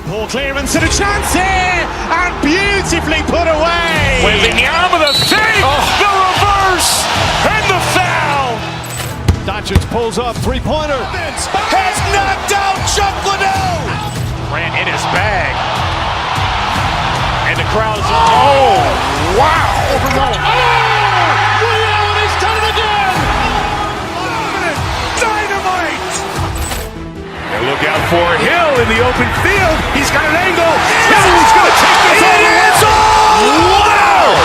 Poor clearance and a chance here, and beautifully put away. With the arm of the fake, the reverse, and the foul. Doncic pulls up, three-pointer. Has knocked out Chuck Liddell. Ran in his bag. And the crowd is, oh, wow. Liddell, he's done it again. Dynamite. And look out for Hill in the open field. He's got an angle. He's going to take this all the way. Wow!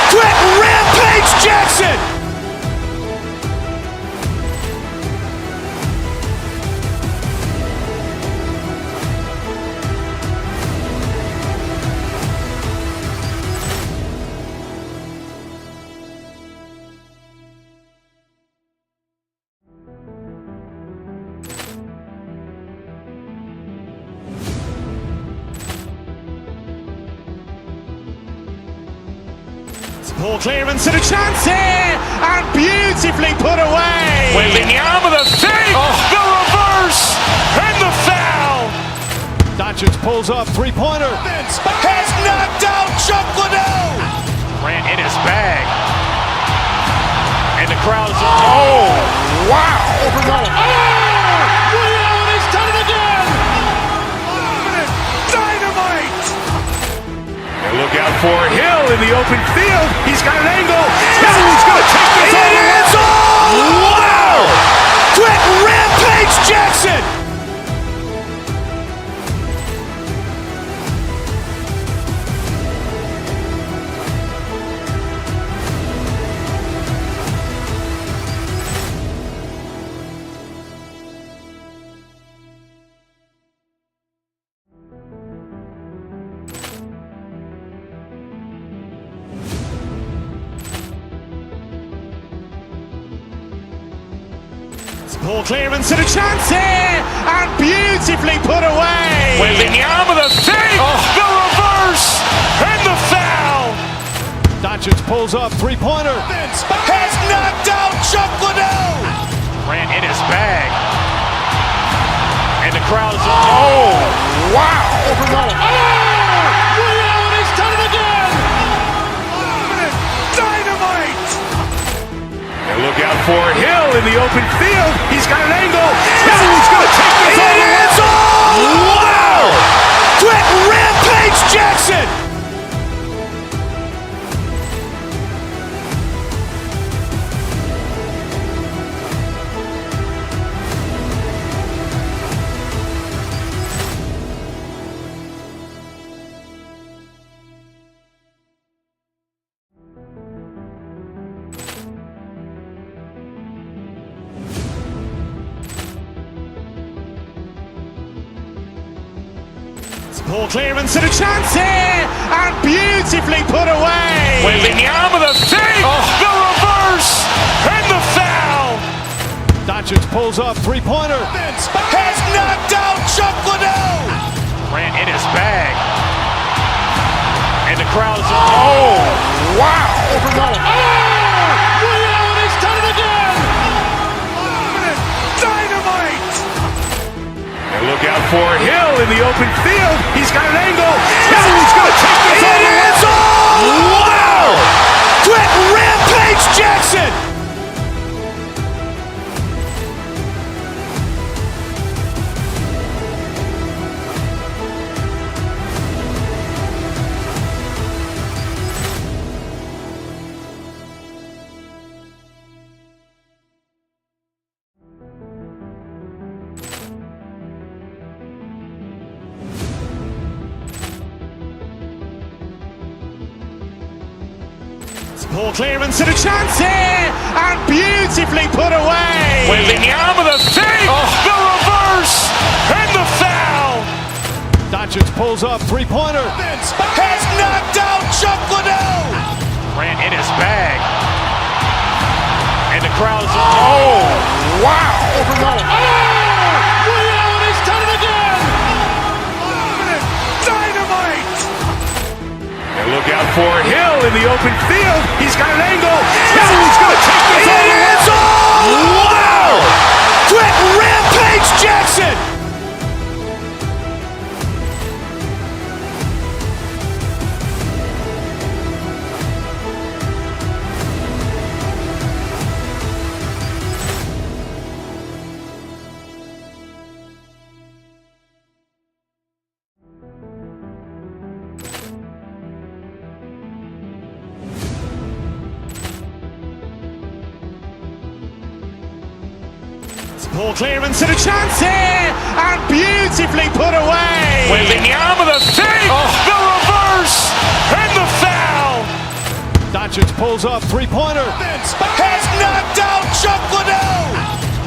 Quick Rampage Jackson. Poor clearance and a chance here, and beautifully put away. With the arm of the fake, the reverse, and the foul. Doncic pulls up, three-pointer. Has knocked out Chuck Liddell. Ran in his bag. And the crowd is, oh, wow. Liddell, he's done it again. Dynamite. And look out for Hill in the open field. He's got an angle. He's going to take this all the way. Wow! Quick Rampage Jackson. Poor clearance and a chance here, and beautifully put away. With the arm of the fake, the reverse, and the foul. Doncic pulls up, three-pointer. Has knocked out Chuck Liddell. Ran in his bag. And the crowd is, oh, wow. Liddell, he's done it again. Dynamite. And look out for Hill in the open field. He's got an angle. He's going to take this all the way. Wow! Quick Rampage Jackson. Poor clearance and a chance here, and beautifully put away. With the arm of the fake, the reverse, and the foul. Doncic pulls up, three-pointer. Has knocked out Chuck Liddell. Ran in his bag. And the crowd is, oh, wow. Liddell, he's done it again. Dynamite. And look out for Hill in the open field. He's got an angle. He's going to take this all the way. Wow! Quick Rampage Jackson. Poor clearance and a chance here, and beautifully put away. With the arm of the fake, the reverse, and the foul. Doncic pulls up, three-pointer. Has knocked out Chuck Liddell. Ran in his bag. And the crowd is, oh, wow. Liddell, he's done it again. Dynamite. And look out for Hill in the open field. He's got an angle. He's going to take this all the way. Wow! Quick Rampage Jackson. Ball clearance and a chance here, and beautifully put away. Waving the arm of the fake, the reverse, and the foul. Doncic pulls up, three-pointer. Has knocked out Chuck Liddell.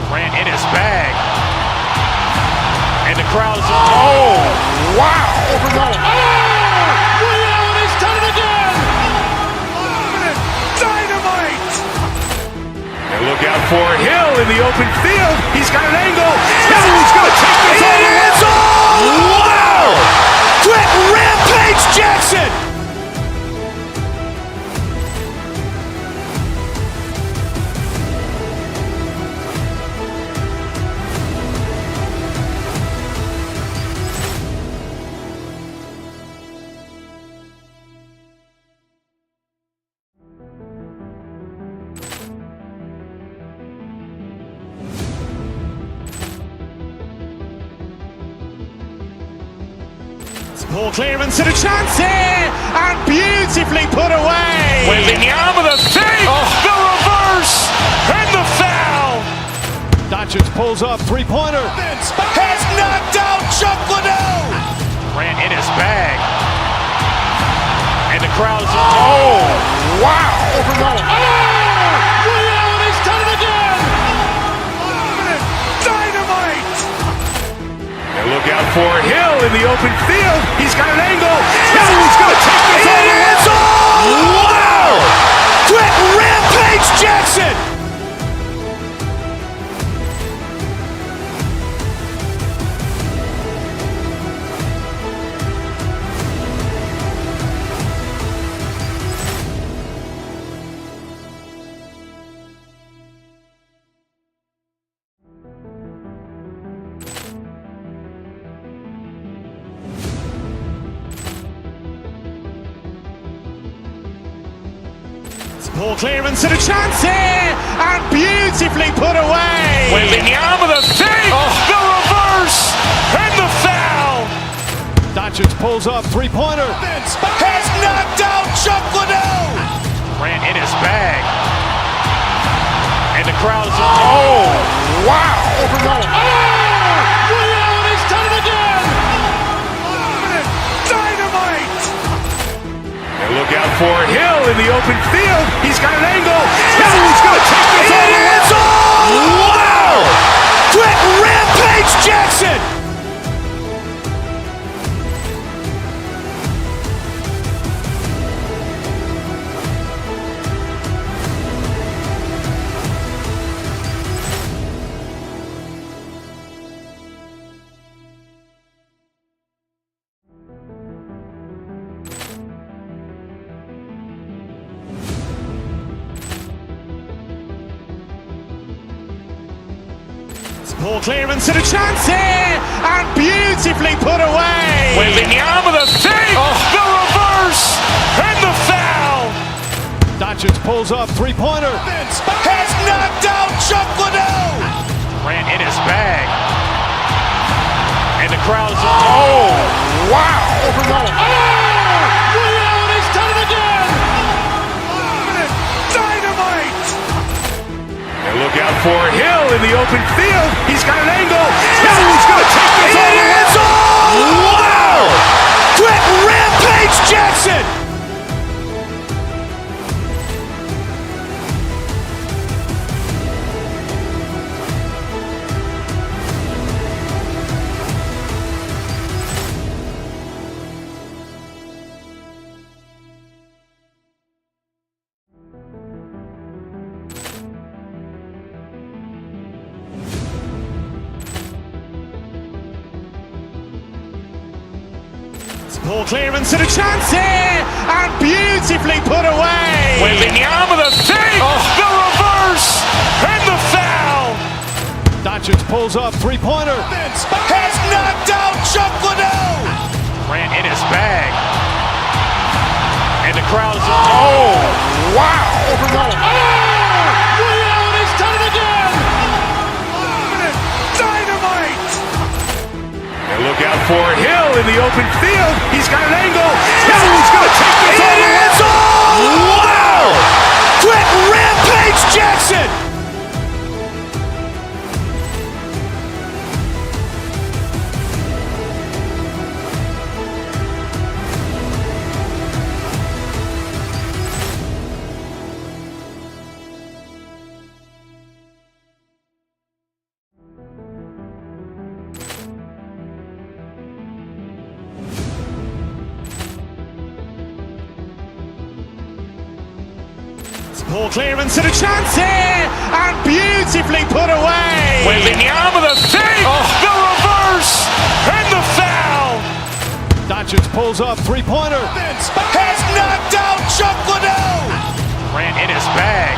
Grant in his bag. And the crowd is, oh, wow. Liddell has done it again. Dynamite. And look out for Hill in the open field. He's got an angle. He's going to take this all the way. Wow! Quick Rampage Jackson. Ball clearance and a chance here, and beautifully put away. Waving the arm of the fake, the reverse, and the foul. Doncic pulls up, three-pointer. Has knocked out Chuck Liddell. Grant in his bag. And the crowd is, oh, wow. Liddell has done it again. Dynamite. And look out for Hill in the open field. He's got an angle. He's going to take this all the way. Wow! Quick Rampage Jackson. Ball clearance and a chance here, and beautifully put away. Waving the arm of the fake, the reverse, and the foul. Doncic pulls up, three-pointer. Has knocked out Chuck Liddell. Grant in his bag. And the crowd is, oh, wow. Liddell has done it again. Dynamite. And look out for Hill in the open field. He's got an angle. He's going to take this all the way. Wow! Quick Rampage Jackson. Ball clearance and a chance here, and beautifully put away. Waving the arm of the fake, the reverse, and the foul. Doncic pulls up, three-pointer. Has knocked out Chuck Liddell. Grant in his bag. And the crowd is, oh, wow. Liddell has done it again. Dynamite. And look out for Hill in the open field. He's got an angle. He's going to take this all the way. Wow! Quick Rampage Jackson. Ball clearance and a chance here, and beautifully put away. Waving the arm of the fake, the reverse, and the foul. Doncic pulls up, three-pointer. Has knocked out Chuck Liddell. Grant in his bag. And the crowd is, oh, wow. Liddell has done it again. Dynamite. And look out for Hill in the open field. He's got an angle. He's going to take this all the way. Wow! Quick Rampage Jackson. Poor clearance and a chance here, and beautifully put away. Wembanyama the fake, the reverse, and the foul. Doncic pulls up, three-pointer. Has knocked out Chuck Liddell. Ran in his bag.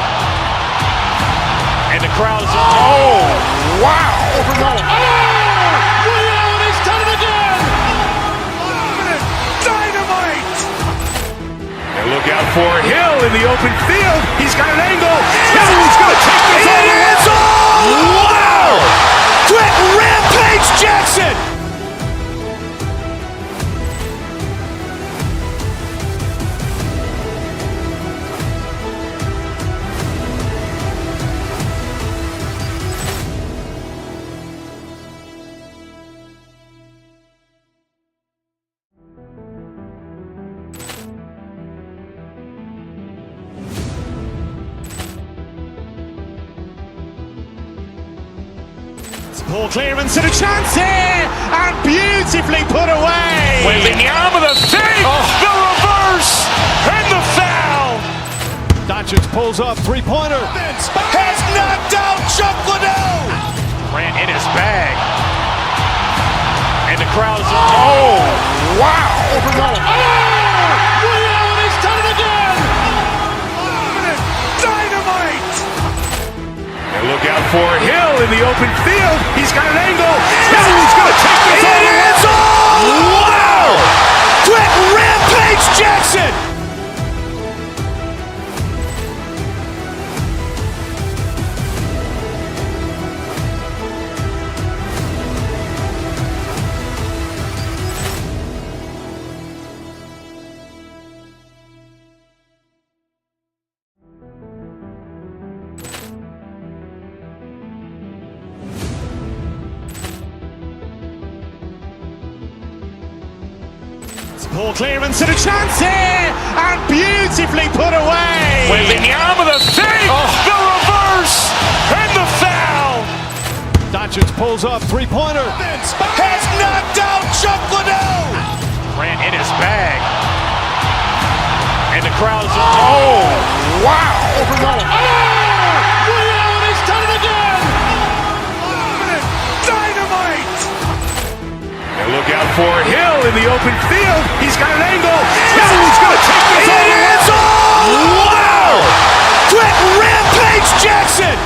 And the crowd is... Oh, wow. He's done it again. Dynamite. And look out for Hill in the open field. He's got an angle. He's going to take this all the way. Wow. Quick Rampage Jackson. Poor clearance and a chance here, and beautifully put away. Wembanyama the fake, the reverse, and the foul. Doncic pulls up, three-pointer. Has knocked out Chuck Liddell. Ran in his bag. And the crowd is... Oh, wow. He's done it again. Dynamite. And look out for Hill in the open field. He's got an angle. He's going to take this all the way. Wow. Quick Rampage Jackson. Poor clearance and a chance here, and beautifully put away. Wembanyama the fake, the reverse, and the foul. Doncic pulls up, three-pointer. Has knocked out Chuck Liddell. Ran in his bag. And the crowd is... Oh, wow. He's done it again. Dynamite. And look out for Hill in the open field. He's got an angle. He's going to take this all the way. Wow. Quick Rampage Jackson.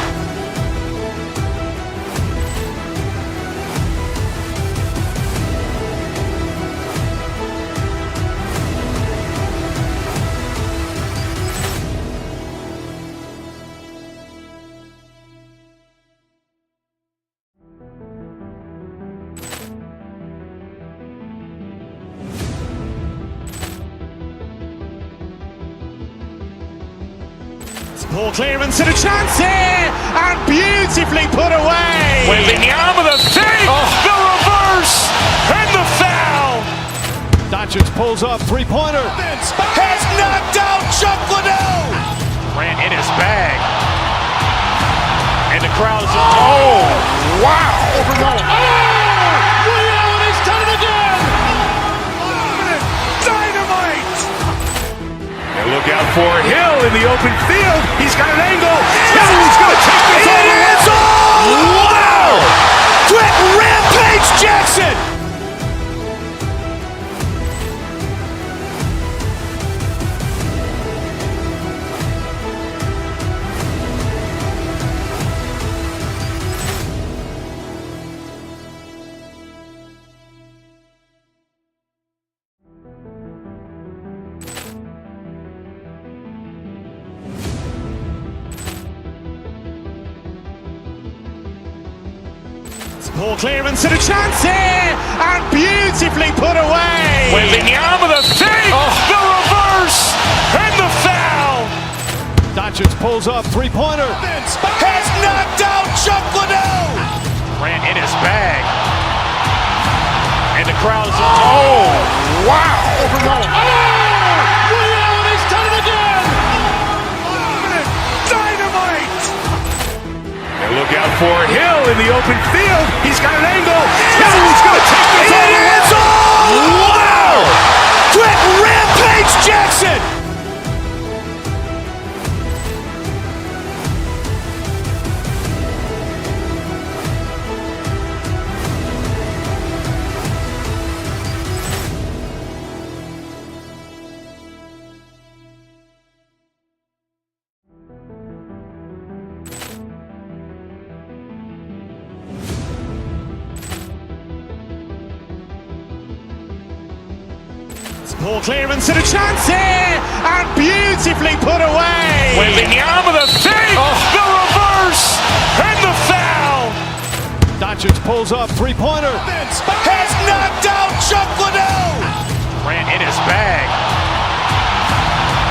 Poor clearance and a chance here, and beautifully put away. Wembanyama the fake, the reverse, and the foul. Doncic pulls up, three-pointer. Has knocked out Chuck Liddell. Ran in his bag. And the crowd is... Oh, wow. He's done it again. Dynamite. And look out for Hill in the open field. He's got an angle. He's going to take this all the way. Wow. Quick Rampage Jackson. Poor clearance and a chance here, and beautifully put away. Wembanyama the fake, the reverse, and the foul. Doncic pulls up, three-pointer. Has knocked out Chuck Liddell. Ran in his bag. And the crowd is... Oh, wow. He's done it again. Dynamite. And look out for Hill in the open field. He's got an angle. He's going to take this all the way. Wow. Quick Rampage Jackson. Poor clearance and a chance here, and beautifully put away. Wembanyama the save, the reverse, and the foul. Doncic pulls up, three-pointer. Has knocked out Chuck Liddell. Grant in his bag.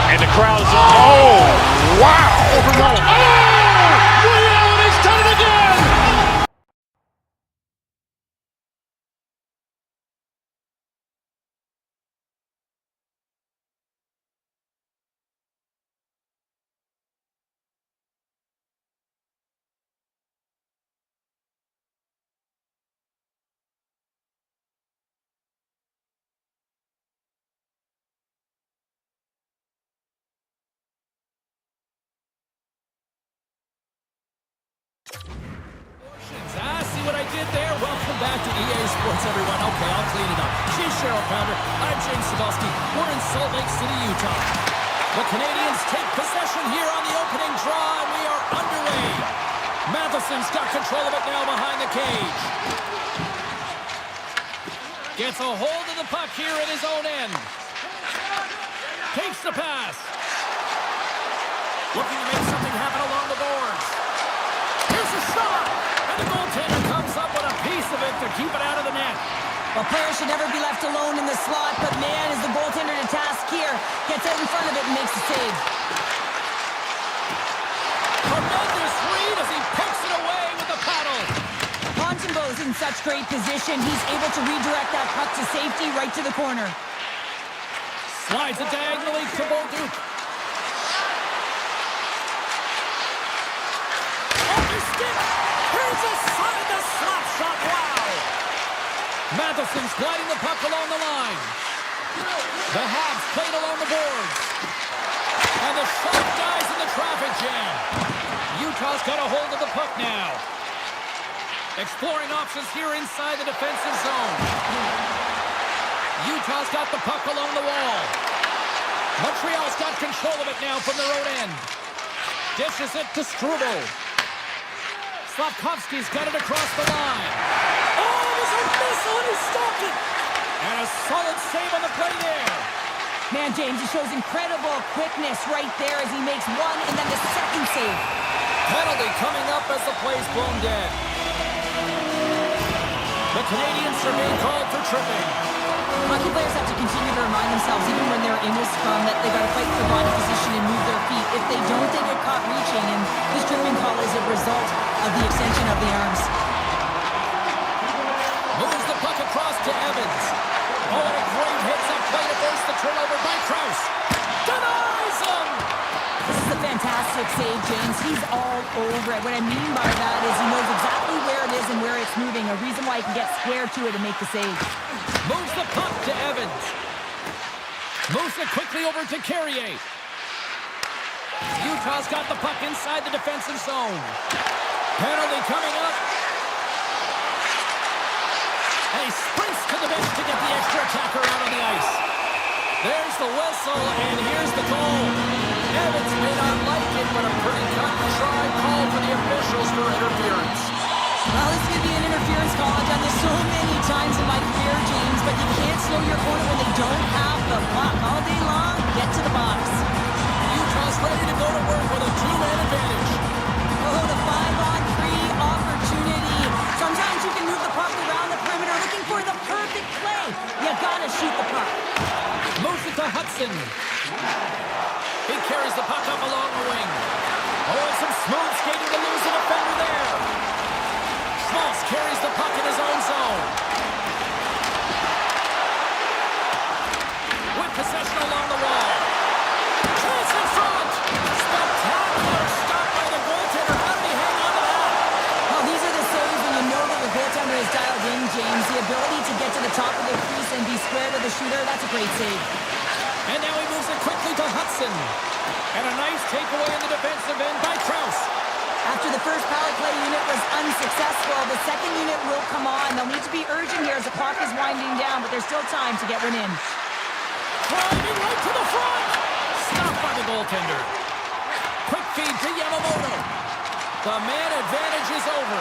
And the crowd's oh, wow. Ray Allen has done it again. See what I did there? Welcome back to EA Sports, everyone. Okay, I'll clean it up. She's Cheryl Pounder. I'm James Cebulski. We're in Salt Lake City, Utah. The Canadians take possession here on the opening draw, and we are underway. Matheson's got control of it now behind the cage. Gets a hold of the puck here at his own end. Takes the pass. Looking to make something happen along the boards. Here's a shot! And the goaltender comes up with a piece of it to keep it out of the net. Well, players should never be left alone in the slot, but man, is the goaltender to task here. Gets out in front of it and makes the save. Tremendous read as he pokes it away with the paddle. Pontembo's in such great position, he's able to redirect that puck to safety right to the corner. Slides it diagonally to Bolduc. Off his stick. Here's a side to slap shot. Wow. Matheson's gliding the puck along the line. The Habs played along the boards. And the shot dies in the traffic jam. Utah's got a hold of the puck now. Exploring options here inside the defensive zone. Utah's got the puck along the wall. Montreal's got control of it now from their own end. Dishes it to Struble. Slavkovsky's got it across the line. Oh, there's a missile and he stopped it. And a solid save on the play there. Man, James, he shows incredible quickness right there as he makes one and then the second save. Penalty coming up as the play's blown dead. The Canadians are being called for tripping. Hockey players have to continue to remind themselves, even when they're in this scrum, that they got to fight for body position and move their feet. If they don't, they get caught reaching, and this tripping call is a result of the extension of the arms. Moves the puck across to Evans. Oh, and a great hits up play to force the turnover by Krause. Denies him! This is a fantastic save, James. He's all over it. What I mean by that is he knows exactly where it is and where it's moving, a reason why he can get square to it and make the save. Moves the puck to Evans. Moves it quickly over to Carrier. Utah's got the puck inside the defensive zone. Penalty coming up. And he sprints to the bench to get the extra attacker out on the ice. There's the whistle, and here's the goal. Evans may not like it, but a pretty cut and dry call for the officials for interference. Well, this could be an interference call. I've done this so many times in my career, James, but you can't slow your opponent when they don't have the puck. All day long, get to the box. Utah's ready to go to work with a two-man advantage. Oh, the 5-on-3 opportunity. Sometimes you can move the puck around the perimeter looking for the perfect play. You gotta shoot the puck. Moves it to Hudson. He carries the puck up along the wing. Oh, and some smooth skating to lose the defender there. Schmaltz carries the puck in his own zone. With possession along the wall. Chance in front. Spectacular stop by the goaltender. How did he hang on to that? Well, these are the saves when you know that the goaltender is dialed in, James. The ability to get to the top of the crease and be square to the shooter, that's a great save. And now he moves it quickly to Hudson. And a nice takeaway in the defensive end by Krause. After the first power play unit was unsuccessful, the second unit will come on. They'll need to be urgent here as the clock is winding down, but there's still time to get one in. Driving right to the front. Stopped by the goaltender. Quick feed to Yamamoto. The man advantage is over.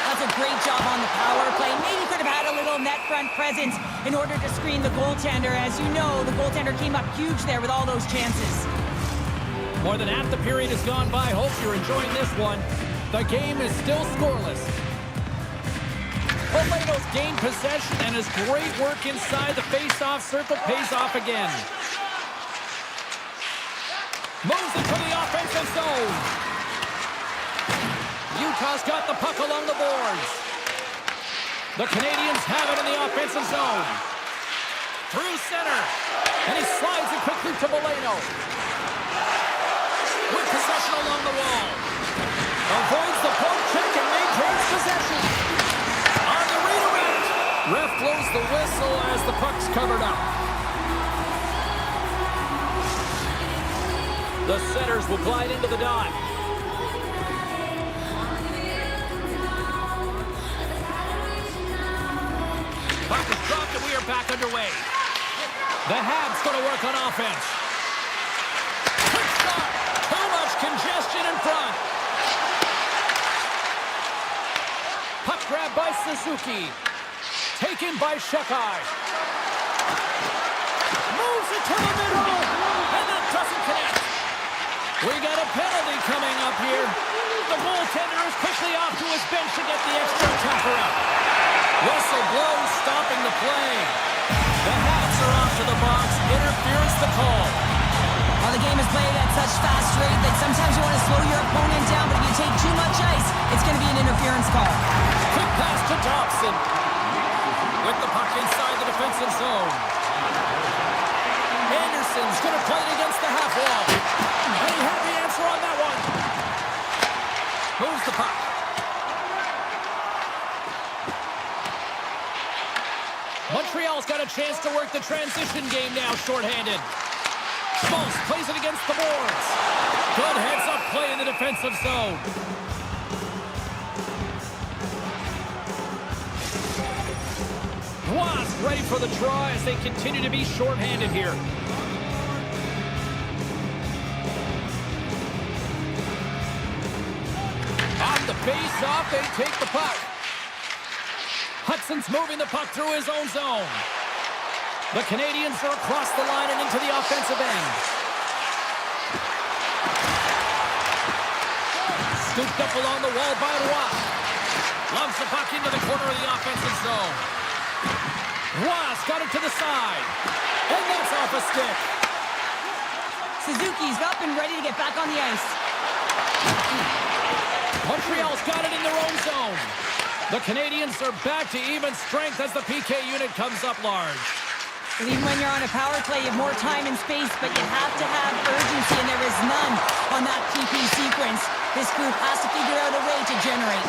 That's a great job on the power play. Maybe could have had a little net front presence in order to screen the goaltender. As you know, the goaltender came up huge there with all those chances. More than half the period has gone by. Hope you're enjoying this one. The game is still scoreless. Molino's gained possession, and his great work inside the face-off circle pays off again. Moves into the offensive zone. Utah's got the puck along the boards. The Canadians have it in the offensive zone. Through center. And he slides it quickly to Molino. With possession along the wall. Avoids the poke check and maintains possession. On the redirect. Ref blows the whistle as the puck's covered up. The Senators will glide into the dot. Puck is dropped and we are back underway. The Habs going to work on offense. Quick shot. Too much congestion in front. Puck grab by Suzuki. Taken by Shekai. Moves it to the middle. And that doesn't connect. We got a penalty coming up here. The goaltender is quickly off to his bench to get the extra tapper up. Whistle blows, stopping the play. The Habs are off to the box. Interference the call. Well, the game is played at such fast rate that sometimes you want to slow your opponent down, but if you take too much ice, it's going to be an interference call. Quick pass to Dobson. With the puck inside the defensive zone. Anderson's going to play it against the half wall. And he had the answer on that one. Moves the puck. Montreal's got a chance to work the transition game now, shorthanded. Schmaltz plays it against the boards. Good heads-up play in the defensive zone. Wasp ready for the draw as they continue to be shorthanded here. Off the face-off, they take the puck. Hudson's moving the puck through his own zone. The Canadians are across the line and into the offensive end. Scooped up along the wall by Roy. Loves the puck into the corner of the offensive zone. Roy's got it to the side. And that's off a stick. Suzuki's up and ready to get back on the ice. Montreal's got it in their own zone. The Canadians are back to even strength as the PK unit comes up large. But even when you're on a power play, you have more time and space, but you have to have urgency, and there is none on that PP sequence. This group has to figure out a way to generate.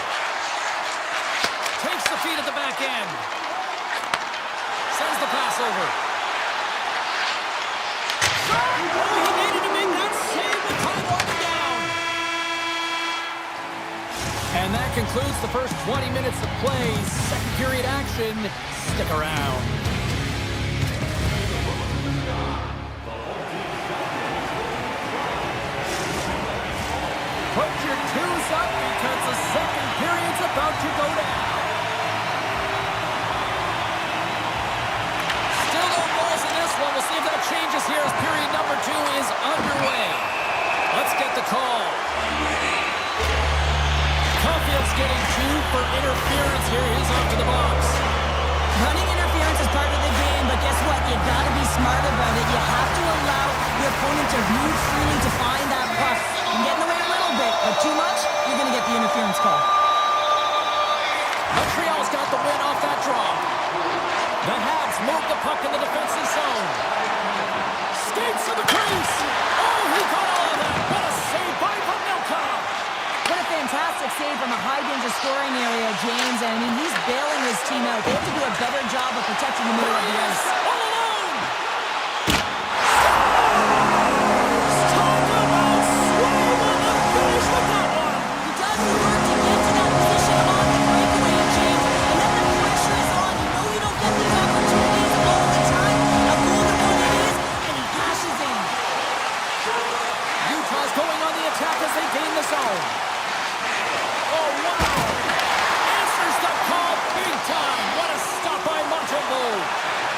Takes the feed at the back end. Sends the pass over. Oh, he needed to make that save with time running down. And that concludes the first 20 minutes of play. Second period action. Stick around. Put your twos up because the second period's about to go down. Still no goals in this one. We'll see if that changes here as period number 2 is underway. Let's get the call. Caulfield's getting 2 for interference here. He's off to the box. Running interference is part of the game, but guess what? You gotta be smart about it. You have to allow your opponent to move freely to find that puck. You can get in the way a little bit, but too much, you're gonna get the interference call. Montreal's got the win off that draw. The Habs move the puck in the defensive zone. Skates to the crease. Oh, he got all of that. What a save by Vanelka. What a fantastic save from a high-danger scoring area, James. I mean, he's bailing his team out. They have to do a better job of protecting the middle of the ice. All alone. Talk about swinging the finish with that one. He does the work to get to that position on the breakaway, James. And then the pressure is on. You know you don't get these opportunities all the time. How golden one it is, and he cashes in. Utah's going on the attack as they gain the zone. Oh, wow. And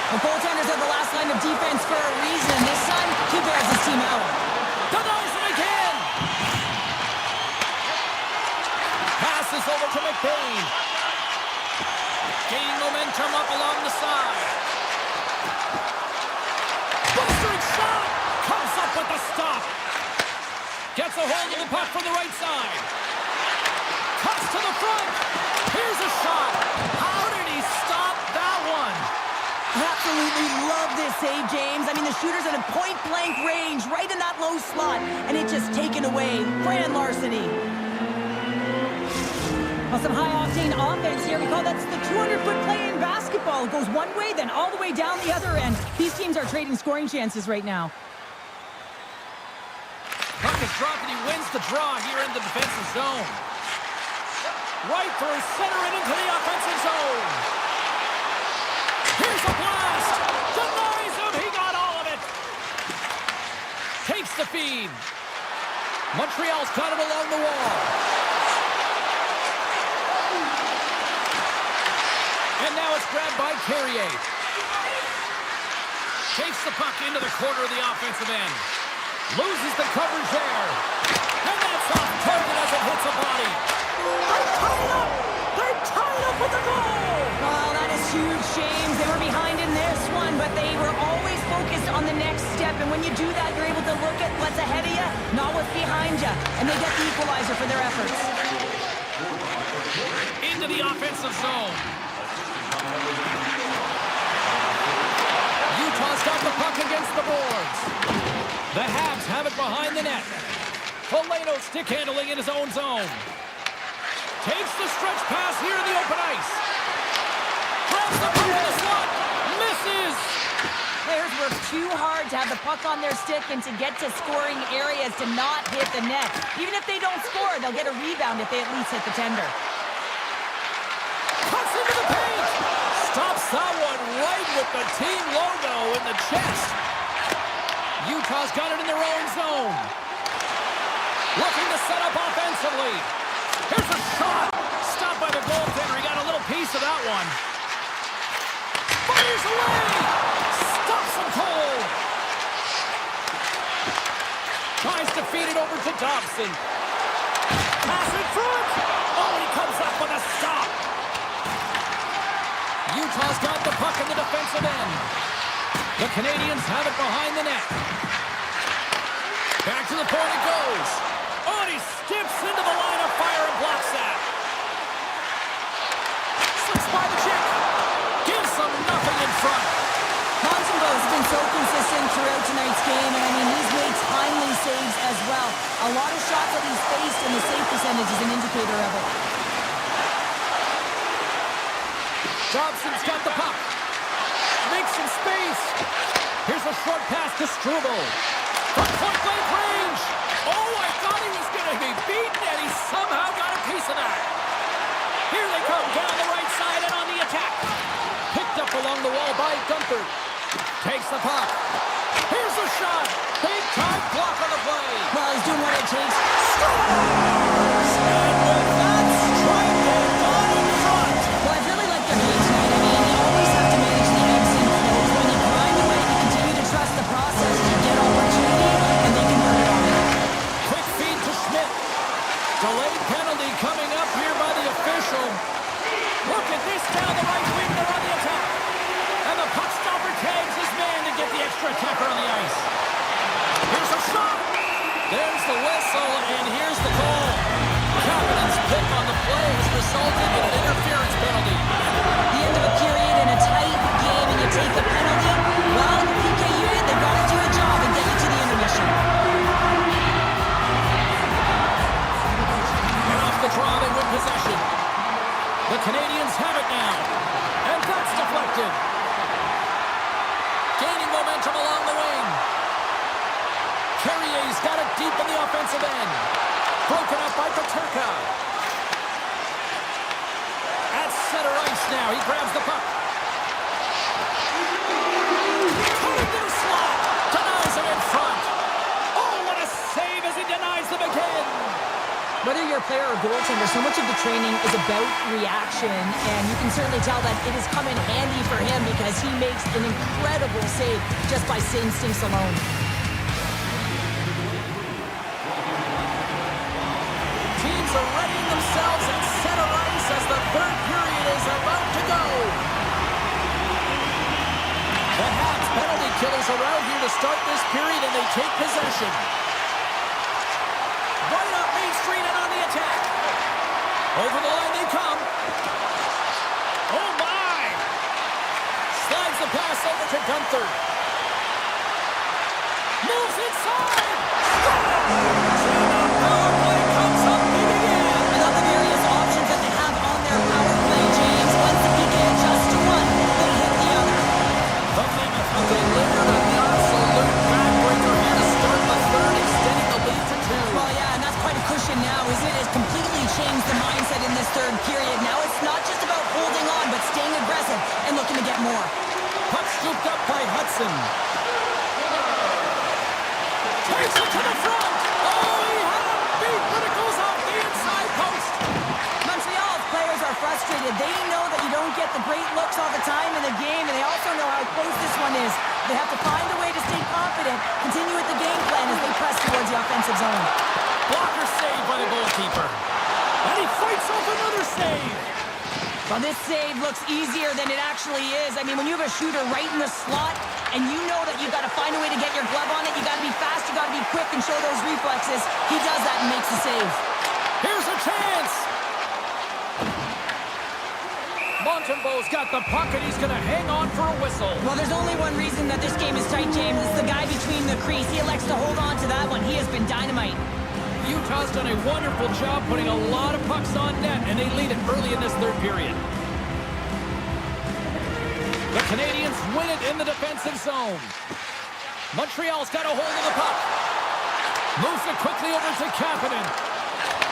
The goaltenders are the last line of defense for a reason. This time, he bears his team out. Denies him again. Passes over to McBain. Gaining momentum up along the side. Bustering shot. Comes up with the stop. Gets a hold of the puck from the right side. Cuts to the front. Here's a shot. How did he stop that one? Absolutely love this save, James. I mean, the shooter's at a point-blank range, right in that low slot, and it just taken away. Grand larceny. Well, some high-octane offense here. We call that the 200-foot play in basketball. It goes one way, then all the way down the other end. These teams are trading scoring chances right now. Puck is dropped and he wins the draw here in the defensive zone. Right through center and into the offensive zone. Here's a blast. Denies him. He got all of it. Takes the feed. Montreal's got it along the wall. And now it's grabbed by Carrier. Takes the puck into the corner of the offensive end. Loses the coverage there. And that's off target as it hits a body. They're tied up. They're tied up with the goal. Oh, that is huge, James. They were behind in this one, but they were always focused on the next step. And when you do that, you're able to look at what's ahead of you, not what's behind you. And they get the equalizer for their efforts. Into the offensive zone. Utah's got the puck against the boards. The Habs have it behind the net. Polino stick handling in his own zone. Takes the stretch pass here in the open ice. Grabs the puck in the slot. Misses. Players work too hard to have the puck on their stick and to get to scoring areas to not hit the net. Even if they don't score, they'll get a rebound if they at least hit the tender. Cuts into the paint. Stops that one right with the team logo in the chest. Utah's got it in their own zone. Looking to set up offensively. Here's a shot. Stopped by the goaltender. He got a little piece of that one. Fires away. Stops him cold. Tries to feed it over to Dobson. Pass in front. Oh, he comes up with a stop. Utah's got the puck in the defensive end. The Canadians have it behind the net. Back to the point it goes. Oh, and he skips into the line of fire and blocks that. Slips by the check. Gives them nothing in front. Montembeault has been so consistent throughout tonight's game, and I mean, he's made timely saves as well. A lot of shots that he's faced, and the save percentage is an indicator of it. Dobson's got the puck. Makes some space. Here's a short pass to Struble. From point-blank range. Oh, I thought he was going to be beaten, and he somehow got a piece of that. Here they come down the right side and on the attack. Picked up along the wall by Gunther. Takes the puck. Here's a shot. Big-time block on the play. Well, he's doing what it takes. Scores! And with that strike, they've gone in front. Well, I really like their game tonight. I mean, you always have to manage the ebbs and flows. When you grind away, you continue to trust the process. You get opportunity, and they can burn it on it. Quick feed to Schmidt. Delayed penalty coming up here by the official. Look at this down the right wing. They're on the attack. And the puck stopper tags his man to get the extra attacker on the ice. Here's a shot. There's the whistle, and here's the call. Kapanen's pick on the play has resulted in an interference penalty. The end of a period in a tight game, and you take a penalty. Well, PKU, they've got to do a job and get you to the intermission. And off the draw, they win possession. The Canadians have it now. And that's deflected. Gaining momentum along the wing. Carrier's got it deep in the offensive end. Broken up by Paterka. At center ice now. He grabs the puck. Coming to the slot. Denies him in front. Oh, what a save as he denies them again. Whether you're a player or goaltender, so much of the training is about reaction, and you can certainly tell that it has come in handy for him because he makes an incredible save just by instincts alone. Teams are readying themselves at center ice as the third period is about to go. The Habs penalty killers are out here to start this period, and they take possession. Right up Main Street and on the attack. Over the line they come. Oh, my! Slides the pass over to Gunther. Moves inside! Power play comes up big again. I love the various options that they have on their power play, James. Once the PK adjusts to one, they hit the other. The Mammoth have delivered an absolute backbreaker here to start the third, extending the lead to 2. Well, yeah, and that's quite a cushion now, isn't it? It's completely changed the mindset in this third period. Now it's not just about holding on, but staying aggressive and looking to get more. Puck scooped up by Hudson. Takes it to the front. Oh, he had him beat, but it goes off the inside post. Montreal's players are frustrated. They know that you don't get the great looks all the time in the game, and they also know how close this one is. They have to find a way to stay confident, continue with the game plan as they press towards the offensive zone. Blocker save by the goalkeeper. And he fights off another save. Well, this save looks easier than it actually is. I mean, when you have a shooter right in the slot, and you know that you've got to find a way to get your glove on it, you got to be fast, you got to be quick and show those reflexes. He does that and makes the save. Here's a chance. Montembeau's got the puck, and he's going to hang on for a whistle. Well, there's only one reason that this game is tight, James. It's the guy between the crease. He elects to hold on to that one. He has been dynamite. Utah's done a wonderful job putting a lot of pucks on net, and they lead it early in this third period. The Canadians win it in the defensive zone. Montreal's got a hold of the puck. Moves it quickly over to Kapanen.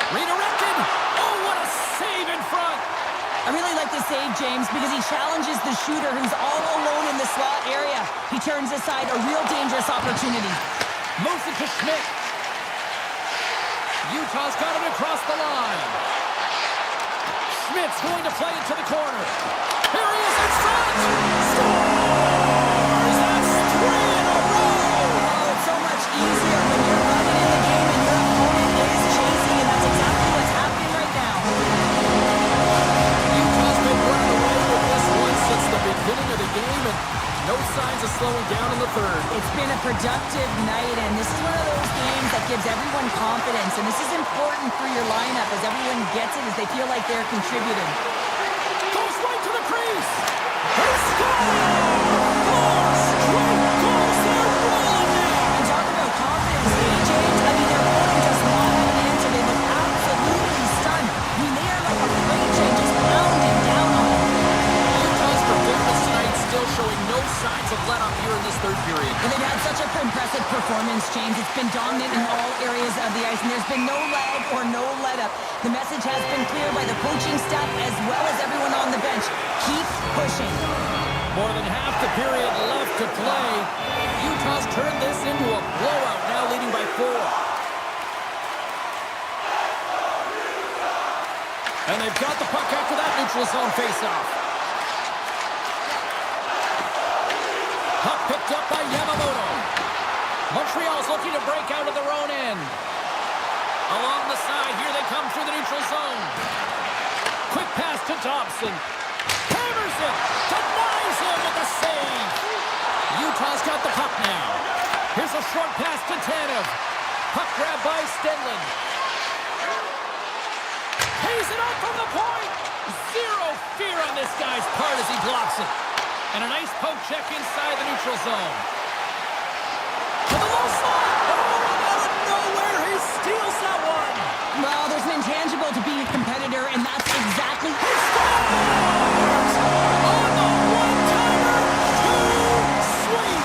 Redirected. Oh, what a save in front. I really like this save, James, because he challenges the shooter who's all alone in the slot area. He turns aside a real dangerous opportunity. Moves it to Schmidt. Utah's got it across the line. Schmidt's going to play it to the corner. Here he is in front. Scores! That's 3 in a row. Oh, it's so much easier when you're running in the game and your opponent is chasing, and that's exactly what's happening right now. Utah's been running away with this one since the beginning of the game, and no signs of slowing down in the third. It's been a productive night, and this is one of those games that gives everyone confidence, and this is important for your lineup as everyone gets it, as they feel like they're contributing. Goes right to the crease. He scores! 4 straight goals. They're rolling now. And talk about confidence, James. I mean, their opponent does not have an answer. They look absolutely stunned. I mean, they are like a freight train just pounding down on them. Utah's performance tonight still showing no signs of let up here in this third period. And they've had such an impressive performance, James. It's been dominant in all areas of the ice, and there's been no lag or no let-up. The message has been clear by the coaching staff as well as everyone on the bench. Keep pushing. More than half the period left to play. Utah's turned this into a blowout, now leading by 4. And they've got the puck after that neutral zone faceoff. Puck picked up by Yamamoto. Montreal's looking to break out of their own end. Along the side, here they come through the neutral zone. Quick pass to Dobson. Hammers it. Denies him with the save. Utah's got the puck now. Here's a short pass to Tanev. Puck grab by Stenlund. Pays it up from the point. Zero fear on this guy's part as he blocks it. And a nice poke check inside the neutral zone. To the low slot. Oh, and out of nowhere, he steals that one. Well, there's an intangible to being a competitor, and that's exactly... He scores! On the one-timer, too sweet.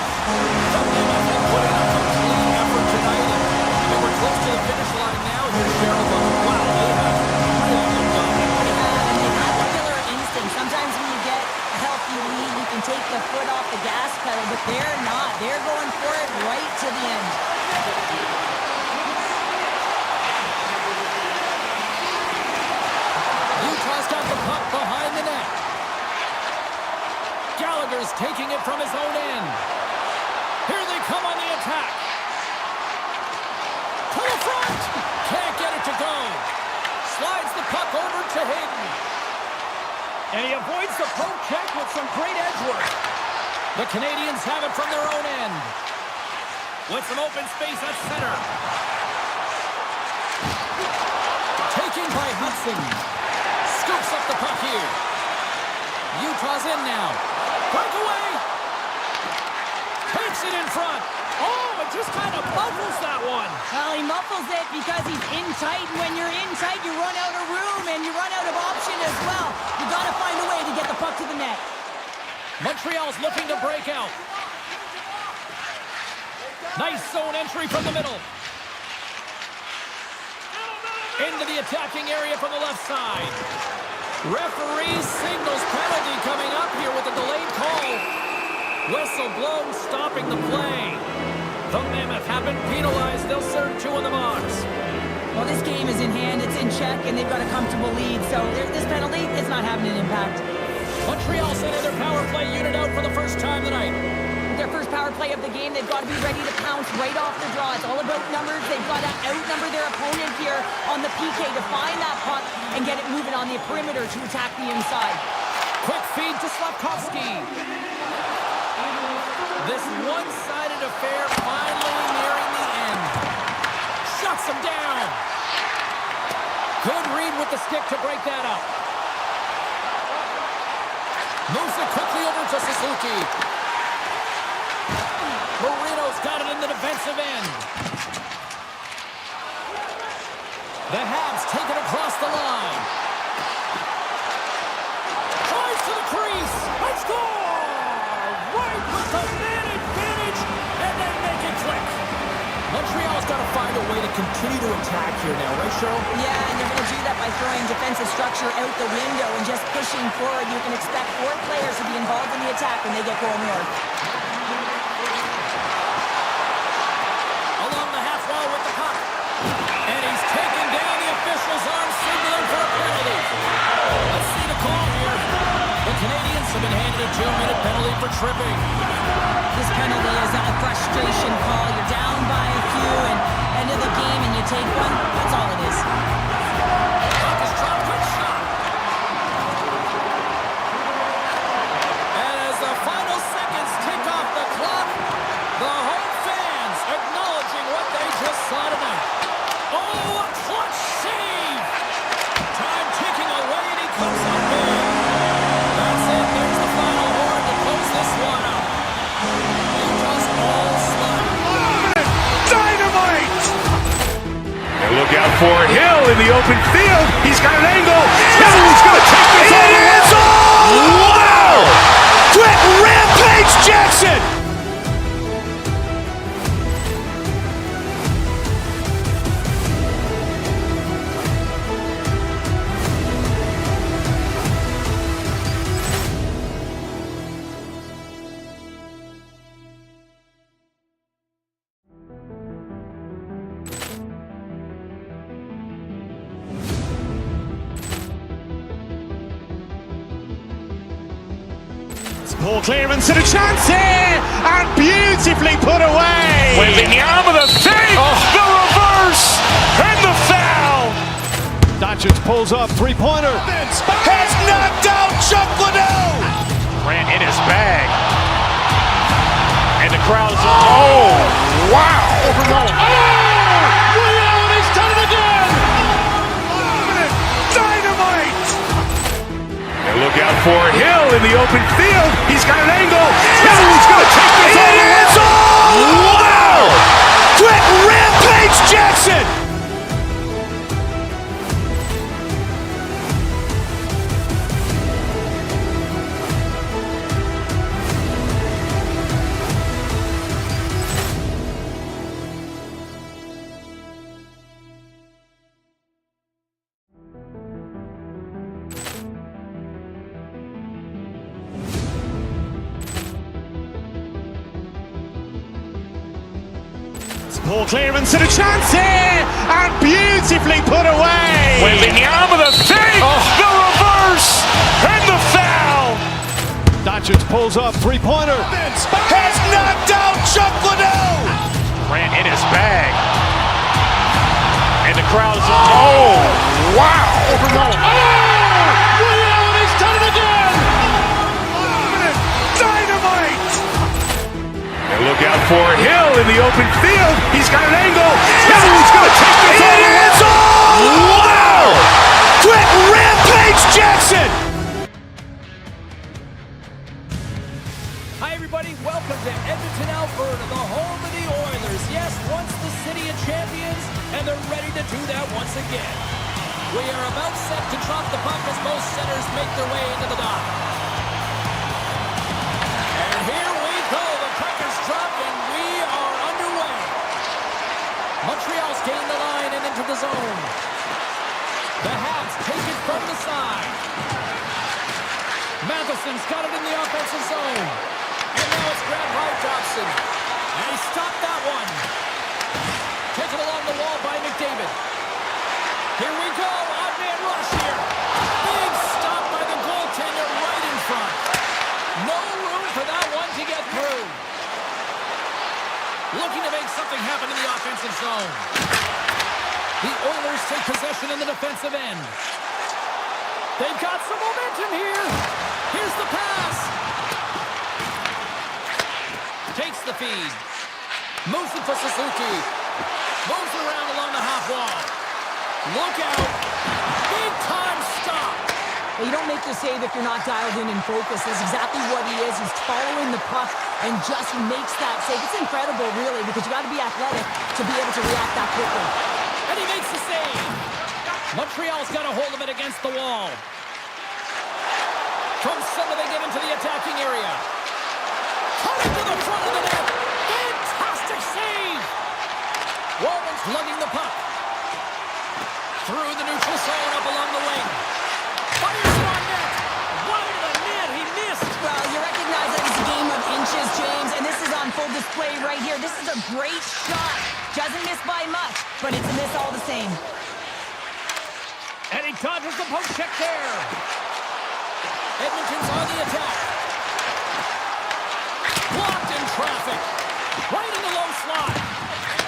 The Mammoth have put in a complete effort tonight, and we're close to the finish line now here, Cheryl. But wow, they have really looked up. And they have the killer instinct. Sometimes when you get a healthy lead, you can take the foot off the gas pedal, but they're not. They're going for it right to the end. He's taking it from his own end. Here they come on the attack. To the front. Can't get it to go. Slides the puck over to Hayden. And he avoids the poke check with some great edge work. The Canadians have it from their own end. With some open space at center. Taken by Hudson. Scoops up the puck here. Utah's in now. Breakaway. Takes it in front. Oh, it just kind of muffles that one. Well, he muffles it because he's in tight, and when you're in tight, you run out of room, and you run out of option as well. You got to find a way to get the puck to the net. Montreal's looking to break out. Nice zone entry from the middle. Into the attacking area from the left side. Referee signals penalty coming up here with a delayed call. Whistle blown, stopping the play. The Mammoth have been penalized. They'll serve 2 in the box. Well, this game is in hand, it's in check, and they've got a comfortable lead, so this penalty is not having an impact. Montreal sending their power play unit out for the first time tonight. Their first power play of the game, they've got to be ready to pounce right off the draw. It's all about numbers. They've got to outnumber their opponent here on the PK to find that puck and get it moving on the perimeter to attack the inside. Quick feed to Slavkovsky. This one-sided affair finally nearing the end. Shuts him down. Good read with the stick to break that up. Moves it quickly over to Suzuki. Marino's got it in the defensive end. The Habs take it across the line. Tries to the crease. And score! Right with the man advantage, and then make it click. Montreal's got to find a way to continue to attack here now, right, Cheryl? Yeah, and they're going to do that by throwing defensive structure out the window and just pushing forward. You can expect 4 players to be involved in the attack when they get going north. Along the half wall with the puck. And he's taking down the official's arm, signaling for a penalty. Let's see the call here. The Canadians have been handed a 2-minute penalty for tripping. This penalty is a frustration call. You're down by a few and end of the game and you take one. That's all it is. Puck is dropped, quick shot. And as the final seconds tick off the clock, the home fans acknowledging what they just saw tonight. Oh, a clutch save! Time ticking away and he comes up big. That's it. There's the final horn to close this one out. Utah's all slide. Dynamite! And look out for Hill in the open field. He's got an angle. Hill is going to take this all the way. Wow! Quick rampage Jackson! Poor clearance and a chance here, and beautifully put away. Wembanyama the fake, the reverse, and the foul. Doncic pulls up, 3-pointer. Has knocked out Chuck Liddell. Ran in his bag. And the crowd is, oh, wow. Liddell, and he's done it again. Dynamite. And look out for Hill in the open field. He's got an angle. Hill is going to take this all the way. Wow. Quick rampage Jackson. Poor clearance and a chance here, and beautifully put away. Wembanyama the fake, the reverse, and the foul. Doncic Doncic pulls up, three-pointer. Has knocked out Chuck Liddell. Grant in his bag. And the crowd is, oh, wow. Ray Allen has done it again. Dynamite. And look out for Hill in the open field. He's got an angle. Hill's going to take this all the way. Wow. Quick rampage Jackson. Hi, everybody. Welcome to Edmonton, Alberta, the home of the Oilers. Yes, once the city of champions, and they're ready to do that once again. We are about set to drop the puck as most centers make their way into the dock. And here we go. The puck is dropped, and we are underway. Montreal's gained the line and into the zone. The Habs take it from the side. Matheson's got it in the offensive zone. And now it's grabbed by Dobson. And he stopped that one. Taken along the wall by McDavid. Here we go. Odd man rush here. Big stop by the goaltender right in front. No room for that one to get through. Looking to make something happen in the offensive zone. The Oilers take possession in the defensive end. They've got some momentum here. Here's the pass. Takes the feed. Moves it for Suzuki. Moves around along the half wall. Look out. Big time stop. Well, you don't make the save if you're not dialed in and focused. That's exactly what he is. He's following the puck and just makes that save. It's incredible, really, because you got to be athletic to be able to react that quickly. And he makes the save. Montreal's got a hold of it against the wall. From center, they get into the attacking area. Cutting to the front of the net. Fantastic save. Walman's lugging the puck. Through the neutral zone, up along the wing. Fires it on net. Wide of the net. He missed. Well, you recognize that it's a game of inches, James, and this is on full display right here. This is a great shot. Doesn't miss by much, but it's a miss all the same. And he dodges the poke check there. Edmonton's on the attack. Blocked in traffic. Right in the low slot.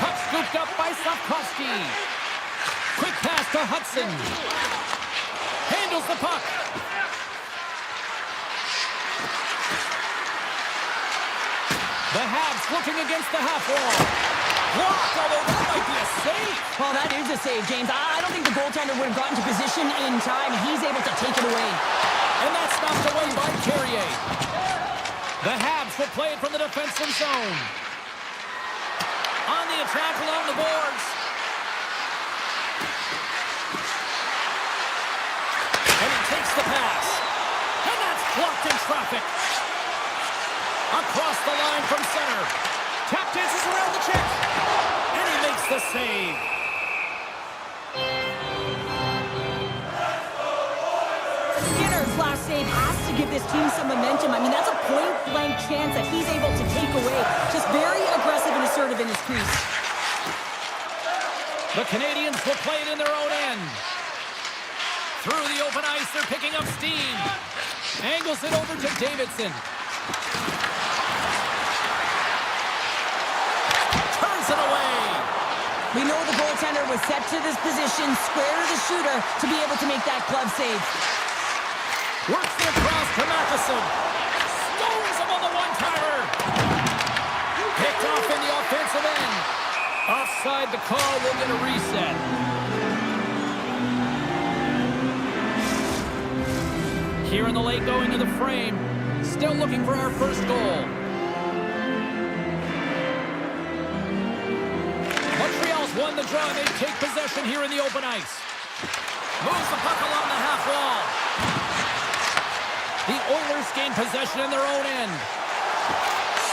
Puck scooped up by Slavkovsky. Quick pass to Hudson. Handles the puck. The Habs looking against the half wall. Blocked, although that might be a save. Well, that is a save, James. I don't think the goaltender would have gotten to position in time. He's able to take it away. And that's knocked away by Carrier. The Habs will play it from the defensive zone. On the attack along the boards. And he takes the pass. And that's blocked in traffic. Across the line from center. Tap dances around the check. And he makes the save. Skinner's last save has to give this team some momentum. I mean, that's a point-blank chance that he's able to take away. Just very aggressive and assertive in his crease. The Canadians will play it in their own end. Through the open ice, they're picking up steam. Angles it over to Davidson. Turns it away. We know the goaltender was set to this position, square to the shooter, to be able to make that glove save. Works it across to Matheson. Scores him on the one-timer. Picked off in the offensive end. Offside, the call will get a reset. Here in the late going to the frame. Still looking for our first goal. Montreal's won the draw. They take possession here in the open ice. Moves the puck along the half wall. The Oilers gain possession in their own end.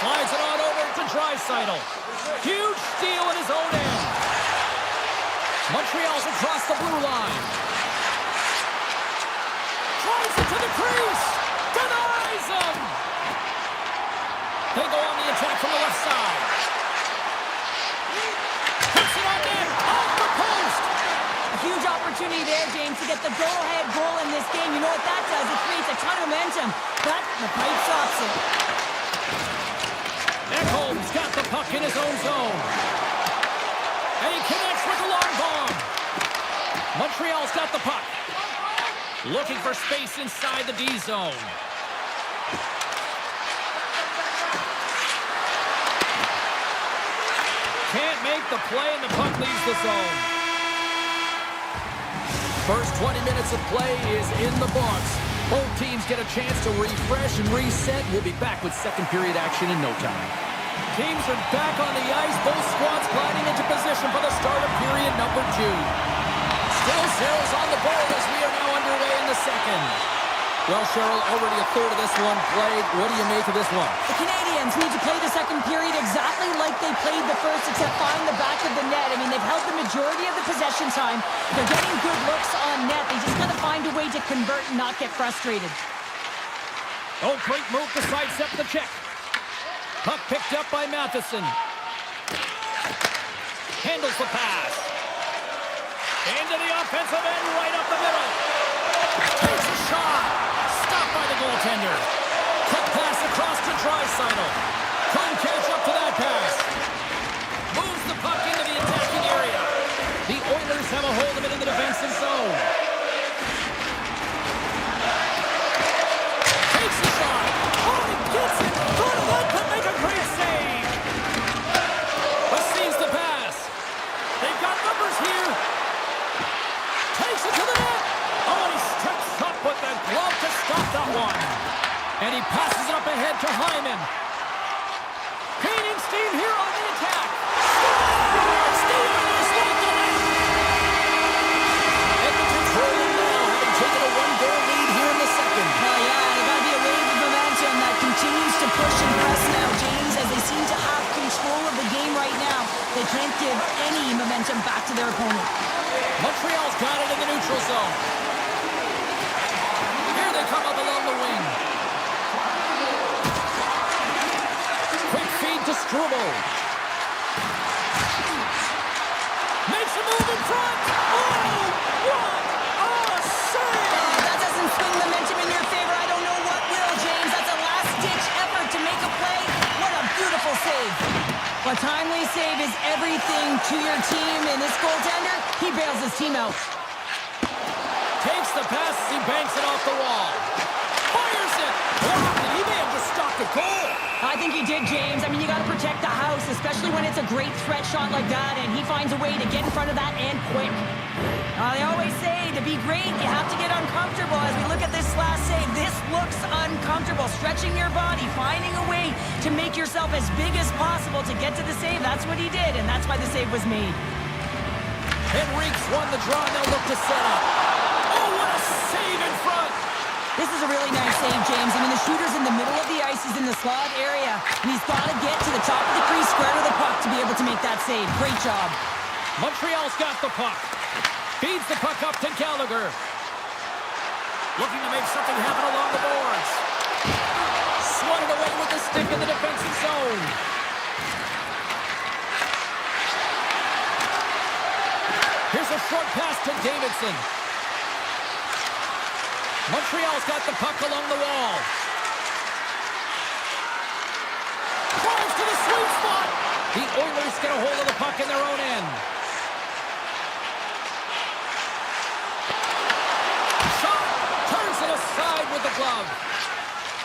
Slides it on over to Draisaitl. Huge steal in his own end. Montreal's across the blue line. Drives it to the crease. Denies him. They go on the attack from the left side. Puts it on net. Off the post. A huge opportunity opportunity there, James, to get the go-ahead goal in this game. You know what that does? It creates a ton of momentum, but the pipe stops it. Ekholm's got the puck in his own zone. And he connects with the long bomb. Montreal's got the puck. Looking for space inside the D zone. Can't make the play, and the puck leaves the zone. First 20 minutes of play is in the books. Both teams get a chance to refresh and reset. We'll be back with second period action in no time. Teams are back on the ice. Both squads gliding into position for the start of period number 2. Still zeros on the board as we are now underway in the second. Well, Cheryl, already a third of this one played. What do you make of this one? The Canadians need to play the second period exactly like they played the first, except find the back of the net. I mean, they've held the majority of the possession time. They're getting good looks on net. They just got to find a way to convert and not get frustrated. Oh, great move to sidestep the check. Puck picked up by Matheson. Handles the pass. Into the offensive end, right up the middle. Takes a shot. Stopped by the goaltender. Quick pass across to Draisaitl. Couldn't catch up to that pass. Moves the puck into the attacking area. The Oilers have a hold of it in the defensive zone. Takes the shot. Oh, he gets it. Thornton could make a great save. Receives the pass. They've got numbers here. Takes it to the net. Oh, and he steps up with the glove to stop that one. And he passes it up ahead to Hyman. Gaining steam here on the attack. Scores! The Oilers lead the lead. Edmonton trailing now, having taken a one-goal lead here in the second. Well, yeah, they got to be a wave of momentum that continues to push and press now, James, as they seem to have control of the game right now. They can't give any momentum back to their opponent. Montreal's got it in the neutral zone. Here they come up along the wing. Quick feed to Struble. Makes a move in front. Oh, what a save! That doesn't swing momentum in your favor. I don't know what will, James. That's a last-ditch effort to make a play. What a beautiful save. A timely save is everything to your team, and this goaltender, he bails his team out. Takes the pass, he banks it off the wall. Fires it! Blocked it. He may have just stopped the goal. I think he did, James. I mean, you got to protect the house, especially when it's a great threat shot like that, and he finds a way to get in front of that and quick. They always say to be great, you have to get uncomfortable. As we look at this last save, this looks uncomfortable. Stretching your body, finding a way to make yourself as big as possible to get to the save. That's what he did, and that's why the save was made. Henrique's won the draw, and they'll look to set up. Oh, what a save in front! This is a really nice save, James. I mean, the shooter's in the middle of the ice. He's in the slot area, and he's got to get to the top of the crease, square to the puck to be able to make that save. Great job. Montreal's got the puck. Feeds the puck up to Gallagher. Looking to make something happen along the boards. Swung it away with the stick in the defensive zone. Here's a short pass to Davidson. Montreal's got the puck along the wall. Drives to the sweet spot. The Oilers get a hold of the puck in their own end. Shot! Turns it aside with the glove.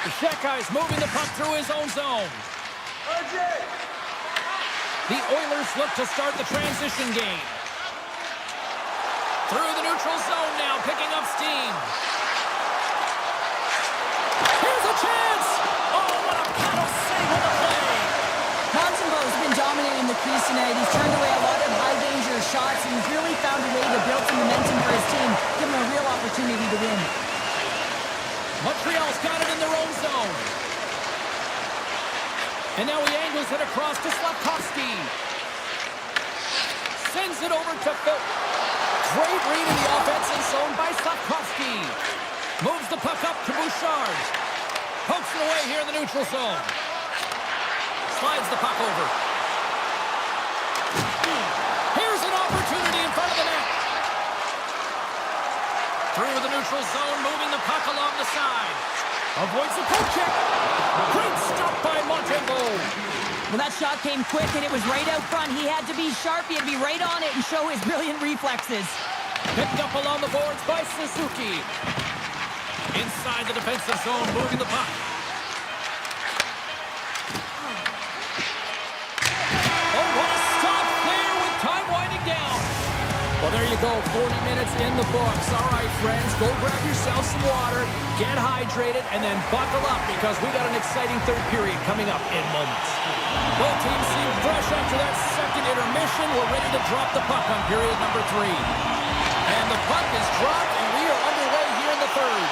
The Shekai's moving the puck through his own zone. The Oilers look to start the transition game. Through the neutral zone now, picking up steam. Here's a chance! Oh, what a paddle save on the play! Montembeau's been dominating the crease tonight. He's turned away a lot of high-danger shots, and he's really found a way to build some momentum for his team, give him a real opportunity to win. Montreal's got it in their own zone. And now he angles it across to Slafkovsky. Sends it over to Phil. Great read in the offensive zone by Slafkovsky. Moves the puck up to Bouchard. Pokes it away here in the neutral zone. Slides the puck over. Here's an opportunity in front of the net. neutral zone, moving the puck along the side. Avoids the poke check. Great stop by Montembeault. Well, that shot came quick, and it was right out front. He had to be sharp. He had to be right on it and show his brilliant reflexes. Picked up along the boards by Suzuki. Inside the defensive zone, moving the puck. Oh, what a stop there with time winding down. Well, there you go, 40 minutes in the books. All right, friends, go grab yourself some water, get hydrated, and then buckle up because we got an exciting third period coming up in moments. Both teams seem fresh after that second intermission. We're ready to drop the puck on period number 3. And the puck is dropped, and we are underway here in the third.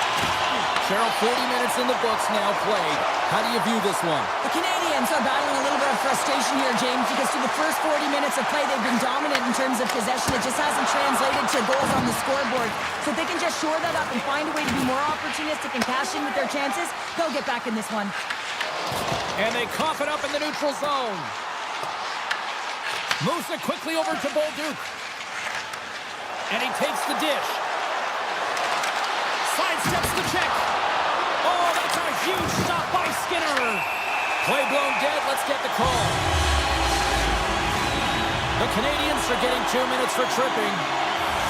Cheryl, 40 minutes in the books now played. How do you view this one? The Canadians are battling a little bit of frustration here, James, because through the first 40 minutes of play, they've been dominant in terms of possession. It just hasn't translated to goals on the scoreboard. So if they can just shore that up and find a way to be more opportunistic and cash in with their chances, they'll get back in this one. And they cough it up in the neutral zone. Moves it quickly over to Bolduc. And he takes the dish. Sidesteps the check. Oh, that's a huge stop by Skinner. Play blown dead. Let's get the call. The Canadians are getting 2 minutes for tripping.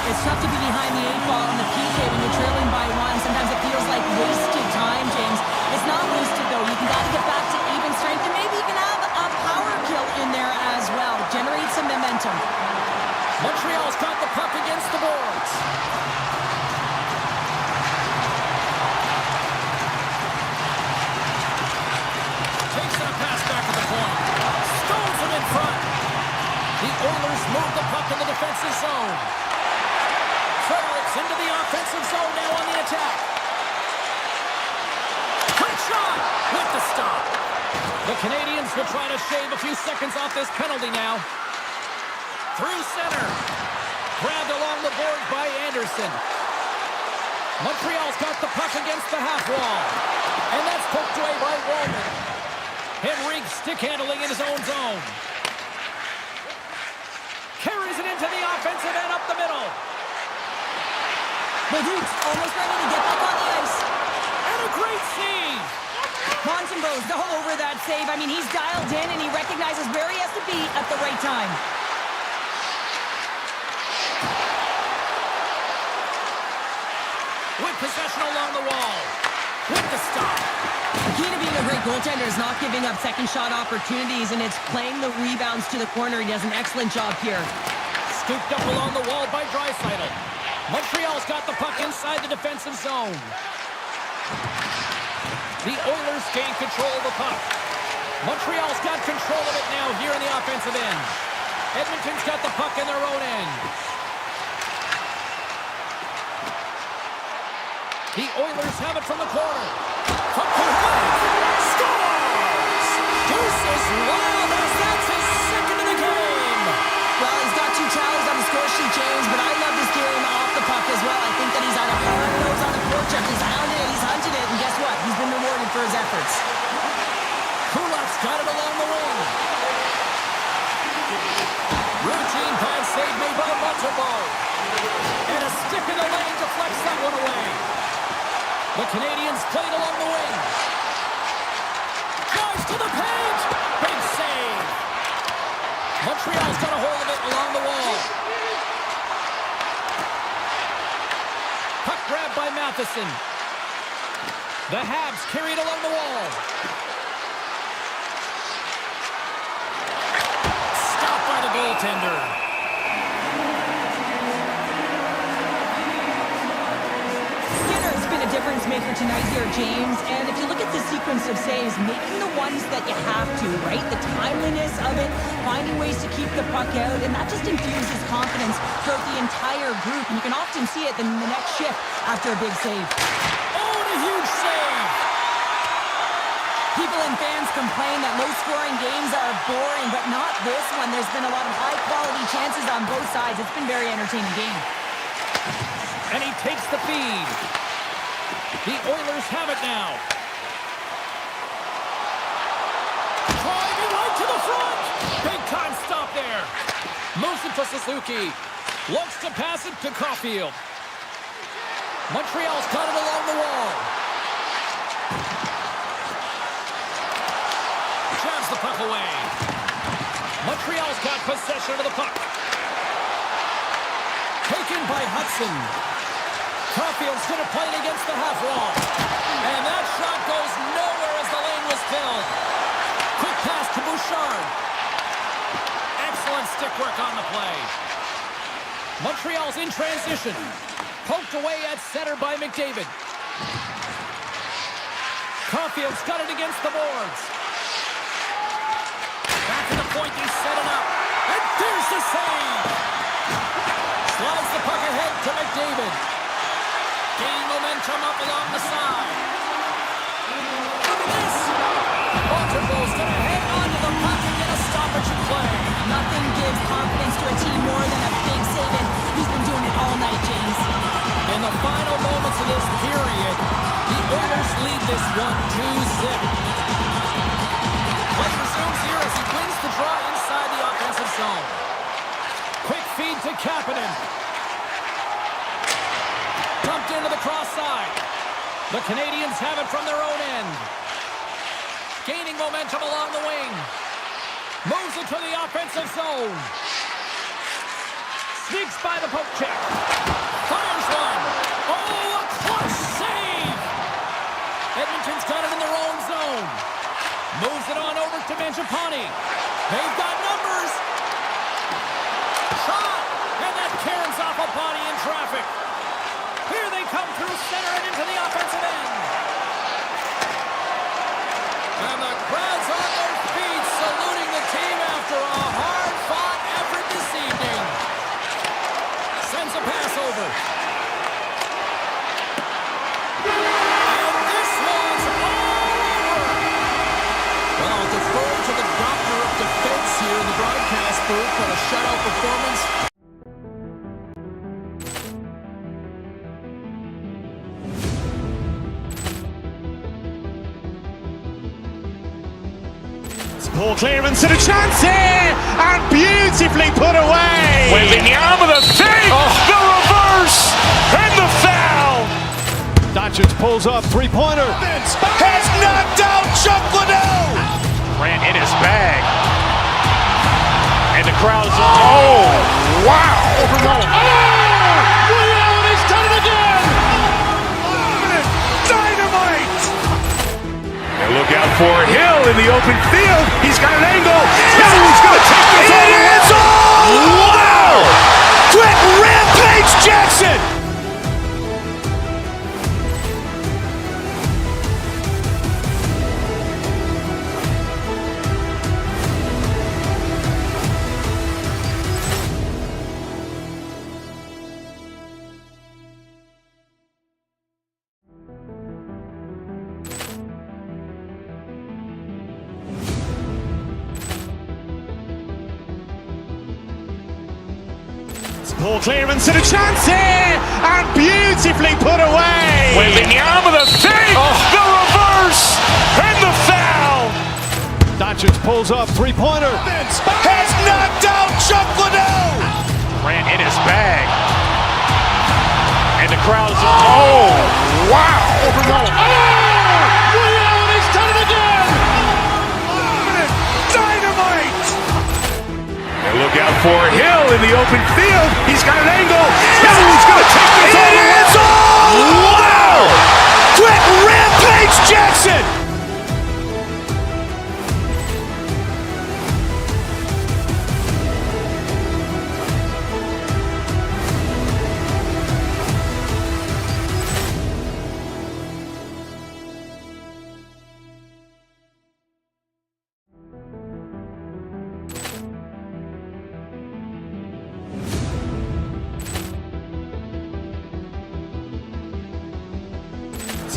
It's tough to be behind the 8 ball in the PK when you're trailing by 1. Sometimes it feels like wasted time, James. It's not wasted, though. You got to get back to even strength, and maybe you can have a power kill in there as well. Generate some momentum. Montreal's got the puck against the boards. Takes that pass back to the point. Stones it in front. The Oilers move the puck in the defensive zone. Fredericks into the offensive zone now on the attack. Great shot with the stop. The Canadians will try to shave a few seconds off this penalty now. Through center. Grabbed along the board by Anderson. Montreal's got the puck against the half wall. And that's poked away by Roman. Henrique stick handling in his own zone. Carries it into the offensive end up the middle. Bolduc's almost ready to get back on the ice. And a great save. Montembeault's all over that save. I mean, he's dialed in and he recognizes where he has to be at the right time. With possession along the wall. With the stop. The key to being a great goaltender is not giving up second shot opportunities, and it's playing the rebounds to the corner. He does an excellent job here. Scooped up along the wall by Draisaitl. Montreal's got the puck inside the defensive zone. The Oilers gain control of the puck. Montreal's got control of it now here in the offensive end. Edmonton's got the puck in their own end. The Oilers have it from the corner. From behind. Scores! Deuces Wild. That's his second of the game. Well, he's got 2 tallies on the score sheet, James, but I love this game off the puck as well. I think that he's had a hard nose on the forecheck. He's hounded it, he's hunted it, and guess what? He's been rewarded for his efforts. Kulak's got it along the wing. Routine pass save made by Montembeault. And a stick in the lane deflects that one away. The Canadians played along the wing. Drives to the paint. Big save. Montreal's got a hold of it along the wall. Puck grabbed by Matheson. The Habs carried along the wall. Stopped by the goaltender. Difference maker tonight here, James. And if you look at the sequence of saves, making the ones that you have to, right? The timeliness of it, finding ways to keep the puck out, and that just infuses confidence throughout the entire group. And you can often see it in the next shift after a big save. Oh, and a huge save! People and fans complain that low-scoring games are boring, but not this one. There's been a lot of high-quality chances on both sides. It's been a very entertaining game. And he takes the feed. The Oilers have it now. Driving right to the front. Big time stop there. Moves it to Suzuki. Looks to pass it to Caulfield. Montreal's got it along the wall. Jabs the puck away. Montreal's got possession of the puck. Taken by Hudson. Caulfield's going to play it against the half wall. And that shot goes nowhere as the lane was filled. Quick pass to Bouchard. Excellent stick work on the play. Montreal's in transition. Poked away at center by McDavid. Caulfield's got it against the boards. Back to the point, they set it up. And there's the save. Slides the puck ahead to McDavid. Gaining momentum up along the side. Look at this. Montembeau's going to hang on to the puck and get a stoppage in play. Nothing gives confidence to a team more than a big save, and he's been doing it all night, James. In the final moments of this period, the Oilers lead this one 2-0. Play resumes here as he wins the draw inside the offensive zone. Quick feed to Kapanen. Dumped into the cross side. The Canadians have it from their own end. Gaining momentum along the wing. Moves it to the offensive zone. Sneaks by the poke check. Fires one. Oh, a clutch save! Edmonton's got it in their own zone. Moves it on over to Mangiapane. They've got numbers. Shot! And that caroms off a body in traffic. Here they come through center and into the offensive end. And the crowd's on their feet saluting the team after a hard-fought effort this evening. Sends a pass over. And this one's over. Well, I'll defer to the doctor of defense here in the broadcast booth, but a shutout performance. Poor clearance and a chance here, and beautifully put away. Wembanyama the fake, the reverse, and the foul. Doncic pulls up, three-pointer. Has knocked out Chuck Liddell. Ran in his bag. And the crowd's, oh, wow. He's done it again. Dynamite. And look out for Hill in the open field. He's got an angle. He's going to take this all the way. Wow! Quick rampage Jackson. Poor clearance and a chance here, and beautifully put away. Wembanyama the fake, the reverse, and the foul. Doncic pulls up, three-pointer. Has knocked out Chuck Liddell. Ran in his bag. And the crowd's, oh, wow. He's done it again. Dynamite. And look out for Hill in the open field. He's got an angle. He's going to take this all the way. Wow! Quick rampage Jackson.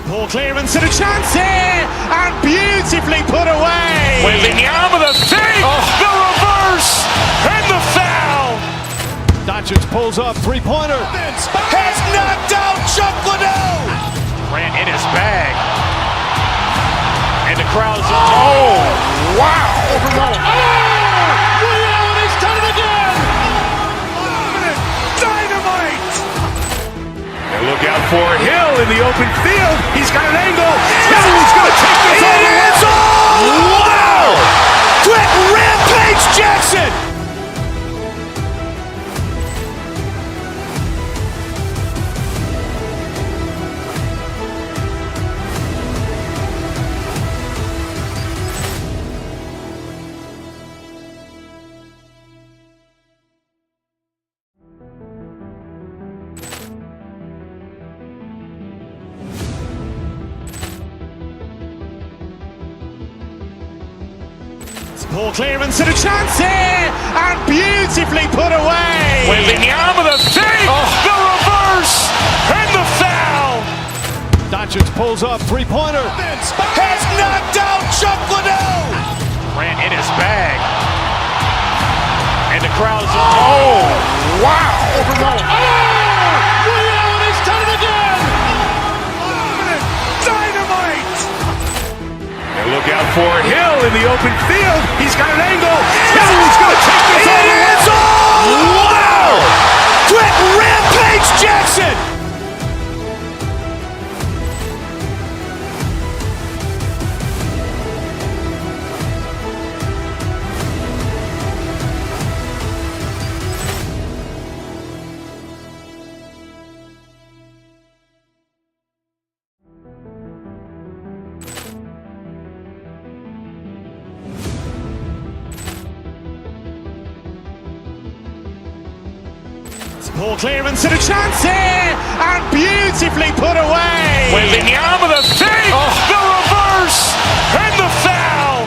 Poor clearance and a chance here, and beautifully put away. Wembanyama the fake, the reverse, and the foul. Doncic pulls up, three-pointer. Has knocked out Chuck Liddell. Ran in his bag. And the crowd's, oh, wow. He's done it again. Dynamite. And look out for Hill in the open field. He's got an angle. Hill is going to take this all the way. Wow! Quick rampage Jackson! Poor clearance and a chance here, and beautifully put away. Wembanyama the save, the reverse, and the foul. Doncic pulls up, three-pointer. Has knocked out Chuck Liddell. Grant in his bag. And the crowd's, oh, wow. Ray Allen has done it again. Dynamite. And look out for Hill in the open field. He's got an angle. Hill is going to take this all the way. Wow. Quick rampage Jackson. Poor clearance and a chance here, and beautifully put away. Wembanyama the save, the reverse, and the foul.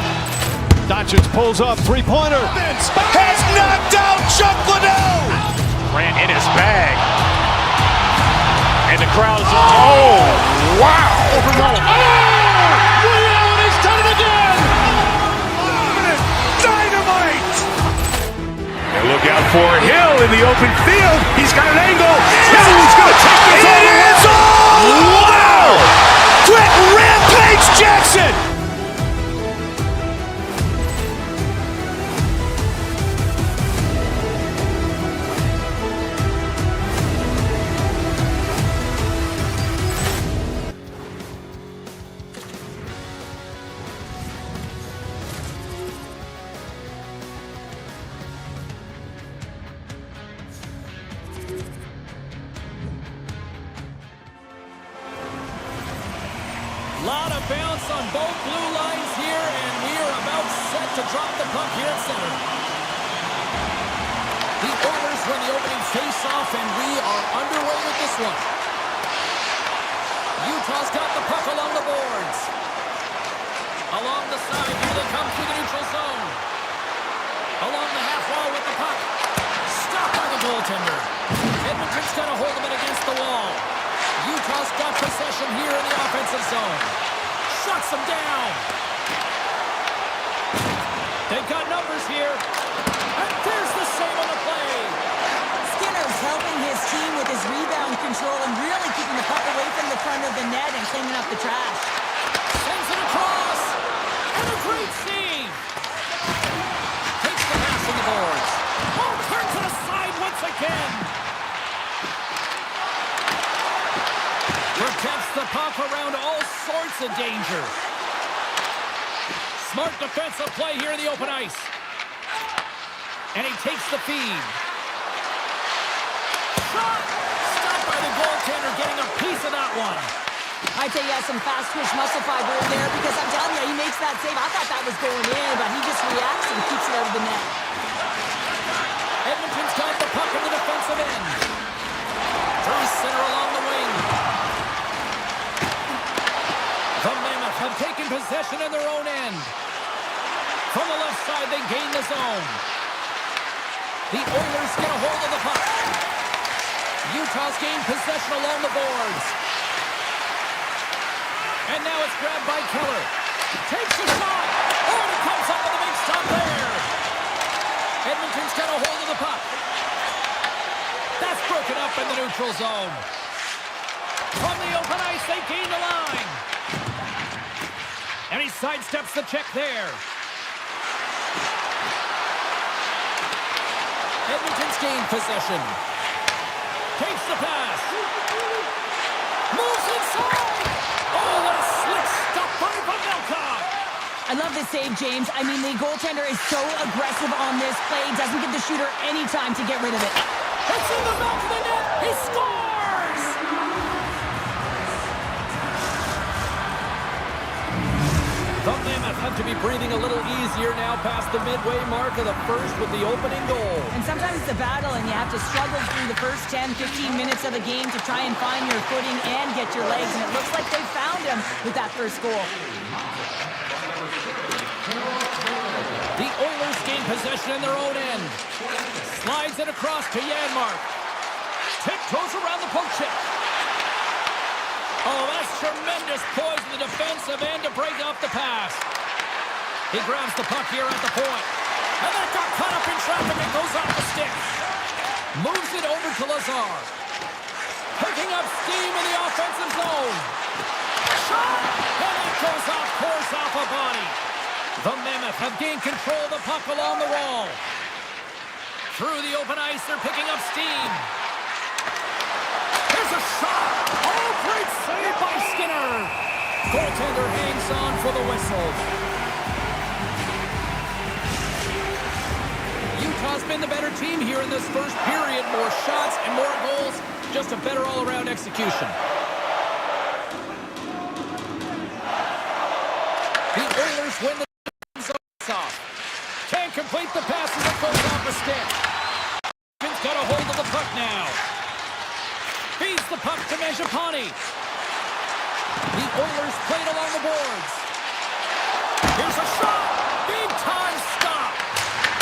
Doncic pulls up, three-pointer. Has knocked out Chuck Liddell. Grant in his bag. And the crowd's, oh, wow. Ray Allen has done it again. Dynamite. And look out for Hill in the open field. He's got an angle. Hill is going to take this all the way. Wow. Quick rampage Jackson. Lot of bounce on both blue lines here, and we are about set to drop the puck here at center. The Oilers win the opening face-off, and we are underway with this one. Utah's got the puck along the boards. Along the side, here they come through the neutral zone. Along the half wall with the puck. Stopped by the goaltender. Edmonton's got to hold him in against the wall. Utah's got possession here in the offensive zone. Shuts them down. They've got numbers here. And there's the save on the play. Skinner's helping his team with his rebound control and really keeping the puck away from the front of the net and cleaning up the trash. Sends it across. And a great save. Takes the pass on the boards. Oh, turns it aside once again. Protects the puck around all sorts of danger. Smart defensive play here in the open ice. And he takes the feed. Shot! Stopped by the goaltender, getting a piece of that one. I tell you, he has some fast twitch muscle fiber in there because I'm telling you, he makes that save. I thought that was going in, but he just reacts and keeps it out of the net. Edmonton's got the puck in the defensive end. Through center along the wing. The Mammoth have taken possession in their own end. From the left side, they gain the zone. The Oilers get a hold of the puck. Utah's gained possession along the boards. And now it's grabbed by Keller. Takes a shot. Oh, and it comes up with a big stop there. Edmonton's got a hold of the puck. That's broken up in the neutral zone. From the open ice, they gain the line. And he sidesteps the check there. Edmonton's gained possession. Takes the pass. to save, James. I mean, the goaltender is so aggressive on this play, doesn't give the shooter any time to get rid of it. It's in the back of the net. He scores! The Mammoth have to be breathing a little easier now past the midway mark of the first with the opening goal. And sometimes it's a battle, and you have to struggle through the first 10, 15 minutes of the game to try and find your footing and get your legs, and it looks like they found him with that first goal. The Oilers gain possession in their own end. Slides it across to Janmark. Tiptoes around the poke check. Oh, that's tremendous poise in the defensive end to break off the pass. He grabs the puck here at the point. And that got caught up in traffic and goes off the stick. Moves it over to Lazar. Picking up steam in the offensive zone. Shot! And it goes off course off a body. The Mammoth have gained control of the puck along the wall. Through the open ice, they're picking up steam. Here's a shot! Oh, great save by Skinner! Goaltender hangs on for the whistle. Utah's been the better team here in this first period. More shots and more goals. Just a better all-around execution. The Oilers win the off. Can't complete the pass as it goes off the stick. He's got a hold of the puck now. Feeds the puck to Mangiapane. The Oilers played along the boards. Here's a shot. Big time stop.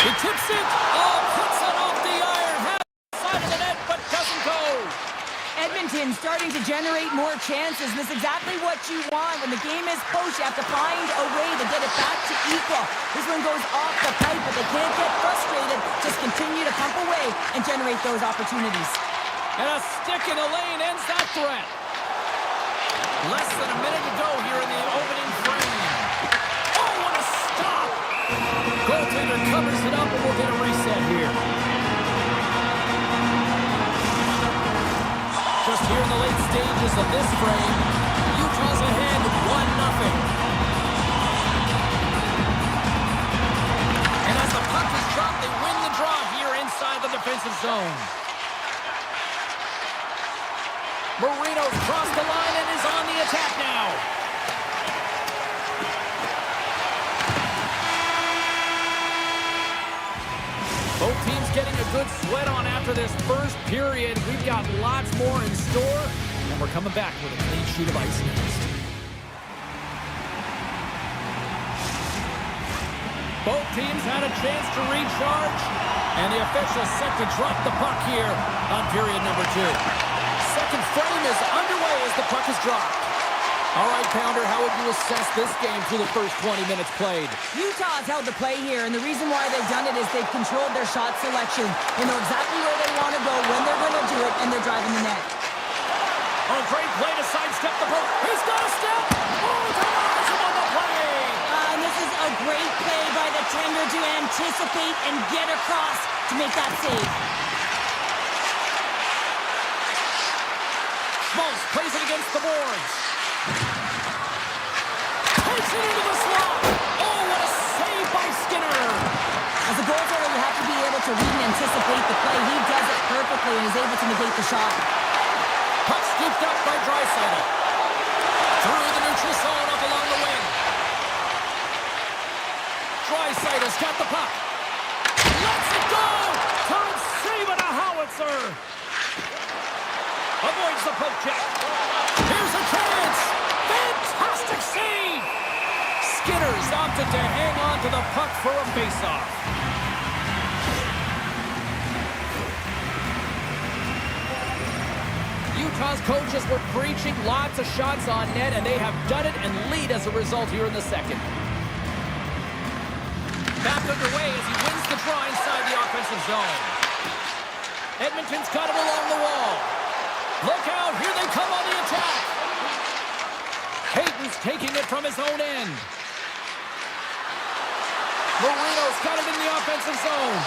He tips it. Oh, puts it off the iron. Has the side of the net, but doesn't go. Edmonton starting to generate more chances. This is exactly what you want. When the game is close, you have to find a way to get it back to equal. This one goes off the pipe, but they can't get frustrated. Just continue to pump away and generate those opportunities. And a stick in the lane ends that threat. Less than a minute to go here in the opening frame. Oh, what a stop! Goaltender covers it up, and we'll get a reset here. Just here in the late stages of this frame, Utah's ahead 1-0. And as the puck is dropped, they win the draw here inside the defensive zone. Marino's crossed the line and is on the attack now. Both teams getting a good sweat on after this first period. We've got lots more in store, and we're coming back with a clean sheet of ice next. Both teams had a chance to recharge, and the officials set to drop the puck here on period number 2. Second frame is underway as the puck is dropped. All right, Pounder, how would you assess this game through the first 20 minutes played? Utah's held the play here, and the reason why they've done it is they've controlled their shot selection. They know exactly where they want to go, when they're going to do it, and they're driving the net. Oh, great play to sidestep the poke. He's got a step. Oh, denies him on the play. And this is a great play by the tender to anticipate and get across to make that save. Schmaltz plays it against the boards. Takes it into the slot. Oh, what a save by Skinner. As a goaltender, you have to be able to read and anticipate the play. He does it perfectly and is able to negate the shot. Puck scooped up by Draisaitl. Through the neutral zone up along the wing. Draisaitl's got the puck. Lets it go. Tom saving a howitzer. Avoids the poke check. Here's a chance. Fantastic save. Skinner's opted to hang on to the puck for a faceoff. Utah's coaches were preaching lots of shots on net, and they have done it and lead as a result here in the second. Back underway as he wins the draw inside the offensive zone. Edmonton's got it along the wall. Look out, here they come on the attack. Hayton's taking it from his own end. Marino's got it in the offensive zone.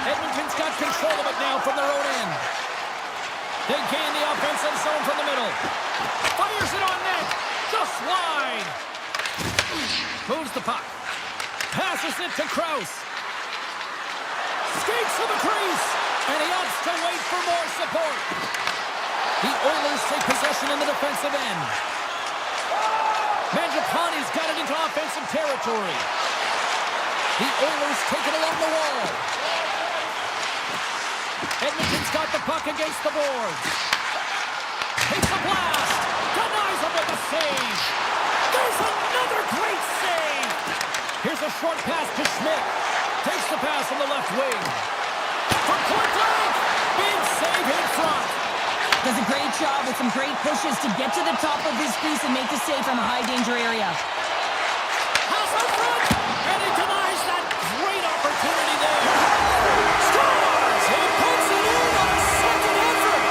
Edmonton's got control of it now from their own end. They gain the offensive zone from the middle. Fires it on net. Just wide. Moves the puck. Passes it to Krause. Skates to the crease. And he opts to wait for more support. The Oilers take possession in the defensive end. Mangiapane's got it into offensive territory. The Oilers take it along the wall. Edmonton's got the puck against the boards. Takes a blast. Denies him with a save. There's another great save. Here's a short pass to Schmidt. Takes the pass on the left wing. From point blank. Big save in front. Does a great job with some great pushes to get to the top of his crease and make the save from a high-danger area. Pass out front. And he denies that great opportunity there. Scores. He puts it in on a second effort.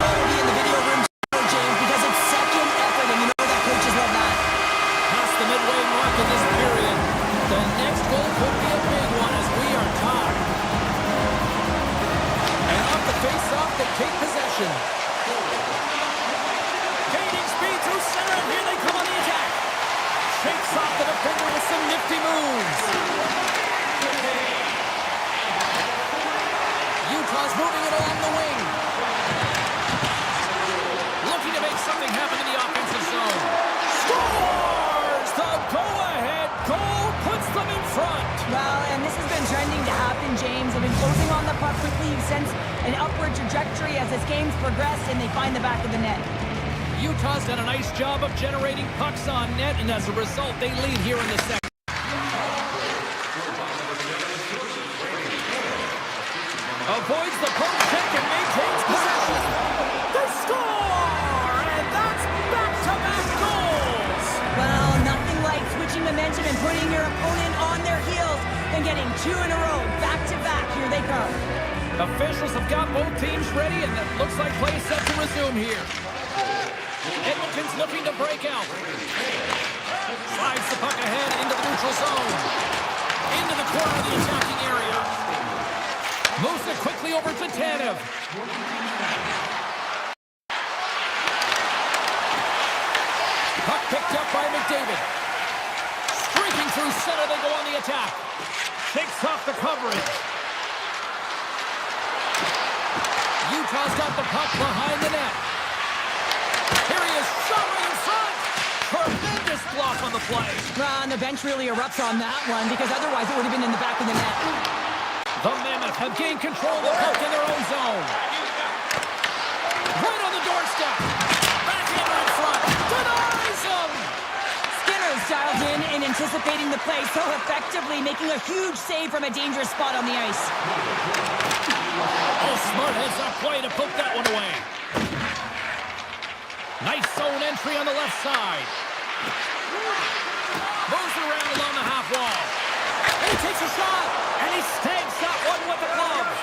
Will be in the video room, James, because it's second effort, and you know that coaches love that. Past the midway mark of this period. The next goal could be a big one as we are tied. And off the face-off, they take possession. Gaining speed through center, and here they come on the attack. Shakes off the defender with some nifty moves. Utah's moving it along the wing. Looking to make something happen in the offensive zone. Scores! The go-ahead goal puts them in front. Well, and this has been trending to happen, James. They've been closing on the puck quickly. You've sensed an upward trajectory as this game's progressed, and they find the back of the net. Utah's done a nice job of generating pucks on net, and as a result, they lead here in the second. Avoids the poke check and maintains possession. They score! And that's back-to-back goals! Well, nothing like switching momentum and putting your opponent on their heels and getting two in a row, back-to-back. Here they come. Officials have got both teams ready, and it looks like play is set to resume here. Edmonton's looking to break out. Slides the puck ahead into the neutral zone. Into the corner of the attacking area. Moves it quickly over to Tanev. Puck picked up by McDavid. Streaking through center, they go on the attack. Shakes off the coverage. Utah's got the puck behind the net. Here he is, shot right in front. Tremendous block on the play. And the bench really erupts on that one because otherwise it would have been in the back of the net. The Mammoth have gained control of the puck in their own zone. Right on the doorstep. Backhander in front. Denies him. Skinner's dialed in anticipating the play so effectively, making a huge save from a dangerous spot on the ice. Oh, smart heads up play to poke that one away. Nice zone entry on the left side. Moves it around along the half wall. And he takes a shot. And he snags that one with the glove.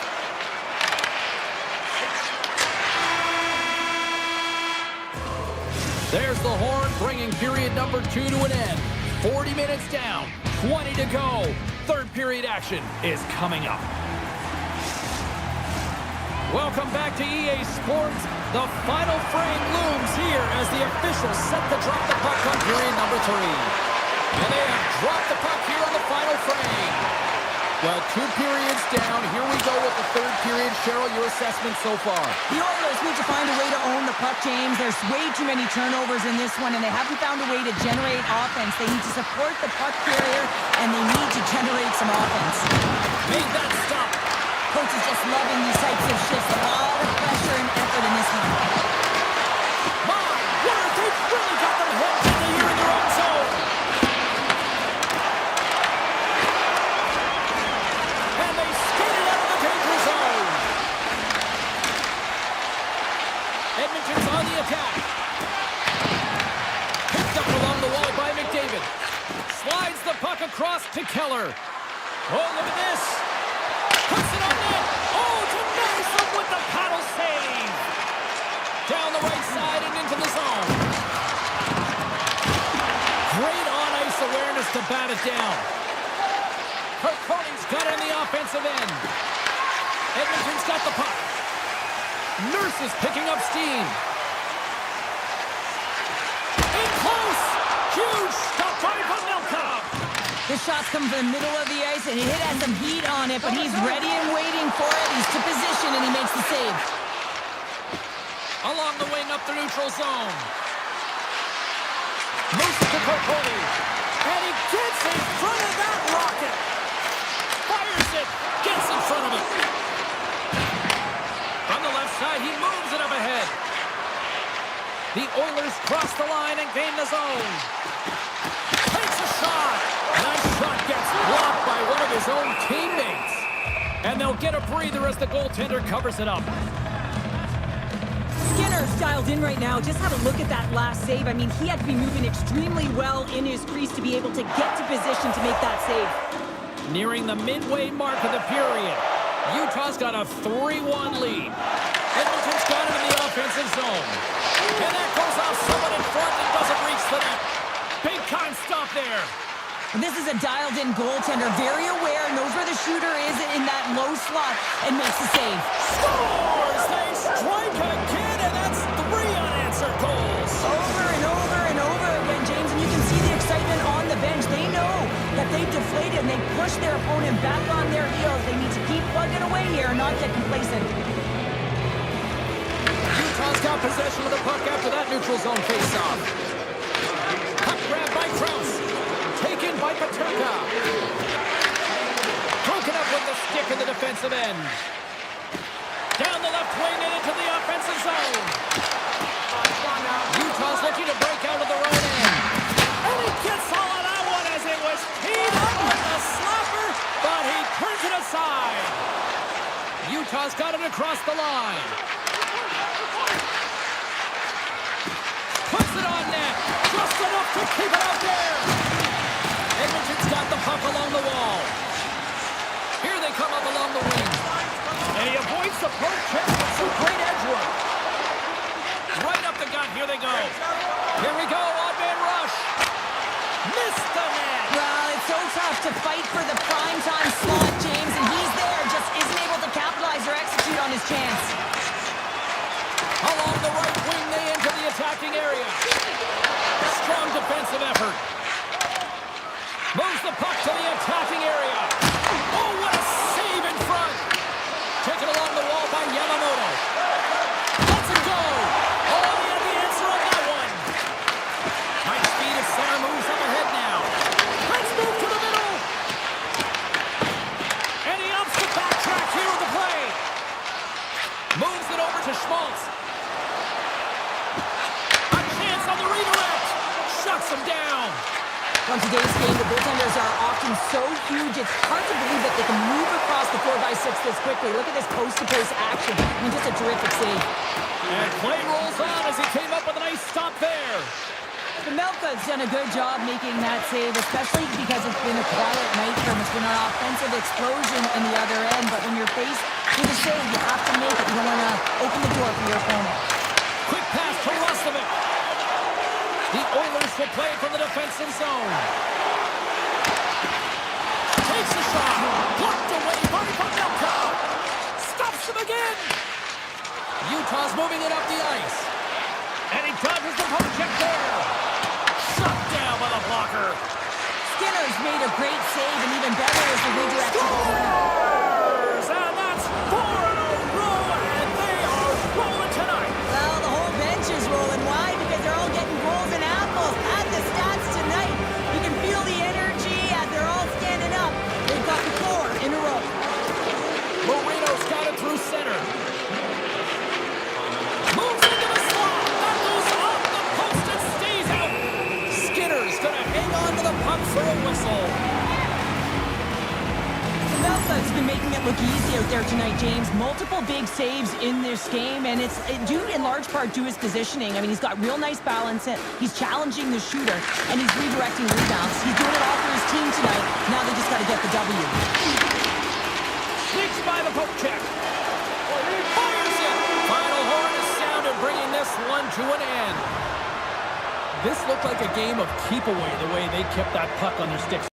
There's the horn, bringing period number 2 to an end. 40 minutes down, 20 to go. Third period action is coming up. Welcome back to EA Sports. The final frame looms here as the officials set to drop the puck on period number 3. And they have dropped the puck here on the final frame. Well, 2 periods down. Here we go with the third period. Cheryl, your assessment so far? The Oilers need to find a way to own the puck, James. There's way too many turnovers in this one, and they haven't found a way to generate offense. They need to support the puck carrier, and they need to generate some offense. Made that stop. Coach is just loving these types of shifts. A lot of pressure and effort in this one. My word, they've really got them hooked here in their own zone. And they skated out of the danger zone. Edmonton's on the attack. Picked up along the wall by McDavid. Slides the puck across to Keller. Oh, look at this. Puts it on net. Oh, denies him with the paddle save. Down the right side and into the zone. Great on-ice awareness to bat it down. Kirkconing's got it on the offensive end. Edmonton's got the puck. Nurse is picking up steam. In close. Huge stop This shot's coming from the middle of the ice, and he has some heat on it, but he's ready and waiting for it. He's to position, and he makes the save. Along the wing up the neutral zone. Moves it to Kokoli. And he gets in front of that rocket. Fires it. Gets in front of it. On the left side, he moves it up ahead. The Oilers cross the line and gain the zone. Takes a shot. Nice shot gets blocked by one of his own teammates. And they'll get a breather as the goaltender covers it up. Skinner's dialed in right now. Just have a look at that last save. I mean, he had to be moving extremely well in his crease to be able to get to position to make that save. Nearing the midway mark of the period. Utah's got a 3-1 lead. Edmonton's got him in the offensive zone. And that goes off someone in front and doesn't reach the net. Big time stop there. This is a dialed-in goaltender, very aware, knows where the shooter is in that low slot, and makes the save. Scores! They strike again, and that's 3 unanswered goals. Over and over and over again, James, and you can see the excitement on the bench. They know that they've deflated, and they push their opponent back on their heels. They need to keep plugging away here and not get complacent. Utah's got possession of the puck after that neutral zone face-off. Puck grab by Krause. Taken by Paterka. Broken up with the stick in the defensive end. Down the left wing and into the offensive zone. Utah's looking to break out of their own end. And he gets all of that one as it was teed up with the slapper, but he turns it aside. Utah's got it across the line. Puts it on net. Just enough to keep it out there. Edmonton's got the puck along the wall. Here they come up along the wing. And he avoids the poke check with some great edge work. Right up the gut, here they go. Here we go, odd-man rush. Missed the net. Well, it's so tough to fight for the primetime slot, James, and he's there, just isn't able to capitalize or execute on his chance. Along the right wing, they enter the attacking area. Strong defensive effort. Moves the puck to the attacking area. Oh, what a save in front. Taken along the wall by Yamamoto. Lets it go. Oh, he had the answer on that one. High speed of center moves up ahead now. Let's move to the middle. And he ups the backtrack here with the play. Moves it over to Schmaltz. A chance on the redirect. Shuts him down. On today's game, the goaltenders are often so huge, it's hard to believe that they can move across the 4x6 this quickly. Look at this post-to-post action. I mean, just a terrific save. And play rolls on as he came up with a nice stop there. Melka's done a good job making that save, especially because it's been a quiet night for him. It's been an offensive explosion in the other end, but when you're faced with a save, you have to make it. You don't want to open the door for your opponent. Quick pass to Rustovic. The Oilers will play from the defensive zone. Takes a shot. Blocked away by Pavelka. Stops him again. Utah's moving it up the ice. And he dodges the poke check there. Shut down by the blocker. Skinner's made a great save, and even better is the redirect to the corner. Scores! And that's 4 in a row, and they are rolling tonight. Well, the whole bench is rolling. Why? Because they're all getting goals and apples. At the stats tonight, you can feel the energy as they're all standing up. They've got the 4 in a row. Moreno's got it through center. Moves into the slot. That goes off the post and stays out. Skinner's gonna hang on to the puck for a whistle. Melka's been making it look easy out there tonight, James. Multiple big saves in this game, and it's due in large part to his positioning. I mean, he's got real nice balance. He's challenging the shooter, and he's redirecting rebounds. He's doing it all for his team tonight. Now they just got to get the W. Sneaks by the poke check. Fires it. Final horn is sounded, bringing this one to an end. This looked like a game of keep away the way they kept that puck on their sticks.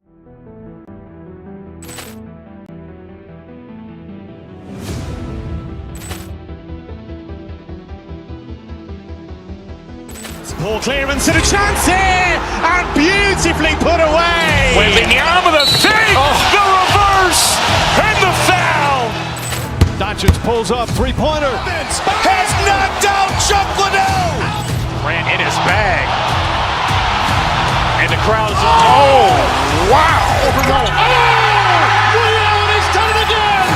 Ball clearance and a chance here, and beautifully put away. Wembanyama the save, the reverse, and the foul. Doncic pulls up, three-pointer. Has knocked out Chuck Liddell. Grant in his bag. And the crowd is, oh, wow. Ray Allen has done it again.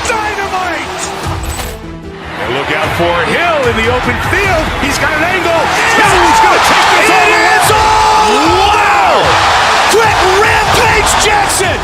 Dynamite. And look out for Hill in the open field. He's got an angle. He's going to take this all the way. Wow. Quick Rampage Jackson.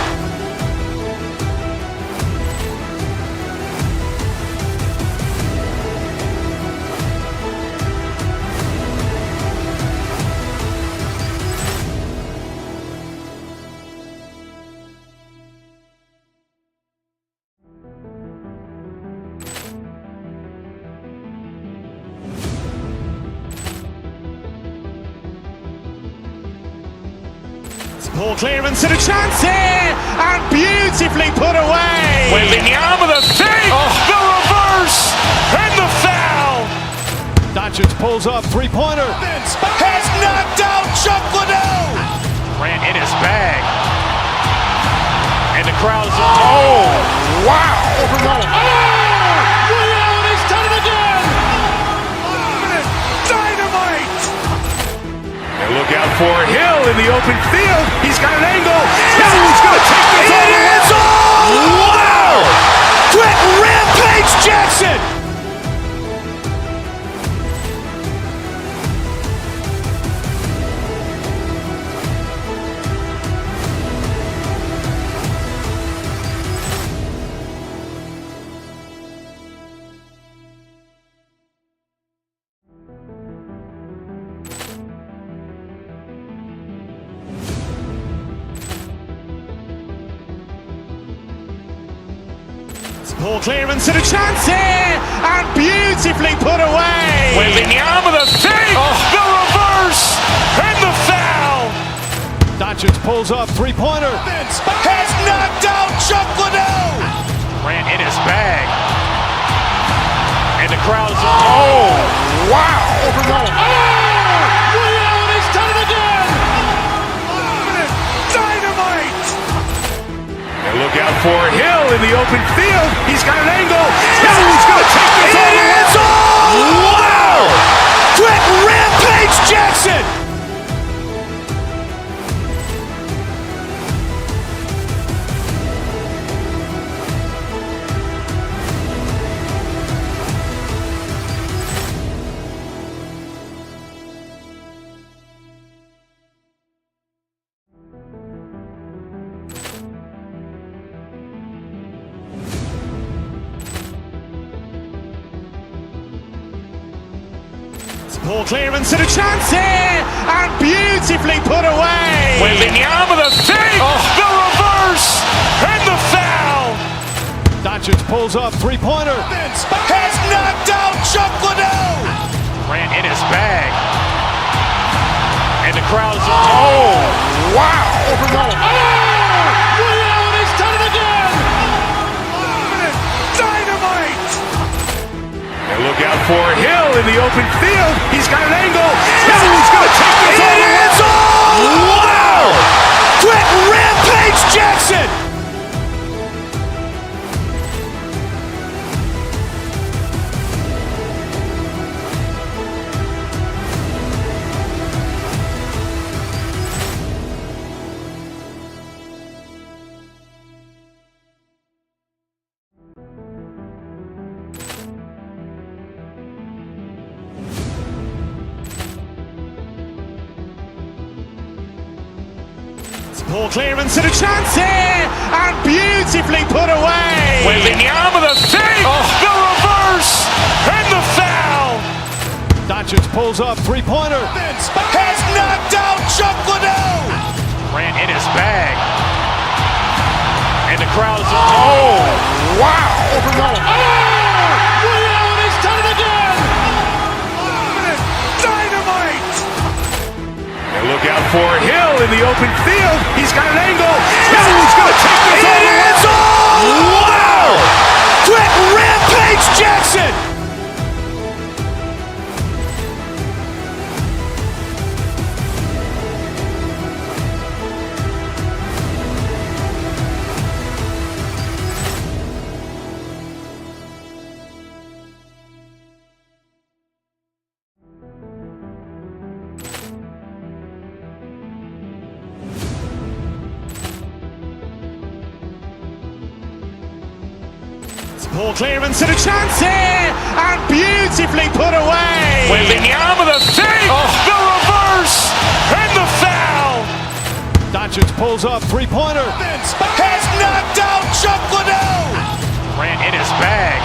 Ball clearance and a chance here, and beautifully put away. Wembanyama the save, the reverse, and the foul. Doncic pulls up, three-pointer. Has knocked out Chuck Liddell. Grant in his bag. And the crowd is, oh, wow. Ray Allen has done it again. Dynamite. And look out for Hill in the open field. He's got an angle. He's going to take this all the way. Wow. Quick Rampage Jackson. Ball clearance and a chance here, and beautifully put away. Wembanyama the save, the reverse, and the foul. Doncic pulls up, three-pointer. Has knocked out Chuck Liddell. Grant in his bag. And the crowd is, oh, wow. Ray Allen has done it again. Dynamite. And look out for Hill in the open field. He's got an angle. He's going to take this all the way. Wow. Quick Rampage Jackson. Ball clearance and a chance here, and beautifully put away. Wembanyama the save, the reverse, and the foul. Doncic pulls up, three-pointer. Has knocked out Chuck Liddell. Grant in his bag. And the crowd is, oh, wow. Ray Allen has done it again. Dynamite. And look out for Hill in the open field. He's got an angle. He's going to take this all the way. Wow. Quick Rampage Jackson. Ball clearance and a chance here, and beautifully put away. Wembanyama the save, the reverse, and the foul. Doncic pulls up, three-pointer. Has knocked out Chuck Liddell. Grant in his bag. And the crowd is, oh, wow. Ray Allen has done it again. Dynamite. And look out for Hill in the open field. He's got an angle. He's going to take this all the way. Wow. Quick Rampage Jackson. Ball clearance and a chance here, and beautifully put away. Wembanyama the fake, the reverse, and the foul. Doncic pulls up, three-pointer. Has knocked out Chuck Liddell. Grant in his bag.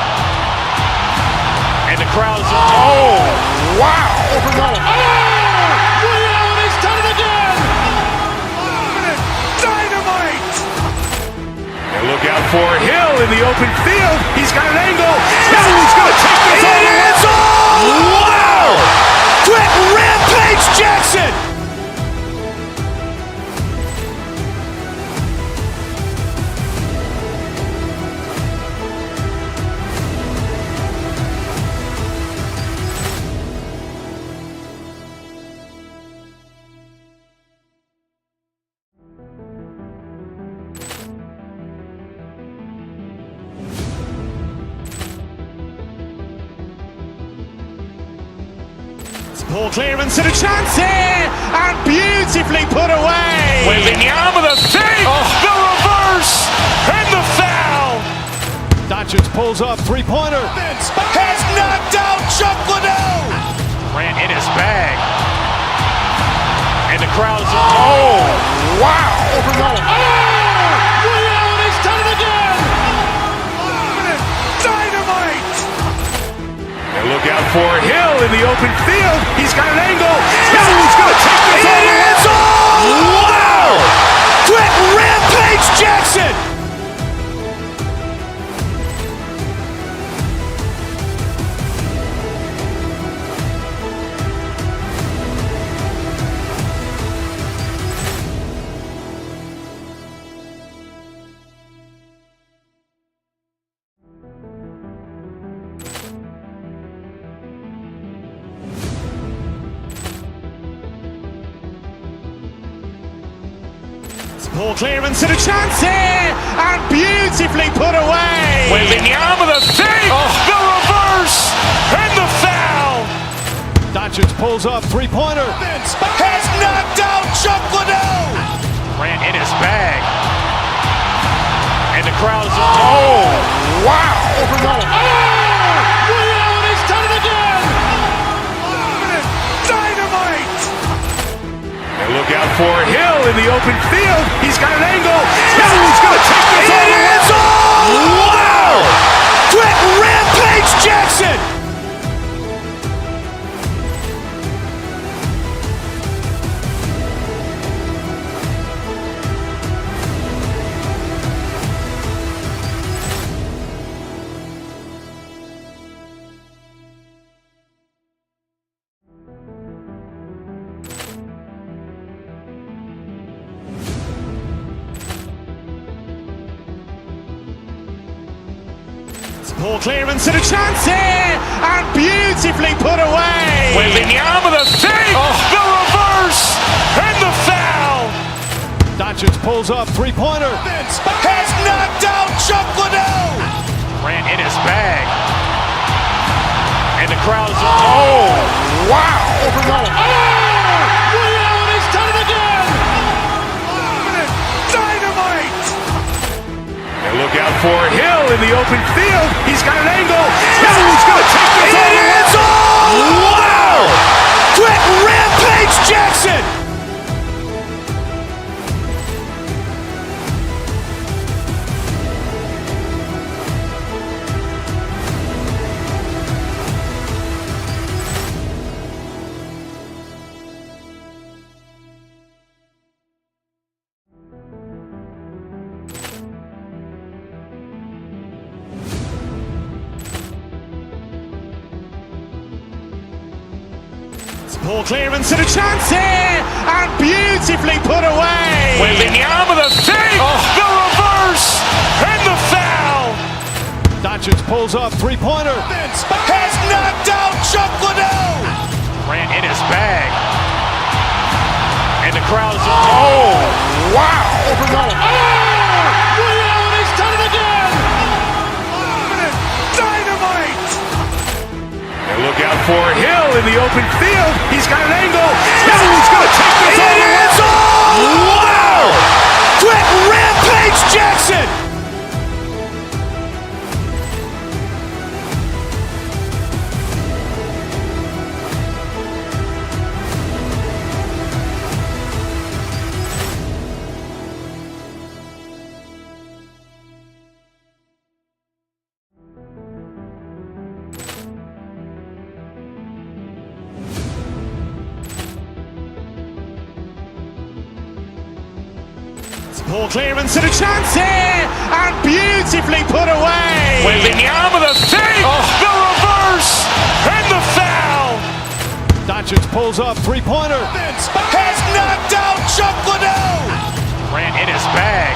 And the crowd's wow. He's done it again. Dynamite. And look out for Hill in the open field. He's got an angle. He's going to take this all the way. Wow. Quick Rampage Jackson. Ball clearance and a chance here, and beautifully put away. Wembanyama the fake, the reverse, and the foul. Doncic pulls up, three-pointer. Has knocked out Chuck Liddell. Grant in his bag. And the crowd's wow. He's done it again. Dynamite. And look out for Hill in the open field. He's got an angle. He's going to take this all the way. Wow. Quick Rampage Jackson. Ball clearance and a chance here, and beautifully put away. Wembanyama the fake, the reverse, and the foul. Doncic pulls up, three-pointer. Has knocked out Chuck Liddell. Grant in his bag. And the crowd's wow. He's done it again. Dynamite. And look out for Hill in the open field. He's got an angle. He's going to take this all the way. Wow. Quick Rampage Jackson. Ball clearance and a chance here, and beautifully put away. Wembanyama the fake, the reverse, and the foul. Doncic pulls up, three-pointer. Has knocked out Chuck Liddell. Grant in his bag. And the crowd's wow. He's done it again. Dynamite. And look out for Hill in the open field. He's got an angle. He's going to take this all the way. Wow. Quick Rampage Jackson. Ball clearance and a chance here, and beautifully put away. Wembanyama the fake, the reverse, and the foul. Doncic pulls up, three-pointer. Has knocked out Chuck Liddell. Grant in his bag. And the crowd's wow. He's done it again. Dynamite. And look out for Hill in the open field. He's got an angle. He's going to take this all the way. Wow. Quick Rampage Jackson. Poor clearance and a chance here, and beautifully put away. Wembanyama the fake, the reverse, and the foul. Doncic pulls up, three-pointer. Has knocked out Chuck Liddell. Ran in his bag.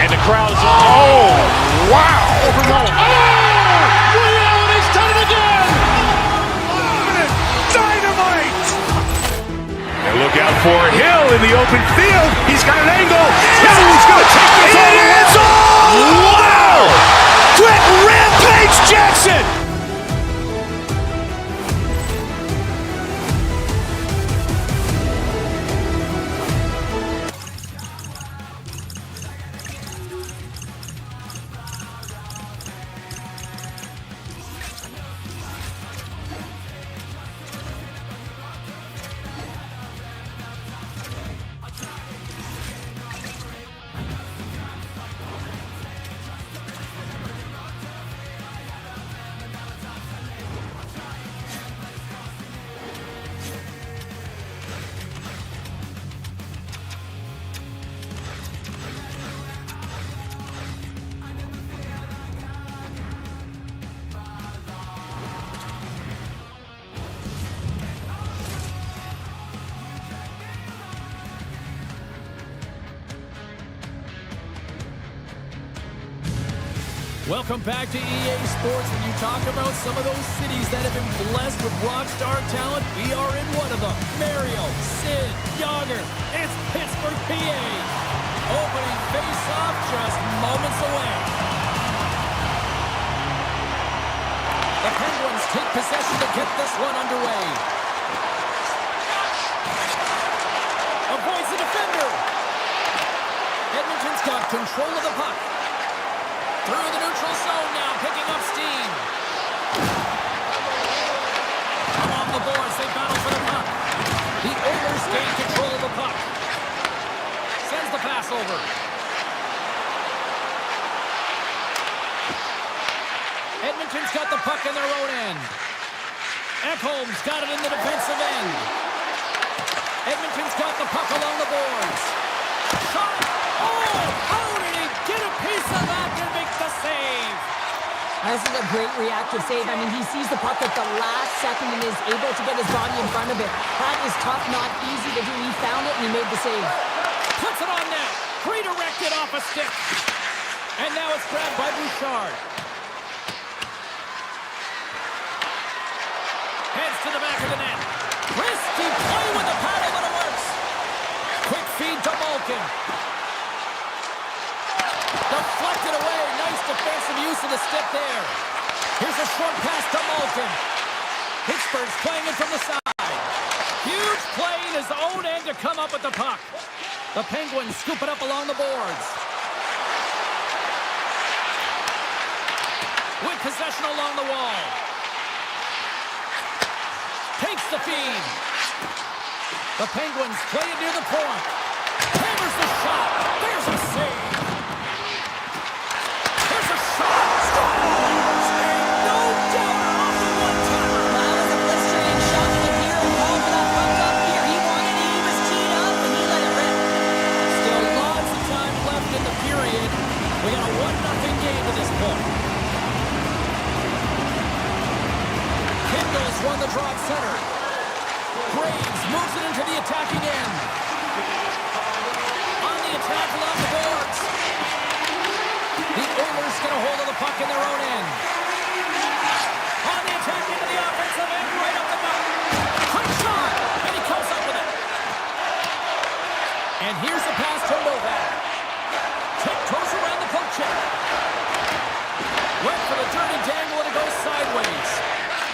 And the crowd is, oh, wow. He's done it again! Dynamite. And look out for Hill in the open field. He's got an angle. He's going to take this all the way. Wow. Quick Rampage Jackson. Welcome back to EA Sports. When you talk about some of those cities that have been blessed with rock star talent, we are in one of them. Mario, Sid, Yager. It's Pittsburgh, PA. Opening face-off just moments away. The Penguins take possession to get this one underway. Avoids the defender. Edmonton's got control of the puck. Through the neutral zone now, picking up steam. Along the boards, they battle for the puck. The Oilers gain control of the puck. Sends the pass over. Edmonton's got the puck in their own end. Ekholm's got it in the defensive end. Edmonton's got the puck along the boards. Shot! Oh! How did he get a piece of that to make the save? This is a great reactive save. I mean, he sees the puck at the last second and is able to get his body in front of it. That is tough, not easy to do. He found it and he made the save. Puts it on net. Redirected off a stick. And now it's grabbed by Bouchard. Heads to the back of the net. Risky play with the paddle, but it works. Quick feed to Malkin. Deflected away. Nice defensive use of the stick there. Here's a short pass to Malkin. Pittsburgh's playing it from the side. Huge play in his own end to come up with the puck. The Penguins scoop it up along the boards. With possession along the wall. Takes the feed. The Penguins play it near the point. Hammers the shot. There's a save. There's a shot. No doubt off the one-timer. That was a blistering shot. The hero called for that puck up here. He wanted it. He was teed up and he let it rip. Still lots of time left in the period. We got a 1-0 game at this point. Kendall's won the draw at center. Graves moves it into the attacking end. On the attack along the boards. The Oilers get a hold of the puck in their own end. On the attack into the offensive end, right up the gut. High shot, and he comes up with it. And here's the pass to Novak. Tiptoes around the poke check. Went for the dirty dangle and it goes sideways.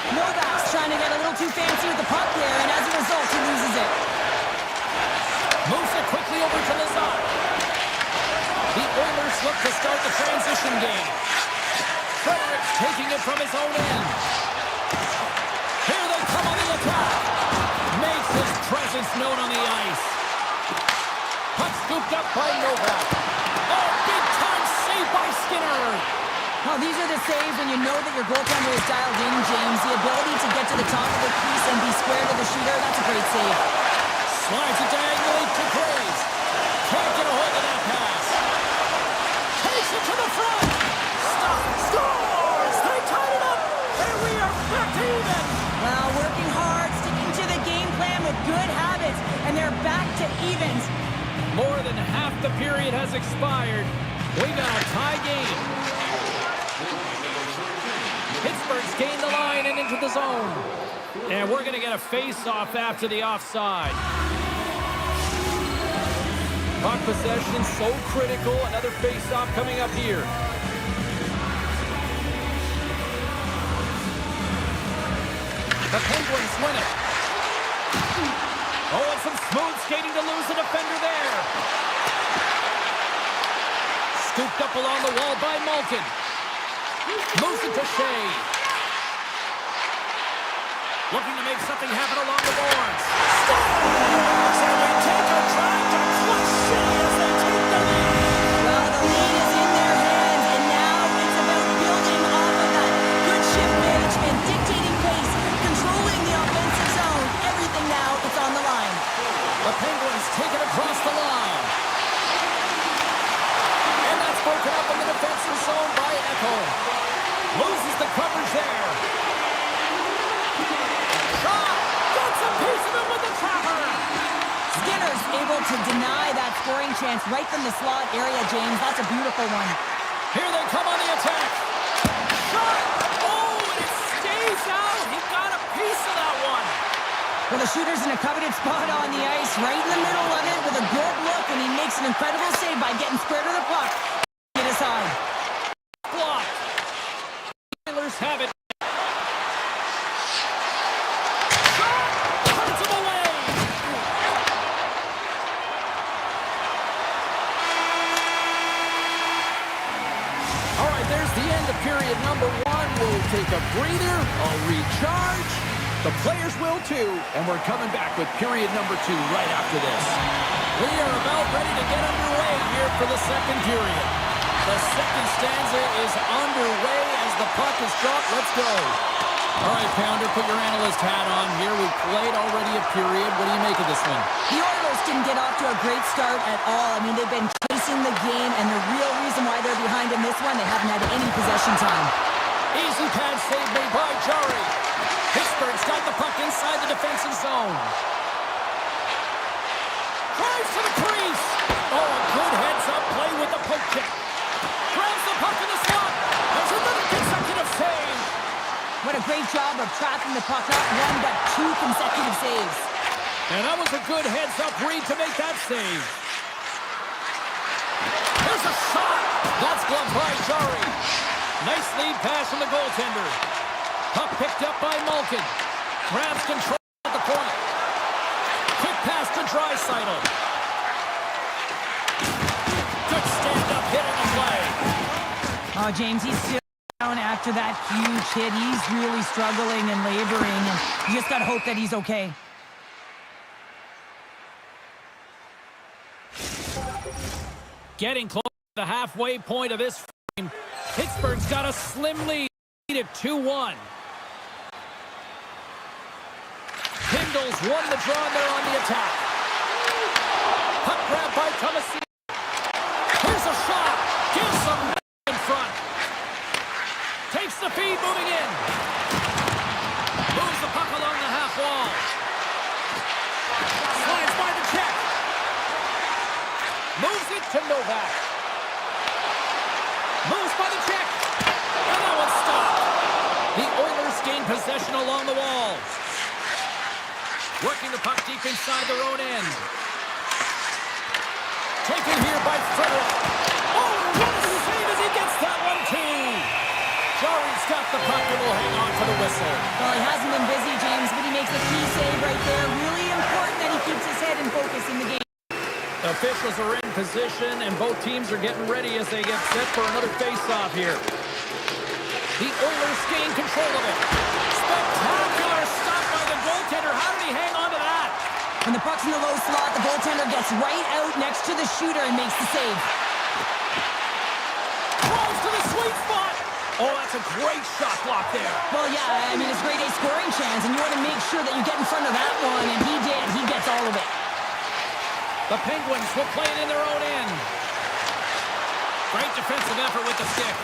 Novak's trying to get a little too fancy with the puck there, and as a result, he loses it. Moves it quickly over to Lazar. The Oilers look to start the transition game. Fredericks taking it from his own end. Here they come on the attack. Makes his presence known on the ice. Puck scooped up by Novak. Oh, big-time save by Skinner. Well, these are the saves when you know that your goaltender is dialed in, James. The ability to get to the top of the crease and be square to the shooter, that's a great save. Slides it diagonally to Graves. evens. More than half the period has expired. We got a tie game. Pittsburgh's gained the line and into the zone. And we're going to get a face-off after the offside. Puck possession so critical. Another face-off coming up here. The Penguins win it. Oh, and some smooth skating to lose the defender there. Scooped up along the wall by Malkin. Moves it to Shea. Looking to make something happen along the boards. So they take a try to crush Shea as they take the lead. Well, the lead is in their hands, and now it's about building off of that. Good shift management, dictating pace, controlling the offensive zone. Everything now, it's on the line. The Penguins take it across the line. And that's broken up in the defensive zone by Echo. Loses the coverage there. Shot! Gets a piece of it with the trapper! Skinner's able to deny that scoring chance right from the slot area, James. That's a beautiful one. Here they come on the attack. Shot! Oh, and it stays out. He got a piece of that one. Well, the shooter's in a coveted spot on the ice, right in the middle of it with a good look, and he makes an incredible save by getting square to the puck. Get aside. Blocked. Oilers have it. Shot! Turns him away. All right, there's the end of period number one. We'll take a breather, a recharge. The players will too, and we're coming back with period number two right after this. We are about ready to get underway here for the second period. The second stanza is underway as the puck is dropped. Let's go. All right, Pounder, put your analyst hat on here. We've played already a period. What do you make of this one? The Oilers didn't get off to a great start at all. I mean, they've been chasing the game, and the real reason why they're behind in this one, they haven't had any possession time. Easy pad save made by Jari. Pittsburgh's got the puck inside the defensive zone. Drives to the crease. Oh, a good heads-up play with the poke check. Grabs the puck in the slot. There's another consecutive save. What a great job of tracking the puck, not one but two consecutive saves. And that was a good heads-up read to make that save. There's a shot. That's gloved by Jari. Nice lead pass from the goaltender. Puck picked up by Malkin. Grabs control at the point. Quick pass to Draisaitl. Good stand-up hit on the play. Oh, James, he's still down after that huge hit. He's really struggling and laboring, and you just got to hope that he's okay. Getting close to the halfway point of this frame. Pittsburgh's got a slim lead at 2-1. Kindle's won the draw there on the attack. Puck grab by Tomasino. Here's a shot. Gives some in front. Takes the feed, moving in. Moves the puck along the half wall. Slides by the check. Moves it to Novak. Moves by the check. And that one's stopped. The Oilers gain possession along the walls. Working the puck deep inside their own end. Taken here by Frederick. Oh, what a save as he gets that one too. Jari's got the puck and will hang on for the whistle. Well, he hasn't been busy, James, but he makes a key save right there. Really important that he keeps his head in focus in the game. The officials are in position, and both teams are getting ready as they get set for another face-off here. The Oilers gain control of it. Spectacular stop by the goaltender. How did he hang on to that? When the puck's in the low slot, the goaltender gets right out next to the shooter and makes the save. Throws to the sweet spot. Oh, that's a great shot block there. Well, yeah, I mean, it's grade A scoring chance, and you want to make sure that you get in front of that one, and he did. He gets all of it. The Penguins will play it in their own end. Great defensive effort with the stick.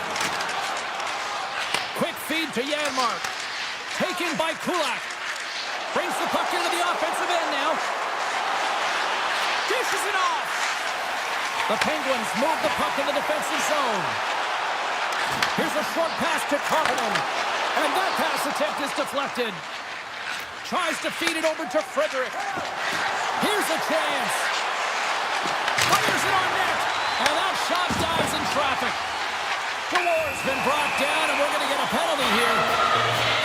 Quick feed to Janmark. Taken by Kulak. Brings the puck into the offensive end now. Dishes it off. The Penguins move the puck in the defensive zone. Here's a short pass to Carpenter. And that pass attempt is deflected. Tries to feed it over to Frederick. Here's a chance. Fires it on net. And that shot dives in traffic. The war's been brought down, and we're going to get a penalty here.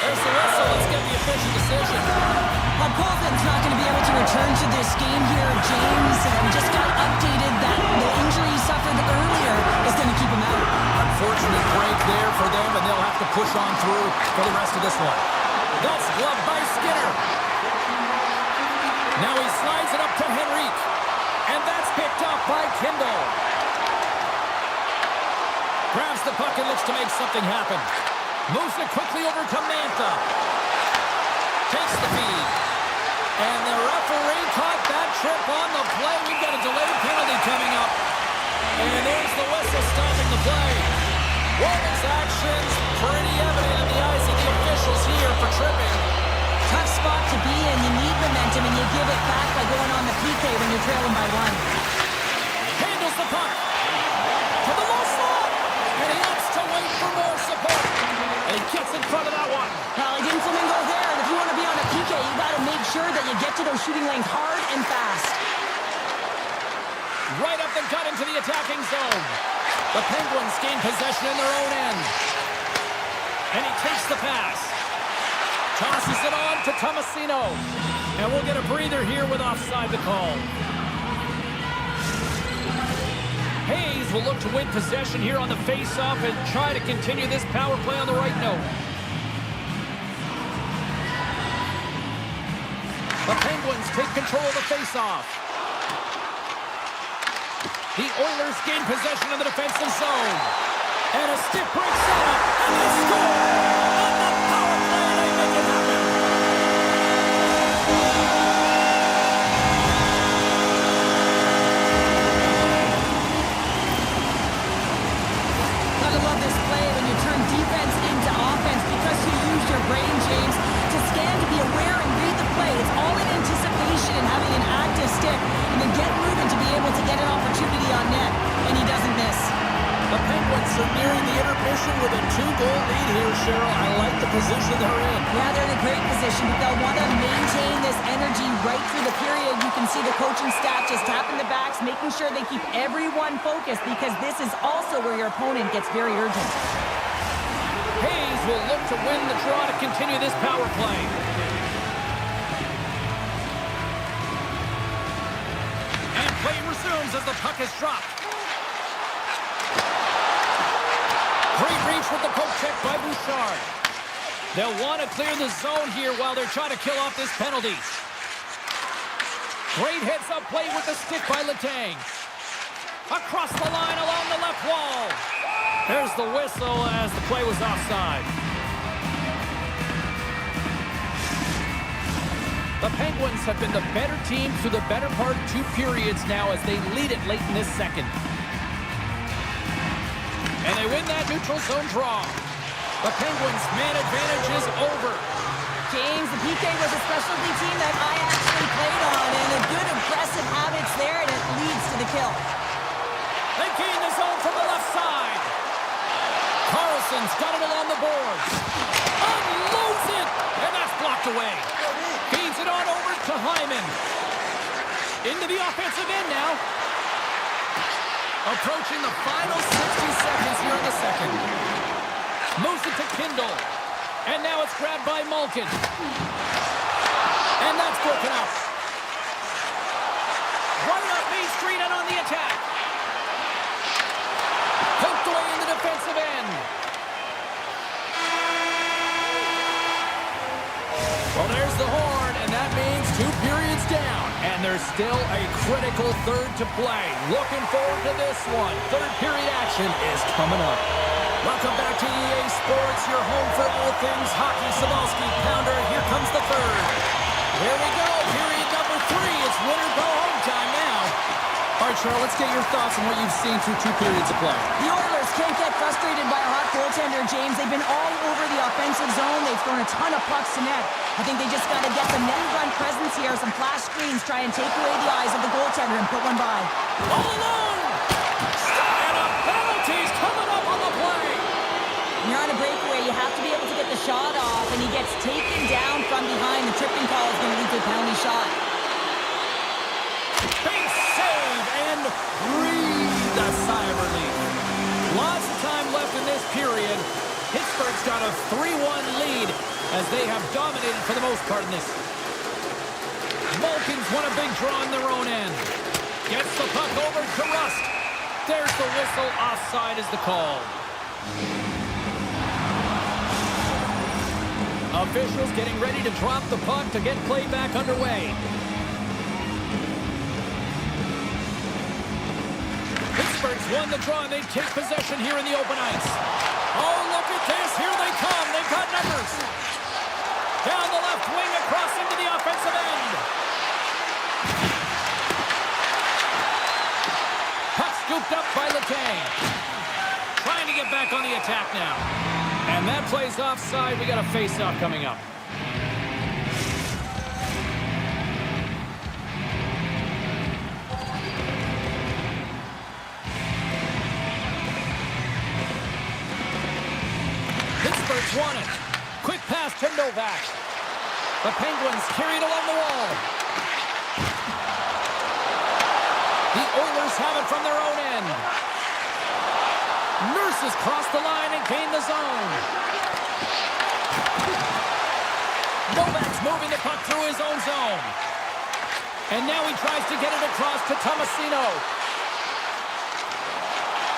There's the whistle. Let's get the official decision. Colvin's not going to be able to return to this game here, James. We just got updated that the injury he suffered earlier is going to keep him out. Unfortunate break there for them, and they'll have to push on through for the rest of this one. That's gloved by Skinner. Now he slides it up to Henrique. And that's picked up by Kindle. Grabs the puck and looks to make something happen. Moves it quickly over to Mantha. Takes the feed. And the referee caught that trip on the play. We've got a delayed penalty coming up. And there's the whistle stopping the play. Well, this action's pretty evident in the eyes of the officials here for tripping. Tough spot to be in. You need momentum, and you give it back by going on the PK when you're trailing by one. Handles the puck. To the low slot. And he opts to wait for more support. And he gets in front of that one. Well, he didn't flamingo there, and if you want to be on a PK, you got to make sure that you get to those shooting lanes hard and fast. Right up the gut into the attacking zone. The Penguins gain possession in their own end. And he takes the pass. Tosses it on to Tomasino. And we'll get a breather here with offside the call. Hayes will look to win possession here on the face-off and try to continue this power play on the right note. The Penguins take control of the face-off. The Oilers gain possession of the defensive zone. And a stiff break setup. And they score! On the power play, they make it happen. Gotta love this play when you turn defense into offense because you use your brain, James, to scan, to be aware, and read the play. It's all in anticipation and having an active stick, and then get moving to be able to get an opportunity on net, and he doesn't miss. The Penguins are nearing the intermission with a 2-goal lead here, Cheryl. I like the position they're in. Yeah, they're in a great position, but they'll want to maintain this energy right through the period. You can see the coaching staff just tapping the backs, making sure they keep everyone focused, because this is also where your opponent gets very urgent. Hayes will look to win the draw to continue this power play. And play resumes as the puck is dropped. Great reach with the poke check by Bouchard. They'll want to clear the zone here while they're trying to kill off this penalty. Great heads-up play with the stick by Letang. Across the line along the left wall. There's the whistle as the play was offside. The Penguins have been the better team through the better part of 2 periods now as they lead it late in this second. And they win that neutral zone draw. The Penguins' man advantage is over. James, the PK was a specialty team that I actually played on, and a good impressive habits there, and it leads to the kill. They gain the zone from the left side. Carlson's got it along the boards. Unloads it, and that's blocked away. Feeds it on over to Hyman. Into the offensive end now. Approaching the final 60 seconds here in the second. Moves it to Kindle. And now it's grabbed by Malkin. And that's broken up. Right up Main Street and on the attack. Poked away in the defensive end. Well, there's the horn, and that means 2 periods down. And there's still a critical third to play. Looking forward to this one. Third period action is coming up. Welcome back to EA Sports, your home for all things hockey. Sabalski, Pounder, here comes the third. Here we go, period number 3. It's winner go home time now. A All right, Cheryl, let's get your thoughts on what you've seen through 2 periods of play. The Oilers can't get frustrated by a hot goaltender, James. They've been all over the offensive zone. They've thrown a ton of pucks to net. I think they just got to get some net run presence here, some flash screens, try and take away the eyes of the goaltender and put one by. All alone! And a penalty's coming up on the play. When you're on a breakaway, you have to be able to get the shot off, and he gets taken down from behind. The tripping call is going to lead to a penalty shot. Base save and breathe a sigh of relief. Lots of time left in this period. Pittsburgh's got a 3-1 lead as they have dominated for the most part in this. Malkin's won a big draw on their own end. Gets the puck over to Rust. There's the whistle. Offside is the call. Officials getting ready to drop the puck to get play back underway. Pittsburgh's won the draw and they take possession here in the open ice. Oh, look at this. Here they come. They've got numbers. Down the left wing across into the offensive end. Puck scooped up by Letang. Trying to get back on the attack now. And that play's offside. We got a face-off coming up. Pittsburgh's won it. Quick pass to Novak. The Penguins carried along the wall. The Oilers have it from their own end. Nurse has crossed the line and gained the zone. Novak's moving the puck through his own zone. And now he tries to get it across to Tomasino.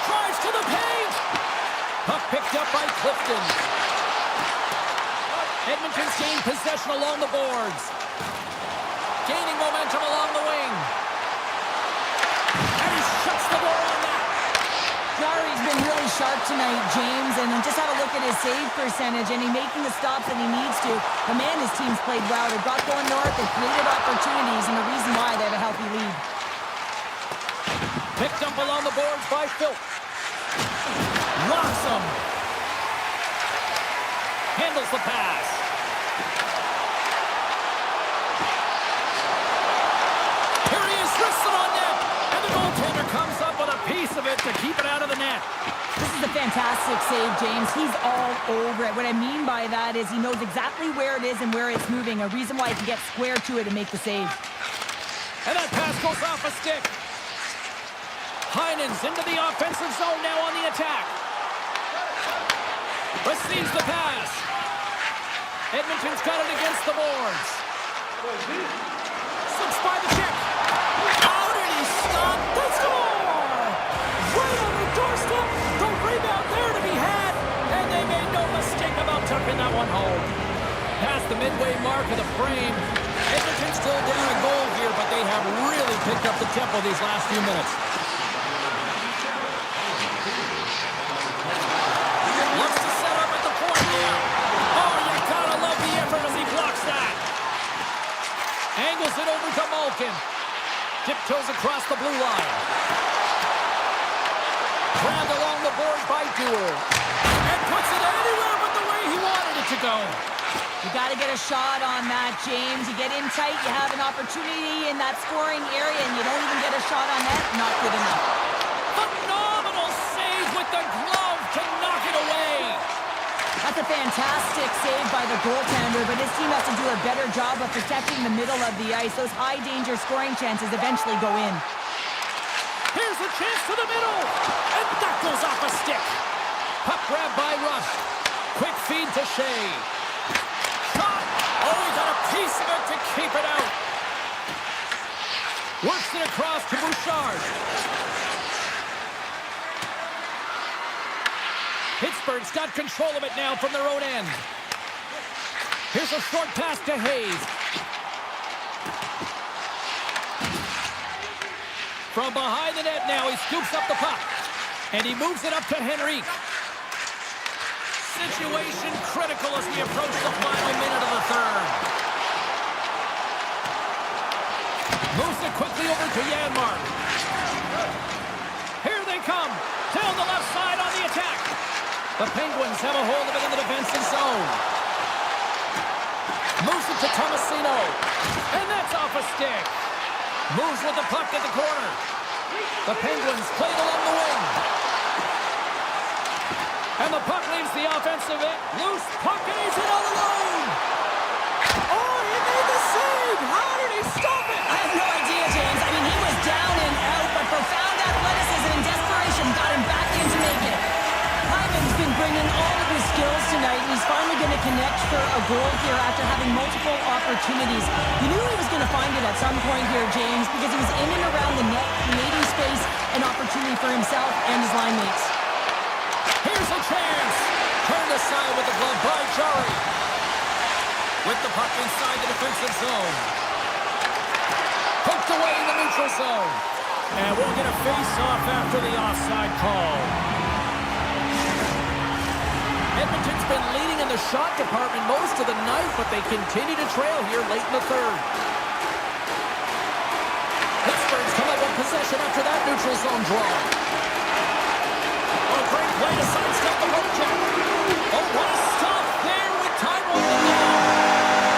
Drives to the paint. Puck picked up by Clifton. Edmonton's gained possession along the boards. Gaining momentum along the wing. And he shuts the door on that. Jarry's been really sharp tonight, James, and just have a look at his save percentage, and he's making the stops that he needs to. The man, his team's played well. They've got going north, they've created opportunities, and the reason why they have a healthy lead. Picked up along the boards by Phil. Rocks him. Handles the pass. Here he is, wrists it on net. And the goaltender comes up with a piece of it to keep it out of the net. This is a fantastic save, James. He's all over it. What I mean by that is he knows exactly where it is and where it's moving. A reason why he can get square to it and make the save. And that pass goes off a stick. Heinen's into the offensive zone now on the attack. Receives the pass. Edmonton's got it against the boards. Slips by the check. How did he stop? They score! Right on the doorstep. The rebound there to be had. And they made no mistake about tucking that one home. Past the midway mark of the frame. Edmonton's still down a goal here, but they have really picked up the tempo these last few minutes. Looks to set up at the point now. Oh, you gotta love the effort as he blocks that. Angles it over to Malkin. Tiptoes across the blue line. Grabbed along the board by Dewar. And puts it anywhere but the way he wanted it to go. You got to get a shot on that, James. You get in tight, you have an opportunity in that scoring area, and you don't even get a shot on that. Not good enough. Phenomenal save with the glove to knock it away. That's a fantastic save by the goaltender, but his team has to do a better job of protecting the middle of the ice. Those high-danger scoring chances eventually go in. Here's a chance to the middle, and that goes off a stick. Puck grab by Rush. Quick feed to Shea. Shot. Oh, he got a piece of it to keep it out. Works it across to Bouchard. Pittsburgh's got control of it now from their own end. Here's a short pass to Hayes. From behind the net now, he scoops up the puck. And he moves it up to Henrique. Situation critical as we approach the final minute of the third. Moves it quickly over to Janmark. Here they come. Down the left side on the attack. The Penguins have a hold of it in the defensive zone. Moves it to Tomasino. And that's off a stick. Moves with the puck at the corner. The Penguins played along the wing. And the puck leaves the offensive end. Loose puck and he's in all alone. Oh, he made the save. How did he stop it? I have no idea, James. I mean, he was down and out, but profound athleticism and desperation got him back in to make it. Hyman's been bringing all of his skills tonight, and he's finally going to connect for a goal here after having multiple opportunities. You knew he was going to find it at some point here, James, because he was in and around the net, creating space and opportunity for himself and his line mates. Here's a chance. Turned aside with the glove by Jari. With the puck inside the defensive zone. Poked away in the neutral zone. And we'll get a face-off after the offside call. Edmonton's been leading in the shot department most of the night, but they continue to trail here late in the third. Pittsburgh's come up with possession after that neutral zone draw. Oh, great play to sidestep the hook check. Oh, what a stop there with time on the goal.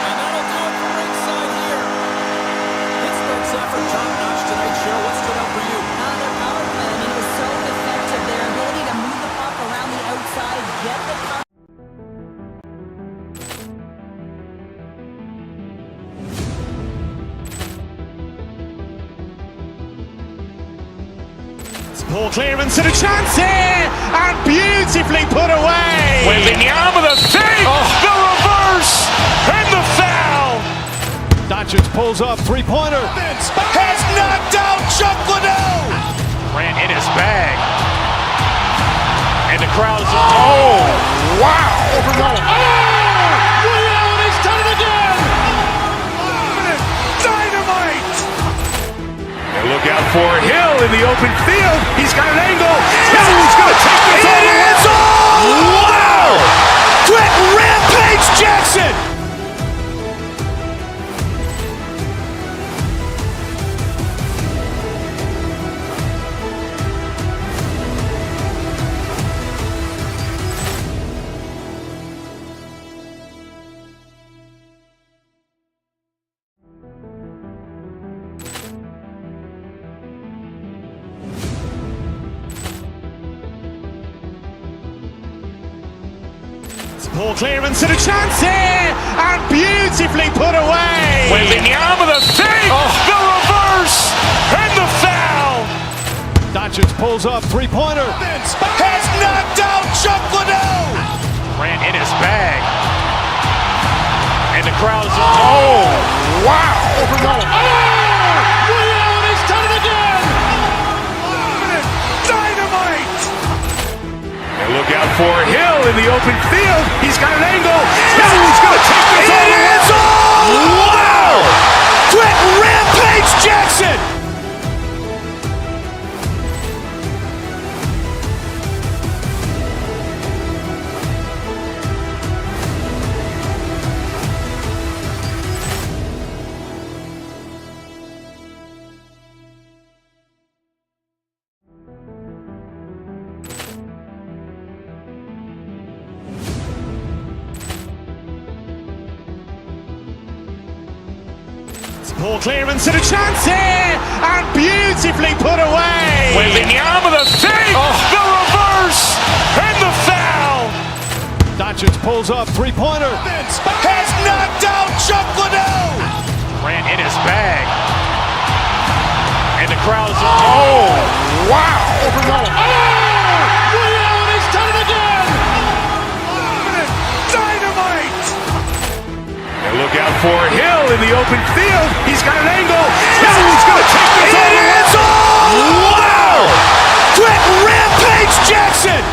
And that'll do it for ringside here. Pittsburgh's effort top-notch tonight, Cheryl. What stood out for you? Their power play, I mean, it was so effective. Their ability to move the puck around the outside, get the puck. Poor clearance and a chance here, and beautifully put away. Wembanyama the save, the reverse, and the foul. Doncic pulls up, three-pointer. Vince has knocked out Chuck Liddell. Ran in his bag. And the crowd is, oh, wow. He's done it again. Dynamite. And look out for Hill in the open field. He's got an angle. Hill's going to take this all the way. Wow! Quick Rampage Jackson. Poor clearance and a chance here, and beautifully put away. Wembanyama the save, the reverse, and the foul. Doncic pulls up, three-pointer. Vince has knocked out Chuck Liddell. Ran in his bag. And the crowd is, oh, wow. He's done it again. Dynamite. And look out for Hill in the open field. He's got an angle. Hill's going to take this all the way. Wow! Quick Rampage Jackson. Poor clearance and a chance here, and beautifully put away. Wembanyama the save, the reverse, and the foul. Doncic pulls up, three-pointer. Vince has knocked out Chuck Liddell. Ran in his bag. And the crowd is, oh, wow. He's done it again. Dynamite. And look out for Hill in the open field. He's got an angle. Hill's going to take this all the way. Wow! Quick Rampage Jackson.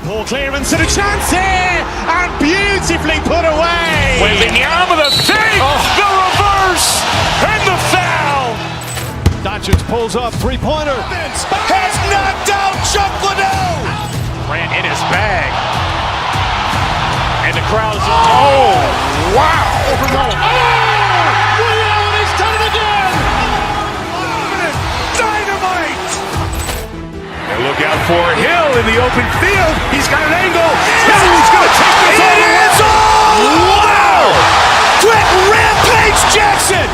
Poor clearance and a chance here, and beautifully put away. Wembanyama the fake, the reverse, and the foul. Doncic pulls up, three-pointer. Has knocked out Chuck Liddell. Ran in his bag. And the crowd is, oh, wow. He's done it again. Dynamite. And look out for Hill in the open field. He's got an angle. He's going to take this all the way. Wow. Quick Rampage Jackson.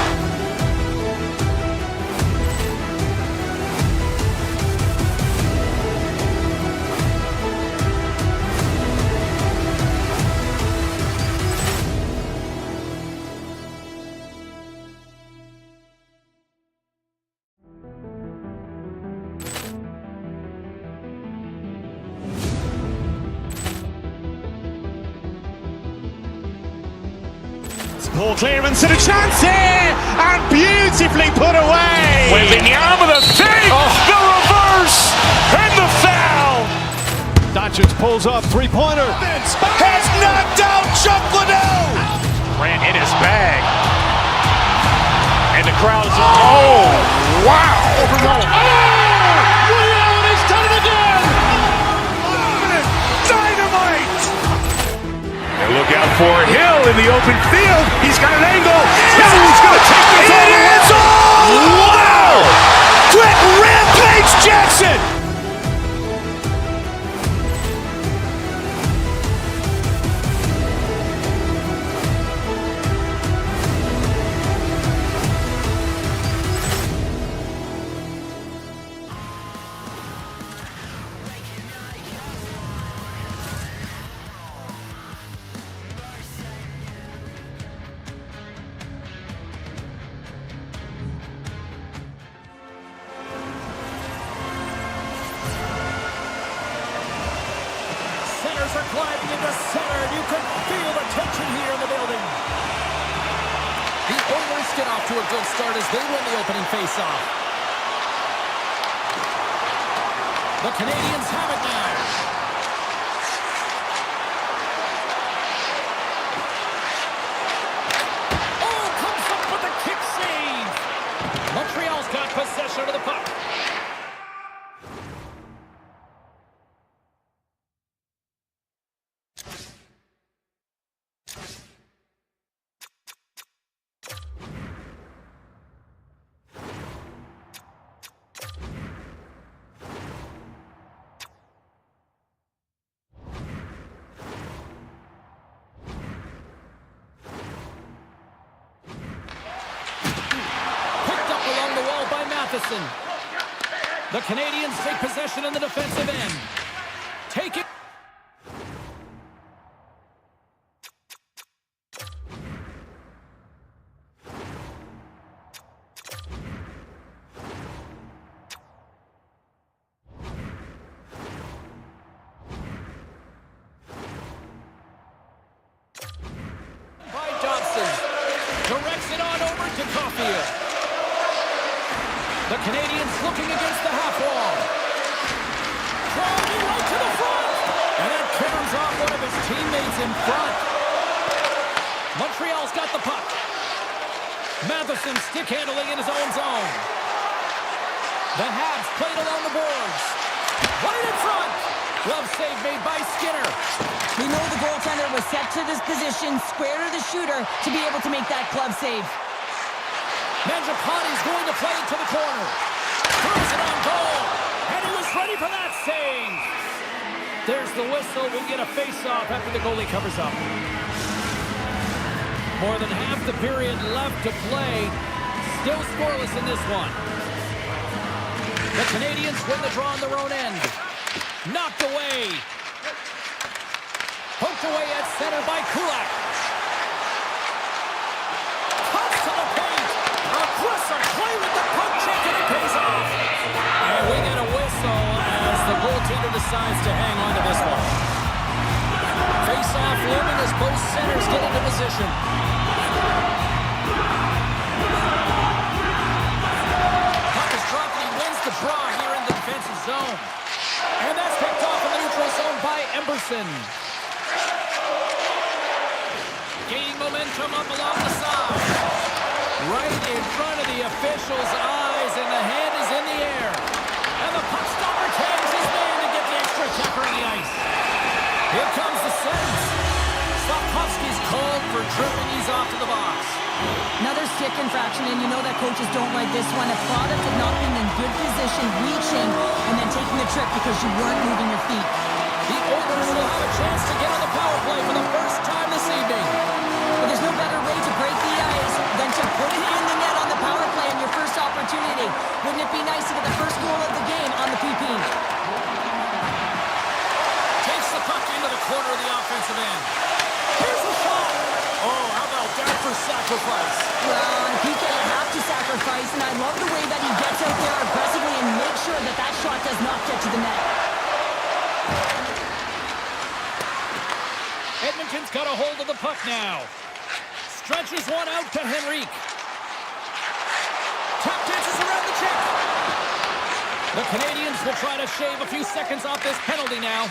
Poor clearance and a chance here, and beautifully put away. Wembanyama the fake, the reverse, and the foul. Doncic pulls up, three-pointer. Has knocked out Chuck Liddell. Ran in his bag. And the crowd is, oh, wow. He's done it again. Dynamite. And look out for Hill in the open field. He's got an angle. He's going to take this all the way. Wow. Quick Rampage Jackson. Centers are climbing into center, and you can feel the tension here in the building. The Oilers get off to a good start as they win the opening faceoff. The Canadians have it now. Oh, comes up with a kick save. Montreal's got possession of the puck. The Canadians take possession in the defensive end. Take it. By Johnson. Directs it on over to Caulfield. The Canadians looking against the half wall. Crowley right to the front. And it turns off one of his teammates in front. Montreal's got the puck. Matheson stick handling in his own zone. The Habs played along the boards. Right in front. Glove save made by Skinner. We know the goaltender was set to this position, square to the shooter, to be able to make that glove save. Mangiapane's going to play it to the corner. Throws it on goal. And he was ready for that save. There's the whistle. We'll get a face-off after the goalie covers up. More than half the period left to play. Still scoreless in this one. The Canadians win the draw on their own end. Knocked away. Poked away at center by Kulak. Cuts to the paint. Aggressive play with the puck check, and it pays off. And we get a whistle as the goaltender decides to hang on to this one. Face-off looming as both centers get into position. Puck is dropped, and he wins the draw here in the defensive zone. And that's picked off in the neutral zone by Ember. official's eyes, and the hand is in the air. And the puck stopper tags his man to get the extra checker on the ice. Here comes the sentence. Slafkovsky's called for tripping. He's off to the box. Another stick infraction, and you know that coaches don't like this one. A product of not being in good position, reaching, and then taking the trip because you weren't moving your feet. The Oilers will have a chance to get on the power play for the first time this evening. But there's no better way to break the ice than to put it in the net on the power play on your first opportunity. Wouldn't it be nice to get the first goal of the game on the PP? Takes the puck into the corner of the offensive end. Here's a shot. Oh, how about that for sacrifice? Well, on PK, you have to sacrifice, and I love the way that he gets out there aggressively and makes sure that that shot does not get to the net. Edmonton's got a hold of the puck now. Stretches one out to Henrique. Tap dances around the check. The Canadians will try to shave a few seconds off this penalty now.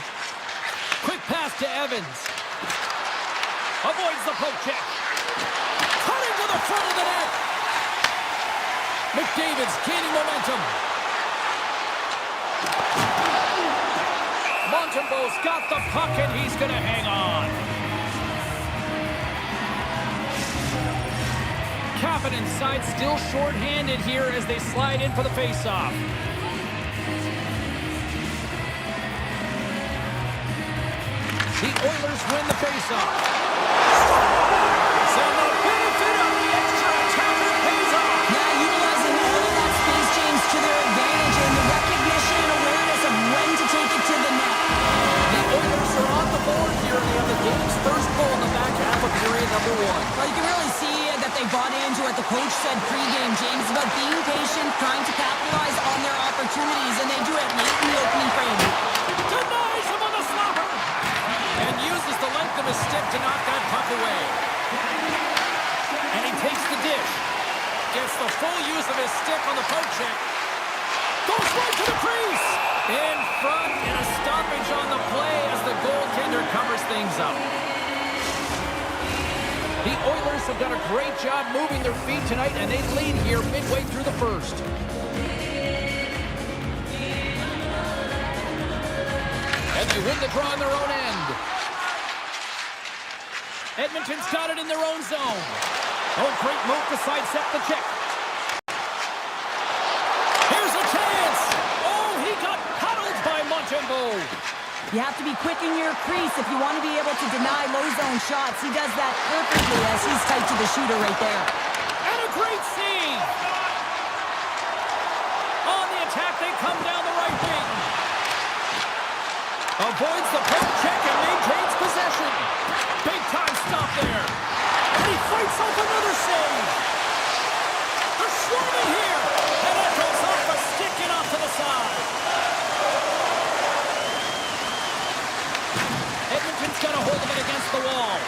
Quick pass to Evans. Avoids the poke check. Cutting to the front of the net. McDavid's gaining momentum. Montembeau's got the puck and he's going to hang on. Kapanen inside, still short-handed here as they slide in for the face-off. The Oilers win the face-off. So the benefit of the extra attacker pays off. Yeah, utilizing all of that space, James, to their advantage and the recognition and awareness of when to take it to the net. The Oilers are on the board here, and they have the game's first goal in the back half of period number 1. Well, you can really see that they bought into what the coach said pregame, James, about being patient, trying to capitalize on their opportunities, and they do it late in the opening frame. Denies him on the slapper. And uses the length of his stick to knock that puck away. And he takes the dish. Gets the full use of his stick on the poke check. Goes right to the crease. In front and a stoppage on the play as the goaltender covers things up. The Oilers have done a great job moving their feet tonight, and they lead here midway through the first. And they win the draw in their own end. Edmonton's got it in their own zone. Oh, great move to sidestep the check. Here's a chance. Oh, he got paddled by Montembeau. You have to be quick in your crease if you want to be able to deny low zone shots. He does that perfectly as he's tight to the shooter right there. And a great save. On the attack, they come down the right wing. Avoids the poke check and maintains possession. Big time stop there. And he fights off another save. They're swarming here. And that goes off a stick and off to the side. Edmonton's got a hold of it against the wall.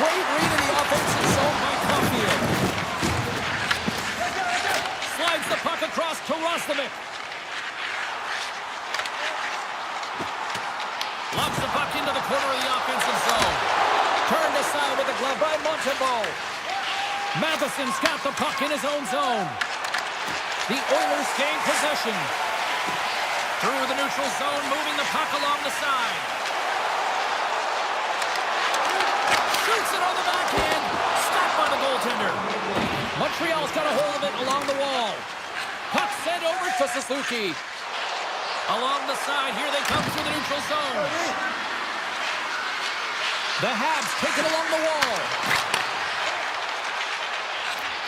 Great read in the offensive zone by Caulfield. Slides the puck across to Roslovic. Lobs the puck into the corner of the offensive zone. Turned aside with a glove by Montembeau. Matheson's got the puck in his own zone. The Oilers gain possession. Through the neutral zone, moving the puck along the side. Shoots it on the backhand. Stopped by the goaltender. Montreal's got a hold of it along the wall. Puck sent over to Suzuki. Along the side, here they come through the neutral zone. The Habs take it along the wall.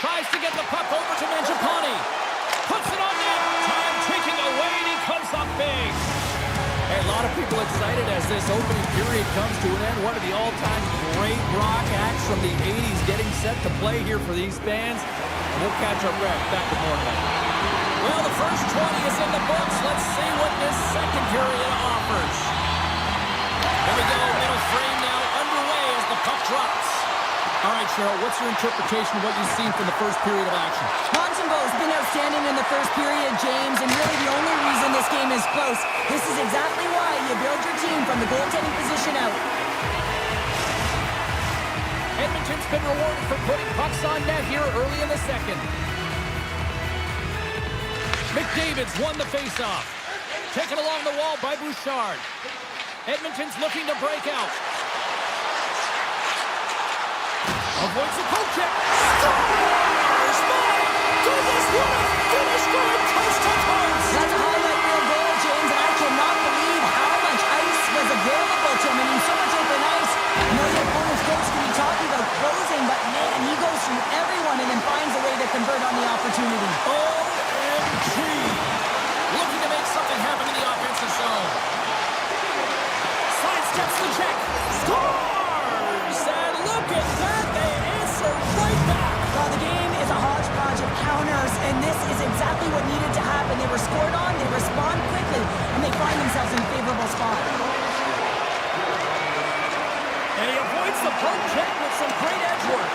Tries to get the puck over to Mangiapane. Puts it on net. Time ticking away, and he comes up big. Hey, a lot of people excited as this opening period comes to an end. One of the all-time great rock acts from the 80s getting set to play here for these fans. We'll catch up back in more tonight. Well, the first 20 is in the books. Let's see what this second period offers. Here we go, middle frame now underway as the puck drops. All right, Cheryl, what's your interpretation of what you've seen from the first period of action? Montembeau's been outstanding in the first period, James, and really the only reason this game is close. This is exactly why you build your team from the goaltending position out. Edmonton's been rewarded for putting pucks on net here early in the second. McDavid's won the faceoff. Taken along the wall by Bouchard. Edmonton's looking to break out. Avoids the poke check. Scores! My goodness, what a finish going coast to coast! That's a highlight reel goal, James, and I cannot believe how much ice was available to him. I mean, so much open ice. I know the opponent's coach can be talking about closing, but man, he goes through everyone and then finds a way to convert on the opportunity. OMG! Looking to make something happen in the offensive zone. Sidesteps the check. Scores! And look at that, they answer right back. Well, the game is a hodgepodge of counters, and this is exactly what needed to happen. They were scored on, they respond quickly, and they find themselves in a favorable spot. And he avoids the poke check with some great edge work.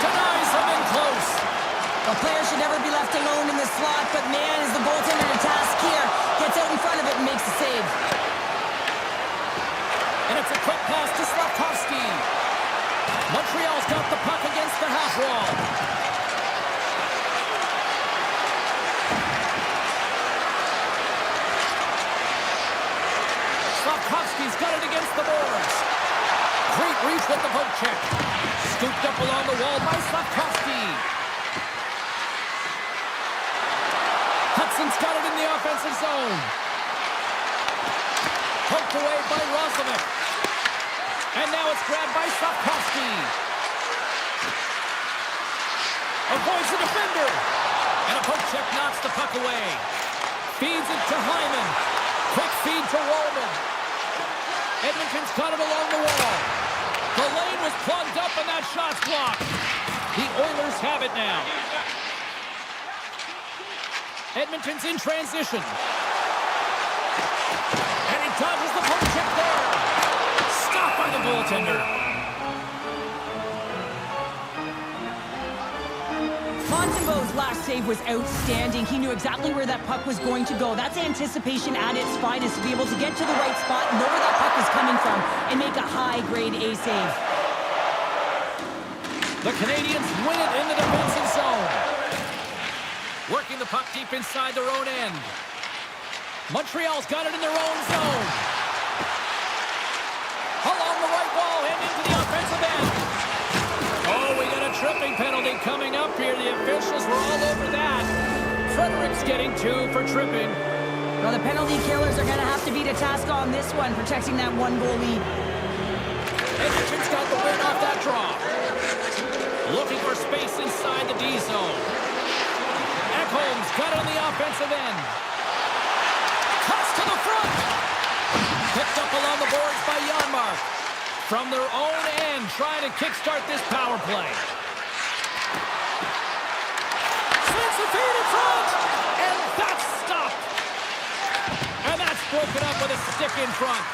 Denies him in close. A player should never be left alone in the slot, but man, is the goaltender to task here. Gets out in front of it and makes the save. And it's a quick pass to Slavkovsky. Montreal's got the puck against the half wall. Slavkovsky's got it against the boards. Great reach with the poke check. Scooped up along the wall by Slavkovsky. Hudson's got it in the offensive zone. Poked away by Rozovic. And now it's grabbed by Slavkovsky. Avoids the defender. And a poke check knocks the puck away. Feeds it to Hyman. Quick feed to Roman. Edmonton's got it along the wall. The lane was plugged up and that shot's blocked. The Oilers have it now. Edmonton's in transition. And he dodges the poke check there. Stopped by the goaltender. Montembeau's last save was outstanding. He knew exactly where that puck was going to go. That's anticipation at its finest, to be able to get to the right spot, know where that puck is coming from, and make a high-grade A save. The Canadians win it in the defensive zone. Working the puck deep inside their own end. Montreal's got it in their own zone. Along the right wall and into the offensive end. Oh, we got a tripping penalty coming up here. The officials were all over that. Frederick's getting 2 for tripping. Well, the penalty killers are going to have to be to task on this one, protecting that 1-goal lead. Edmonton's got the win off that draw. Looking for space inside the D zone. Ekholm's got it on the offensive end. Cuts to the front. Picked up along the boards by Janmark. From their own end, trying to kickstart this power play. Sends the feed in front. And that's stopped. And that's broken up with a stick in front.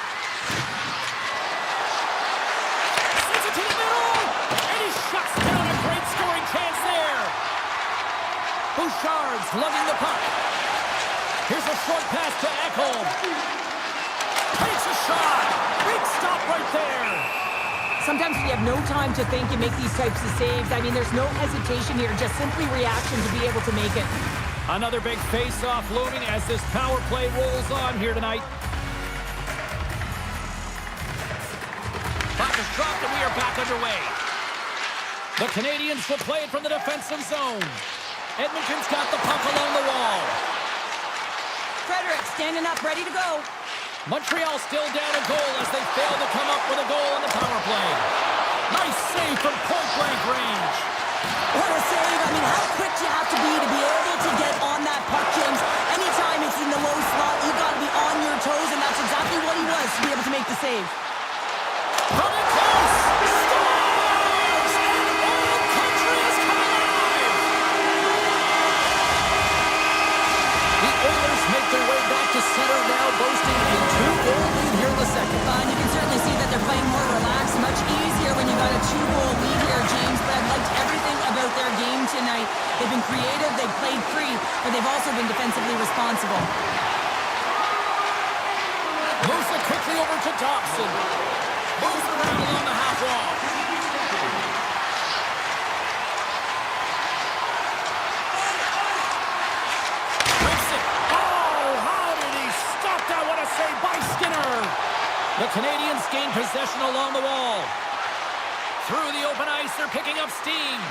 Sends it to the middle. And he shuts down a great scoring chance there. Bouchard's lugging the puck. Here's a short pass to Ekholm. Takes a shot. Big stop right there. Sometimes when you have no time to think, you make these types of saves. I mean, there's no hesitation here, just simply reaction to be able to make it. Another big face-off looming as this power play rolls on here tonight. Puck is dropped and we are back underway. The Canadians will play it from the defensive zone. Edmonton's got the puck along the wall. Frederick standing up, ready to go. Montreal still down a goal as they fail to come up with a goal on the power play. Nice save from point-blank range. What a save. I mean, how quick do you have to be able to get on that puck, James? Anytime it's in the low slot, you've got to be on your toes, and that's exactly what he was to be able to make the save. Coming close. Scores! And Oil Country is coming alive. The Oilers make their way back to center now, boasting a 2-goal lead here in the second. And you can certainly see that they're playing more relaxed, much easier when you got a 2-goal lead here, James. But I've liked everything about their game tonight. They've been creative, they've played free, but they've also been defensively responsible. Moves it quickly over to Dobson. Moves around along the half wall. Rips The Canadians gain possession along the wall. Through the open ice, they're picking up steam.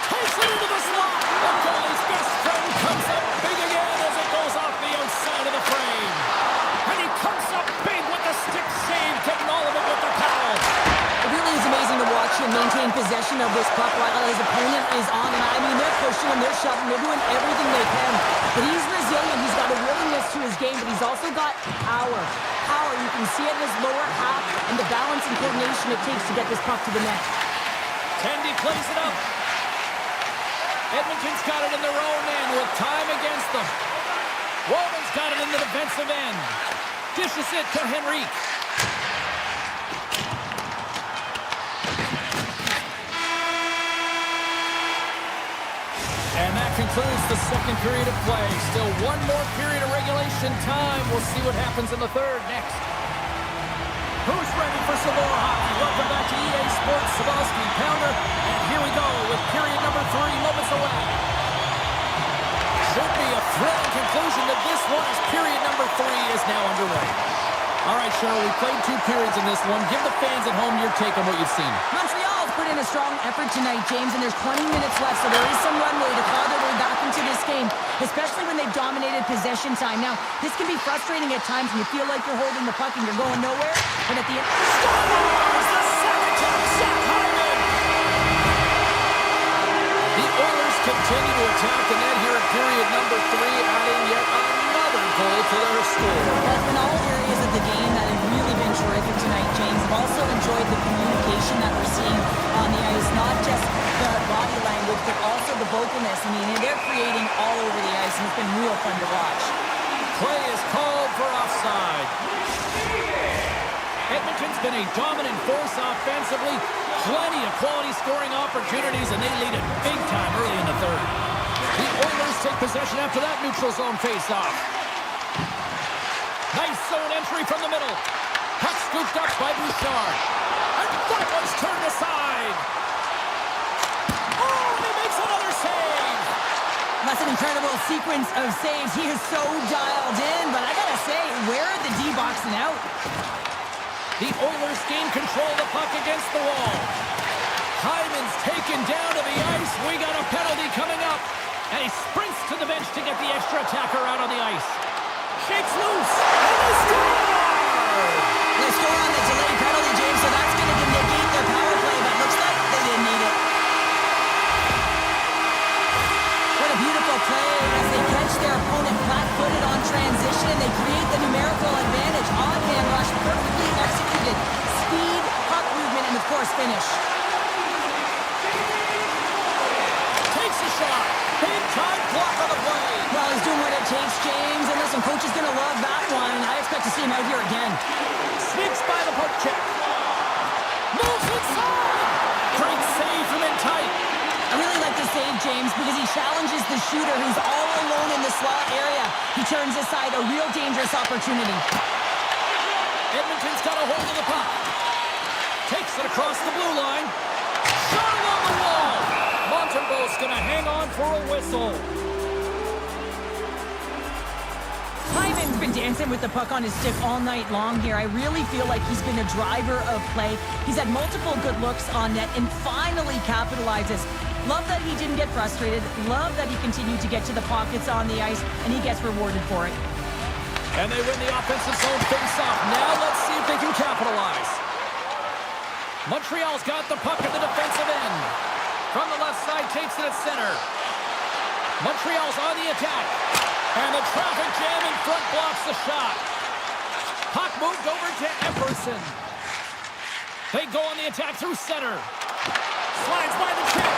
Takes it into the slot. The goalie's best friend comes up big again as it goes off the outside of the frame. And he comes up big with the stick save, getting all of it with the paddle. It really is amazing to watch him maintain possession of this puck while his opponent is on. And I mean, they're pushing him, they're shoving, they're doing everything they can. But he's resilient. He's got a willingness to his game, but he's also got power. Power, you can see it in his lower half and the balance and coordination it takes to get this puck to the net. Tendy plays it up. Edmonton's got it in their own end with time against them. Roman's got it in the defensive end. Dishes it to Henrique. And that concludes the second period of play. Still one more period of regulation time. We'll see what happens in the third next. Who's ready for some more hockey? Welcome back to EA Sports, Sabalski, Pounder. And here we go with period number 3 moments away. Should be a thrilling conclusion to this one as period number 3 is now underway. All right, Cheryl, we played 2 periods in this one. Give the fans at home your take on what you've seen. Montreal's put in a strong effort tonight, James, and there's 20 minutes left, so there is some runway to claw their way back into this game, especially when they've dominated possession time. Now, this can be frustrating at times when you feel like you're holding the puck and you're going nowhere, but at the end... Scores the second time, Zach Hyman! The Oilers continue to attack the net here at period number 3, adding yet another goal to their score. Well, in all areas of the game that have really been terrific tonight, James. I've also enjoyed the communication that we're seeing on the ice, not just the body language, but also the vocalness. I mean, they're creating all over the ice, and it's been real fun to watch. Play is called for offside. Edmonton's been a dominant force offensively. Plenty of quality scoring opportunities, and they lead it big time early in the third. The Oilers take possession after that neutral zone face-off. Nice zone entry from the middle. Puck scooped up by Bouchard. And that one's turned aside. Oh, he makes another save. That's an incredible sequence of saves. He is so dialed in, but I gotta say, where are the D-boxing out? The Oilers gain control of the puck against the wall. Hyman's taken down to the ice. We got a penalty coming up. And he sprints to the bench to get the extra attacker out on the ice. Shakes loose. And they score! They score on the delayed penalty, James, so that's going to negate their power play, but looks like they didn't need it. What a beautiful play as they catch their opponent flat-footed on transition, and they create the numerical advantage. On-hand rush, perfectly executed. Speed, puck movement, and of course, finish. Takes a shot. Big-time block on the play. Well, he's doing what it takes, James, and listen, coach is going to love that one. I expect to see him out here again. Sneaks by the poke check. Moves inside. Great save from in tight. I really like the save, James, because he challenges the shooter who's all alone in the slot area. He turns aside a real dangerous opportunity. Edmonton's got a hold of the puck. Takes it across the blue line. Shot along the wall. Montembeau's going to hang on for a whistle. Hyman's been dancing with the puck on his stick all night long here. I really feel like he's been a driver of play. He's had multiple good looks on net and finally capitalizes. Love that he didn't get frustrated. Love that he continued to get to the pockets on the ice, and he gets rewarded for it. And they win the offensive zone face-off. Now let's see if they can capitalize. Montreal's got the puck at the defensive end. From the left side, takes it at center. Montreal's on the attack. And the traffic jam in front blocks the shot. Puck moved over to Epperson. They go on the attack through center. Slides by the kick.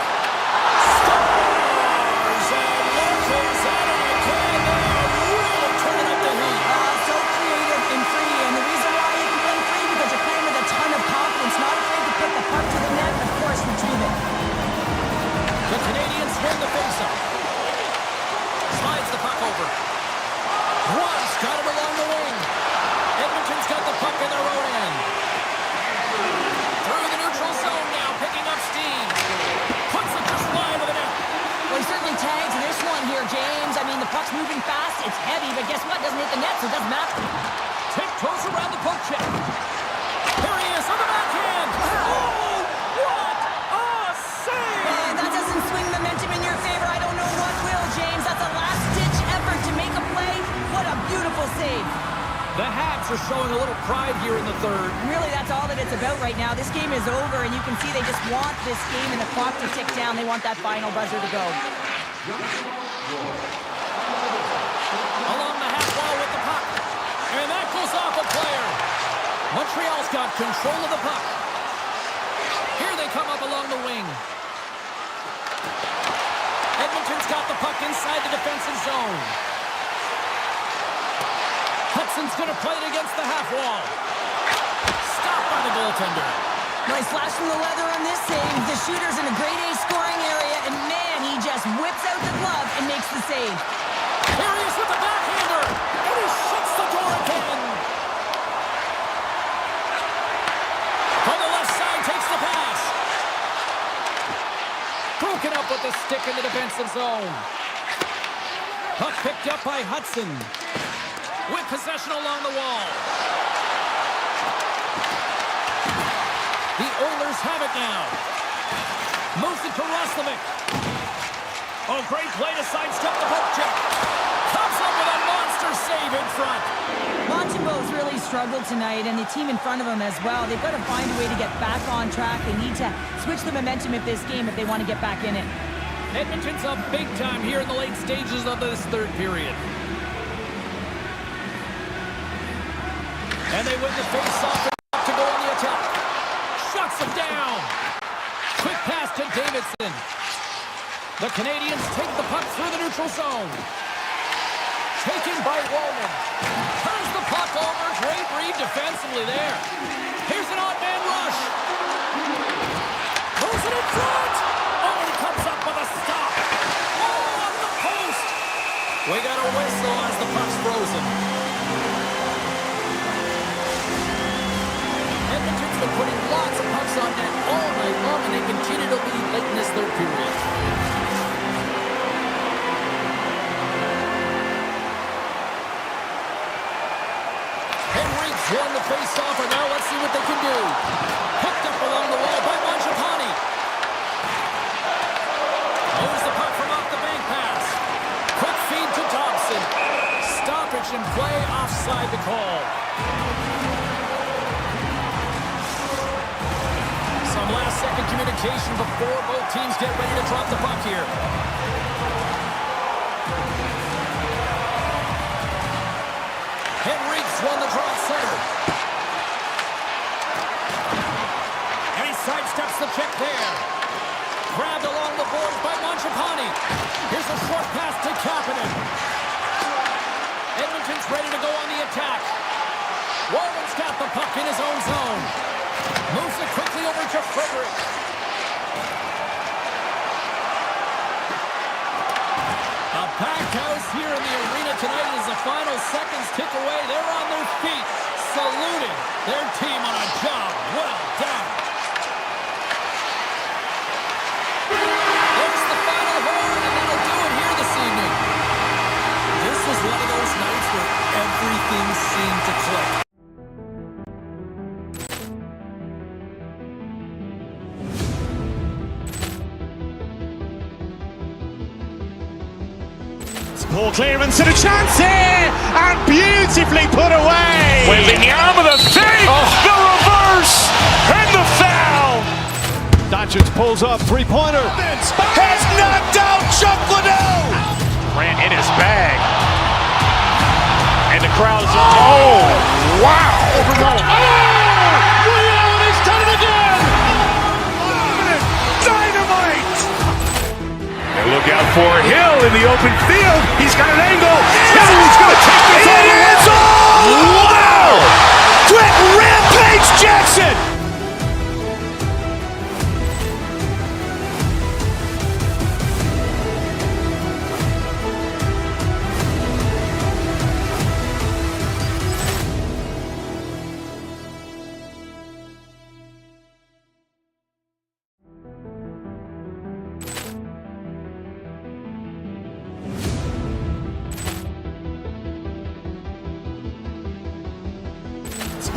Scores! And Locals out of the can there. Really turning up the heat. So creative and free, and the reason why you can play free because you're playing with a ton of confidence, not afraid to put the puck to the net, and of course retrieve it. The Canadians win the faceoff. Slides the puck over. Ross got it along the wing. Edmonton's got the puck in their own end. Through the neutral zone now, picking up steam. Puts it just wide of the net. Well, he certainly tags this one here, James. I mean, the puck's moving fast, it's heavy, but guess what? Doesn't hit the net, so it doesn't matter. Tiptoes around the poke check. Here he is on the backhand. Oh, what a save! That doesn't swing momentum in your favor. I don't know what will, James. That's a last-ditch effort to make a play. What a beautiful save. The Habs are showing a little pride here in the third. Really, that's all that it's about right now. This game is over, and you can see they just want this game and the clock to tick down. They want that final buzzer to go. Along the half wall with the puck. And that goes off a player. Montreal's got control of the puck. Here they come up along the wing. Edmonton's got the puck inside the defensive zone. Hudson's going to play it against the half wall. Stopped by the goaltender. Nice flash from the leather on this save. The shooter's in a grade A scoring area, and man, he just whips out the glove and makes the save. Here he is with the backhander, and he shuts the door again. From the left side, takes the pass. Broken up with the stick in the defensive zone. Puck picked up by Hudson. With possession along the wall. The Oilers have it now. Moves it to Roslovic. Oh, great play to sidestep the poke check. Comes up with a monster save in front. Montembeau's really struggled tonight, and the team in front of him as well. They've got to find a way to get back on track. They need to switch the momentum of this game if they want to get back in it. Edmonton's up big time here in the late stages of this third period. And they win the face-off to go on the attack. Shuts him down. Quick pass to Davidson. The Canadians take the puck through the neutral zone. Taken by Wallman. Turns the puck over. Great read defensively there. Here's an odd man rush. Moves it in front. Oh, he comes up with a stop. Oh, on the post. We got a whistle as the puck's frozen. Edmonton's been putting lots of pucks on net all night long, and they continue to lead late in this third period. Henry's won the face-off, and now let's see what they can do. Picked up along the wall by Mangiapane. Moves the puck from off the bank pass. Quick feed to Dobson. Stoppage and play offside the call. Some last-second communication before both teams get ready to drop the puck here. Henrique's won the draw at center. And he sidesteps the check there. Grabbed along the boards by Mangiapane. Here's a short pass to Kapanen. Edmonton's ready to go on the attack. Wallman's got the puck in his own zone. Moves it quickly over to Frederick. A packed house here in the arena tonight as the final seconds tick away. They're on their feet, saluting their team on a job well done. There's the final horn, and that'll do it here this evening. This was one of those nights where everything seemed to click. Poor clearance and a chance here, and beautifully put away. Wembanyama the save, the reverse, and the foul. Doncic pulls up, three-pointer. Has knocked out Chuck Liddell. Grant in his bag. And the crowd is, oh, wow. He's done it again. Dynamite. And look out for Hill in the open field. He's got an angle. He's going to take this all the way. Wow. Quick rampage Jackson.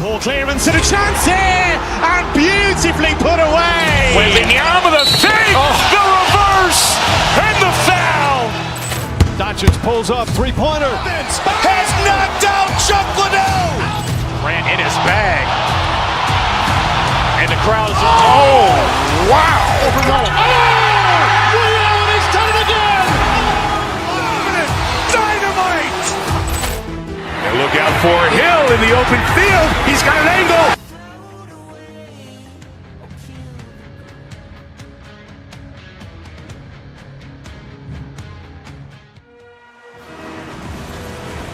Poor clearance and a chance here, and beautifully put away. Wembanyama the fake, the reverse, and the foul. Doncic pulls up, three-pointer. Has knocked out Chuck Liddell. Ran in his bag. And the crowd is, oh, wow. He's done it again! Dynamite. And look out for Hill in the open field. He's got an angle.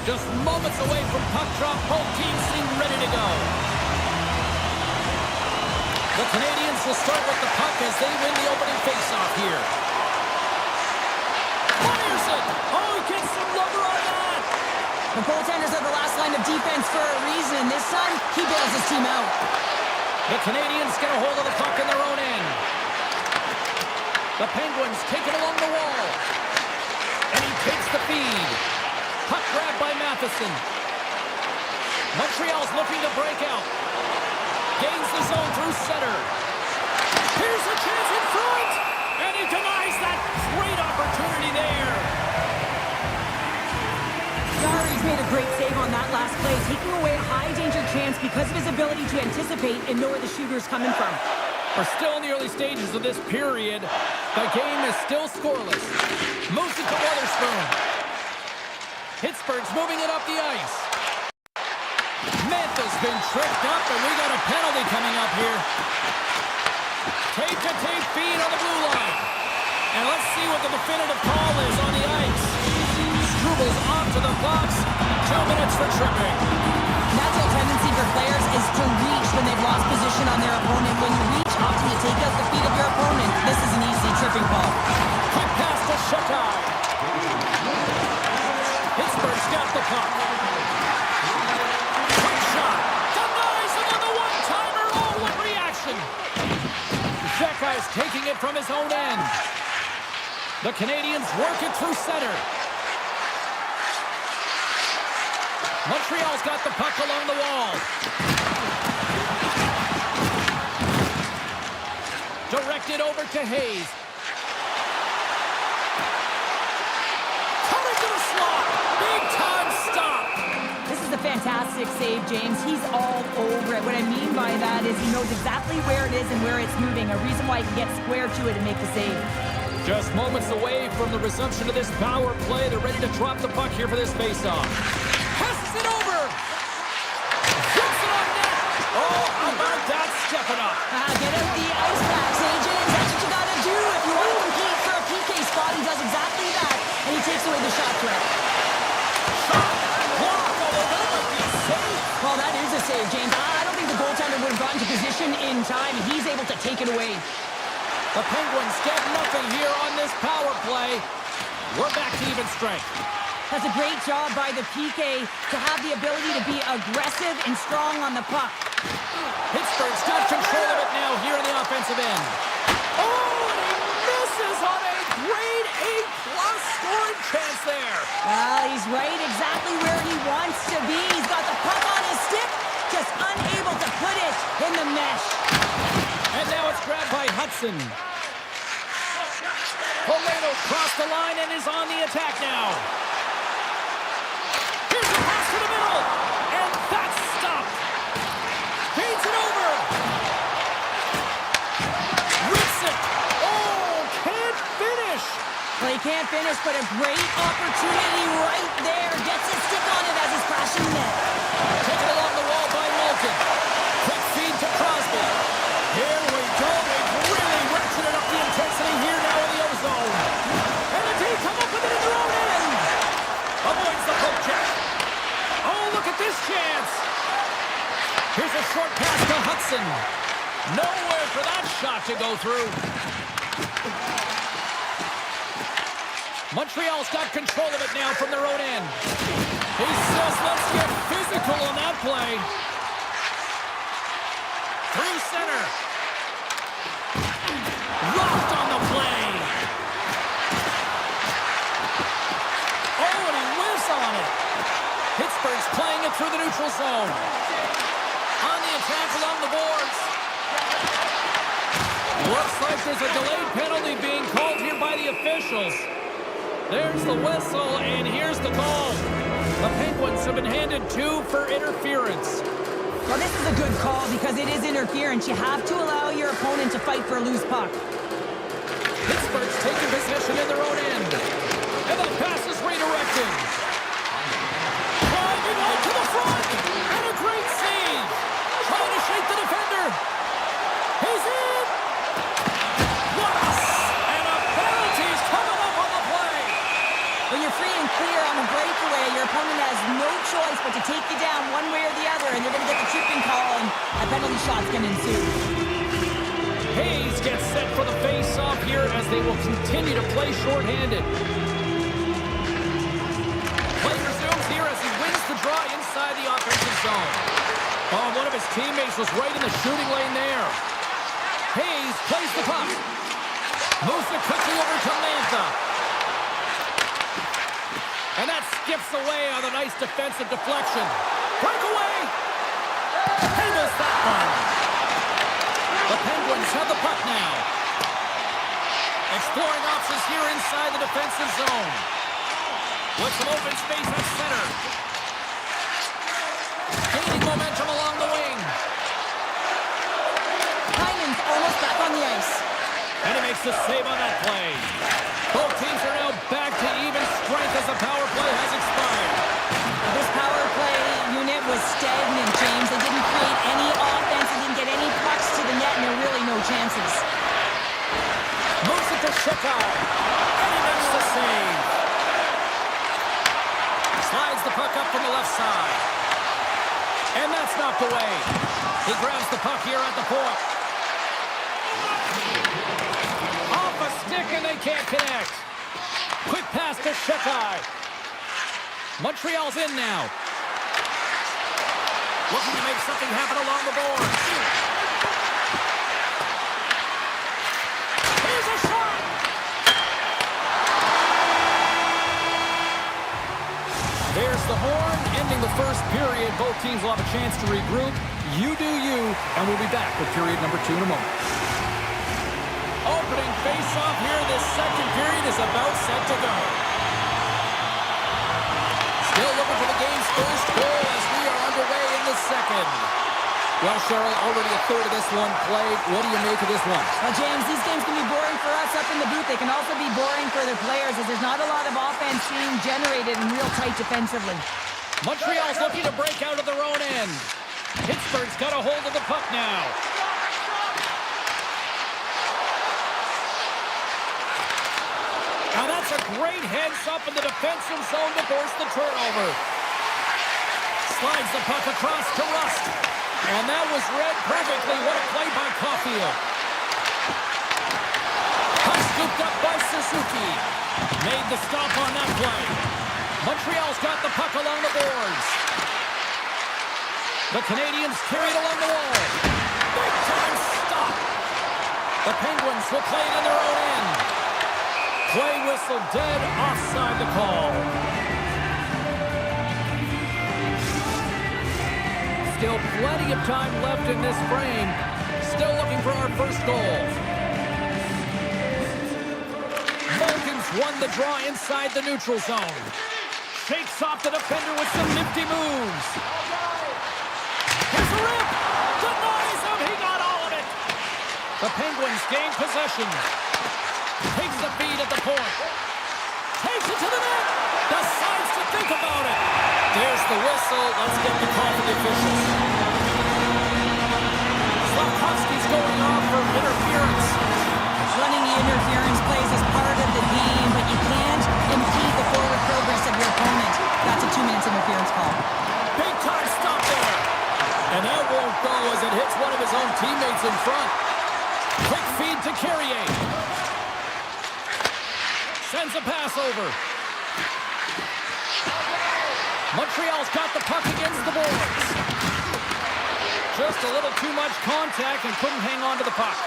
Just moments away from puck drop, both teams seem ready to go. The Canadians will start with the puck as they win the opening faceoff here. Fires it! Oh, he gets some rubber on that! The goaltenders are the last line of defense for a reason. This time, he bails his team out. The Canadians get a hold of the puck in their own end. The Penguins take it along the wall. And he takes the feed. Puck grab by Matheson. Montreal's looking to break out. Gains the zone through center. Here's a chance in front! And he denies that great opportunity there. Jarry's made a great save on that last play, taking away a high-danger chance because of his ability to anticipate and know where the shooter's coming from. We're still in the early stages of this period. The game is still scoreless. Moves it to Witherspoon. Pittsburgh's moving it up the ice. Mantha's been tricked up, and we got a penalty coming up here. Tape-to-tape feed on the blue line. And let's see what the definitive call is on the ice. Strubles off to the box. 2 minutes for tripping. Natural tendency for players is to reach when they've lost position on their opponent. When you reach, often you take out the feet of your opponent. This is an easy tripping call. Quick pass to Shakai. Pittsburgh's got the puck. Quick shot. Denies him on the one-timer. Oh, what reaction. Shakai's taking it from his own end. The Canadians work it through center. Montreal's got the puck along the wall. Directed over to Hayes. Coming to the slot. Big time stop. This is a fantastic save, James. He's all over it. What I mean by that is he knows exactly where it is and where it's moving. A reason why he can get square to it and make the save. Just moments away from the resumption of this power play. They're ready to drop the puck here for this faceoff. Passes it over. Puts it on net. Oh, how about that stepping up? Get out the ice packs, James. That's what you got to do if you want to compete for a PK spot. He does exactly that, and he takes away the shot threat. Shot. Block. Although that might be safe. Well, that is a save, James. I don't think the goaltender would have gotten to position in time. He's able to take it away. The Penguins get nothing here on this power play. We're back to even strength. That's a great job by the PK to have the ability to be aggressive and strong on the puck. Pittsburgh's got control of it now here on the offensive end. Oh, and he misses on a grade A+ scoring chance there. Well, he's right exactly where he wants to be. He's got the puck on his stick, just unable to put it in the mesh. And now it's grabbed by Hudson. Polino crossed the line and is on the attack now. Here's a pass to the middle. And that's stopped. Feeds it over. Rips it. Oh, can't finish. Well, he can't finish, but a great opportunity right there. Gets his stick on it as he's crashing net. Taken along the wall by Malkin. Quick feed to Crosby. Here we go. They've really ratcheted up the intensity here now in the O-zone. And the D come up with it in their own end. Avoids the poke check. Oh, look at this chance. Here's a short pass to Hudson. Nowhere for that shot to go through. Montreal's got control of it now from their own end. He says, let's get physical on that play. Through center. Rocked on the play. Oh, and he whiffs on it. Pittsburgh's playing it through the neutral zone. chance along the boards. Looks like there's a delayed penalty being called here by the officials. There's the whistle, and here's the call. The Penguins have been handed 2 for interference. Well, this is a good call because it is interference. You have to allow your opponent to fight for a loose puck. Pittsburgh's taking possession in their own end. And the pass is redirected. Driving right to the front. And a great save. Trying to shake the defender. He's in. Yes! And a penalty's coming up on the play. When you're free and clear on a breakaway, your opponent has no choice but to take you down one way or the other, and you're going to get the tripping call, and a penalty shot's going to ensue. Hayes gets set for the face-off here as they will continue to play shorthanded. Play resumes here as he wins the draw inside the offensive zone. Oh, one of his teammates was right in the shooting lane there. Hayes plays the puck. Moves it quickly over to Mantha. And that skips away on a nice defensive deflection. Breakaway! He missed that one. The Penguins have the puck now. Exploring options here inside the defensive zone. With some open space at center. Gaining momentum along the wing. Hyman's almost back on the ice. And he makes the save on that play. Both teams are now back to even strength as the power play has expired. This power play unit was stagnant, James. They didn't create any offense. They didn't get any pucks to the net, and there were really no chances. Moves it to Chicago. And he makes the save. Slides the puck up from the left side. And that's knocked away. He grabs the puck here at the point. Off a stick, and they can't connect. Quick pass to Shekai. Montreal's in now. Looking to make something happen along the boards. Here's a shot! There's the horn, ending the first period. Both teams will have a chance to regroup. You do you, and we'll be back with period number 2 in a moment. Opening face-off here. This second period is about set to go. Still looking for the game's first goal as we are underway in the second. Well, Cheryl, already a third of this one played. What do you make of this one? Well, James, these games can be boring for us up in the booth. They can also be boring for their players as there's not a lot of offense being generated and real tight defensively. Montreal's looking to break out of their own end. Pittsburgh's got a hold of the puck now. Now that's a great heads-up in the defensive zone to force the turnover. Slides the puck across to Rust. And that was read perfectly. What a play by Caulfield. Puck scooped up by Suzuki. Made the stop on that play. Montreal's got the puck along the boards. The Canadians carry it along the wall. Big time stop. The Penguins will play it in their own end. Play whistle dead, offside the call. Still plenty of time left in this frame. Still looking for our first goal. Vulcans won the draw inside the neutral zone. Shakes off the defender with some nifty moves. Here's a rip. Denies him. He got all of it. The Penguins gain possession. Takes the feed at the point. Takes it to the net. Decides to think about it. There's the whistle. Let's get the call from the officials. Slavkovsky's going off for interference. Running the interference plays as part of the game, but you can't impede the forward progress of your opponent. That's a 2-minute interference call. Big time stop there. And that won't go as it hits one of his own teammates in front. Quick feed to Carrier. Sends a pass over. Montreal's got the puck against the boards. Just a little too much contact and couldn't hang on to the puck.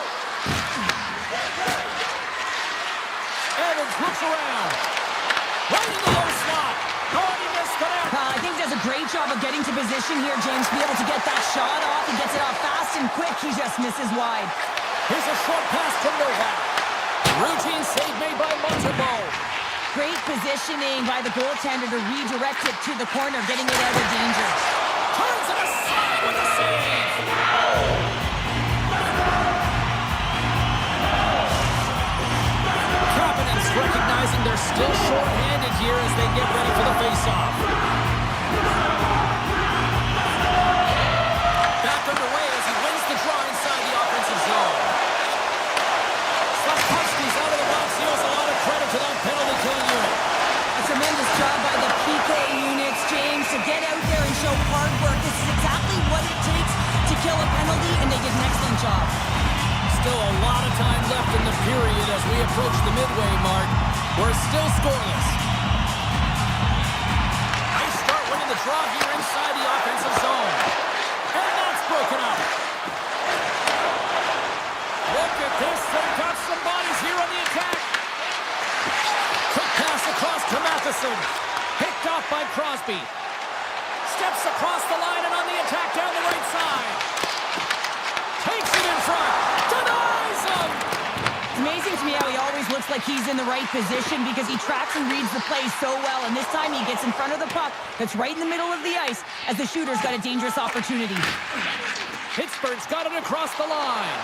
Evans looks around. Right in the low slot. Oh, he missed it out. I think he does a great great job of getting to position here, James, to be able to get that shot off. He gets it off fast and quick. He just misses wide. Here's a short pass to Novak. Routine save made by Montembeault. Great positioning by the goaltender to redirect it to the corner, getting it out of danger. Turns it aside with a save. Providence recognizing they're still short-handed here as they get ready for the face-off. Back underway as he wins the draw inside the offensive zone. Slavkovsky's out of the box. He owes a lot of credit to that penalty killing unit. A tremendous job by the PK units, James, to get out there and show hard work. This is exactly what it takes to kill a penalty, and they did an excellent job. Still a lot of time left in the period as we approach the midway mark. We're still scoreless. Nice start winning the draw here inside the offensive zone. And that's broken up. Look at this. They've got some bodies here on the attack. Quick pass across to Matheson. Picked off by Crosby. Steps across the line and on the attack down the right side. Takes it in front. Denies him. It's amazing to me how he always looks like he's in the right position because he tracks and reads the play so well. And this time he gets in front of the puck that's right in the middle of the ice as the shooter's got a dangerous opportunity. Pittsburgh's got it across the line.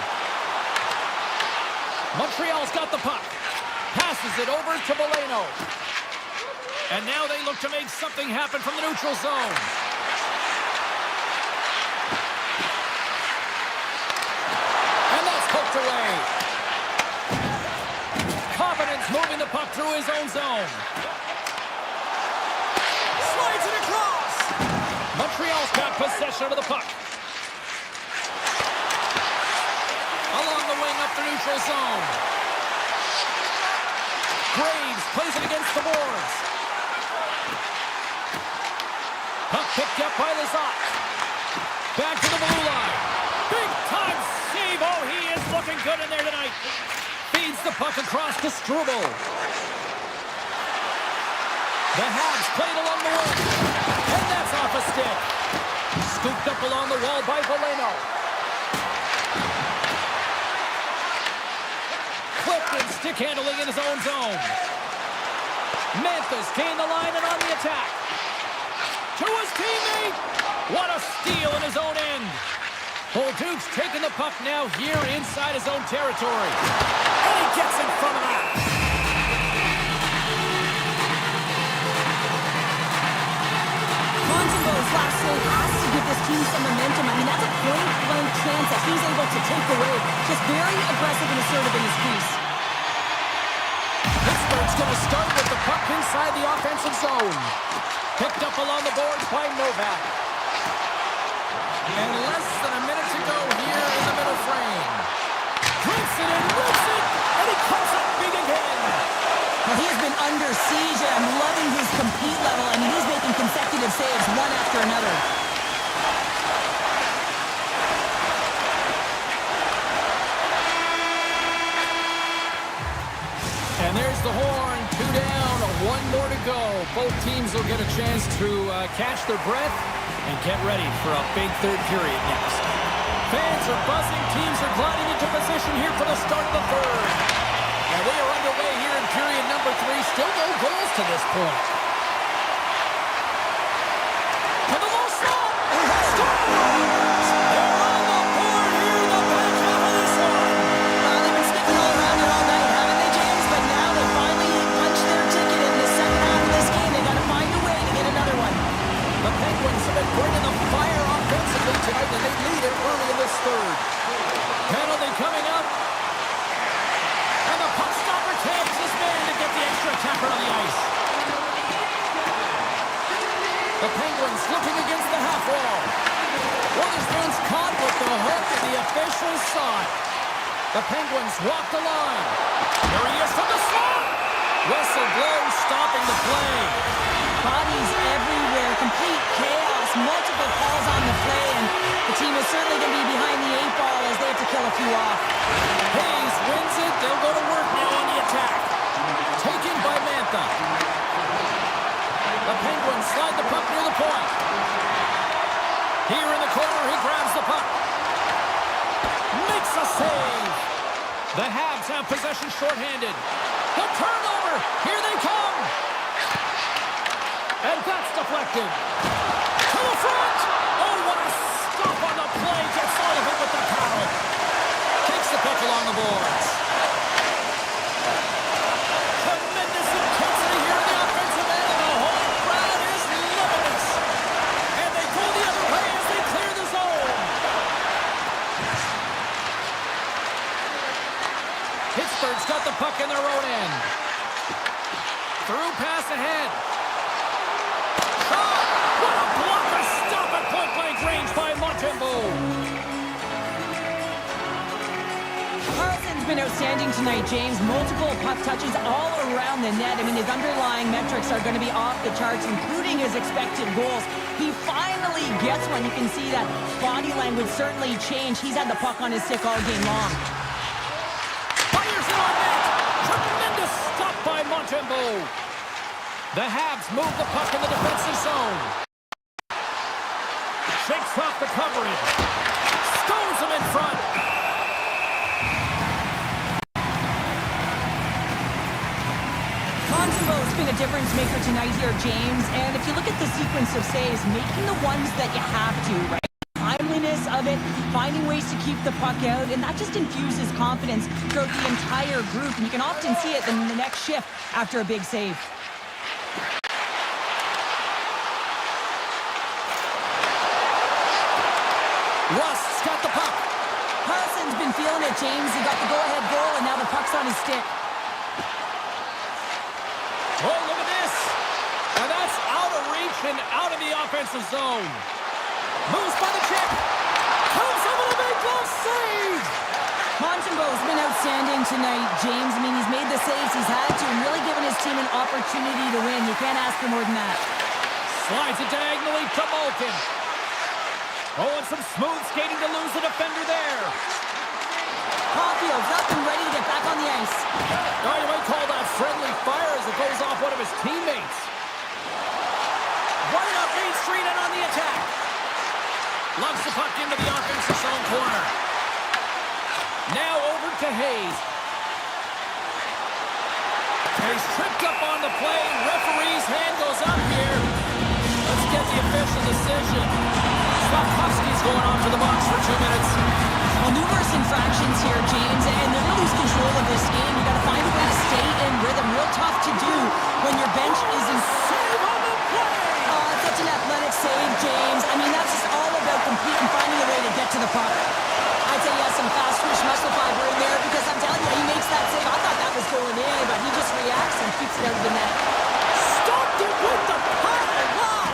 Montreal's got the puck. Passes it over to Valeno. And now they look to make something happen from the neutral zone. And that's poked away. Confidence moving the puck through his own zone. Slides it across. Montreal's got possession of the puck. Along the wing up the neutral zone. Graves plays it against the boards. Puck picked up by Lizotte. Back to the blue line. Big time save. Oh, he is looking good in there tonight. Feeds the puck across to Struble. The Habs played along the wing. And that's off a stick. Scooped up along the wall by Valeno. Clifton stick handling in his own zone. Memphis gained the line and on the attack. To his teammate. What a steal in his own end. Duke's taking the puck now here inside his own territory. And he gets in front of that. Montembeault's last save has to give this team some momentum. I mean, that's a point-blank chance that he's able to take away. Just very aggressive and assertive in his crease. Pittsburgh's going to start with the puck inside the offensive zone. Picked up along the boards by Novak. And less than a minute to go here in the middle frame. Drinks it and rips it, and he comes up big again. Well, he has been under siege, and I'm loving his compete level. I mean, he's making consecutive saves one after another. And there's the horn. 2 down, 1 more to go. Both teams will get a chance to catch their breath and get ready for a big third period next. Fans are buzzing. Teams are gliding into position here for the start of the third. And we are underway here in period number 3. Still no goals to this point. To the low slot. Scores! They're on the board here in the back half of this one. Well, they've been sniffing all around it all night, haven't they, James? But now they finally punched their ticket in the second half of this game. They got to find a way to get another one. The Penguins have been bringing the fire offensively tonight, and they lead it early in this third. Penalty coming up. And the puck stopper tags his man to get the extra tapper on the ice. The Penguins looking against the half wall. Witherspoon's caught with the hook, and the officials saw it. The Penguins walk the line. Here he is from the slot. Whistle blows, stopping the play. Bodies everywhere, complete chaos, multiple calls on the play, and the team is certainly going to be behind the 8 ball as they have to kill a few off. Hayes wins it. They'll go to work now on the attack. Taken by Mantha. The Penguins slide the puck near the point. Here in the corner, he grabs the puck. Makes a save. The Habs have possession shorthanded. The turnover. Here they come. And that's deflected. To the front. Oh, what a stop on the play. Gets all of it with the paddle. Takes the puck along the boards. Tremendous intensity here in the offensive end. And the whole crowd is loving this. And they pull the other way as they clear the zone. Pittsburgh's got the puck in their own end. Through pass ahead. Shot! What a blocker! Stop at point-blank range by Montembeault. Carlson's been outstanding tonight, James. Multiple puck touches all around the net. I mean, his underlying metrics are going to be off the charts, including his expected goals. He finally gets one. You can see that body language certainly changed. He's had the puck on his stick all game long. Fires it on net. Tremendous stop by Montembeault. The Habs move the puck in the defensive zone. Shakes off the coverage. Stones him in front. Montembeault's been a difference maker tonight here, James. And if you look at the sequence of saves, making the ones that you have to, right? Timeliness of it, finding ways to keep the puck out, and that just infuses confidence throughout the entire group. And you can often see it in the next shift after a big save. Rust's got the puck. Carlson's been feeling it, James. He got the go-ahead goal, and now the puck's on his stick. Oh, look at this. And that's out of reach and out of the offensive zone. Moves by the check. Comes over the big glove save. Montembeault's been outstanding tonight, James. I mean, he's made the saves he's had to and really given his team an opportunity to win. You can't ask for more than that. Slides it diagonally to Malkin. Oh, and some smooth skating to lose the defender there. Caulfield's up and ready to get back on the ice. Oh, you might call that friendly fire as it goes off one of his teammates. Right up Main Street and on the attack. Lugs the puck into the offensive zone corner. Now over to Hayes. He's tripped up on the play. Referee's hand goes up here. Let's get the official decision. Slavkovsky's going on to the box for 2 minutes. Well, numerous infractions here, James, and they're going to lose control of this game. You got to find a way to stay in rhythm. Real tough to do when your bench isn't. Save on the play! Oh, it's such an athletic save, James. I mean, that's just all about completing, finding a way to get to the puck. I'd say he has some fast twitch muscle fiber in there because I'm telling you, he makes that save. I thought that was going in, but he just reacts and keeps it out of the net. Stopped it with the paddle! Wow!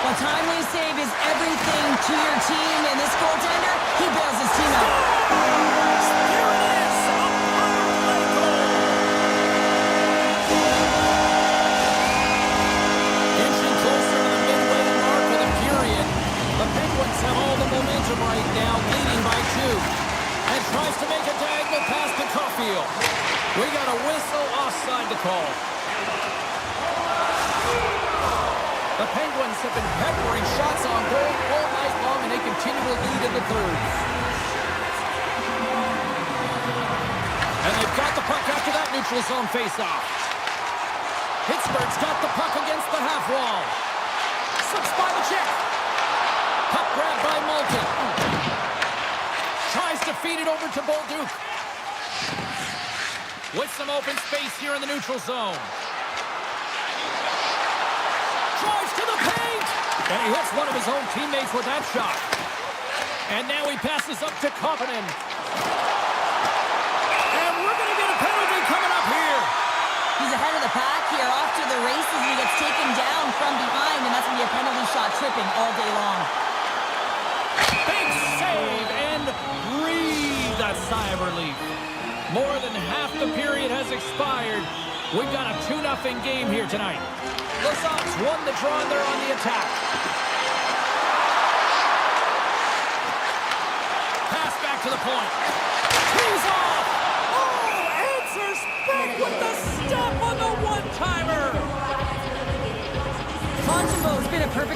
A timely save is everything to your team, and this goaltender, he bails his team out. Here it is! A power play goal! Inching closer to the midway mark of the period. The Penguins have all the momentum right now, leading by 2. And tries to make a diagonal pass to Caulfield. We got a whistle offside to call. The Penguins have been peppering shots on goal all night long, and they continue to lead in the third. And they've got the puck after that neutral zone faceoff. Pittsburgh's got the puck against the half wall. Slips by the check. Puck grabbed by Malkin. Tries to feed it over to Bolduc. With some open space here in the neutral zone. Drives to the paint! And he hits one of his own teammates with that shot. And now he passes up to Kopanen. And we're going to get a penalty coming up here. He's ahead of the pack here, off to the races, and he gets taken down from behind, and that's going to be a penalty shot tripping all day long. Big save and breathe a sigh of relief. More than half the period has expired. We've got a 2-0 game here tonight. The Sox won the draw and they're on the attack. Pass back to the point. He's off! Oh, answers back with the stop on the one-timer!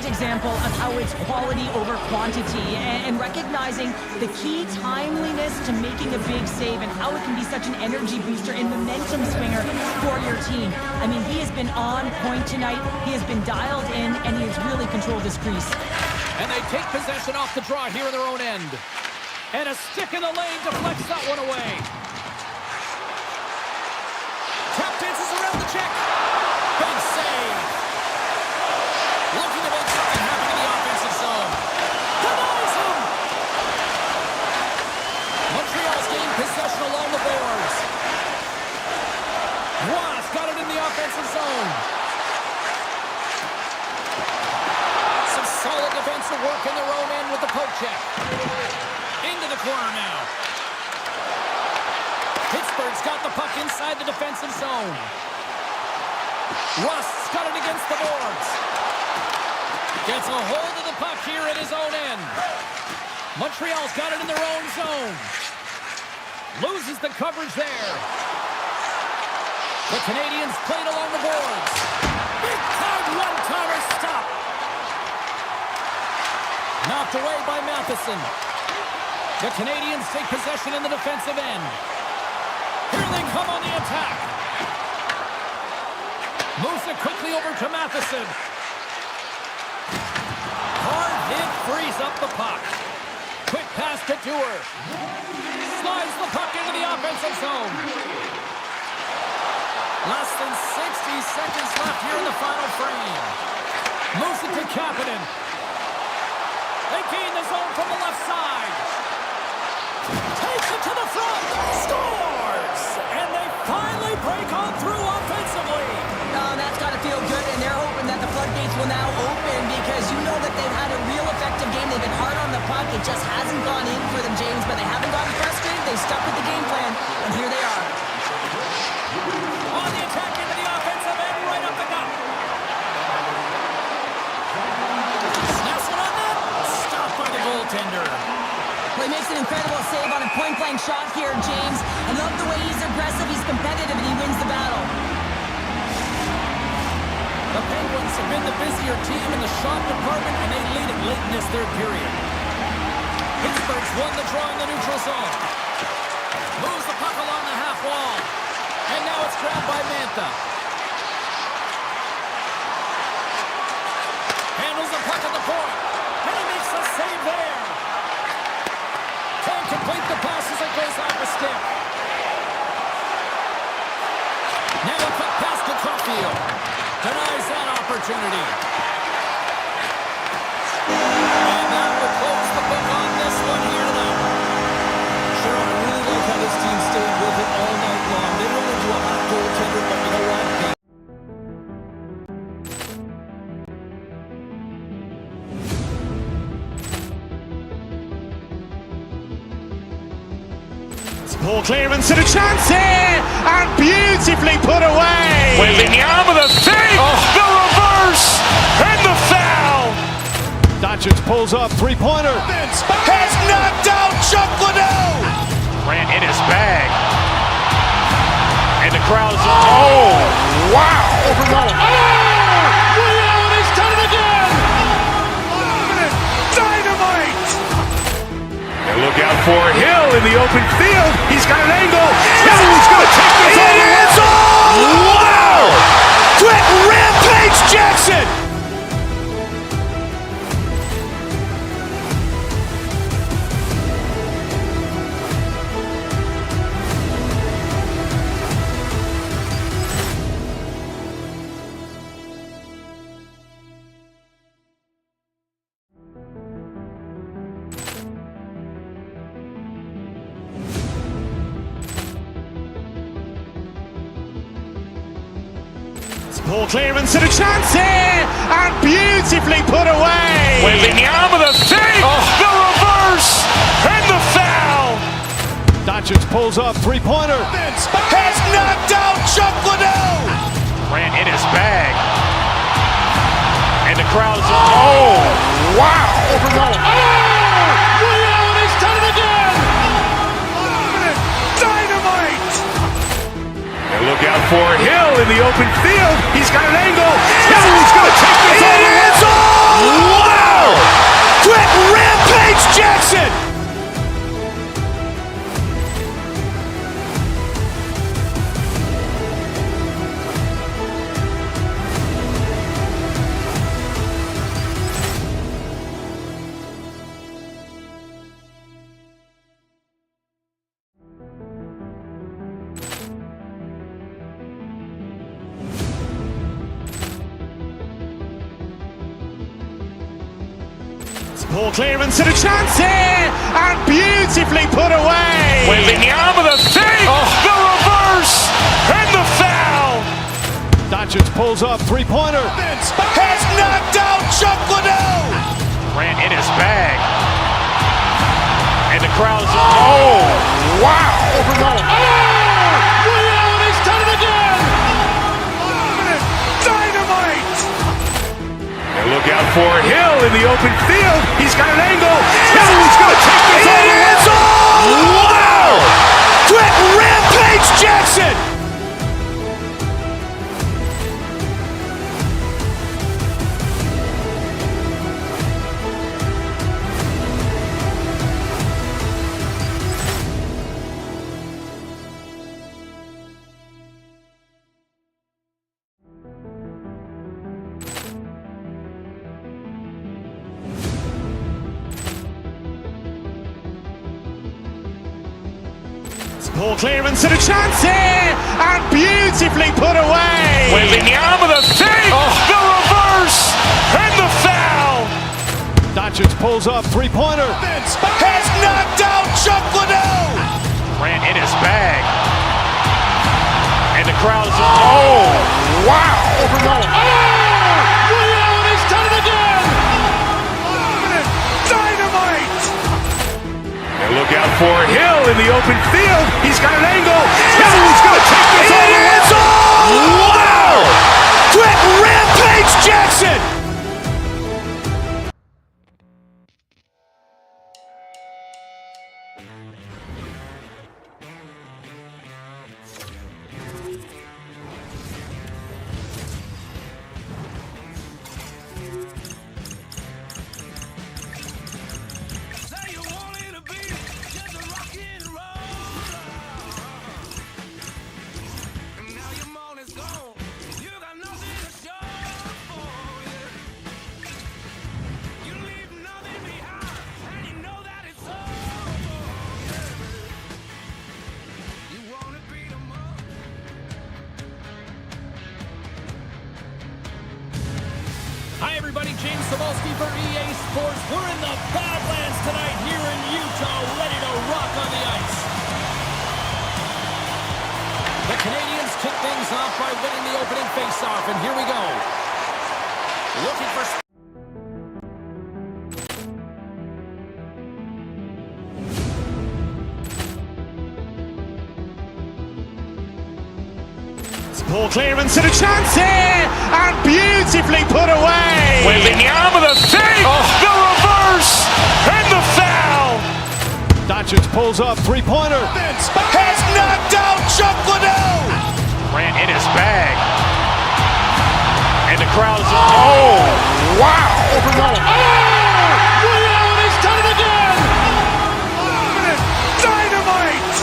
perfect example of how it's quality over quantity and recognizing the key timeliness to making a big save and how it can be such an energy booster and momentum swinger for your team. I mean, he has been on point tonight. He has been dialed in, and he has really controlled this crease. And they take possession off the draw here in their own end. And a stick in the lane deflects that one away. Tap dances around the check. Big save. Looking to make something happen in the offensive zone. Denies him. Montreal's gained possession along the boards. Ross got it in the offensive zone. Some solid defensive work in their own end with the poke check. Into the corner now. Pittsburgh's got the puck inside the defensive zone. Rust's got it against the boards. Gets a hold of the puck here at his own end. Montreal's got it in their own zone. Loses the coverage there. The Canadians played along the boards. Big time one-timer stop. Knocked away by Matheson. The Canadians take possession in the defensive end. Here they come on the attack. Moves it quickly over to Matheson. Hard hit frees up the puck. Quick pass to Dewar. Slides the puck into the offensive zone. Less than 60 seconds left here in the final frame. Moves it to Kapanen. They gain the zone from the left side. Takes it to the front. Scores! And they finally break on through offensively. Oh, that's got to feel good, and they're hoping that the floodgates will now open because you know that they've had a real effective game. They've been hard on the puck. It just hasn't gone in for them, James, but they haven't gotten frustrated. They stuck with the game plan, and here they are. On the attack into the offensive end, right up the gut. Snaps it on net. Stopped by the goaltender. Well, he makes an incredible save on a point-blank shot here, James. I love the way he's aggressive, he's competitive, and he wins the battle. The Penguins have been the busier team in the shot department, and they lead it late in this third period. Pittsburgh's won the draw in the neutral zone. Moves the puck along the half wall. And now it's grabbed by Mantha. Handles the puck at the point. And he makes the save there. Can't complete the pass as it goes off the stick. Now a quick pass to Caulfield. Denies that opportunity. And that will close the book on this one here tonight. Sure, I really like how this team stayed with it all night long. They run into a hot goaltender, but you know what? Poor clearance and a chance here, and beautifully put away. Wembanyama the fake, the reverse, and the foul. Doncic pulls up, three-pointer. Has knocked out Chuck Liddell. Ran in his bag. And the crowd is, oh, wow. He's done it again. Dynamite. And look out for Hill in the open field. He's got an angle. He's going to take this all the way. Wow. Quick rampage Jackson. Poor clearance and a chance here, and beautifully put away. Wembanyama the fake, the reverse, and the foul. Doncic pulls up, three-pointer. Has knocked out Chuck Liddell. Ran in his bag. And the crowd is, oh, wow. He's done it again. Dynamite. And look out for Hill in the open field. He's got an angle. He's going to take this all the way. Poor clearance and a chance here, and beautifully put away. Wembanyama the fake, the reverse, and the foul. Doncic pulls up, three-pointer. Has knocked out Chuck Liddell. Grant in his bag. And the crowd's, oh, wow. He's done it again. Dynamite. And look out for Hill in the open field. He's got an angle. He's going to take this all the way. Wow. Quick Rampage Jackson. Poor clearance and a chance here, and beautifully put away. Wembanyama the fake, the reverse, and the foul. Doncic pulls up, three-pointer. Has knocked out Chuck Liddell. Grant in his bag. And the crowd's, oh, wow. He's done it again. Dynamite. And look out for Hill in the open field. He's got an angle. He's going to take this all the way. Wow. Quick Rampage Jackson. Hi, everybody. James Cebulski for EA Sports. We're in the Badlands tonight here in Utah, ready to rock on the ice. The Canadians kick things off by winning the opening faceoff, and here we go. Looking for... Poor clearance and a chance here, and beautifully put away. Wembanyama the fake, the reverse, and the foul. Doncic pulls up, three-pointer. Has knocked out Chuck Liddell. Grant in his bag. And the crowd's, oh, wow. He's done it again. Dynamite.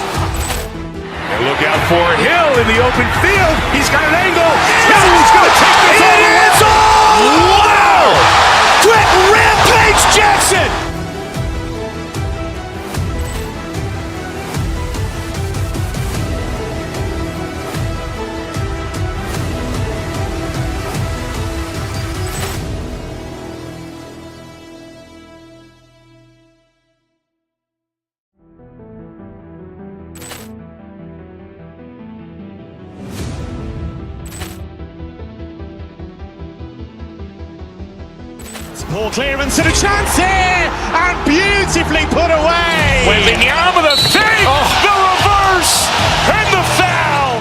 And look out for Hill in the open field. He's got an angle. He's going to take this all the way. Wow. Quick Rampage Jackson. Poor clearance and a chance here, and beautifully put away. Wembanyama the fake, the reverse, and the foul.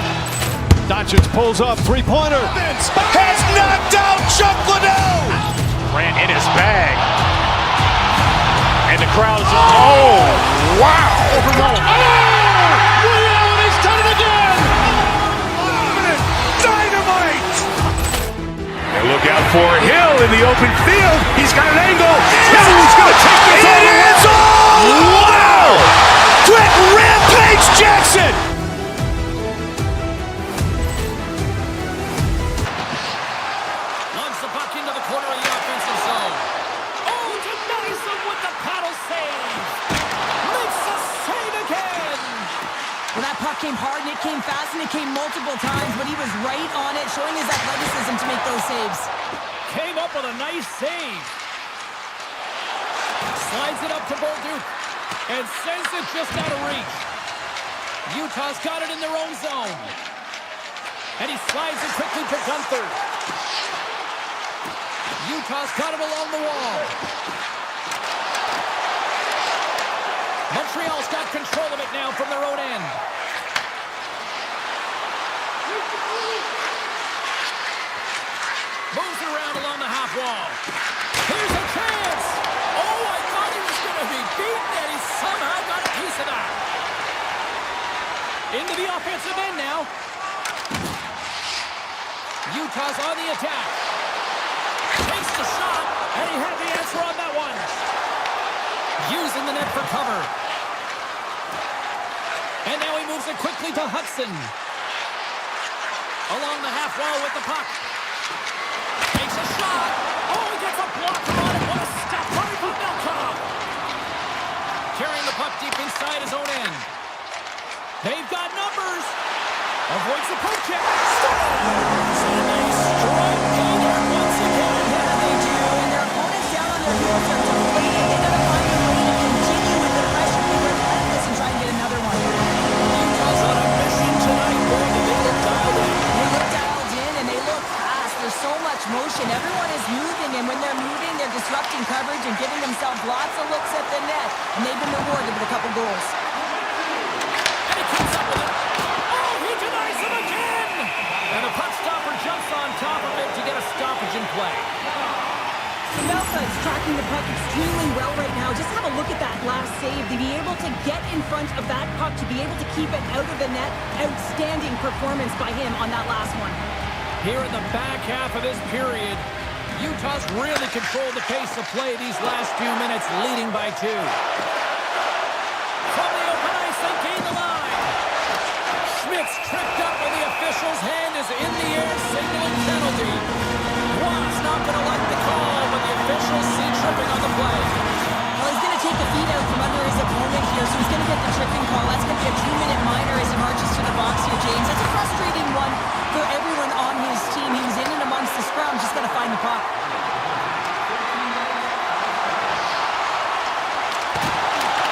Doncic pulls up, three-pointer. Has knocked out Chuck Liddell. Grant in his bag. And the crowd's, oh, wow. He's done it again. Dynamite. And look out for Hill in the open field. He's got an angle. He's going to take this all the way. Wow. Quick Rampage Jackson. Launch the puck into the corner of the offensive zone. Oh, denies him with the paddle save. Makes the save again. Well, that puck came hard, and it came fast, and it came multiple times, but he was right on it, showing his athleticism to make those saves. Came up with a nice save. Slides it up to Bolduc and sends it just out of reach. Utah's got it in their own zone. And he slides it quickly to Gunther. Utah's got it along the wall. Montreal's got control of it now from their own end. Moves it around along the half wall. Here's a chance! Oh, I thought he was going to be beaten, and he somehow got a piece of that. Into the offensive end now. Utah's on the attack. Takes the shot, and he had the answer on that one. Using the net for cover. And now he moves it quickly to Hudson. Along the half wall with the puck. Takes a shot. Oh, he gets a blocker on it. What a step by Pavelka. Carrying the puck deep inside his own end. They've got numbers. Avoids the poke check. Scores! And they strike Peter once again. Yeah, they do. And their opponents down on their heels are deflated. They gotta find a way to continue with the pressure. Be relentless and try and get another one. Utah's on a mission tonight, boy. They look dialed in. They look dialed in and they look fast. There's so much motion. Everyone is moving, and when they're moving, they're disrupting coverage and giving themselves lots of looks at the net. And they've been rewarded with a couple goals. And he comes up with it. Oh, he denies him again! And the puck stopper jumps on top of it to get a stoppage in play. Pavelka is tracking the puck extremely well right now. Just have a look at that last save. To be able to get in front of that puck, to be able to keep it out of the net, outstanding performance by him on that last one. Here in the back half of this period, Utah's really controlled the pace of play these last few minutes, leading by 2. From the open ice, they gain the line. Schmidt's tripped up, and the official's hand is in the air, signaling penalty. Watt's not going to like the call, but the officials see tripping on the play. Well, he's going to take the feet out from under his opponent here, so he's going to get the tripping call. That's going to be a 2-minute minor as he marches to the box here, James. That's a frustrating one for everyone on his team. He was in and amongst the scrum, just got to find the puck.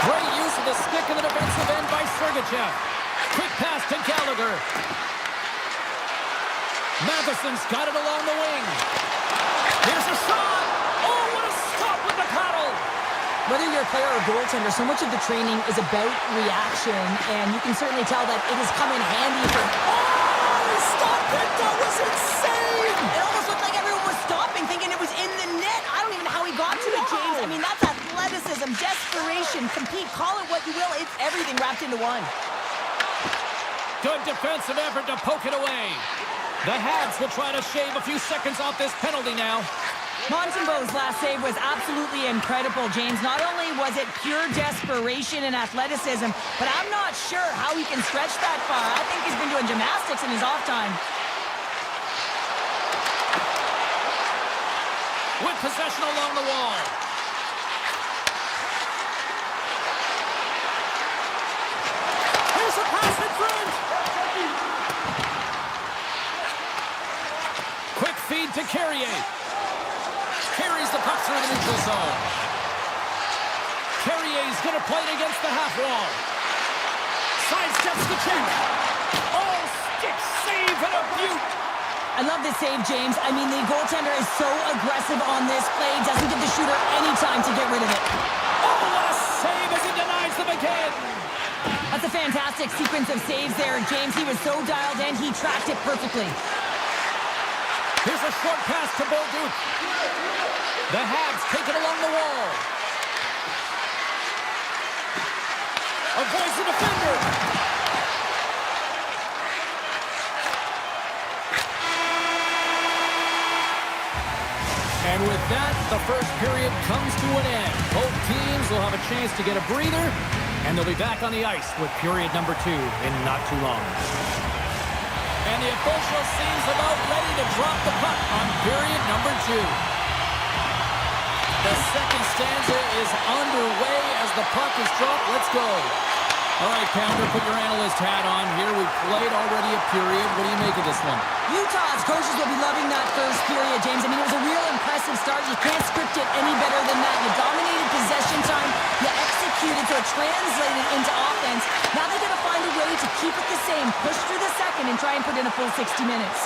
Great use of the stick in the defensive end by Sergachev. Quick pass to Gallagher. Matheson's got it along the wing. Here's a shot. Oh, what a stop with the paddle. Whether you're a player or goaltender, so much of the training is about reaction, and you can certainly tell that it has come in handy for... Oh, he stopped it. That was insane. It almost looked like everyone was stopping, thinking it was in the net. I don't even know how he got to it, James. I mean, that's athleticism, desperation, compete, call it what you will. It's everything wrapped into one. Good defensive effort to poke it away. The Habs will try to shave a few seconds off this penalty now. Montembeau's last save was absolutely incredible, James. Not only was it pure desperation and athleticism, but I'm not sure how he can stretch that far. I think he's been doing gymnastics in his off time. With possession along the wall. Here's a pass in front. Quick feed to Carrier. Carries the puck through the neutral zone. Carrier's going to play it against the half wall. Sidesteps the chink. Oh, stick save and a beaut. I love this save, James. I mean, the goaltender is so aggressive on this play. Doesn't give the shooter any time to get rid of it. Oh, what a save as he denies them again. That's a fantastic sequence of saves there, James. He was so dialed in, he tracked it perfectly. Here's a short pass to Bolduc. The Habs take it along the wall. Avoids the defender. And with that, the first period comes to an end. Both teams will have a chance to get a breather, and they'll be back on the ice with period number 2 in not too long. And the official seems about ready to drop the puck on period number 2. The second stanza is underway as the puck is dropped. Let's go. All right, Pounder, put your analyst hat on here. We've played already a period. What do you make of this one? Utah's coaches will be loving that first period, James. I mean, it was a real impressive start. You can't script it any better than that. You dominated possession time. executed, so it translated into offense. Now they got to find a way to keep it the same, push through the second, and try and put in a full 60 minutes.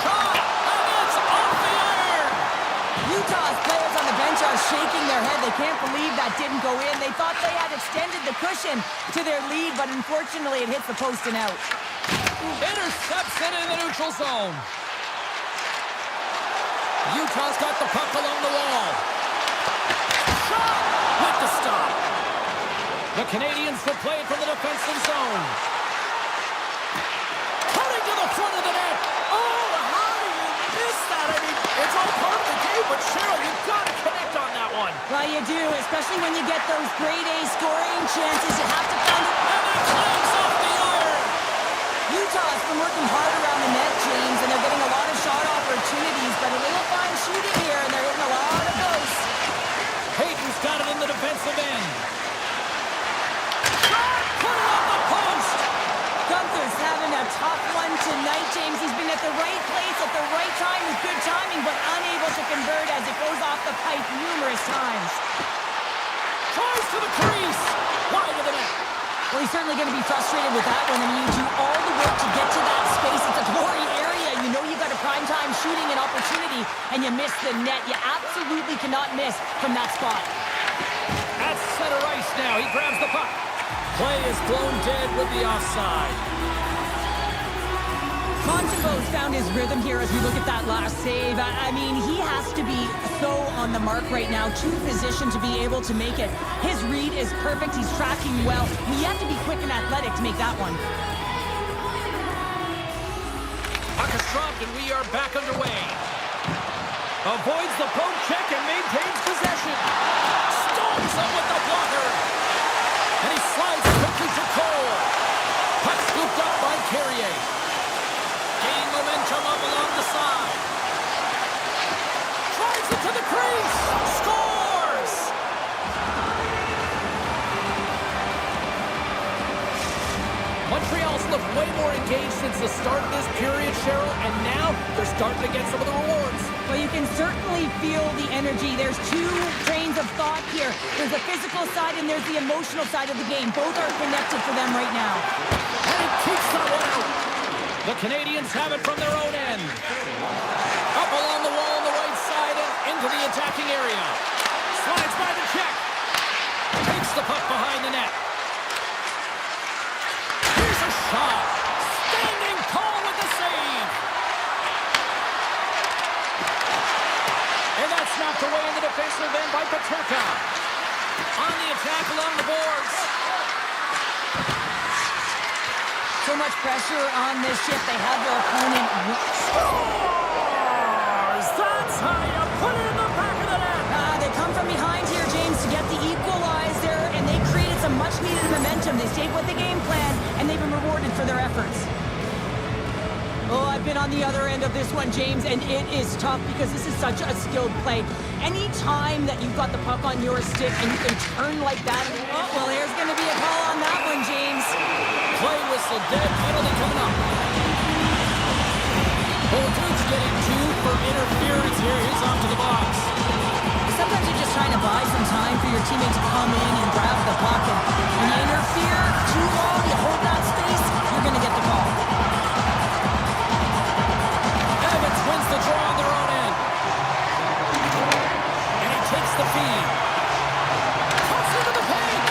Shot, and it's off the iron. Utah's players on the bench are shaking their head. They can't believe that didn't go in. They thought they had extended the cushion to their lead, but unfortunately it hits the post and out. Intercepts it in the neutral zone. Utah's got the puck along the wall. Shot with the stop. The Canadians will play it from the defensive zone. Cutting to the front of the net. Oh, how do you miss that? I mean, it's all part of the game, but Cheryl, you've got to connect on that one. Well, you do, especially when you get those grade A scoring chances. You have to find it. And it climbs off the iron. Utah's been working hard around the net, James, and they're getting a lot of shot opportunities, but a little fine shooting here, and they're hitting a lot of those. Hayden's got it in the defensive end. Shot, put it on the post. Gunther's having a tough one tonight, James. He's been at the right place at the right time with good timing, but unable to convert as it goes off the pipe numerous times. Tries to the crease. Wide of the net. Well, he's certainly going to be frustrated with that one. I mean, you do all the work to get to that space. It's a glory area. You know you got a primetime shooting and opportunity, and you miss the net. You absolutely cannot miss from that spot. At center ice now. He grabs the puck. Play is blown dead with the offside. Montembeau's found his rhythm here as we look at that last save. I mean, he has to be so on the mark right now, too positioned to be able to make it. His read is perfect. He's tracking well. You have to be quick and athletic to make that one. Puck is dropped, and we are back underway. Avoids the poke check and maintains possession. Storms up with the blocker. And he slides quickly to Cole. Puck scooped up by Carrier. Gaining momentum up along the side. Drives it to the crease. Scores! Montreal's looked way more engaged since the start of this period, Cheryl, and now they're starting to get some of the rewards. Well, you can certainly feel the energy. There's two trains of thought here. There's the physical side and there's the emotional side of the game. Both are connected for them right now. And he kicks that one out. The Canadians have it from their own end. Up along the wall on the right side and into the attacking area. Slides by the check. Takes the puck behind the net. Here's a shot. Standing tall with the save. And that's knocked away in the defensive end by Peterka. On the attack along the boards. So much pressure on this shift. They have their opponent. Scores! That's how you put it in the back of the net. They come from behind here, James, to get the equalizer, and they created some much-needed momentum. They stayed with the game plan, and they've been rewarded for their efforts. Oh, I've been on the other end of this one, James, and it is tough because this is such a skilled play. Any time that you've got the puck on your stick and you can turn like that, oh, well, there's going to be a call on that one, James. Play whistle, dead penalty coming up. Bolton's getting 2 for interference here. He's off to the box. Sometimes you're just trying to buy some time for your teammate to come in and grab the puck. And when you interfere too long, you hold that space, you're going to get the call. Evans wins the draw on their own end. And he takes the feed. Cuts into the paint.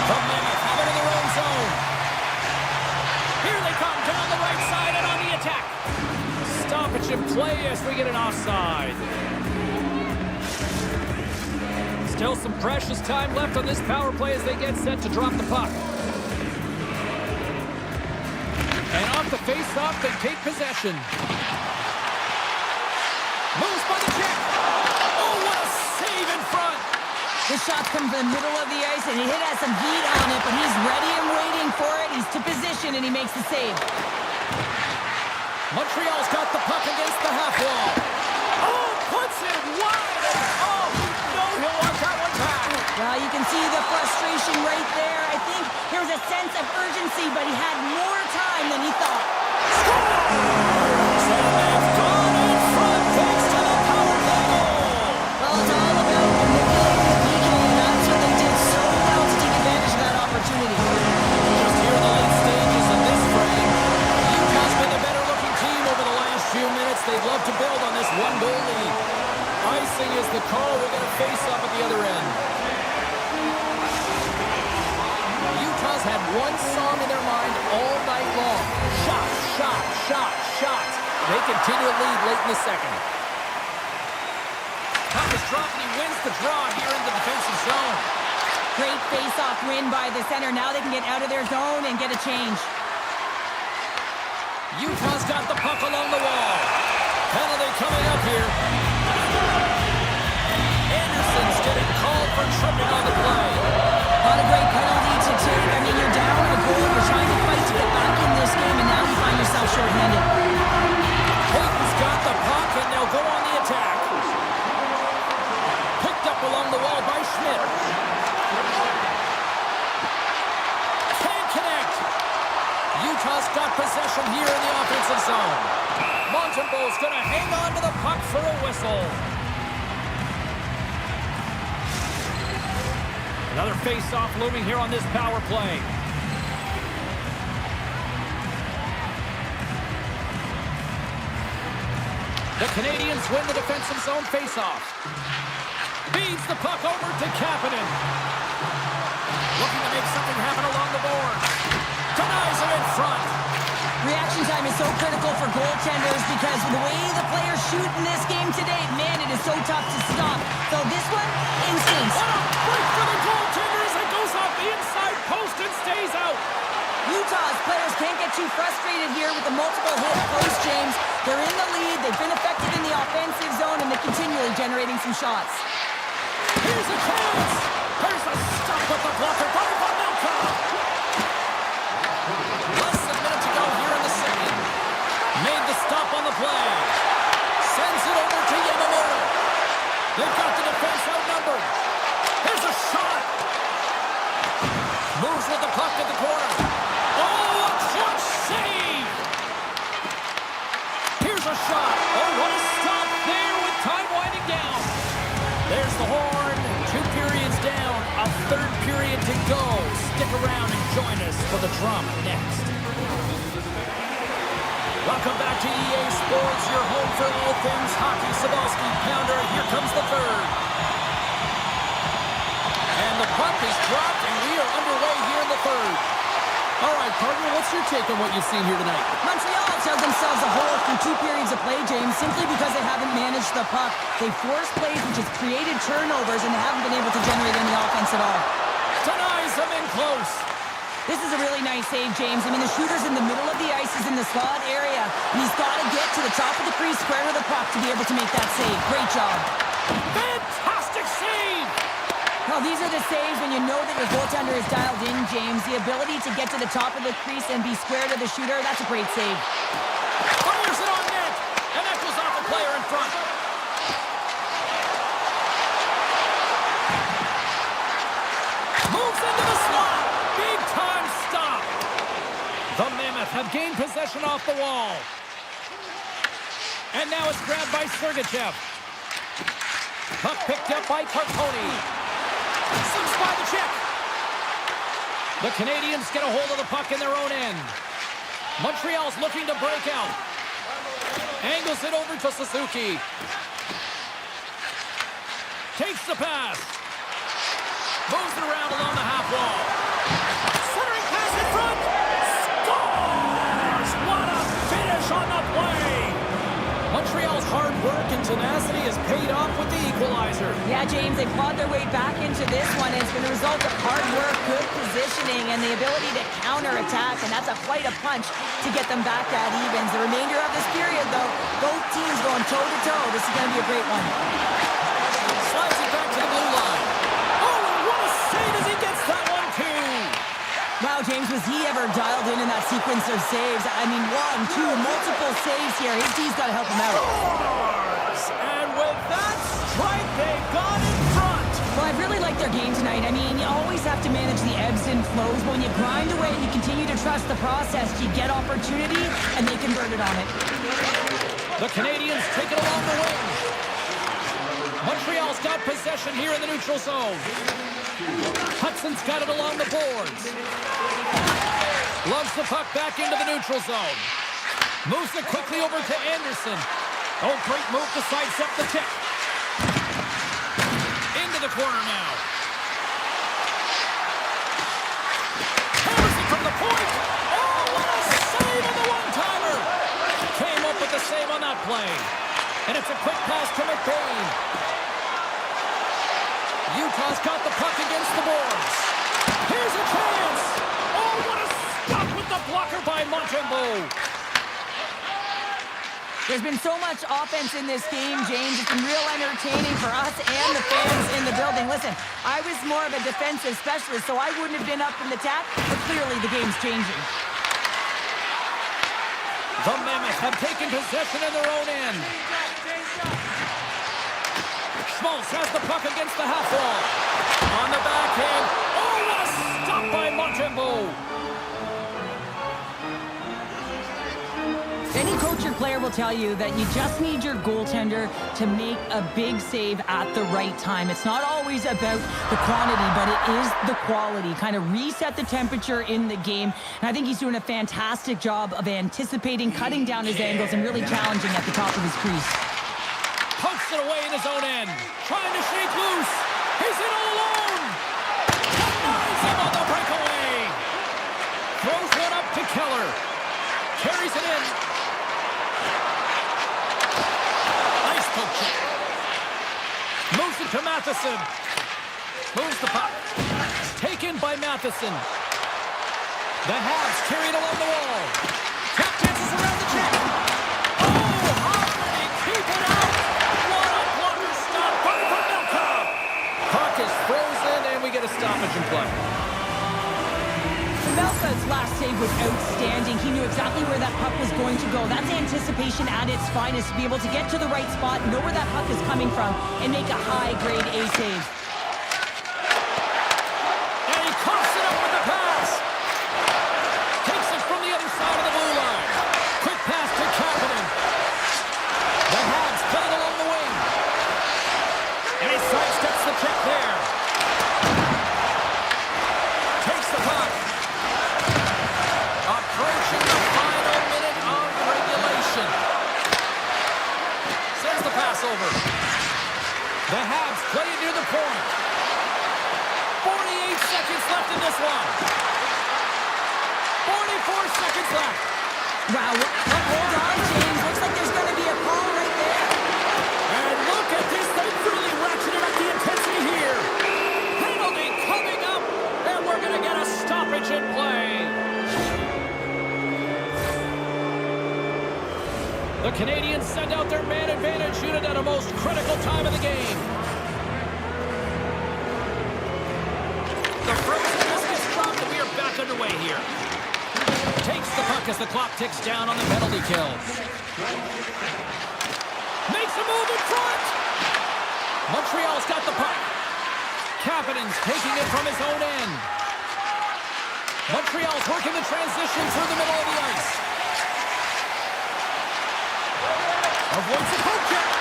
From Mammoth, have it in their own zone. Here they come down the right side and on the attack. Stoppage in play as we get an offside. Still some precious time left on this power play as they get set to drop the puck. And off the face-off, they take possession. Moves by the check. Oh, what a save in front. The shot comes in the middle of the ice, and he has some heat on it, but he's ready and waiting for it. He's to position, and he makes the save. Montreal's got the puck against the half wall. Oh, puts it wide. Oh, no, he'll want that one back. Well, you can see the frustration right there. I think there was a sense of urgency, but he had more time than he thought. And they've gone in front thanks to the power play goal. Well, it's all about manipulating the PK, and that's what they did so well a call. We're going to face up at the other end. Utah's had one song in their mind all night long. Shot, shot, shot, shot. They continue to lead late in the second. Puck is dropped and he wins the draw here in the defensive zone. Great face-off win by the center. Now they can get out of their zone and get a change. Utah's got the puck along the wall. Penalty coming up here. Anderson's getting called for tripping on the play. Not a great penalty to take. I mean, you're down a goal. You're trying to fight to get back in this game, and now you find yourself shorthanded. Peyton's got the puck, and they'll go on the attack. Picked up along the wall by Schmidt. Can't connect. Utah's got possession here in the offensive zone. Montembeau's going to hang on to the puck for a whistle. Another face-off looming here on this power play. The Canadians win the defensive zone face-off. Feeds the puck over to Kapanen. Looking to make something happen along the board. Denies him in front. Reaction time is so critical for goaltenders because the way the players shoot in this game today, man, it is so tough to stop. So this one, instinct. What a break for the goaltender as it goes off the inside post and stays out. Utah's players can't get too frustrated here with the multiple hit post, James. They're in the lead, they've been effective in the offensive zone, and they're continually generating some shots. Here's a chance. Here's a stop with the blocker by Vanelka. Less than a minute to go here in the second. Made the stop on the play. Sends it over to Yamamoto. They've got the defense outnumbered. Here's a shot. Moves with the puck at the corner. Oh, a clutch save. Here's a shot. Oh, what a stop there with time winding down. There's the horn. 2 periods down. A third period to go. Stick around and join us for the drama next. Welcome back to EA Sports, your home for all things hockey. Sabalski Pounder. Here comes the third. And the puck is dropped, and we are underway here in the third. All right, partner, what's your take on what you've seen here tonight? Montreal dug themselves a hole through 2 periods of play, James, simply because they haven't managed the puck. They forced plays, which has created turnovers, and they haven't been able to generate any offense at all. Denies them in close. This is a really nice save, James. I mean, the shooter's in the middle of the ice. He's in the slot area, and he's got to get to the top of the crease, square to the puck to be able to make that save. Great job. Fantastic save. Well, these are the saves when you know that your goaltender is dialed in, James. The ability to get to the top of the crease and be square to the shooter, that's a great save. Fires it on net, and that goes off a player in front. Moves into the slot. Big time stop. The Mammoth have gained possession off the wall. And now it's grabbed by Sergachev. Puck picked up by Carconi. Slips by the check. The Canadians get a hold of the puck in their own end. Montreal's looking to break out. Angles it over to Suzuki. Takes the pass. Moves it around along the half wall. Centering pass in front. Scores! What a finish on the play! Montreal's hard work and tenacity has paid off with the equalizer. Yeah, James, they clawed their way back into this one. It's been a result of hard work, good positioning, and the ability to counterattack, and that's quite a punch to get them back at evens. The remainder of this period, though, both teams going toe-to-toe. This is going to be a great one. Slides it back to the blue line. Oh, and what a save as he gets that one, too. Wow, James, was he ever dialed in that sequence of saves? I mean, 1, 2, multiple saves here. His team's got to help him out. And with that strike, they got in front. Well, I really like their game tonight. I mean, you always have to manage the ebbs and flows. But when you grind away and you continue to trust the process, you get opportunity, and they convert it on it. The Canadians take it along the wing. Montreal's got possession here in the neutral zone. Hudson's got it along the boards. Lugs the puck back into the neutral zone. Moves it quickly over to Anderson. Oh, great move to sidestep the check. the corner now. Hammers it from the point. Oh, what a save on the one-timer. Came up with the save on that play. And it's a quick pass to McBain. Utah's got the puck against the boards. Here's a chance. Oh, what a stop with the blocker by Montembeault. There's been so much offense in this game, James. It's been real entertaining for us and the fans in the building. Listen, I was more of a defensive specialist, so I wouldn't have been up in the tap, but clearly the game's changing. The Mammoths have taken possession in their own end. Schmaltz has the puck against the half wall. On the backhand. Oh, what a stop by Montembeault. Any coach or player will tell you that you just need your goaltender to make a big save at the right time. It's not always about the quantity, but it is the quality. Kind of reset the temperature in the game. And I think he's doing a fantastic job of anticipating, cutting down his angles, and really challenging at the top of his crease. Punks it away in his own end. Trying to shake loose. He's in all alone. Denies him on the breakaway. Throws one up to Keller. Carries it in. Nice poke check. Moves it to Matheson. Moves the puck. Taken by Matheson. The Habs carry it along the wall. Cap chances around the check. Oh, how did he keep it out? What a blocker stop by Vanelka. Puck is frozen, and we get a stoppage in play. Melka's last save was outstanding. He knew exactly where that puck was going to go. That's anticipation at its finest, to be able to get to the right spot, know where that puck is coming from, and make a high-grade A save. And he coughs it up with the pass. Takes it from the other side of the blue line. Quick pass to Kapanen. The Habs playing along the wing. And he sidesteps the check there. Takes the puck. Approaching the final minute of regulation. Sends the pass over. The Habs play it near the point. 48 seconds left in this one. 44 seconds left. Wow, hold on, James. Looks like there's going to be a call right there. And look at this. They've really ratcheted up the intensity here. Penalty coming up. And we're going to get a stoppage in play. The Canadians send out their man advantage unit at a most critical time of the game. The frozen biscuits dropped, and we are back underway here. Takes the puck as the clock ticks down on the penalty kill. Makes a move in front. Montreal's got the puck. Kapanen's taking it from his own end. Montreal's working the transition through the middle of the ice. Avoids the poke check.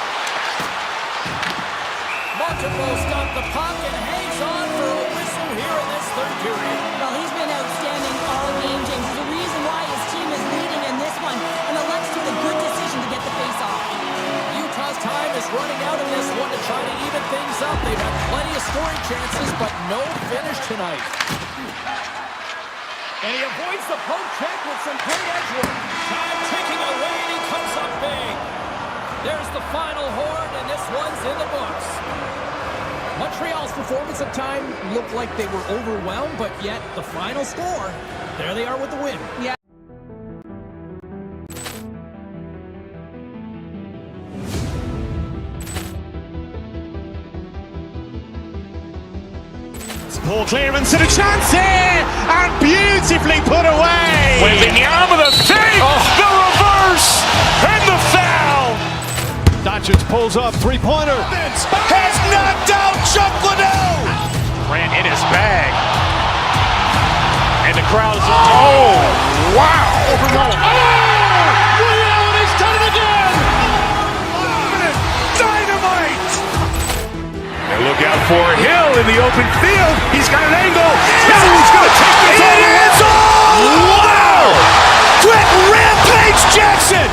Montembeault's got the puck and hangs on for a whistle here in this third period. Well, he's been outstanding all game, James. There's a reason why his team is leading in this one, and elects to the good decision to get the face-off. Utah's time is running out in this one to try to even things up. They've had plenty of scoring chances, but no finish tonight. And he avoids the poke check with some great edge work. Time ticking away, and he comes up big. There's the final horn, and this one's in the books. Montreal's performance at time looked like they were overwhelmed, but yet the final score, there they are with the win. Yeah. Poor clearance and a chance here, and beautifully put away. Wembanyama the fake, the reverse, and the foul. Doncic pulls up, three-pointer. Has knocked out Chuck Liddell. Ran in his bag. And the crowd is, oh, wow. He's done it again. Dynamite. And look out for Hill in the open field. He's got an angle. He's going to take this all the way. Wow! Quick Rampage Jackson.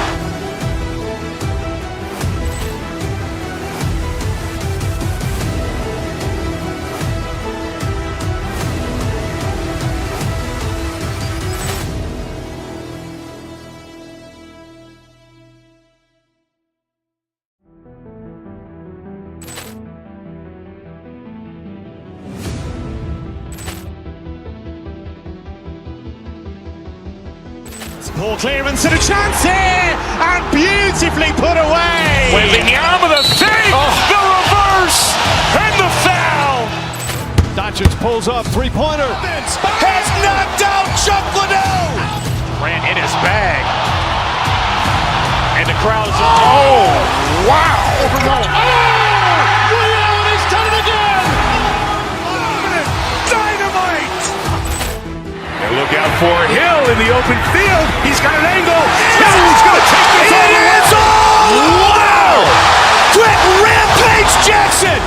Ball clearance and a chance here, and beautifully put away. Wembanyama the fake, the reverse, and the foul. Doncic pulls up, three-pointer. Has knocked out Chuck Liddell. Grant in his bag. And the crowd is, oh, wow. Ray Allen has done it again. Dynamite. And look out for Hill in the open field. He's got an angle. He's going to take this all the way. Wow. Quick Rampage Jackson.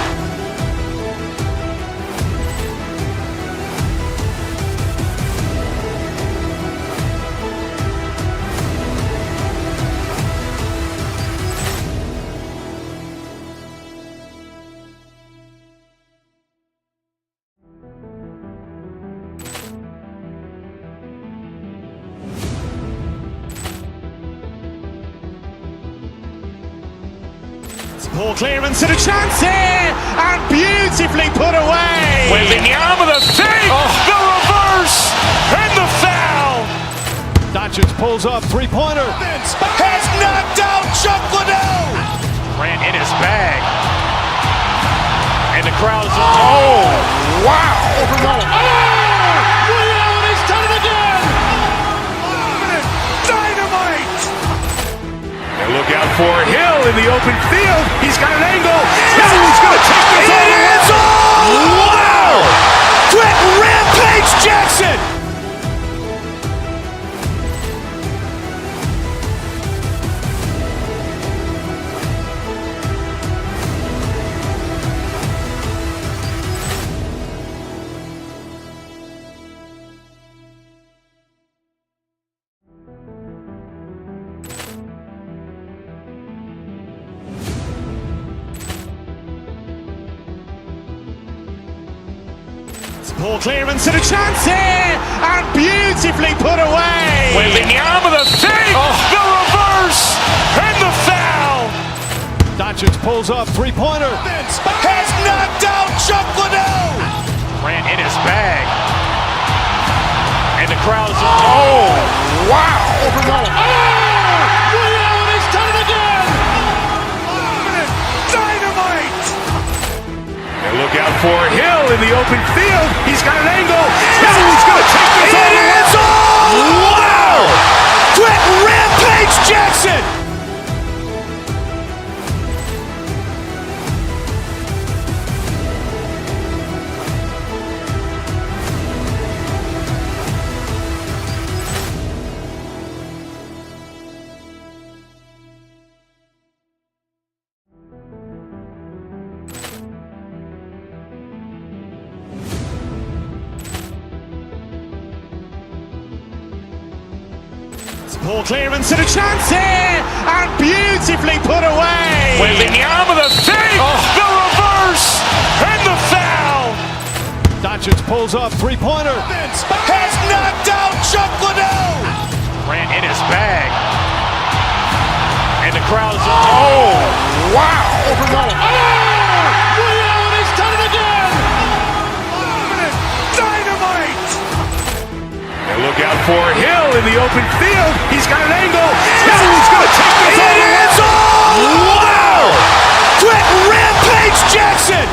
Ball clearance and a chance here, and beautifully put away. Wembanyama the fake, the reverse, and the foul. Doncic pulls up, three-pointer. Has knocked out Chuck Liddell. Grant in his bag. And the crowd is, oh, wow. Ray Allen has done it again. Dynamite. And look out for Hill in the open field. He's got an angle. He's going to take this all the way. Wow. Quick Rampage Jackson. Ball clearance and a chance here, and beautifully put away. Wembanyama the fake, the reverse, and the foul. Doncic pulls up, three-pointer. Has knocked out Chuck Liddell. Grant in his bag. And the crowd is, oh, wow. Ray Allen has done it again. Dynamite. And look out for Hill in the open field. He's got an angle. He's going to take this all the way. Wow. Quick Rampage Jackson. Ball clearance and a chance here, and beautifully put away. Wembanyama the fake, the reverse, and the foul. Doncic pulls up, three-pointer. Has knocked out Chuck Liddell. Grant in his bag. And the crowd is, oh, wow. Ray Allen has done it again. Dynamite. And look out for Hill in the open field. He's got an angle. He's going to take this all the way. Wow. Quick Rampage Jackson.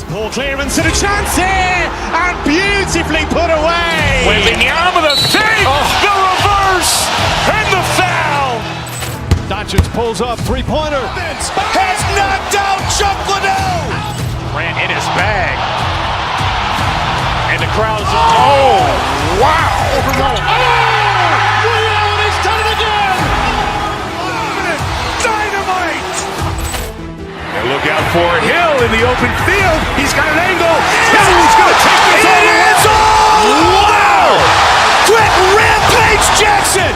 Ball clearance and a chance here, and beautifully put away. Wembanyama the fake, the reverse, and the foul. Doncic pulls up, three-pointer. Has knocked out Chuck Liddell. Grant in his bag. And the crowd is, oh, wow. Ray Allen has done it again. Dynamite. And look out for Hill in the open field. He's got an angle. He's going to take this all the way. Wow. Quick Rampage Jackson.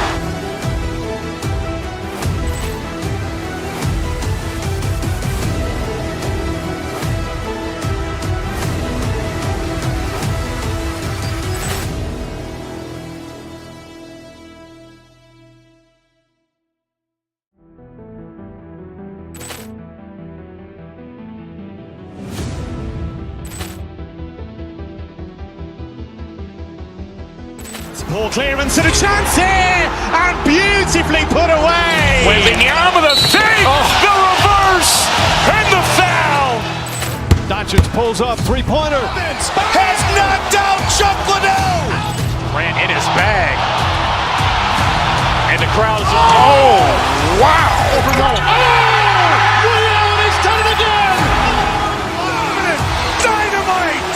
Poor clearance and a chance here, and beautifully put away. Waving the arm of the fake, the reverse, and the foul. Doncic pulls up, three-pointer. Has knocked out Chuck Liddell. Grant in his bag. And the crowd is, oh, wow. Liddell, he's done it again. Dynamite.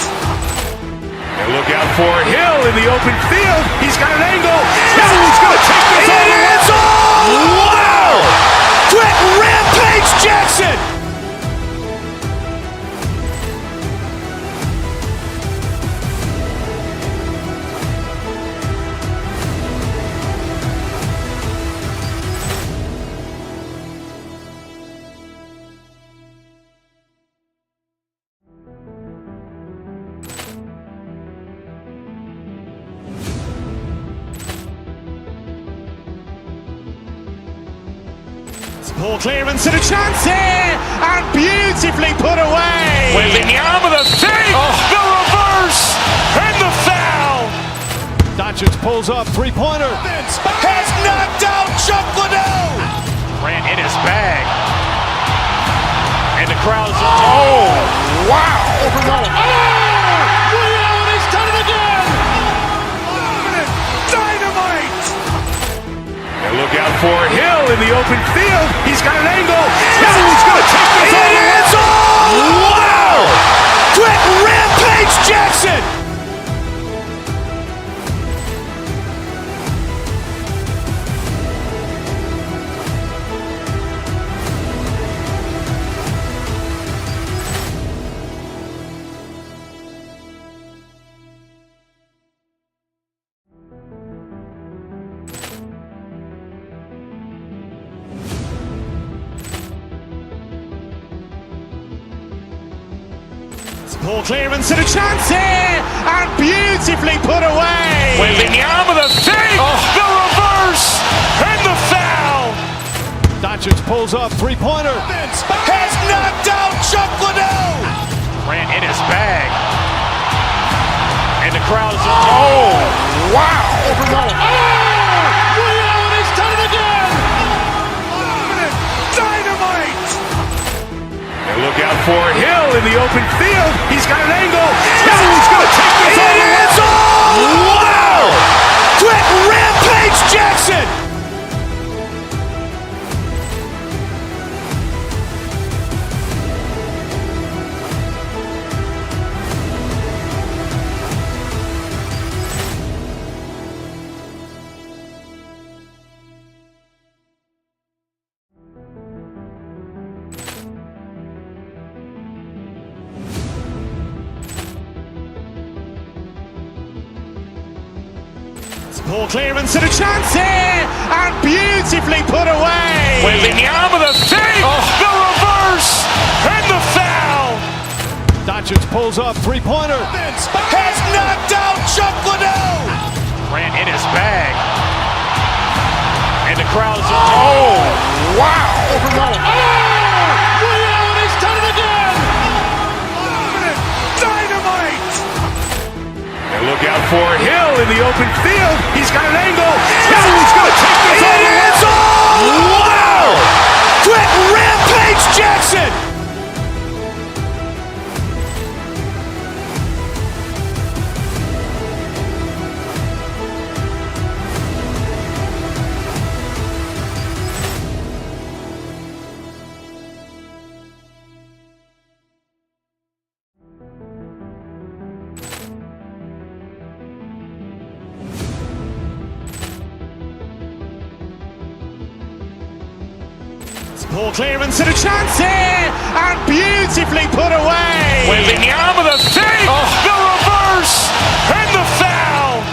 And look out for Hill in the open field. He's got an angle. He's going to take this all the way. Wow. Quick Rampage Jackson. Poor clearance and a chance here, and beautifully put away. Waving the arm of the fake, the reverse, and the foul. Doncic pulls up, three-pointer. Has knocked out Chuck Liddell. Grant in his bag. And the crowd is, oh, wow. Liddell, he's done it again. Dynamite. And look out for Hill in the open field. He's got an angle. He's going to take this all the way. Wow. Quick Rampage Jackson. Poor clearance and a chance here, and beautifully put away. Waving the arm of the fake, the reverse, and the foul. Doncic pulls up, three-pointer. Has knocked out Chuck Liddell. Grant in his bag. And the crowd is, oh, wow. Liddell, he's done it again. Dynamite. And look out for Hill in the open field. He's got an angle. He's going to take this all the way. Wow. Quick Rampage Jackson. Poor clearance and a chance here, and beautifully put away. Waving the arm of the fake, the reverse, and the foul. Doncic pulls up, three-pointer. Has knocked out Chuck Liddell. Grant in his bag. And the crowd is, oh, wow. Liddell, he's done it again. Dynamite. And look out for Hill in the open field. He's got an angle. He's going to take this all the way. Wow. Quick Rampage Jackson. Poor clearance and a chance here, and beautifully put away. Waving the arm of the fake, the reverse, and the foul.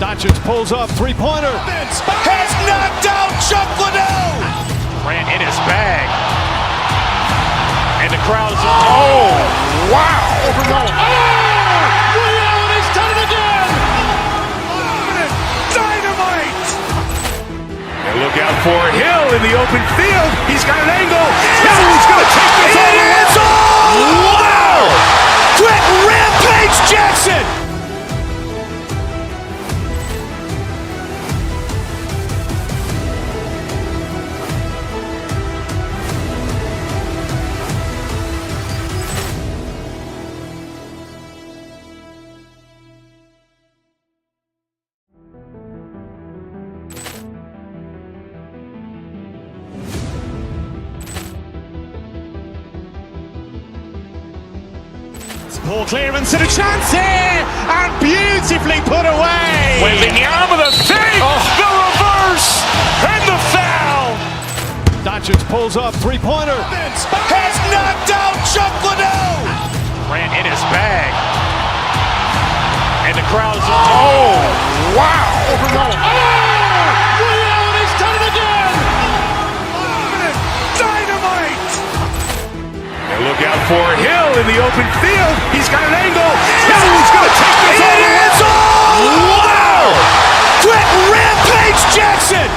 Doncic pulls up, three-pointer. Has knocked out Chuck Liddell. Grant in his bag. And the crowd is, oh, wow. Liddell, he's done it again. Dynamite. And look out for Hill in the open field. He's got an angle. He's going to take this all the way. Wow. Quick Rampage Jackson. Ball clearance and a chance here, and beautifully put away. Wembanyama the fake, the reverse, and the foul. Doncic pulls up, three-pointer. Has knocked out Chuck Liddell. Grant in his bag. And the crowd is, oh, wow. He's done it again. Dynamite. And look out for Hill in the open field. He's got an angle. He's going to take this all the way. Wow. Quick Rampage Jackson.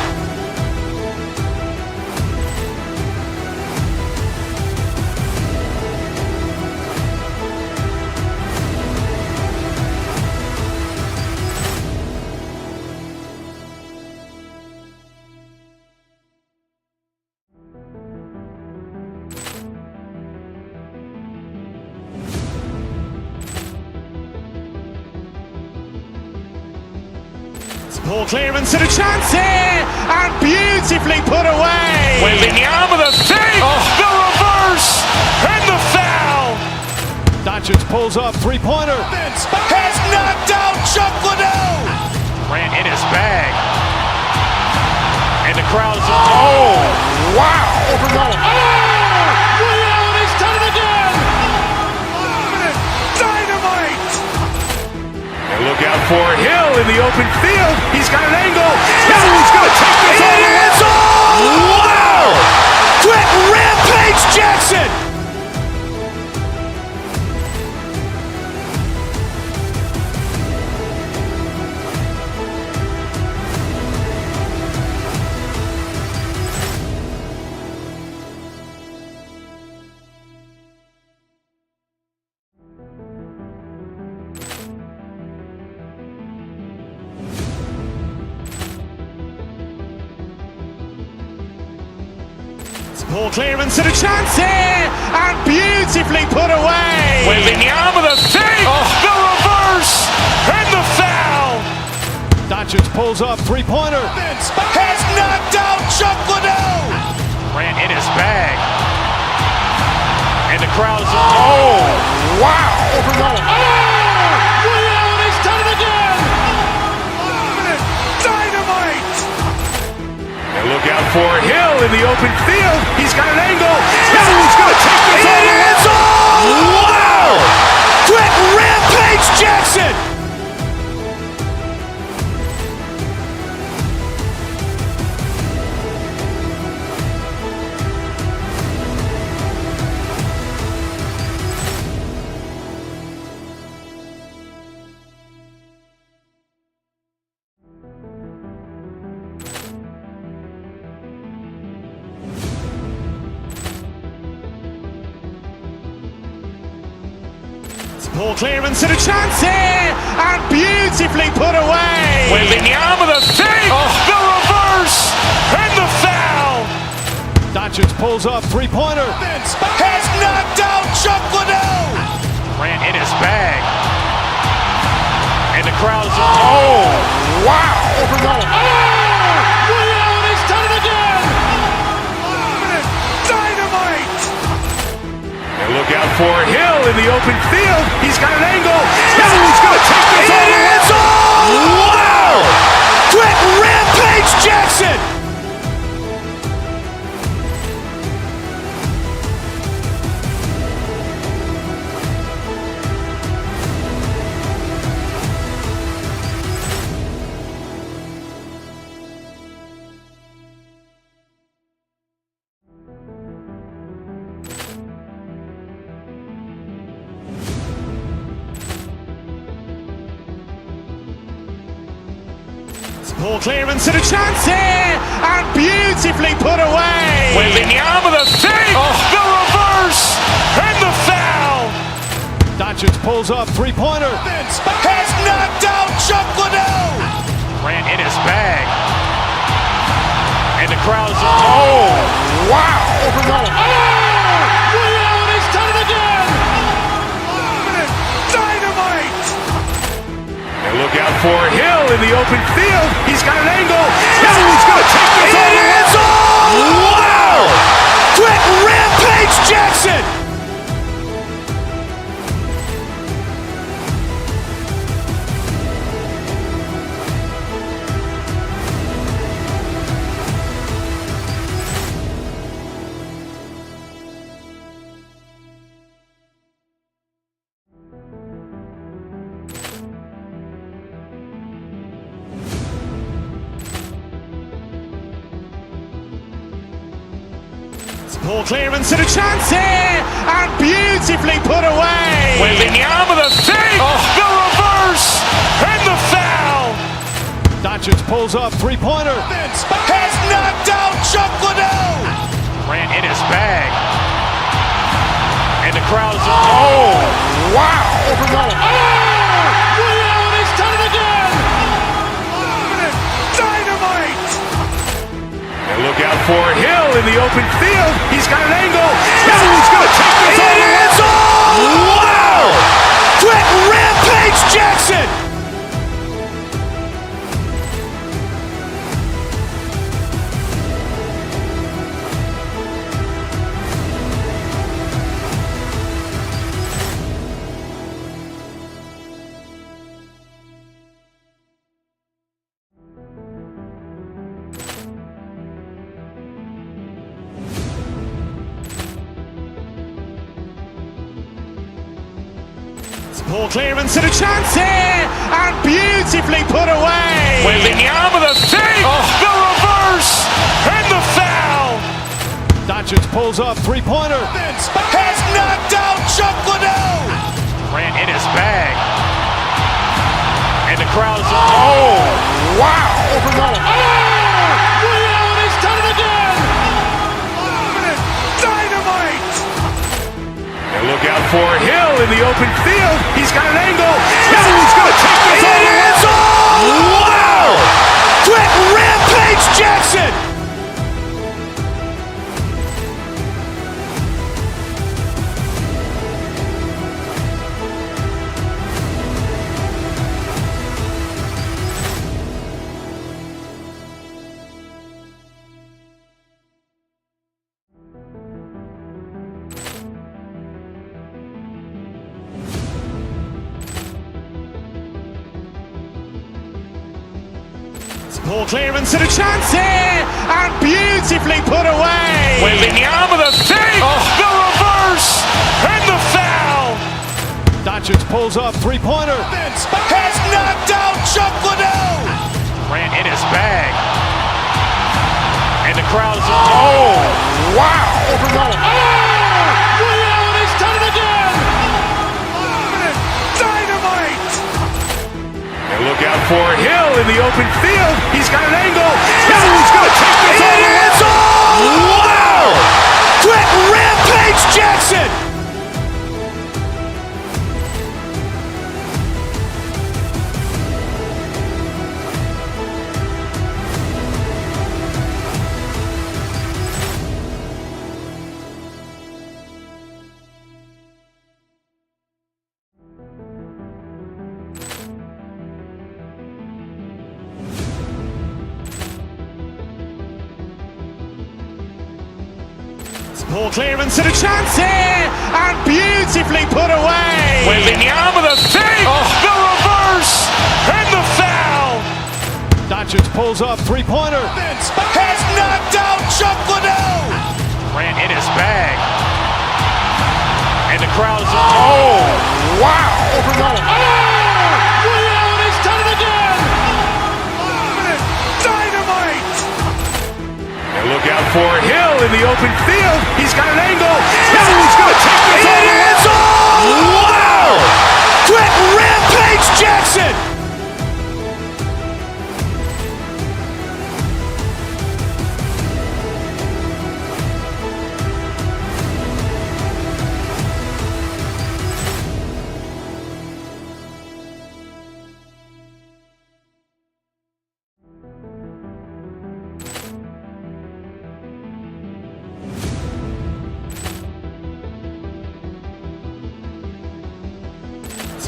Ball clearance and a chance here, and beautifully put away. Wembanyama the fake, the reverse, and the foul. Doncic pulls up, three-pointer. Has knocked out Chuck Liddell. Grant in his bag. And the crowd is, oh, wow. He's done it again. Dynamite. And look out for Hill in the open field. He's got an angle. He's going to take this all the way. Wow. Quick Rampage Jackson. Ball clearance and a chance here, and beautifully put away. Wembanyama the fake, the reverse, and the foul. Doncic pulls up, three-pointer. Has knocked out Chuck Liddell. Grant in his bag. And the crowd is, oh, wow. He's done it again. Dynamite. And look out for Hill in the open field. He's got an angle. He's going to take this all the way. Wow. Quick Rampage Jackson. Ball clearance and a chance here, and beautifully put away. Wembanyama the fake, the reverse, and the foul. Doncic pulls up, three-pointer. Has knocked out Chuck Liddell. Grant in his bag. And the crowd is, oh, wow. He's done it again. Dynamite. And look out for Hill in the open field. He's got an angle. He's going to take this all the way. Wow. Quick Rampage Jackson. Ball clearance and a chance here, and beautifully put away. Wembanyama the fake, the reverse, and the foul. Doncic pulls up, three-pointer. Has knocked out Chuck Liddell. Grant in his bag. And the crowd is, oh, wow. He's done it again. Dynamite. And look out for Hill in the open field. He's got an angle. He's going to take this all the way. Wow. Quick Rampage Jackson. Poor clearance and a chance here, and beautifully put away. Wembanyama the save, the reverse, and the foul. Doncic pulls up, three-pointer. Has knocked out Chuck Liddell. Grant in his bag. And the crowd is, oh, wow. He's done it again. Dynamite. And look out for Hill in the open field. He's got an angle. He's going to take this all the way. Wow. Quick Rampage Jackson. Poor clearance and a chance here, and beautifully put away. Wembanyama the save, the reverse, and the foul. Doncic pulls up, three-pointer. Has knocked out Chuck Liddell. Grant in his bag. And the crowd is, oh, wow. He's done it again. Dynamite. And look out for Hill in the open field. He's got an angle. He's going to take this all the way. Wow. Quick Rampage Jackson. Poor clearance and a chance here, and beautifully put away. Wembanyama the save, the reverse, and the foul. Doncic pulls up, three-pointer. Has knocked out Chuck Liddell. Grant in his bag. And the crowd is, oh, wow. He's done it again. Dynamite. And look out for Hill in the open field. He's got an angle. He's going to take this all the way. Wow. Quick Rampage Jackson. Poor clearance and a chance here, and beautifully put away. Wembanyama the save, the reverse, and the foul. Doncic pulls up, three-pointer. Has knocked out Chuck Liddell. Grant in his bag. And the crowd is, oh, wow. He's done it again. Dynamite. And look out for Hill in the open field. He's got an angle. He's going to take this all the way. Wow. Quick Rampage Jackson.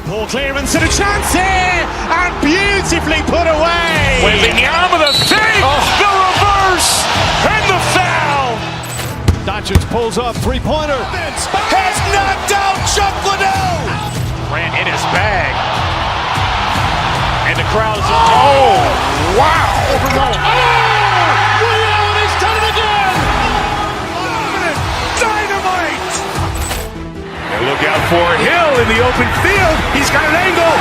Poor clearance and a chance here, and beautifully put away. Wembanyama the save, the reverse, and the foul. Doncic pulls up, three-pointer. Has knocked out Chuck Liddell. Grant in his bag. And the crowd is, oh, wow. He's done it again. Dynamite. And look out for Hill in the open field. He's got an angle.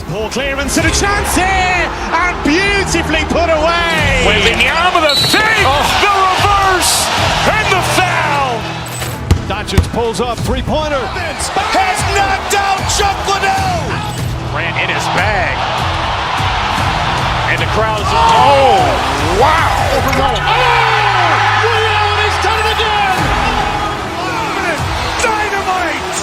Poor clearance and a chance here, and beautifully put away. Wembanyama with a save, the reverse, and the foul. Doncic pulls up, three-pointer. Has knocked out Chuck Liddell. Grant in his bag. And the crowd is, oh, wow. Ray Allen has done it again. Dynamite.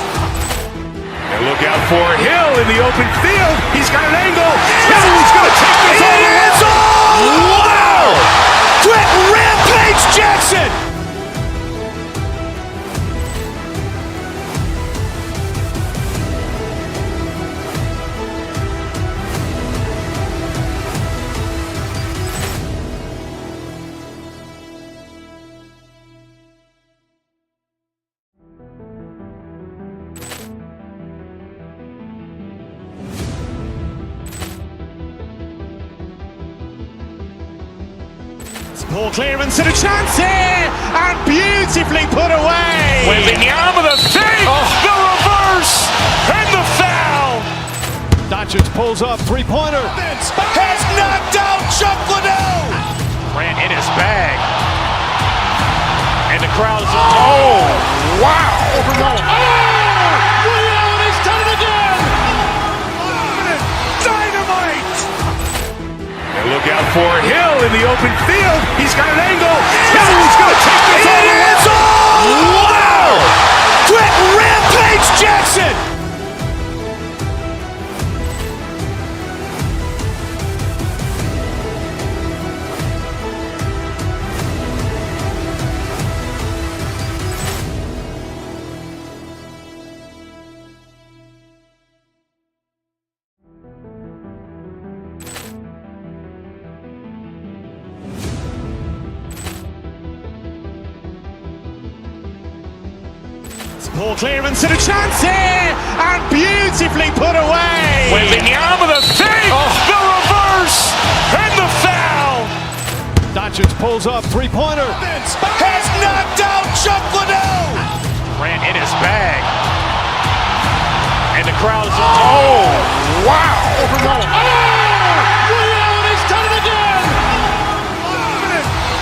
And look out for Hill in the open field. He's got an angle. He's going to take this all the way. Wow. Quick Rampage Jackson. Poor clearance and a chance here, and beautifully put away. Wembanyama with a save, the reverse, and the foul. Doncic pulls up, three-pointer. Has knocked out Chuck Liddell. Grant in his bag. And the crowd is, oh, wow. Ray Allen has done it again. Dynamite. And look out for Hill in the open field. He's got an angle. He's going to take this all the way. Wow. Quick Rampage Jackson. Poor clearance and a chance here, and beautifully put away. Wembanyama with a save, the reverse, and the foul. Doncic pulls up, three-pointer. Has knocked out Chuck Liddell. Grant in his bag. And the crowd is, oh, wow. Ray Allen has done it again.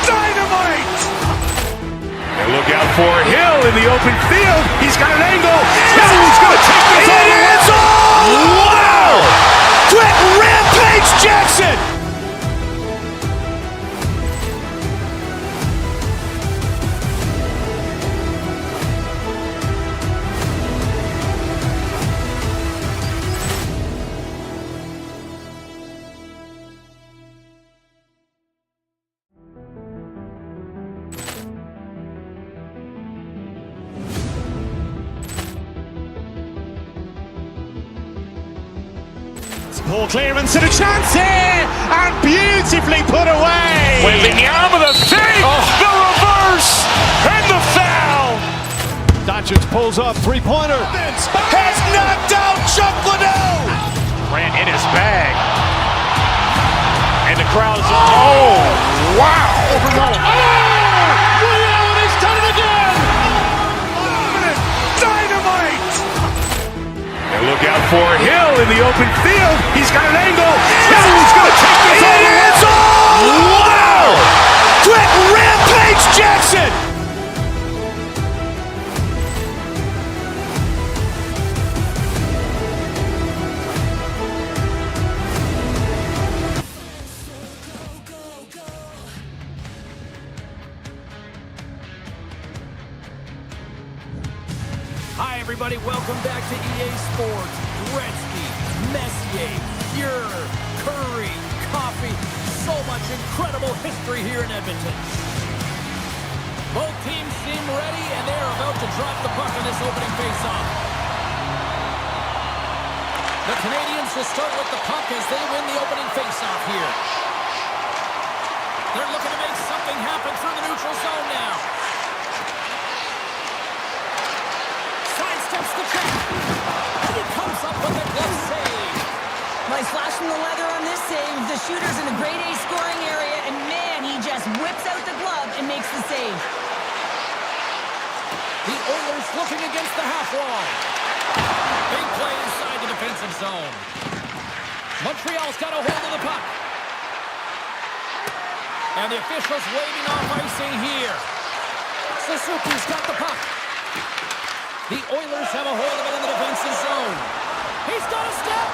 Dynamite. And look out for Hill in the open field. He's got an angle. He's going to take this all the way. Wow. Quick Rampage Jackson. Poor clearance and a chance here, and beautifully put away. Wembanyama with a save, the reverse, and the foul. Doncic pulls up, three-pointer. Has knocked out Chuck Liddell. Grant in his bag. And the crowd is, oh, wow. Ray Allen has done it again. Dynamite. And look out for Hill in the open field. He's got an angle. He's going to take this all the way. Wow. Quick Rampage Jackson. Hi, everybody. Welcome back to EA Sports. Gretzky, Messier, Fuhrer, Curry, Coffee. So much incredible history here in Edmonton. Both teams seem ready, and they are about to drop the puck in this opening faceoff. The Canadians will start with the puck as they win the opening faceoff here. They're looking to make something happen through the neutral zone now. Sidesteps the check. He comes up with a glove save. Nice flash from the leather on this save. The shooter's in the grade A scoring area, and man, he just whips out the glove and makes the save. The Oilers looking against the half wall. Big play inside the defensive zone. Montreal's got a hold of the puck. And the officials waving off icing here. Suzuki's got the puck. The Oilers have a hold of it in the defensive zone. He's got a step.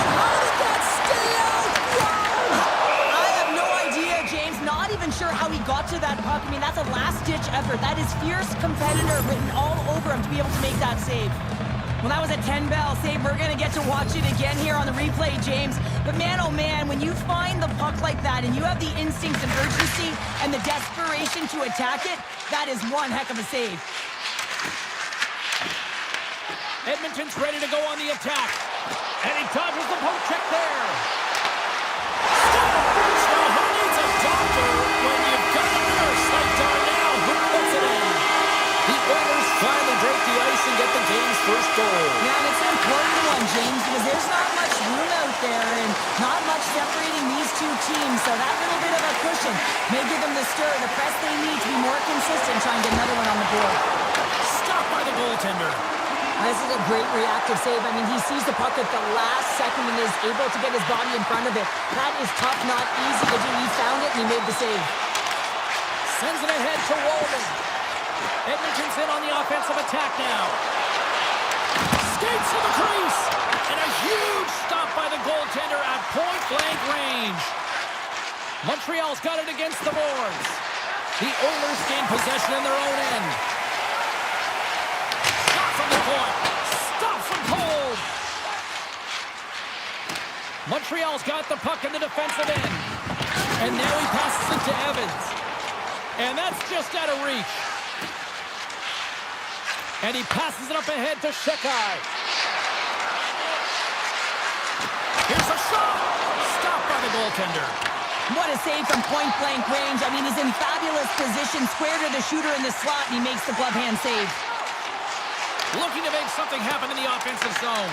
How did that stay out? Wow! I have no idea, James. Not even sure how he got to that puck. I mean, that's a last-ditch effort. That is fierce competitor written all over him to be able to make that save. Well, that was a 10-bell save. We're going to get to watch it again here on the replay, James. But man, oh man, when you find the puck like that and you have the instinct and urgency and the desperation to attack it, that is one heck of a save. Edmonton's ready to go on the attack. And he dodges the poke check there. Now, who needs a doctor when you've got a nurse like Darnell who puts it in? The Oilers finally break the ice and get the game's first goal. Yeah, and it's an important one, James, because there's not much room out there and not much separating these two teams. So that little bit of a cushion may give them the stir, the press they need to be more consistent, try and get another one on the board. Stopped by the goaltender. This is a great reactive save. I mean, he sees the puck at the last second and is able to get his body in front of it. That is tough, not easy to do. He found it and he made the save. Sends it ahead to Walden. Edmonton's in on the offensive attack now. Skates to the crease. And a huge stop by the goaltender at point-blank range. Montreal's got it against the boards. The Oilers gain possession in their own end. Shot from the point. Stop from cold. Montreal's got the puck in the defensive end. And now he passes it to Evans. And that's just out of reach. And he passes it up ahead to Shekai. Here's a shot. Stopped by the goaltender. What a save from point-blank range. I mean, he's in fabulous position, square to the shooter in the slot, and he makes the glove hand save. Looking to make something happen in the offensive zone.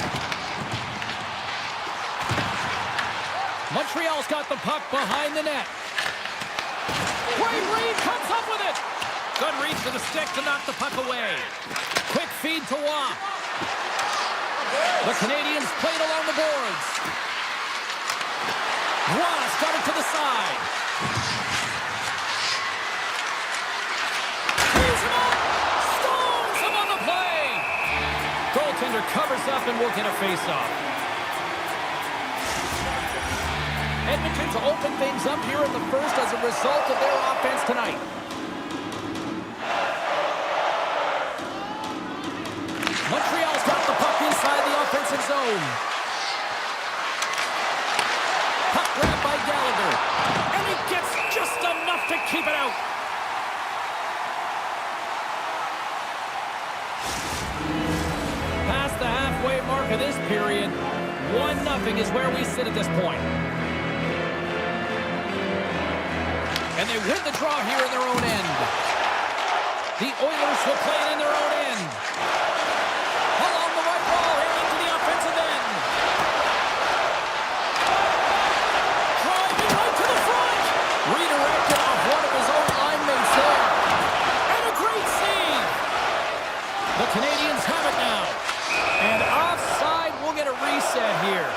Montreal's got the puck behind the net. Great read, comes up with it. Good reach to the stick to knock the puck away. Quick feed to Waugh. The Canadians played along the boards. Waugh got it to the side. He's him up. Stones him on the play. Goaltender covers up and will get a face-off. Edmonton to open things up here in the first as a result of their offense tonight. Montreal's got the puck inside the offensive zone. Puck grabbed by Gallagher. And he gets just enough to keep it out. Past the halfway mark of this period, 1-0 is where we sit at this point. And they win the draw here in their own end. The Oilers will play it in their own end. Along the right wall and into the offensive end. Driving right to the front. Redirected off one of his own line mates there. And a great save. The Canadians have it now. And offside, we'll get a reset here.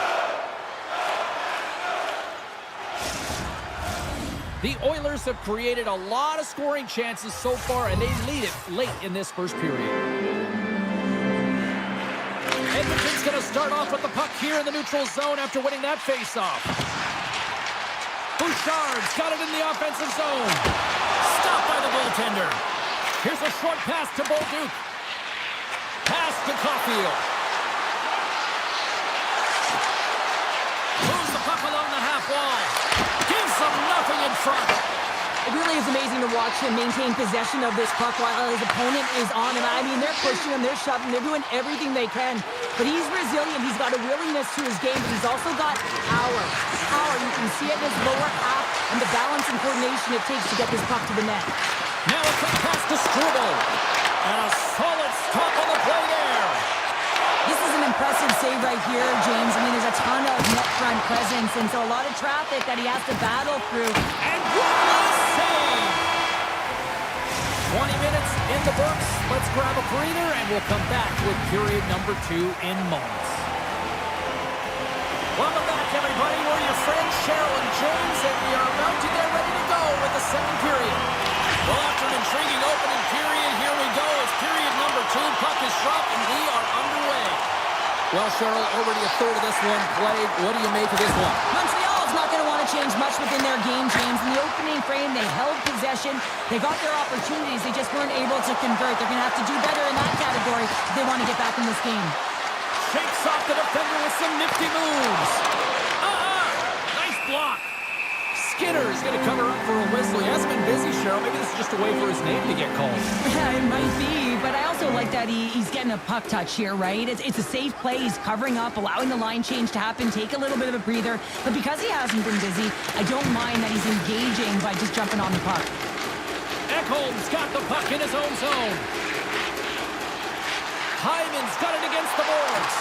The Oilers have created a lot of scoring chances so far, and they lead it late in this first period. Edmonton's going to start off with the puck here in the neutral zone after winning that faceoff. Bouchard's got it in the offensive zone. Stopped by the goaltender. Here's a short pass to Bolduc. Pass to Caulfield. Moves the puck along the half wall. Gives them nothing in front. It really is amazing to watch him maintain possession of this puck while his opponent is on him. I mean, they're pushing him, they're shoving, they're doing everything they can. But he's resilient. He's got a willingness to his game, but he's also got power. Power, you can see it in his lower half and the balance and coordination it takes to get this puck to the net. Now a quick pass to Struble. And a solid stop on the play there. This is an impressive save right here, James. I mean, there's a ton of net front presence, and so a lot of traffic that he has to battle through. And one last save. 20 minutes in the books. Let's grab a breather, and we'll come back with period number 2 in moments. Well, back, everybody. We're your friends, Cheryl and James, and we are about to get ready to go with the second period. Well, after an intriguing opening period, here we go. It's period number 2. Puck is dropped, and we are underway. Well, Cheryl, already a third of this one played. What do you make of this one? Montreal's not going to want to change much within their game, James. In the opening frame, they held possession. They got their opportunities. They just weren't able to convert. They're going to have to do better in that category if they want to get back in this game. Shakes off the defender with some nifty moves. Nice block. Skinner is going to cover up for a whistle. He hasn't been busy, Cheryl. Maybe this is just a way for his name to get called. Yeah, it might be, but I also like that he's getting a puck touch here, right? It's a safe play. He's covering up, allowing the line change to happen, take a little bit of a breather. But because he hasn't been busy, I don't mind that he's engaging by just jumping on the puck. Ekholm's got the puck in his own zone. Hyman's got it against the boards.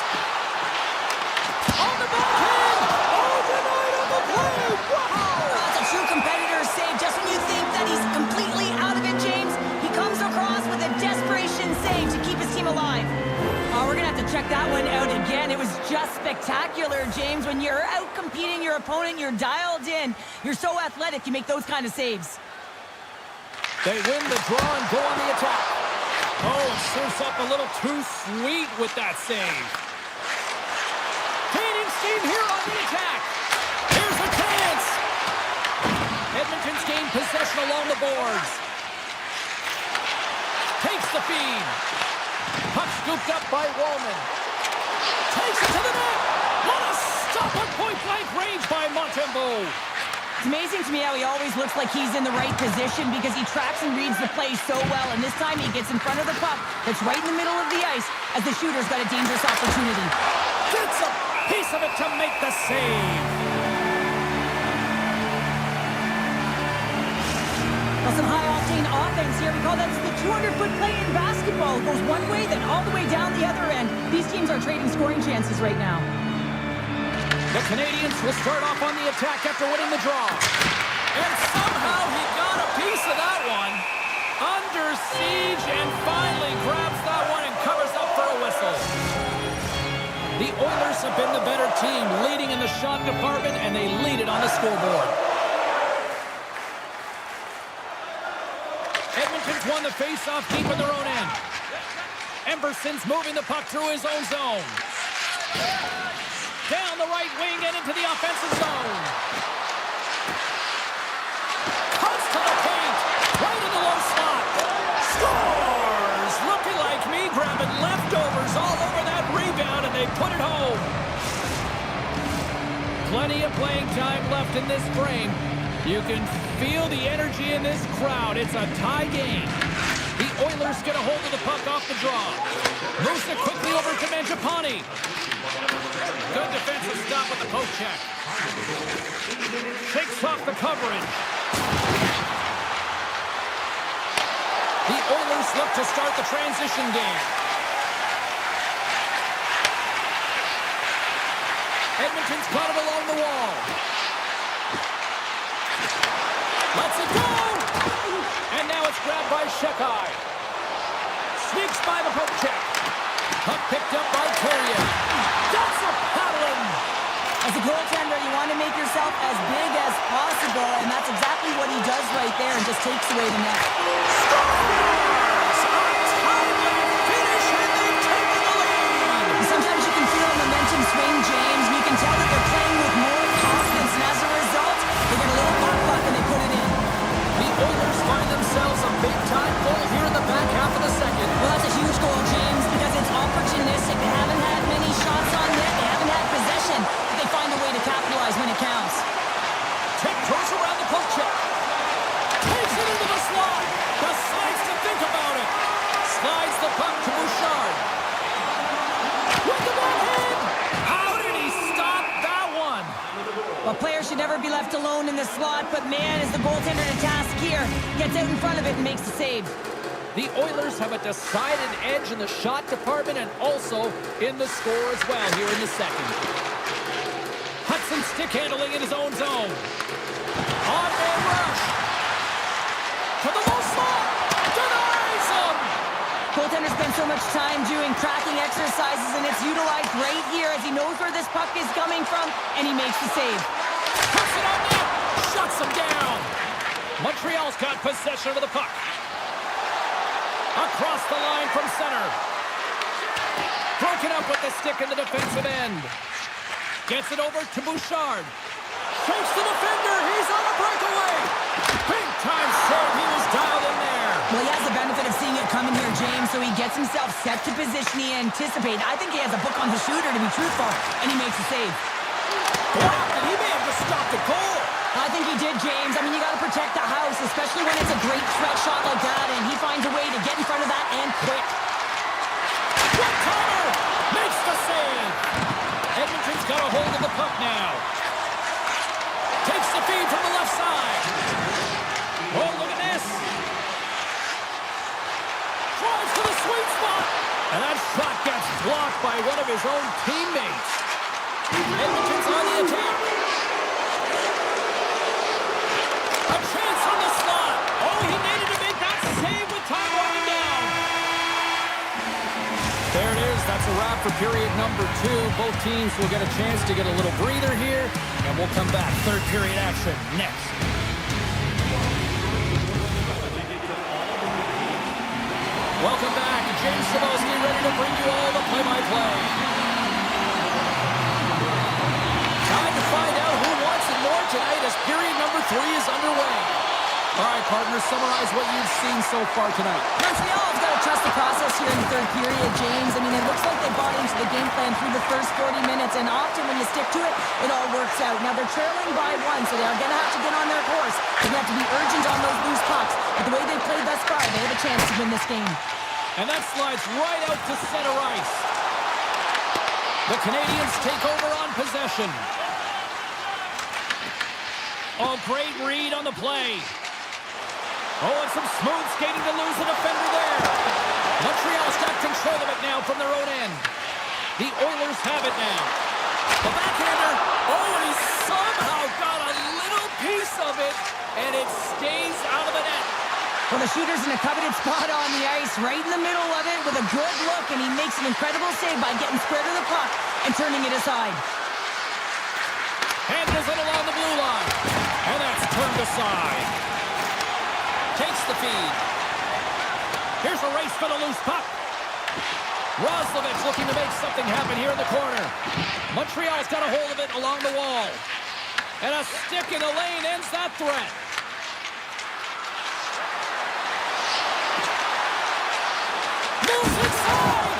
On the backhand! Oh, denied on the play! Wow! That's a true competitor save. Just when you think that he's completely out of it, James, he comes across with a desperation save to keep his team alive. Oh, we're going to have to check that one out again. It was just spectacular, James. When you're out competing your opponent, you're dialed in. You're so athletic, you make those kind of saves. They win the draw and go on the attack. Oh, and surfs up a little too sweet with that save. Gaining steam here on the attack. Here's a chance. Edmonton's gained possession along the boards. Takes the feed. Puck scooped up by Wallman. Takes it to the net. What a stop at point-blank range by Montembeault. It's amazing to me how he always looks like he's in the right position because he tracks and reads the play so well. And this time he gets in front of the puck that's right in the middle of the ice as the shooter's got a dangerous opportunity. Gets a piece of it to make the save. Well, some high-octane offense here. We call that the 200-foot play in basketball. It goes one way, then all the way down the other end. These teams are trading scoring chances right now. The Canadians will start off on the attack after winning the draw. And somehow he got a piece of that one. Under siege and finally grabs that one and covers up for a whistle. The Oilers have been the better team, leading in the shot department, and they lead it on the scoreboard. Edmonton's won the face-off deep in their own end. Emberson's moving the puck through his own zone. Down the right wing and into the offensive zone. Cuts to the paint. Right in the low slot. Scores! Looking like me, grabbing leftovers all over that rebound, and they put it home. Plenty of playing time left in this frame. You can feel the energy in this crowd. It's a tie game. The Oilers get a hold of the puck off the draw. Moves it quickly over to Mangiapane. Good defensive stop with the poke check. Shakes off the coverage. The Oilers look to start the transition game. Edmonton's got it along the wall. Lets it go! And now it's grabbed by Shekai. Sneaks by the poke check. Puck picked up by Terrier. That's a paddling! As a goaltender, you want to make yourself as big as possible, and that's exactly what he does right there and just takes away the net. Scores! A timely finish, and they've taken the lead! Sometimes you can feel a momentum swing, James, and you can tell that they're playing with more confidence, and as a result, they get a little pop puck and they put it in. The Oilers find themselves a big-time goal here in the back half of the second. Well, that's a huge goal, James, because it's opportunistic. They haven't had many shots on net. They haven't had possession. But they find a way to capitalize when it counts. Tiptoes around the poke check. Takes it into the slot. Decides to think about it. Slides the puck to Bouchard. With the backhand. How did he stop that one? Well, players should never be left alone in the slot, but man, is the goaltender to task here. Gets out in front of it and makes the save. The Oilers have a decided edge in the shot department and also in the score as well here in the second. Hudson stick handling in his own zone. On-man rush. To the low slot. Denies him. Goaltender's spent so much time doing tracking exercises, and it's utilized right here as he knows where this puck is coming from, and he makes the save. Puts it on net. Shuts him down. Montreal's got possession of the puck. Across the line from center. Broken up with the stick in the defensive end. Gets it over to Bouchard. Shakes the defender. He's on a breakaway. Big time save. He was dialed in there. Well, he has the benefit of seeing it coming here, James, so he gets himself set to position he anticipated. I think he has a book on the shooter, to be truthful, and he makes a save. Blocked, and he may have just stopped the goal. I think he did, James. I mean, you got to protect the house, especially when it's a great threat shot like that, and he finds a way to get in front of that and quick. One-timer makes the save. Edmonton's got a hold of the puck now. Takes the feed from the left side. Oh, look at this. Drives to the sweet spot. And that shot gets blocked by one of his own teammates. Edmonton's on the attack. A chance on the slot. Oh, he needed to make that save with time running down. There it is. That's a wrap for period number 2. Both teams will get a chance to get a little breather here, and we'll come back. Third period action next. Welcome back. James Cebulski ready to bring you all the play-by-play. Time to find out who wants it more tonight as period number 3 is underway. All right, partners, summarize what you've seen so far tonight. Montreal's got to trust the process here in the third period, James. I mean, it looks like they bought into the game plan through the first 40 minutes, and often when you stick to it, it all works out. Now, they're trailing by 1, so they're going to have to get on their course. They're going to have to be urgent on those loose pucks. But the way they've played thus far, they have a chance to win this game. And that slides right out to center ice. The Canadians take over on possession. Oh, great read on the play. Oh, and some smooth skating to lose the defender there. Montreal's got control of it now from their own end. The Oilers have it now. The backhander. Oh, and he somehow got a little piece of it, and it stays out of the net. Well, the shooter's in a coveted spot on the ice, right in the middle of it with a good look, and he makes an incredible save by getting square to the puck and turning it aside. Handles it along the blue line. And that's turned aside. Takes the feed. Here's a race for the loose puck. Roslovic looking to make something happen here in the corner. Montreal's got a hold of it along the wall. And a stick in the lane ends that threat. Moves inside.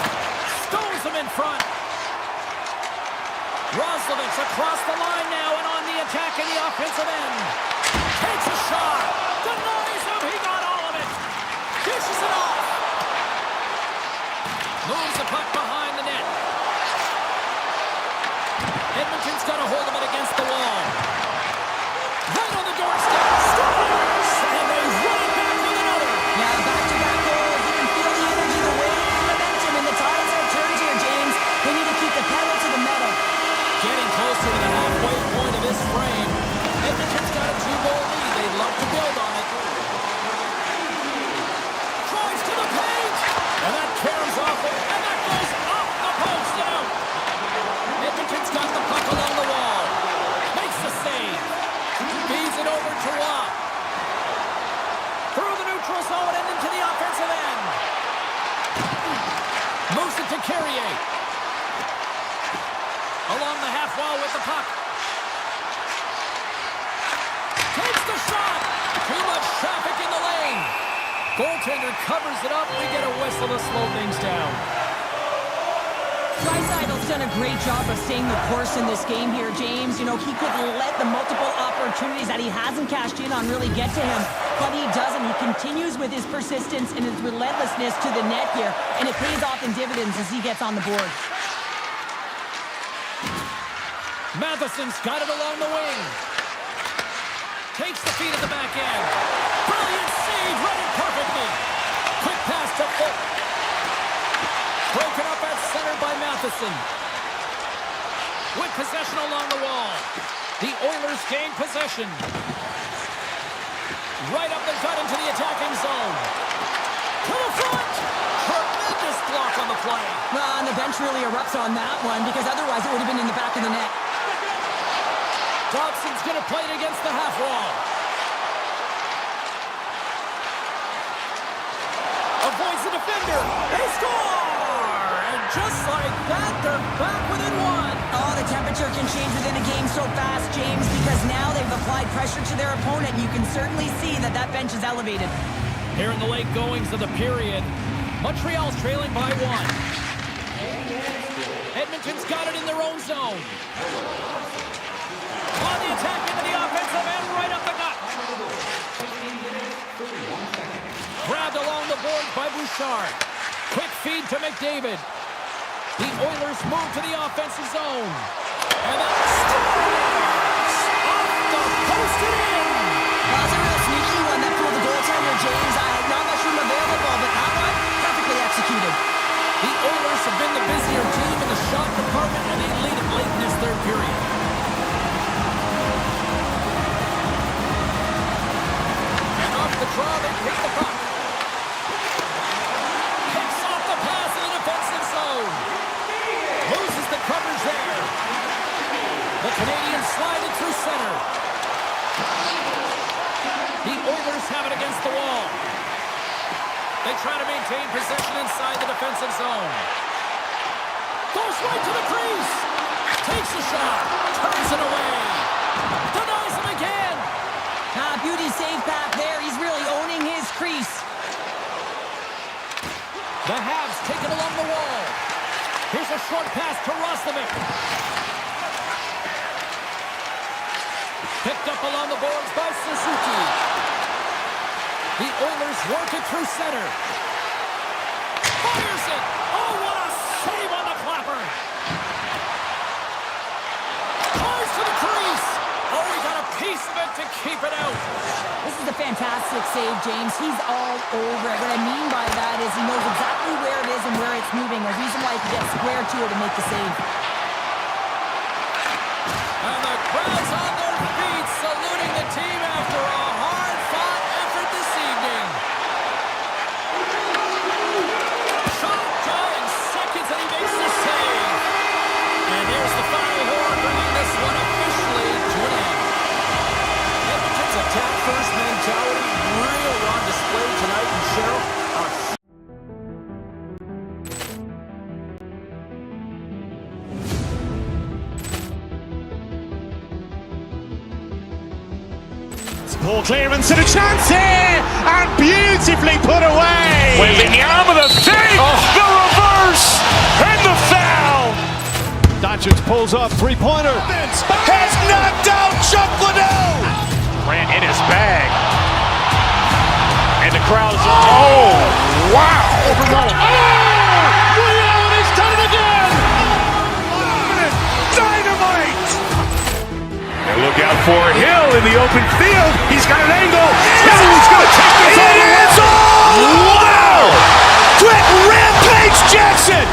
Stones him in front. Roslovic across the line now and on the attack in the offensive end. Takes a shot. Denies him. He got all of it. Dishes it off. Moves the puck behind the net. Edmonton's got a hold of it against the wall. Right on the doorstep. Scores! And they run it back with another. Yeah, back-to-back goals. You can feel the energy, the weight, the momentum, and the tides have turned here, James. They need to keep the pedal to the metal. Getting closer to the halfway point of this frame. Edmonton's got a 2-goal lead. They'd love to build on it. Drives to the paint. And that caroms off it. And that goes off the post out. Edmonton's got the puck along the wall. Makes the save. Feeds it over to Watt. Through the neutral zone and into the offensive end. Moves it to Carrier. Along the half wall with the puck. Takes the shot. Too much traffic in the lane. Goaltender covers it up. We get a whistle to slow things down. Dreisaitl's done a great job of staying the course in this game here, James. You know, he could let the multiple opportunities that he hasn't cashed in on really get to him, but he doesn't. He continues with his persistence and his relentlessness to the net here, and it pays off in dividends as he gets on the board. Matheson's got it along the wing. Takes the feed at the back end. Brilliant save, read it perfectly. Quick pass to Foot. Broken up at center by Matheson. With possession along the wall. The Oilers gain possession. Right up the gut into the attacking zone. To the front. Tremendous play. And the bench really erupts on that one because otherwise it would have been in the back of the net. Dobson's going to play it against the half wall. Avoids the defender. They score! And just like that, they're back within one. Oh, the temperature can change within a game so fast, James, because now they've applied pressure to their opponent. You can certainly see that that bench is elevated. Here in the late goings of the period, Montreal's trailing by one. Edmonton's got it in their own zone. On the attack into the offensive end, right up the gut. Grabbed along the boards by Bouchard. Quick feed to McDavid. The Oilers move to the offensive zone. And that scores! Off the post and in! Well, that's a real sneaky one that fooled the goaltender, James. Not much room available, but that one, perfectly executed. The Oilers have been the busier team in the shot department, and they lead it late in this third period. And off the draw, they pick the puck. Picks off the pass in the defensive zone. Loses the coverage there. The Canadians slide it through center. The Oilers have it against the wall. They try to maintain possession inside the defensive zone. Goes right to the crease. Takes a shot. Turns it away. Denies him again. Beauty save back there. He's really owning his crease. The Habs take it along the wall. Here's a short pass to Roslovic. Picked up along the boards by Suzuki. The Oilers work it through center. Fires it! Oh, what a save on the clapper! Tries to the crease! Oh, he got a piece of it to keep it out. This is a fantastic save, James. He's all over it. What I mean by that is he knows exactly where it is and where it's moving. A reason why he can get square to it and make the save. And the crowd's on their feet, saluting the team after a hard-fought effort this evening. Shot in seconds, and he makes the save. And there's the final horn, bringing this one officially to an end. Edmonton's attack-first mentality really on display tonight, and Cheryl, Ball clearance and a chance here, and beautifully put away. Wembanyama the save, the reverse, and the foul. Doncic pulls up, three-pointer. Has knocked out Chuck Liddell. Grant in his bag. And the crowd is, oh, wow. He's done it again! Dynamite. And look out for Hill in the open field. He's got an angle. He's going to take this all the way. Wow! Quick rampage Jackson.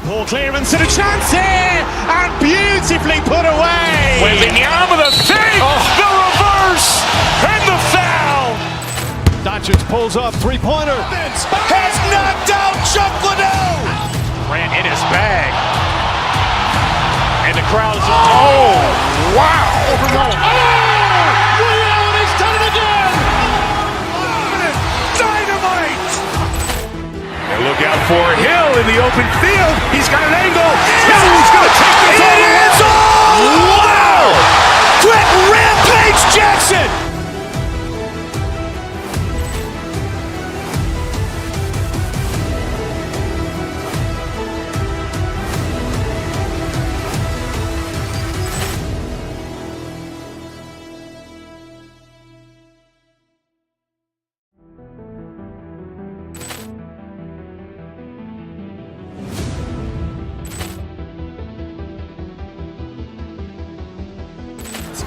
Ball clearance and a chance here, and beautifully put away. Wembanyama the save, the reverse, and the foul. Doncic pulls up, three-pointer. Has knocked out Chuck Liddell. Grant in his bag. And the crowd is, oh, wow. He's done it again! Dynamite. And look out for Hill in the open field. He's got an angle. He's going to take this all the way. Wow! Quick rampage Jackson.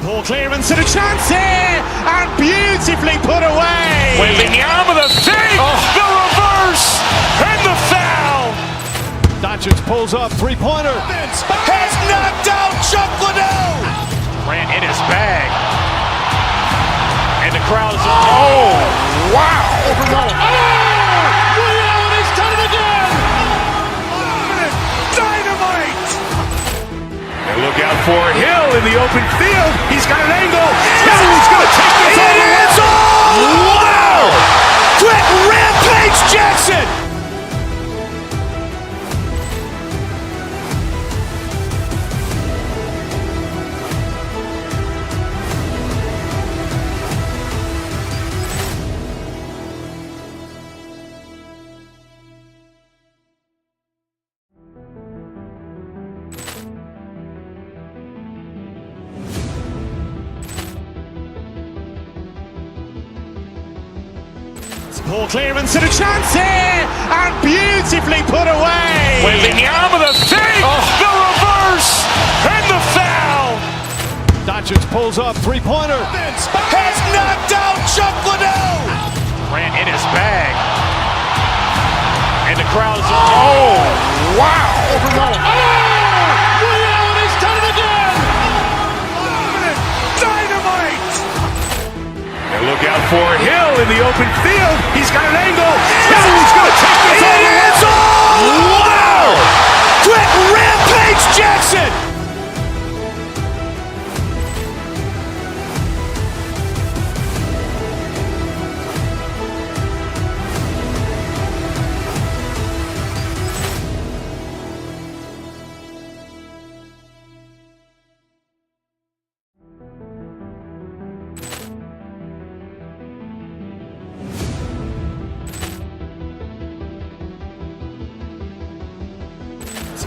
Poor clearance and a chance here, and beautifully put away. Wembanyama the fake, the reverse, and the foul. Doncic pulls up, three-pointer. Has knocked out Chuck Liddell. Grant in his bag. And the crowd is, oh, wow. Ray Allen has done it again. Dynamite. And look out for Hill in the open field. He's got an angle. He's going to take this all the way. Wow. Quick Rampage Jackson. Poor clearance and a chance here, and beautifully put away. Wembanyama the fake, the reverse, and the foul. Doncic pulls up, three-pointer. Has knocked out Chuck Liddell. Grant in his bag. And the crowd is, oh, wow. Ray Allen has done it again. Dynamite. And look out for Hill in the open field. He's got an angle. He's going to take this all the way. Wow. Quick Rampage Jackson.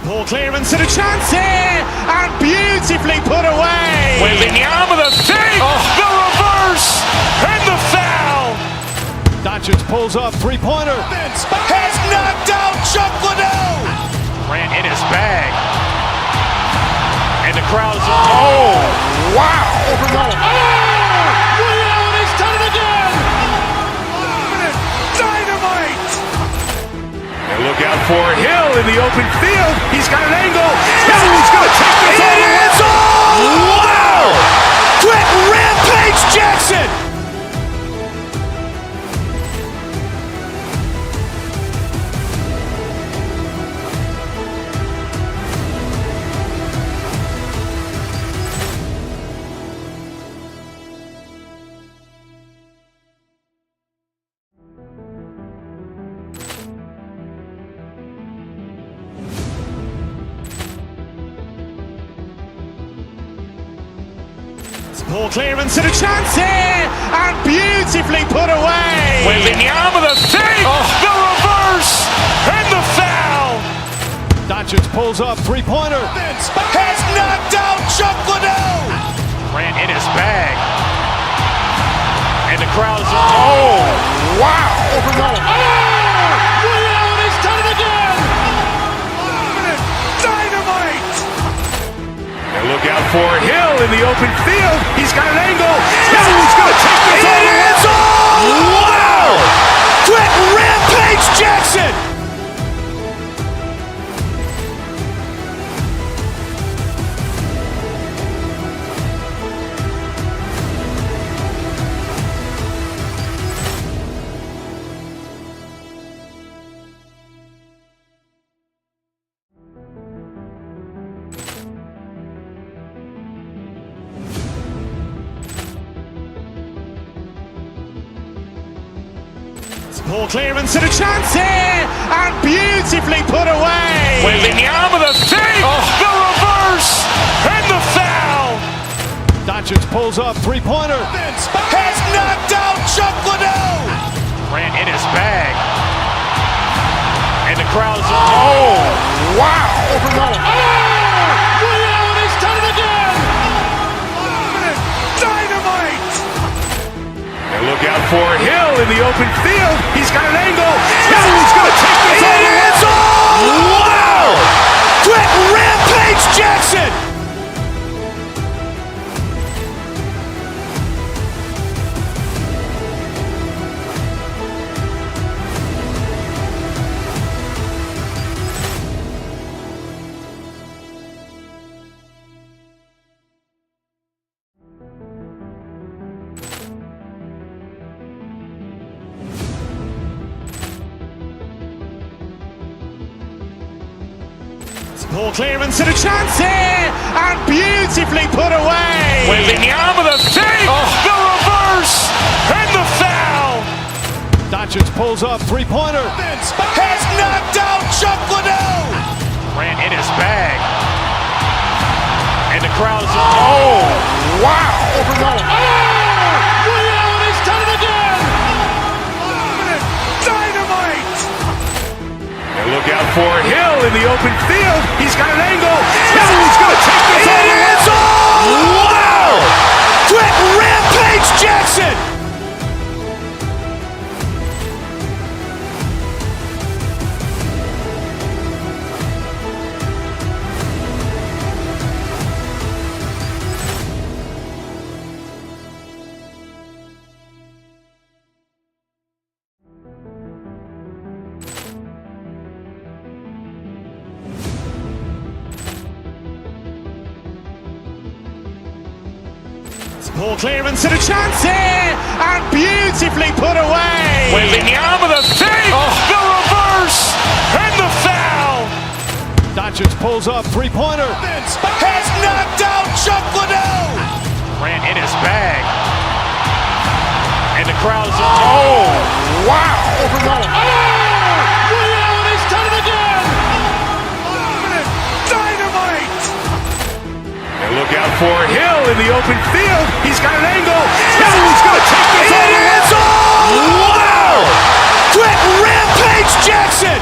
Poor clearance and a chance here, and beautifully put away. Wembanyama the fake, the reverse, and the foul. Doncic pulls up, three-pointer. Has knocked out Chuck Liddell. Grant in his bag. And the crowd is, oh, wow. Ray Allen has done it again. Dynamite. And look out for Hill in the open field. He's got an angle. He's going to take this all the way. Wow. Quick Rampage Jackson. Poor clearance and a chance here, and beautifully put away. Wembanyama the fake, the reverse, and the foul. Doncic pulls up, three-pointer. Has knocked out Chuck Liddell. Grant in his bag. And the crowd is, oh, wow. Ray Allen has done it again. Dynamite. And look out for Hill in the open field. He's got an angle. He's going to take this all the way. Wow. Quick Rampage Jackson. Poor clearance and a chance here, and beautifully put away. Wembanyama the fake, the reverse, and the foul. Doncic pulls up, three-pointer. Has knocked out Chuck Liddell. Grant in his bag. And the crowd is, oh, wow. Ray Allen has done it again. Dynamite. And look out for Hill in the open field. He's got an angle. He's going to take this all the way. Wow. Quick Rampage Jackson. Ball clearance and a chance here, and beautifully put away. Wembanyama the fake, the reverse, and the foul. Doncic pulls up, three-pointer. Has knocked out Chuck Liddell. Ran in his bag. And the crowd's, oh, wow. Ray Allen has done it again. Dynamite. And look out for Hill in the open field. He's got an angle. He's going to take this all the way. Wow. Quick Rampage Jackson. Ball clearance and a chance here, and beautifully put away. Wembanyama the fake, the reverse, and the foul. Doncic pulls up, three-pointer. Has knocked out Chuck Liddell. Ran in his bag. And the crowd's, oh, wow. Ray Allen has done it again. Dynamite. And look out for Hill in the open field. He's got an angle. He's going to take this all the way. Wow. Quick Rampage Jackson.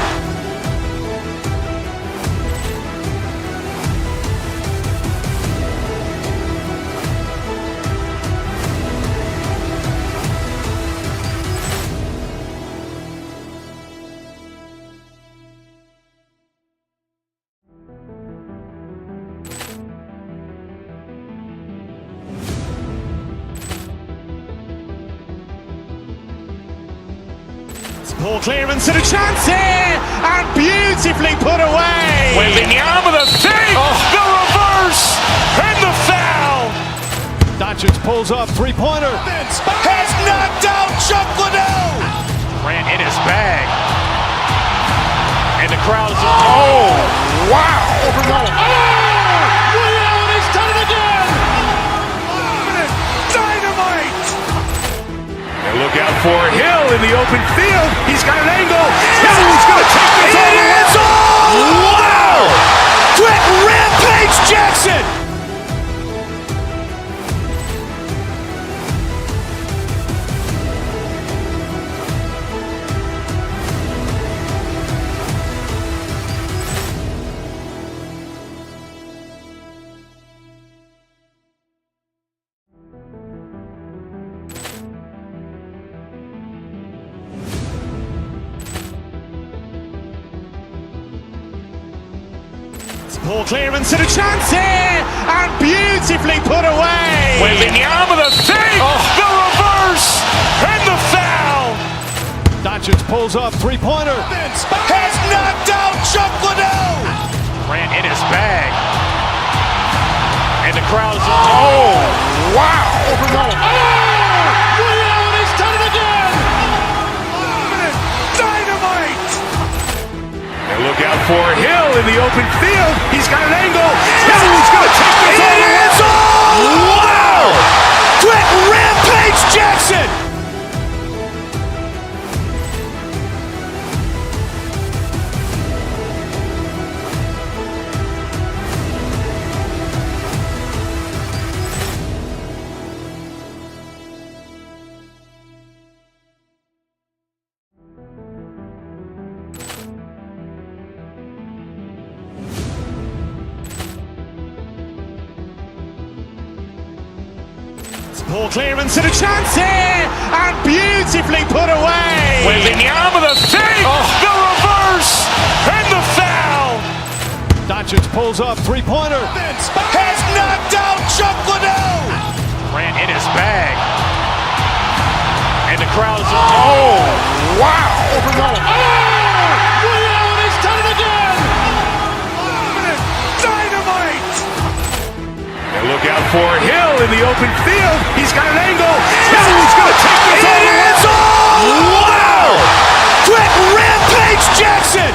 Ball clearance and a chance here, and beautifully put away. Wembanyama the fake, the reverse, and the foul. Doncic pulls up, three-pointer. Has knocked out Chuck Liddell. Ran in his bag. And the crowd's, oh, wow. Ray Allen has done it again. Dynamite. And look out for Hill in the open field. He's got an angle. He's going to take this all the way. Wow. Quick Rampage Jackson. Ball clearance and a chance here, and beautifully put away. Wembanyama the fake, the reverse, and the foul. Doncic pulls up, three-pointer. Has knocked out Chuck Liddell. Ran in his bag. And the crowd's, oh, wow. Ray Allen has done it again. Dynamite. And look out for Hill in the open field. He's got an angle. He's going to take this all the way. Wow. Quick Rampage Jackson. Ball clearance and a chance here, and beautifully put away. Wembanyama the fake, the reverse, and the foul. Doncic pulls up, three-pointer. Has knocked out Chuck Liddell. Ran in his bag. And the crowd's, oh, wow. Ray Allen has done it again. Dynamite. And look out for Hill in the open field. He's got an angle. He's going to take this all the way. Wow. Quick Rampage Jackson.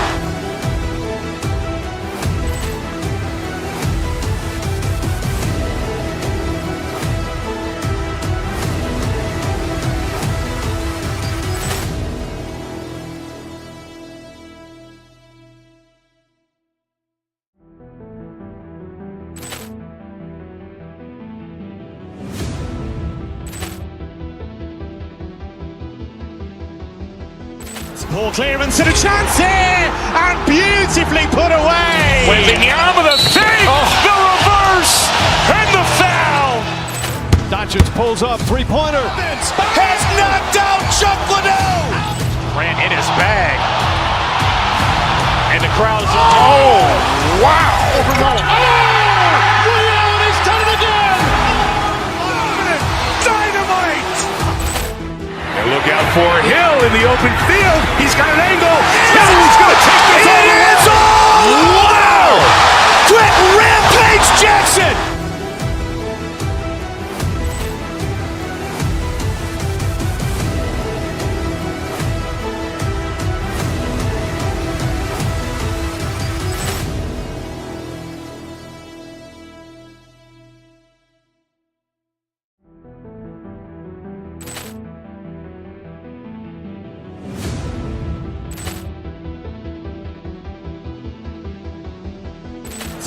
Poor clearance and a chance here, and beautifully put away. Wembanyama with a save, the reverse, and the foul. Doncic pulls up, three-pointer. Has knocked out Chuck Liddell. Grant in his bag. And the crowd is, oh, wow. Ray Allen has done it again. Dynamite. And look out for Hill in the open field. He's got an angle. He's going to take this all the way. Wow. Quick Rampage Jackson.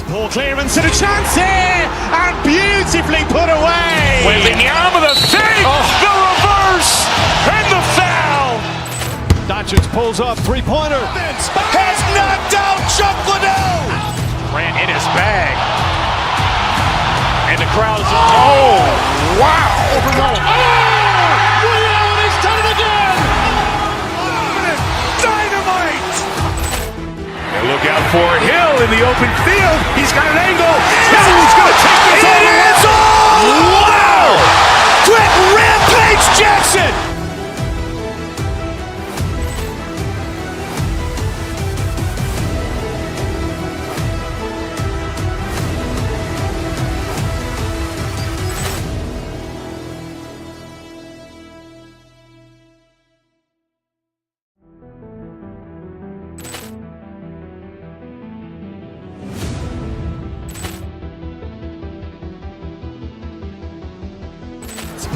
Poor clearance and a chance here, and beautifully put away. Wembanyama with a save, the reverse, and the foul. Doncic pulls up, three-pointer. Has knocked out Chuck Liddell. Grant in his bag. And the crowd is, oh, wow. Ray Allen has done it again. Dynamite. And look out for Hill in the open field. He's got an angle. He's going to take this all the way. Wow. Quick Rampage Jackson.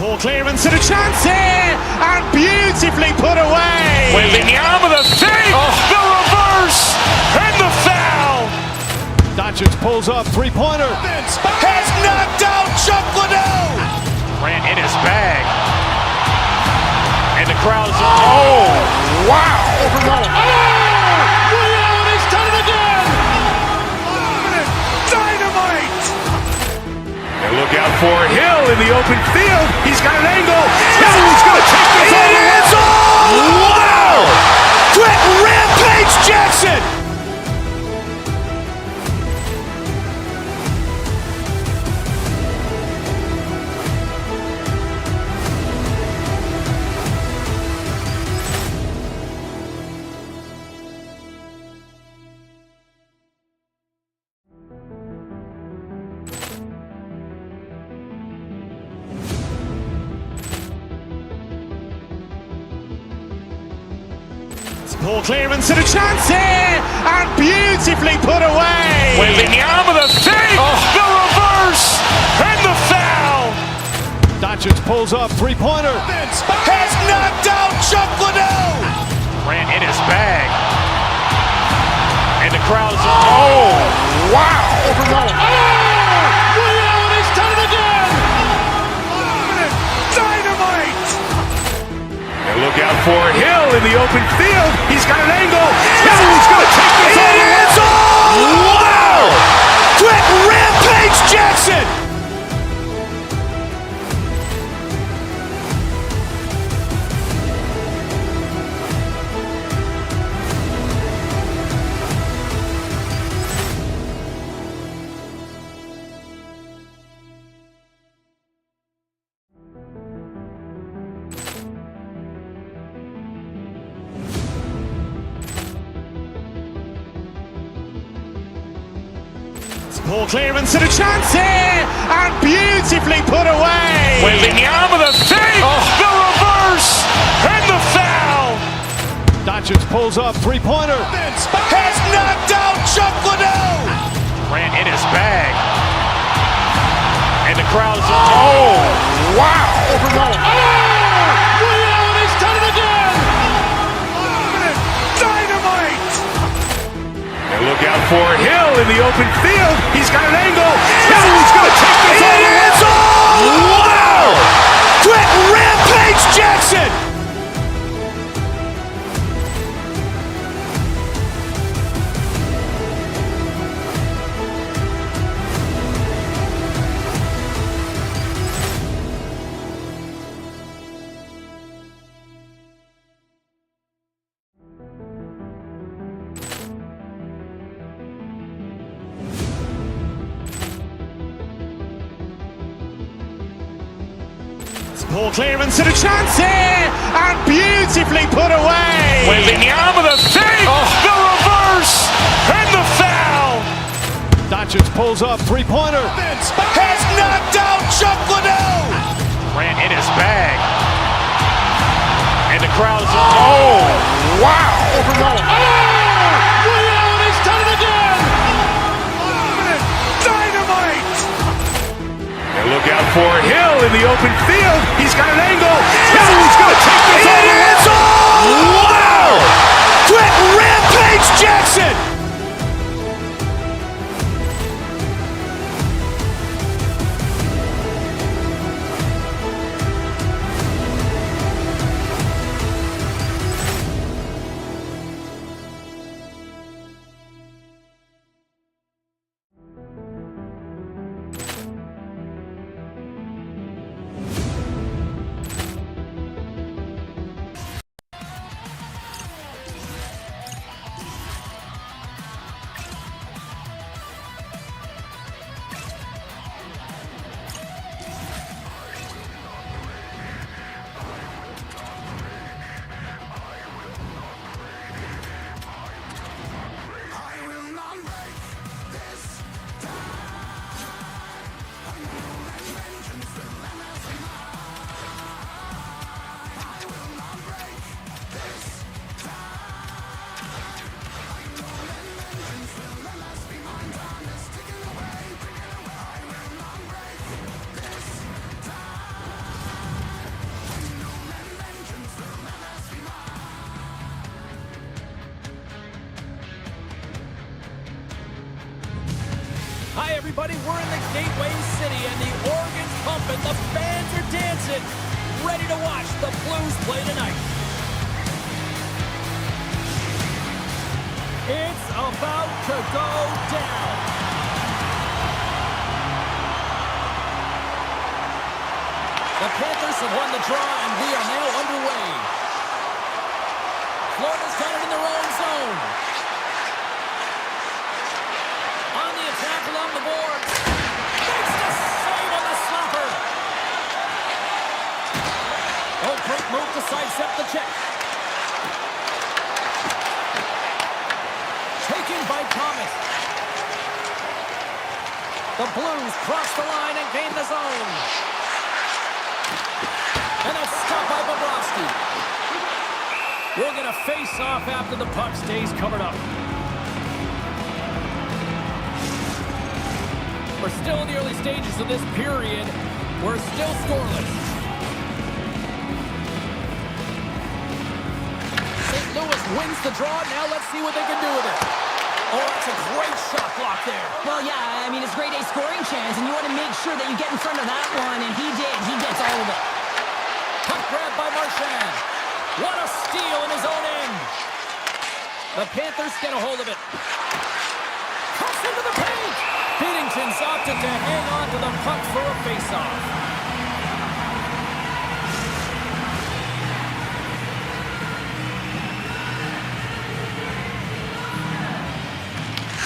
Poor clearance and a chance here, and beautifully put away. Wembanyama with a save, the reverse, and the foul. Doncic pulls up, three-pointer. Has knocked out Chuck Liddell. Grant in his bag. And the crowd is, oh, wow. Ray Allen has done it again. Dynamite. And look out for Hill in the open field. He's got an angle. He's going to take this all the way. Wow. Quick Rampage Jackson. Poor clearance and a chance here, and beautifully put away. Wembanyama with a save, the reverse, and the foul. Doncic pulls up, three-pointer. Has knocked out Chuck Liddell. Grant in his bag. And the crowd is, oh, wow. Ray Allen has done it again. Dynamite. And look out for Hill in the open field. He's got an angle. He's going to take this all the way. Wow. Quick Rampage Jackson. Poor clearance and a chance here, and beautifully put away. Wembanyama with a save, the reverse, and the foul. Doncic pulls up, three-pointer. Has knocked out Chuck Liddell. Grant in his bag. And the crowd is, oh, wow. Ray Allen has done it again. Dynamite. And look out for Hill in the open field. He's got an angle. He's going to take this all the way. Wow. Quick Rampage Jackson. Poor clearance and a chance here, and beautifully put away. Wembanyama the save, the reverse, and the foul. Doncic pulls up, three-pointer. Has knocked out Chuck Liddell. Ran in his bag. And the crowd is, oh, wow. Ray Allen has done it again. Dynamite. And look out for Hill in the open field. He's got an angle. Hill's going to take this all the way. Wow. Quick Rampage Jackson. Hi, everybody. We're in the Gateway City, and the organ's pumping. The fans are dancing, ready to watch the Blues play tonight. It's about to go down. The Panthers have won the draw, and we are now underway. Florida's got it in their own zone. On the attack along the boards. Makes the save on the slapper. Oh, great move to sidestep the check. Taken by Thomas. The Blues cross the line and gain the zone. And that's stopped by Bobrovsky. We're going to face off after the puck stays covered up. We're still in the early stages of this period. We're still scoreless. St. Louis wins the draw. Now let's see what they can do with it. Oh, that's a great shot block there. Well, yeah, I mean, it's grade A scoring chance, and you want to make sure that you get in front of that one, and he did. He gets all of it. Puck grab by Marchand. What a steal in his own end. The Panthers get a hold of it. Cuts into the paint. Binnington's opted to hang on to the puck for a faceoff.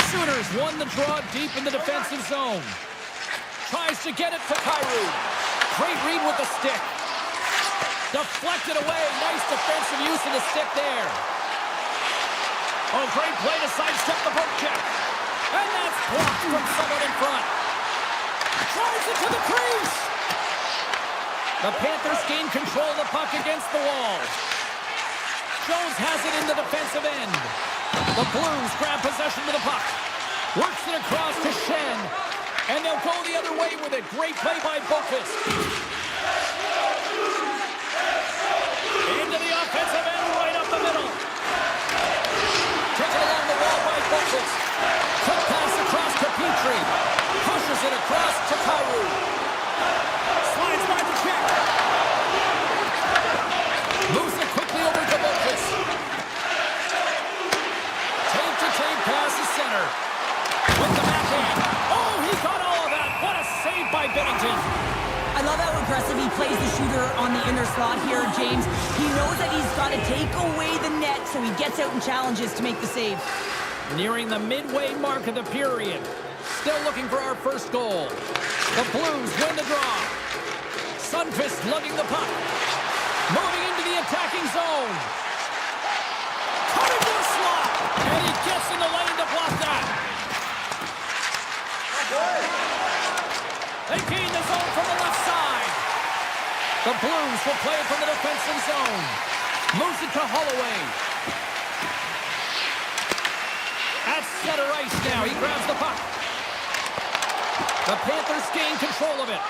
Sooners won the draw deep in the defensive zone. Tries to get it to Kyrou. Great read with the stick. Deflected away. Nice defensive use of the stick there. Oh, great play to sidestep the poke check. And that's blocked from someone in front. Drives it to the crease. The Panthers gain control of the puck against the wall. Jones has it in the defensive end. The Blues grab possession of the puck. Works it across to Shen. And they'll go the other way with it. Great play by Bokus. Into the offensive end, right up the middle. Taken along the wall by Bokus. Quick pass across to Petrie. Pushes it across to Kyrou. Slides by the check. Moves it quickly over to Bokus. Tape-to-tape pass to center. With the backhand. Oh, he got all of that. What a save by Binnington. I love how aggressive he plays the shooter on the inner slot here, James. He knows that he's got to take away the net, so he gets out and challenges to make the save. Nearing the midway mark of the period. Still looking for our first goal. The Blues win the draw. Sundqvist lugging the puck. Moving into the attacking zone. Cutting to the slot. And he gets in the lane to block that. They gain the zone from the left side. The Blues will play it from the defensive zone. Moves it to Holloway. At center ice now. He grabs the puck. The Panthers gain control of it.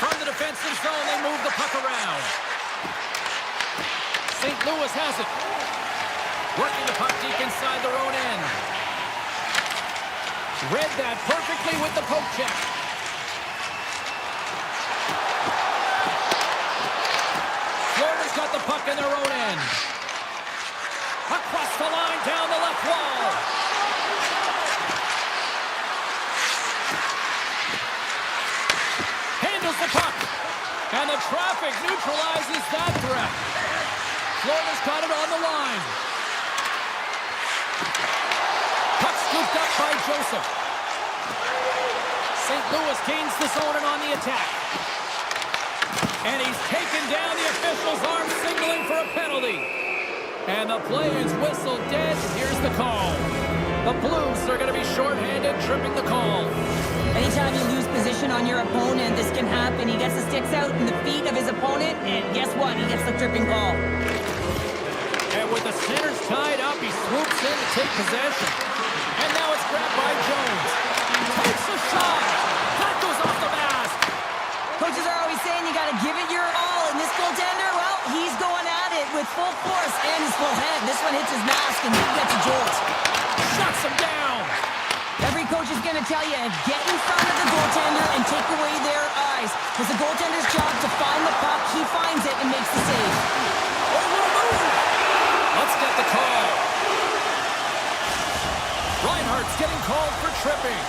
From the defensive zone, they move the puck around. St. Louis has it. Working the puck deep inside their own end. Read that perfectly with the poke check. Florida's got the puck in their own end. Across the line, down the left wall. Handles the puck. And the traffic neutralizes that threat. Florida's got it on the line. Puck scooped up by Joseph. St. Louis gains the zone and on the attack. And he's taken down. The official's arm signaling for a penalty. And the play is whistled dead. Here's the call. The Blues are going to be shorthanded, tripping the call. Anytime you lose position on your opponent, this can happen. He gets the sticks out in the feet of his opponent, and guess what? He gets the tripping call. And with the centers tied up, he swoops in to take possession. And now it's grabbed by Jones. Takes a shot. That goes off the mask. Coaches are always saying you got to give it your all. And this goaltender, well, he's going at it with full force and his full head. This one hits his mask and he gets a jolt. Shuts him down. Every coach is going to tell you, get in front of the goaltender and take away their eyes. It's the goaltender's job to find the puck. He finds it and makes the save. Let's get the call. Reinhardt's getting called for tripping.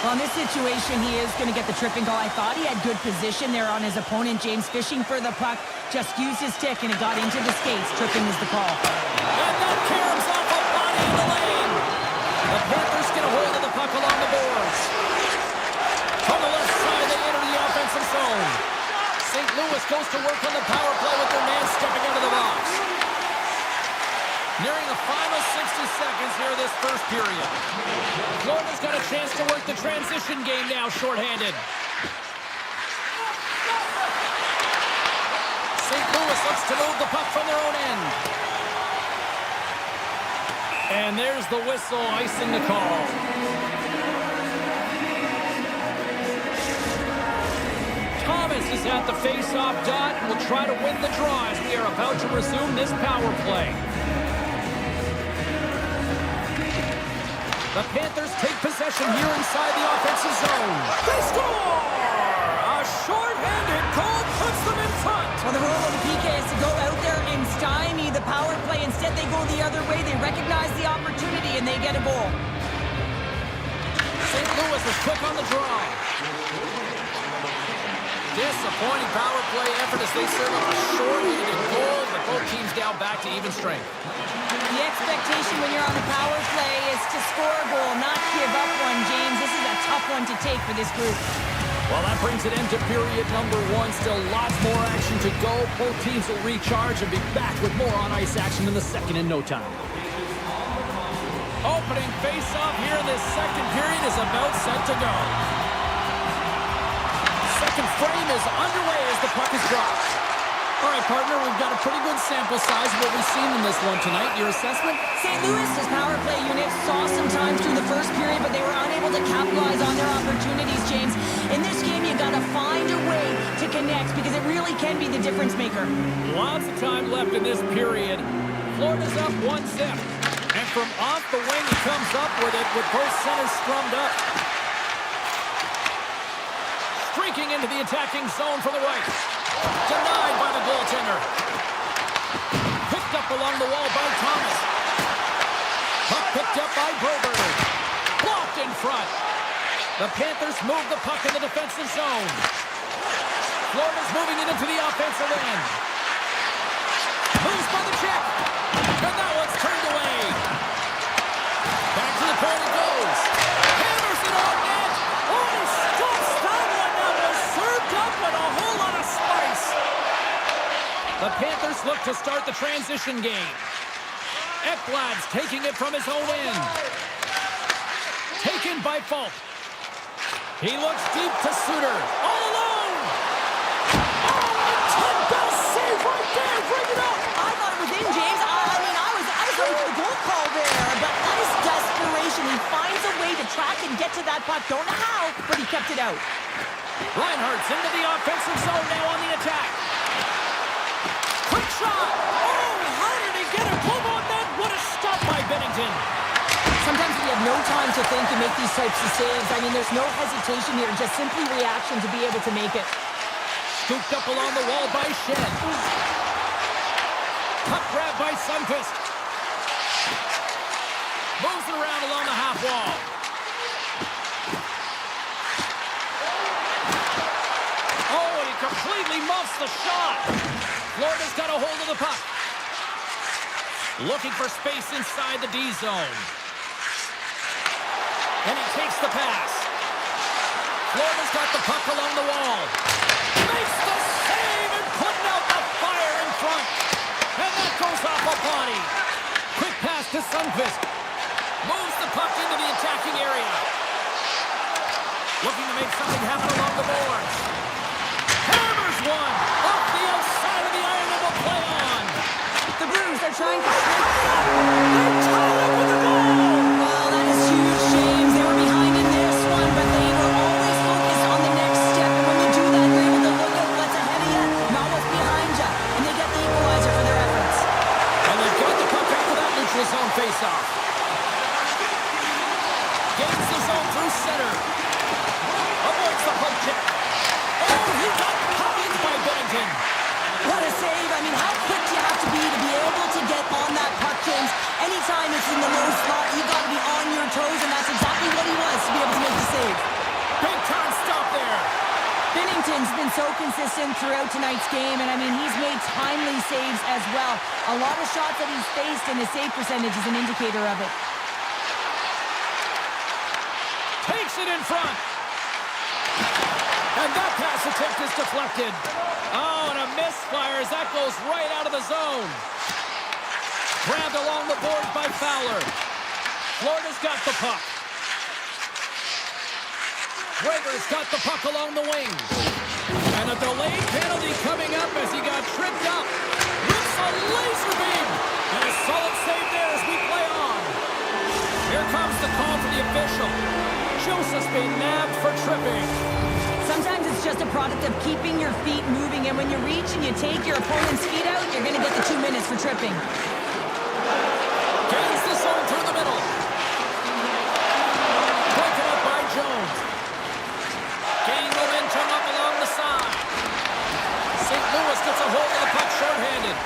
Well, in this situation, he is going to get the tripping call. I thought he had good position there on his opponent. James fishing for the puck, just used his stick and it got into the skates. Tripping is the call. And that caroms off a body in the lane. The Panthers get a hold of the puck along the boards. From the left side, they enter the offensive zone. St. Louis goes to work on the power play with their man stepping out of the box. Nearing the final 60 seconds here this first period. Florida's got a chance to work the transition game now, shorthanded. St. Louis looks to move the puck from their own end. And there's the whistle, icing the call. Thomas is at the face-off dot and will try to win the draw as we are about to resume this power play. The Panthers take possession here inside the offensive zone. They score! A short-handed goal puts them in front. Well, the role of the PK is to go out there and stymie the power play. Instead, they go the other way. They recognize the opportunity, and they get a goal. St. Louis is quick on the draw. Disappointing power play effort as they serve up a short-handed goal, but both teams down back to even strength. The expectation when you're on the power play is to score a goal, not give up one, James. This is a tough one to take for this group. Well, that brings it into period number one. Still lots more action to go. Both teams will recharge and be back with more on-ice action in the second in no time. Opening face-off here in this second period is about set to go. Second frame is underway as the puck is dropped. All right, partner, we've got a pretty good sample size of what we've seen in this one tonight. Your assessment? St. Louis' power play unit saw some time through the first period, but they were unable to capitalize on their opportunities, James. In this game, you got to find a way to connect because it really can be the difference maker. Lots of time left in this period. Florida's up 1-0. And from off the wing, he comes up with it with both centers strummed up. Streaking into the attacking zone for the right. Denied by the goaltender. Picked up along the wall by Thomas. Puck picked up by Broberg. Blocked in front. The Panthers move the puck in the defensive zone. Florida's moving it into the offensive end. Moves by the check. And that one's turned away. Back to the point it goes. Hammers it on net. Oh, he stops that one. That was served up with a whole The Panthers look to start the transition game. Ekblad's taking it from his own end. Taken by Falk. He looks deep to Suter. All alone! Oh, 10-bell save right there! Bring it up! I thought it was in, James. I was waiting for the goal call there, but that is desperation. He finds a way to track and get to that puck. Don't know how, but he kept it out. Reinhardt's into the offensive zone now on the attack. Quick shot! Oh, how did he get a glove on that? What a stop by Bennington! Sometimes when you have no time to think and make these types of saves, I mean, there's no hesitation here, just simply reaction to be able to make it. Scooped up along the wall by Shen. Puck grab by Sundqvist. Moves it around along the half wall. Oh, and he completely muffs the shot. Florida's got a hold of the puck. Looking for space inside the D zone. And he takes the pass. Florida's got the puck along the wall. Makes the save and putting out the fire in front. And that goes off a body. Quick pass to Sundqvist. Moves the puck into the attacking area. Looking to make something happen along the boards. Hammers one. Off the outside of the iron and will play on. The Blues are trying to shrink it up. They're tied with the goal. Well, that is huge, James. They were behind in this one, but they were always focused on the next step. And when you do that, you're able to look at what's ahead of you, not what's behind you. And they get the equalizer for their efforts. And they've got the puck after that neutral zone faceoff. Gains the zone through center. Avoids the poke check. Oh, he got pounded by Bennington. What a save. I mean, how quick do you have to be able to get on that puck, James? Anytime it's in the low spot, you got to be on your toes, and that's exactly what he was to be able to make the save. Big time stop there. Binnington's been so consistent throughout tonight's game, and I mean, he's made timely saves as well. A lot of shots that he's faced, and his save percentage is an indicator of it. Takes it in front. And that pass attempt is deflected. Oh, and a misfire as that goes right out of the zone. Grabbed along the board by Fowler. Florida's got the puck. Gregor's got the puck along the wing. And a delayed penalty coming up as he got tripped up. Rips a laser beam. And a solid save there as we play on. Here comes the call for the official. Joseph's been nabbed for tripping. Sometimes it's just a product of keeping your feet moving, and when you reach and you take your opponent's feet out, you're going to get the 2 minutes for tripping. Gains the zone through the middle. Broken up by Jones. Gaining momentum up along the side. St. Louis gets a hold of the puck shorthanded.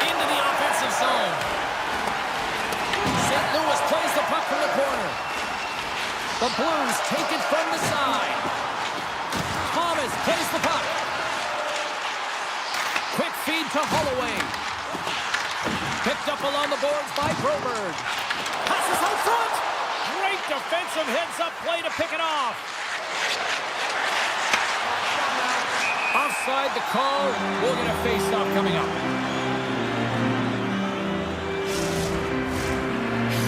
Into the offensive zone. St. Louis plays the puck from the corner. The Blues take it from the side. Thomas plays the puck. Quick feed to Holloway. Picked up along the boards by Broberg. Passes out front. Great defensive heads-up play to pick it off. Offside the call. We'll get a face-off coming up.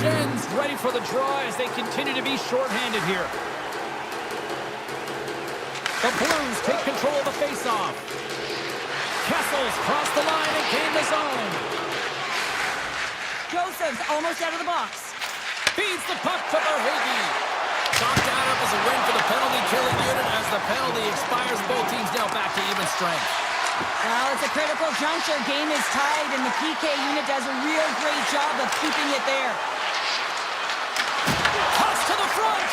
Shen's ready for the draw as they continue to be shorthanded here. The Blues take control of the faceoff. Kessel's crossed the line and gained the zone. Joseph's almost out of the box. Feeds the puck to Verhaeghe. Chalked out up as a win for the penalty-killing unit as the penalty expires. Both teams now back to even strength. Well, it's a critical juncture. Game is tied, and the PK unit does a real great job of keeping it there. Toss to the front.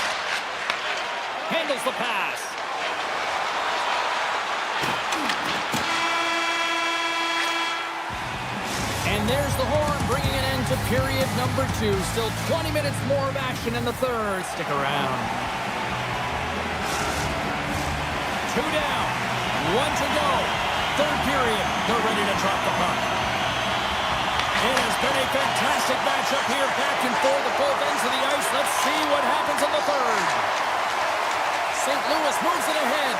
Handles the pass. And there's the horn, bringing an end to period number 2. Still 20 minutes more of action in the third. Stick around. 2 down. 1 to go. Third period. They're ready to drop the puck. It has been a fantastic matchup here, back and forth at both ends of the ice. Let's see what happens in the third. St. Louis moves it ahead.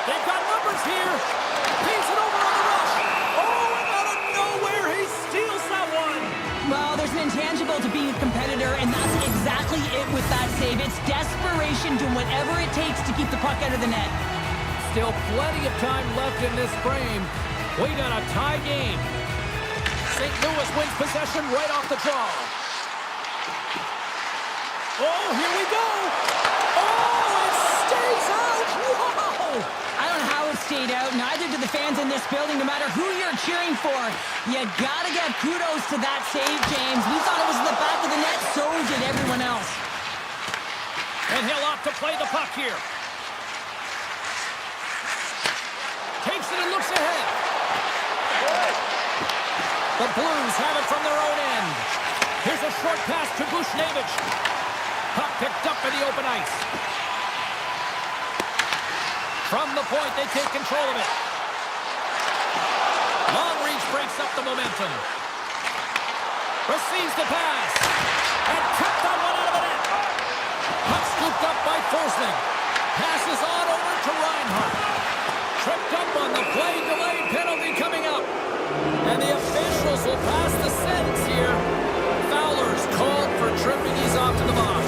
They've got numbers here. Paints it over possession, doing whatever it takes to keep the puck out of the net. Still plenty of time left in this frame. We got a tie game. St. Louis wins possession right off the draw. Oh, here we go. Oh, it stays out. Whoa! I don't know how it stayed out. Neither do the fans in this building, no matter who you're cheering for. You gotta give kudos to that save, James. We thought it was in the back of the net, so did everyone else. And he'll opt to play the puck here. Takes it and looks ahead. The Blues have it from their own end. Here's a short pass to Bushnevich. Puck picked up in the open ice. From the point, they take control of it. Long reach breaks up the momentum. Receives the pass. And tipped that one out of the net. Puck scooped up by Forsling. Passes on over to Reinhart. Tripped up on the play, delayed penalty coming up. And the officials will pass the sentence here. Fowler's called for tripping. He's off to the box.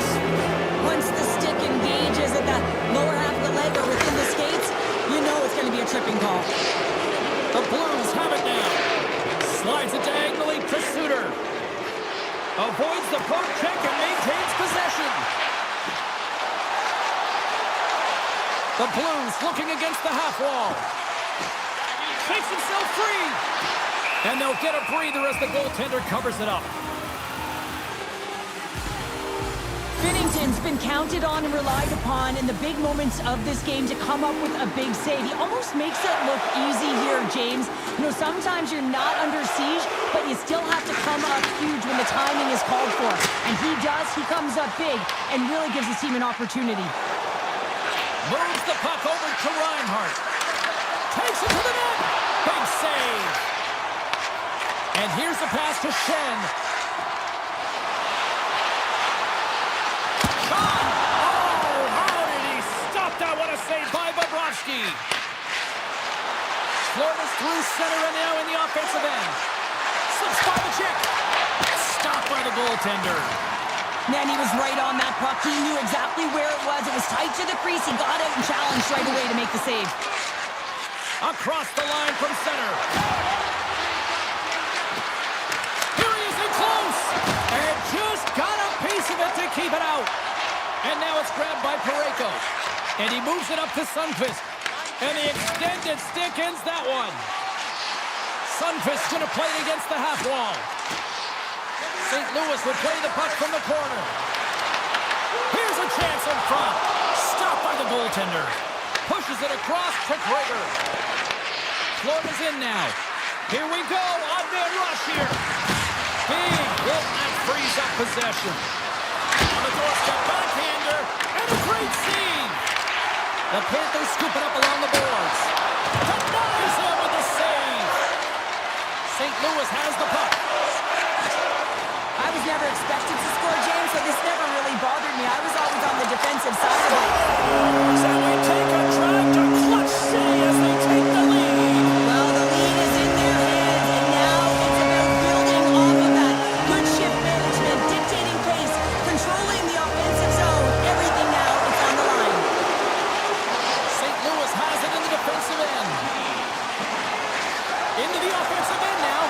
Once the stick engages at the lower half of the leg or within the skates, you know it's going to be a tripping call. The Blues have it now. Slides it diagonally to Suter. Avoids the poke check and maintains possession. The Blues looking against the half wall. Takes himself free. And they'll get a breather as the goaltender covers it up. Binnington's been counted on and relied upon in the big moments of this game to come up with a big save. He almost makes it look easy here, James. You know, sometimes you're not under siege, but you still have to come up huge when the timing is called for. And he does. He comes up big and really gives his team an opportunity. Moves the puck over to Reinhart. Takes it to the net. Big save. And here's the pass to Shen. Sean! Oh, how did he stop that? What a save by Bobrovsky. Florida's through center and now in the offensive end. Slips by the check. Stopped by the goaltender. Man, he was right on that puck. He knew exactly where it was. It was tight to the crease. He got out and challenged right away to make the save. Across the line from center. Here he is in close. And just got a piece of it to keep it out. And now it's grabbed by Parayko. And he moves it up to Sundqvist. And the extended stick ends that one. Sundqvist going to play it against the half wall. St. Louis will play the puck from the corner. Here's a chance in front. Stopped by the goaltender. Pushes it across to Gregor. Florida's in now. Here we go. On man rush here. Big hit that frees up possession. On the doorstep, backhander. And a great save. The Panthers scoop it up along the boards. Denies him with the save. St. Louis has the puck. I was never expected to score, James, so this never really bothered me. I was always on the defensive side of it. So we take a drive to Clutch City as they take the lead. Well, the lead is in their hands, and now it's about building off of that. Good shift management, dictating pace, controlling the offensive zone. Everything now is on the line. St. Louis has it in the defensive end. Into the offensive end now.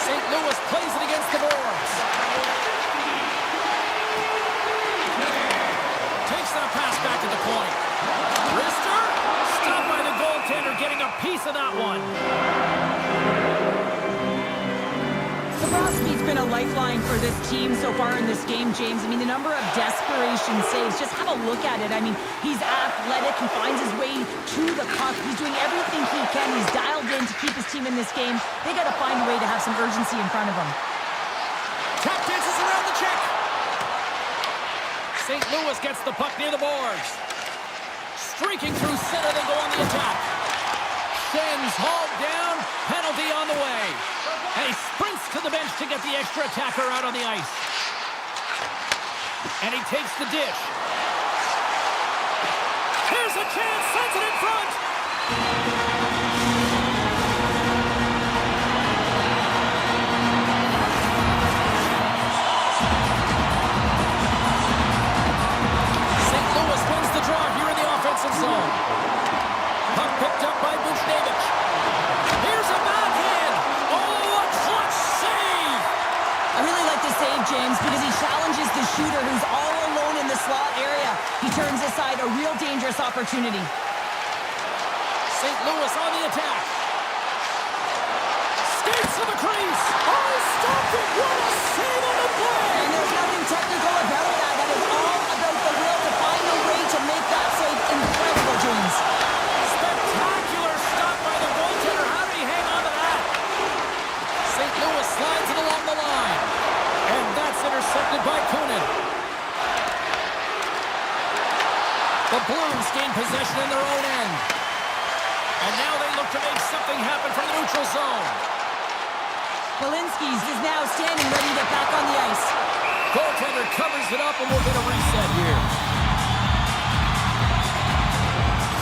St. Louis plays it against the boards. Takes that pass back to the point. Rister, stopped by the goaltender, getting a piece of that one. Bobrovsky's been a lifeline for this team so far in this game, James. I mean, the number of desperation saves, just have a look at it. I mean, he's athletic. He finds his way to the puck. He's doing everything he can. He's dialed in to keep his team in this game. They got to find a way to have some urgency in front of him. Tap dances around the check. St. Louis gets the puck near the boards. Streaking through center, they go on the attack. Shen's hauled down. Penalty on the way. And he sprints to the bench to get the extra attacker out on the ice. And he takes the dish. Here's a chance, sends it in front. turns aside a real dangerous opportunity. St. Louis on the attack. Skates to the crease. Oh, stopped it. What a save on the play. And there's nothing technical about that. That is all about the will to find a way to make that save incredible, James. Spectacular stop by the goaltender. How did he hang on to that? St. Louis slides it along the line. And that's intercepted by Kunin. The Blues gain possession in their own end. And now they look to make something happen from the neutral zone. Kalinskis is now standing ready to get back on the ice. Goaltender covers it up and we'll get a reset here.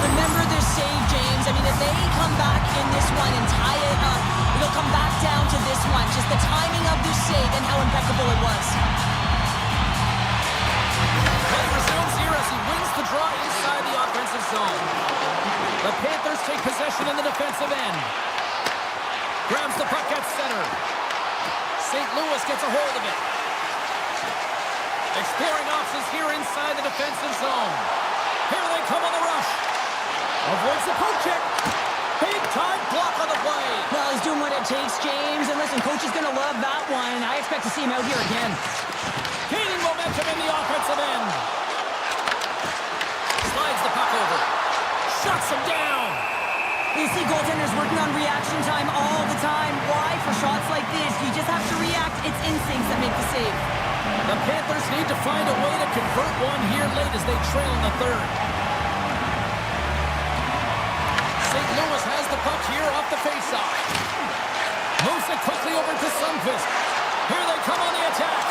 Remember their save, James. I mean, if they come back in this one and tie it up, it'll come back down to this one. Just the timing of their save and how impeccable it was. Play resumes here as he wins the draw inside the offensive zone. The Panthers take possession in the defensive end. Grabs the puck at center. St. Louis gets a hold of it. Exploring options here inside the defensive zone. Here they come on the rush. Avoids the poke check. Big time block on the play. Well, he's doing what it takes, James. And listen, coach is going to love that one. I expect to see him out here again. Gaining momentum in the offensive end. Slides the puck over. Shuts him down. You see goaltenders working on reaction time all the time. Why? For shots like this, you just have to react. It's instincts that make the save. The Panthers need to find a way to convert one here late as they trail in the third. St. Louis has the puck here off the faceoff. Moves it quickly over to Sundqvist. Here they come on the attack.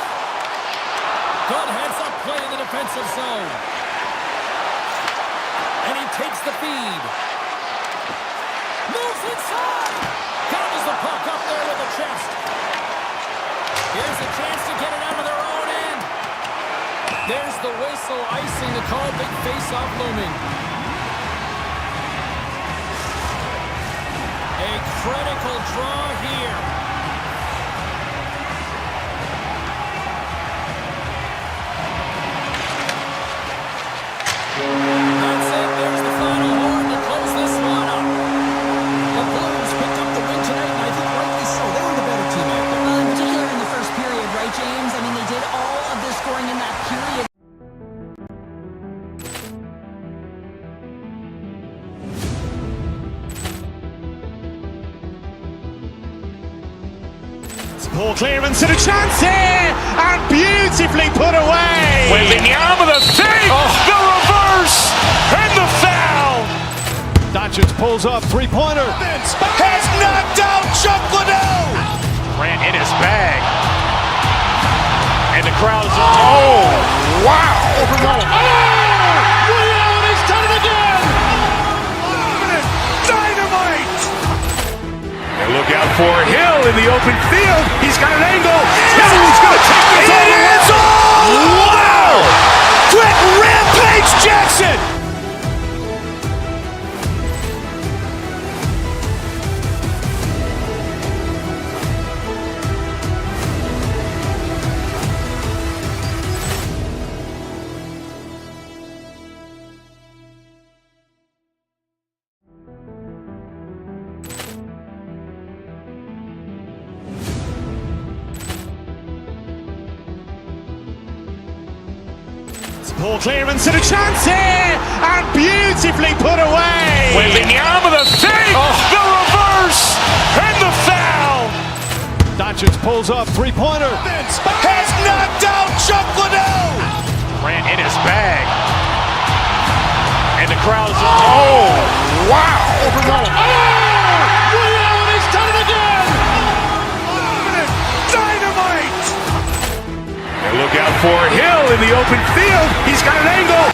Good heads-up play in the defensive zone. And he takes the feed. Moves inside. Gobbles the puck up there with the chest. Here's a chance to get it out of their own end. There's the whistle, icing the call. Big face-off looming. A critical draw here. That's it. There's the final horn to close this one up. The Blues picked up the win tonight, and I think rightly so. They were the better team out there. Well, in particular in the first period, right, James? I mean, they did all of the scoring in that period. Poor clearance and a chance here, and beautifully put away. Wembanyama the save, the reverse, and the foul. Doncic pulls up, three-pointer. Has knocked out Chuck Liddell. Ran in his bag. And the crowd is, oh, wow. He's done it again. Dynamite. And look out for Hill in the open field. He's got an angle. He's going to take this all the way. Wow. Quick Rampage Jackson. Poor clearance and a chance here, and beautifully put away. Wembanyama the save, the reverse, and the foul. Doncic pulls up, three-pointer. Has knocked out Chuck Liddell. Ran in his bag. And the crowd is, oh, wow. He's done it again. Dynamite. And look out for Hill in the open field. He's got an angle.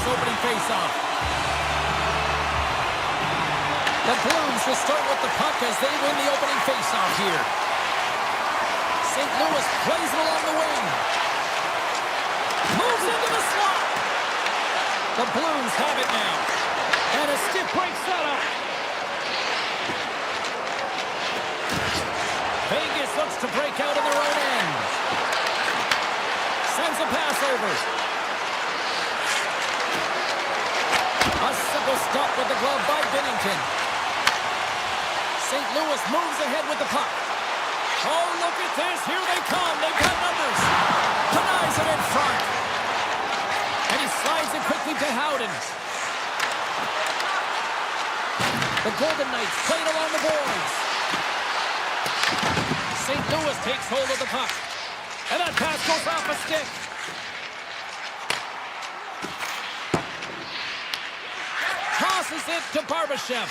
opening faceoff. The Blues will start with the puck as they win the opening faceoff here. St. Louis plays it along the wing. Moves into the slot. The Blues have it now. And a stiff break setup. Vegas looks to break out of their own end. Sends a pass over. A simple stop with the glove by Binnington. St. Louis moves ahead with the puck. Oh, look at this. Here they come. They've got numbers. Denies it in front. And he slides it quickly to Howden. The Golden Knights played along the boards. St. Louis takes hold of the puck. And that pass goes off a stick. Tosses it to Barbashev.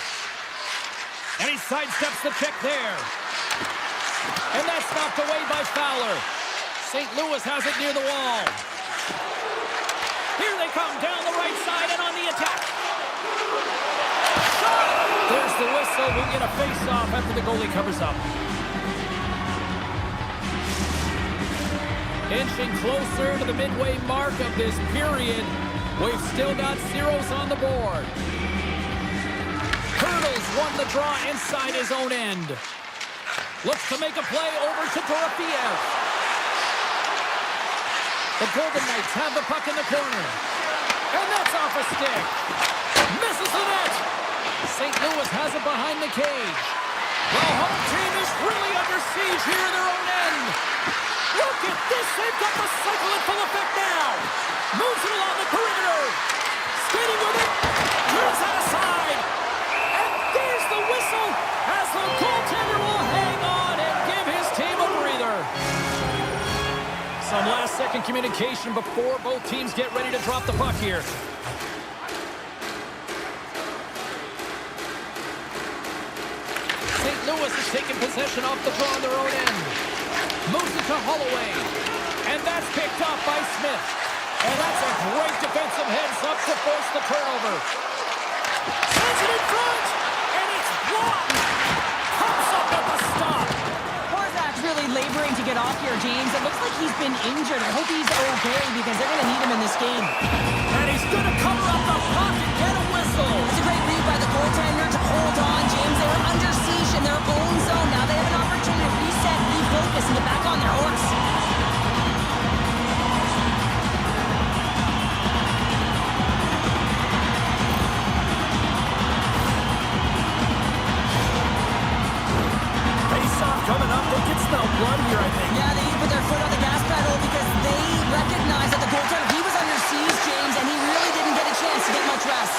And he sidesteps the check there. And that's knocked away by Fowler. St. Louis has it near the wall. Here they come down the right side and on the attack. There's the whistle. We get a face-off after the goalie covers up. Inching closer to the midway mark of this period. We've still got zeros on the board. Hurdles won the draw inside his own end. Looks to make a play over to Dorofeev. The Golden Knights have the puck in the corner. And that's off a stick. Misses the net. St. Louis has it behind the cage. The home team is really under siege here in their own end. Look at this. They've got the cycle in full effect now. Moves it along the perimeter. Skating with it. Turns that aside. And there's the whistle as the goaltender will hang on and give his team a breather. Some last-second communication before both teams get ready to drop the puck here. St. Louis is taking possession off the draw on their own end. Moves it to Holloway. And that's picked off by Smith. And that's a great defensive heads-up to force the turnover. Sends it in front. And it's blocked. Pops up at the stop. Horzak's really laboring to get off here, James. It looks like he's been injured. I hope he's okay because they're going to need him in this game. And he's going to cover up the puck and get a whistle. It's a great read by the goaltender to hold on, James. They were under siege in their own zone. Now they have an opportunity to reset, refocus, and get back on their horse. Face-off coming up. They can smell blood here, I think. Yeah, they need to put their foot on the gas pedal because they recognize that the goaltender, he was under siege, James, and he really didn't get a chance to get much rest.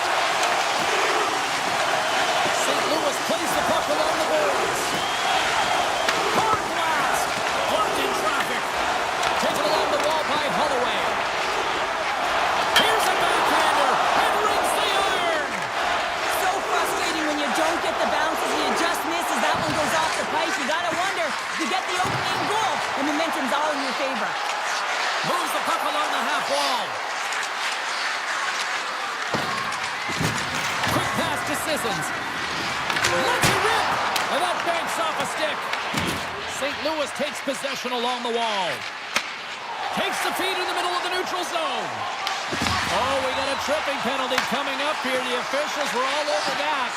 St. Louis plays the puck along the boards. Hard blast. Blocked in traffic. Taken along the wall by Holloway. Here's a backhander and rings the iron. So frustrating when you don't get the bounces and you just miss as that one goes off the pipe. You gotta wonder if you get the opening goal and momentum's all in your favor. Moves the puck along the half wall. Quick pass to Sissons. Let's it rip. And that banks off a stick. St. Louis takes possession along the wall. Takes the feed in the middle of the neutral zone. Oh, we got a tripping penalty coming up here. The officials were all over that.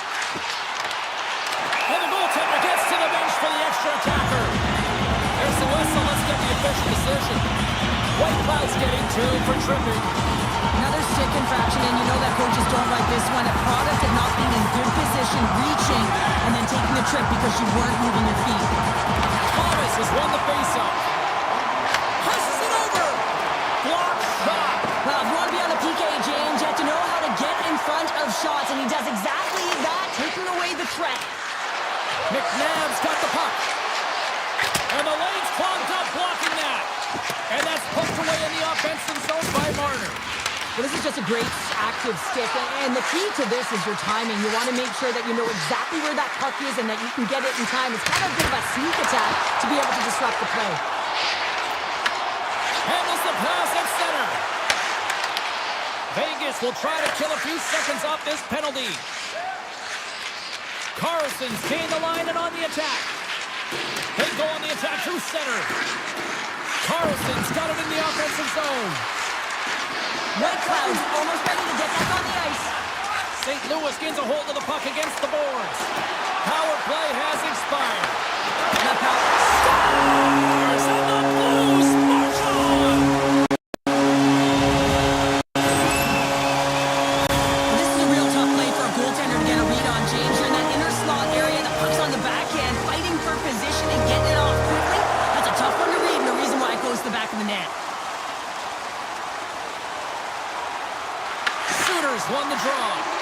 And the goaltender gets to the bench for the extra attacker. There's the whistle. Let's get the official decision. White Cloud's getting two for tripping. Another stick infraction, and you know that coaches don't like this one. A product of not being in good position, reaching, and then taking the trip because you weren't moving your feet. Thomas has won the faceoff. Passes it over. Block shot. Well, if you want to be on the PK, James, you have to know how to get in front of shots, and he does exactly that, taking away the threat. McNabb's got the puck. And the lane's clogged up, blocking that. And that's poked away in the offensive zone by Marner. Well, this is just a great active stick, and the key to this is your timing. You want to make sure that you know exactly where that puck is and that you can get it in time. It's kind of a bit of a sneak attack to be able to disrupt the play. Handles the pass at center. Vegas will try to kill a few seconds off this penalty. Carlson's gained the line and on the attack. They go on the attack through center. Carlson's got it in the offensive zone. White Cloud's almost ready to get back on the ice. St. Louis gains a hold of the puck against the boards. Power play has expired. The power Scores and the Blues march on. This is a real tough play for a goaltender to get a read on, James. You're in that inner slot area. The puck's on the backhand, fighting for position and getting it off quickly. That's a tough one to read, and the reason why it goes to the back of the net. Sooners won the draw.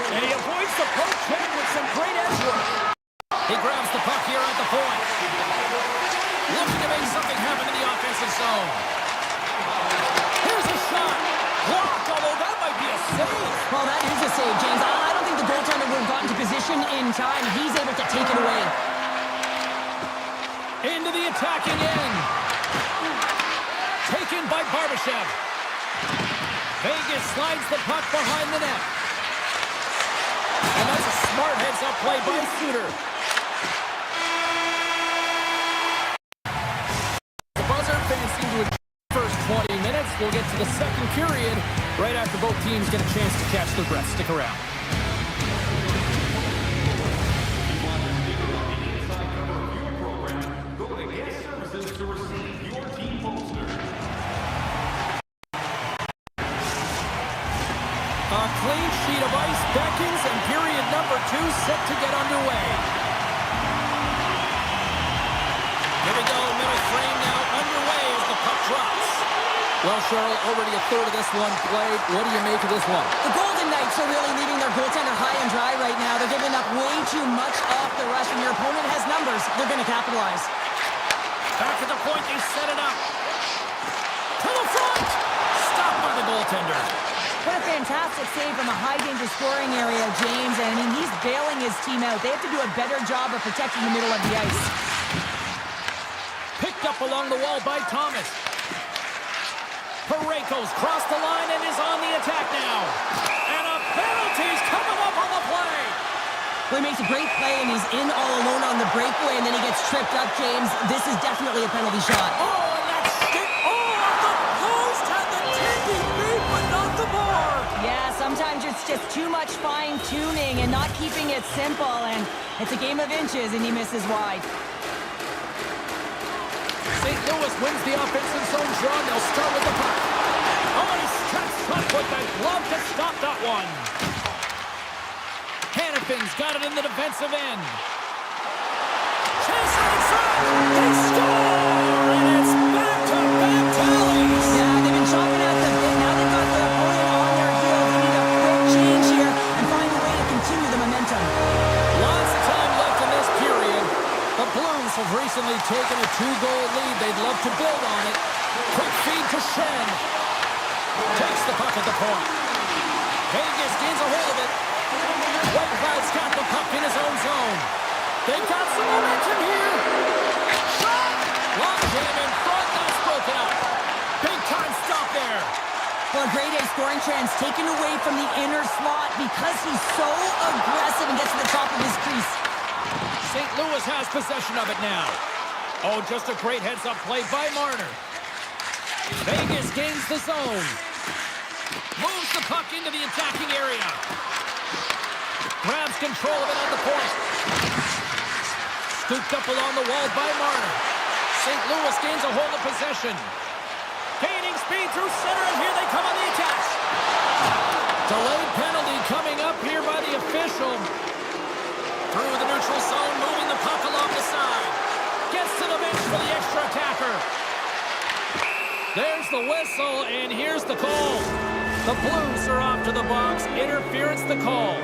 And he avoids the poke check with some great edge work. He grabs the puck here at the point. Looking to make something happen in the offensive zone. Here's a shot. Blocked, although that might be a save. Well, that is a save, James. I don't think the goaltender would have gotten to position in time. He's able to take it away. Into the attacking end. Taken by Barbashev. Vegas slides the puck behind the net. And that's a smart heads-up play by Suter. The buzzer fans seem to enjoy the first 20 minutes. We'll get to the second period right after both teams get a chance to catch their breath. Stick around. A clean sheet of ice beckons, and period number 2 set to get underway. Here we go, middle frame now underway as the puck drops. Well, Cheryl, already a third of this one played. What do you make of this one? The Golden Knights are really leaving their goaltender high and dry right now. They're giving up way too much off the rush. When your opponent has numbers, they're going to capitalize. Back at the point, they set it up. To the front! Stopped by the goaltender. What a fantastic save from a high-danger scoring area, James. And I mean, he's bailing his team out. They have to do a better job of protecting the middle of the ice. Picked up along the wall by Thomas. Parayko's crossed the line and is on the attack now. And a penalty's coming up on the play. Well, he makes a great play, and he's in all alone on the breakaway, and then he gets tripped up, James. This is definitely a penalty shot. Oh, and that stick. Oh, off the post had the taking beat, but not the bar. Yeah, sometimes it's just too much fine-tuning and not keeping it simple, and it's a game of inches, and he misses wide. St. Louis wins the offensive zone draw, and they'll start with the puck. Oh, he steps up with the glove to stop that one. Hannafin's got it in the defensive end. Chase in front. They score, and it's back-to-back tallies. Yeah, they've been chopping at the bit. Now they've got their opponent on their heels. They need a quick change here and find a way to continue the momentum. Lots of time left in this period. The Blues have recently taken a 2-goal lead. They'd love to build on it. Quick feed to Shen. Takes the puck at the point. Vegas gains a hold of it. White Cloud's got the puck in his own zone. They've got some momentum here. Shot! Long jam in front. That's broken up. Big time stop there. Well, a great A scoring chance taken away from the inner slot because he's so aggressive and gets to the top of his crease. St. Louis has possession of it now. Oh, just a great heads-up play by Marner. Vegas gains the zone. Moves the puck into the attacking area. Grabs control of it on the point. Scooped up along the wall by Marner. St. Louis gains a hold of possession. Gaining speed through center, and here they come on the attack. Delayed penalty coming up here by the official. Through the neutral zone, moving the puck along the side. Gets to the bench for the extra attacker. There's the whistle, and here's the call. The Blues are off to the box. Interference the call.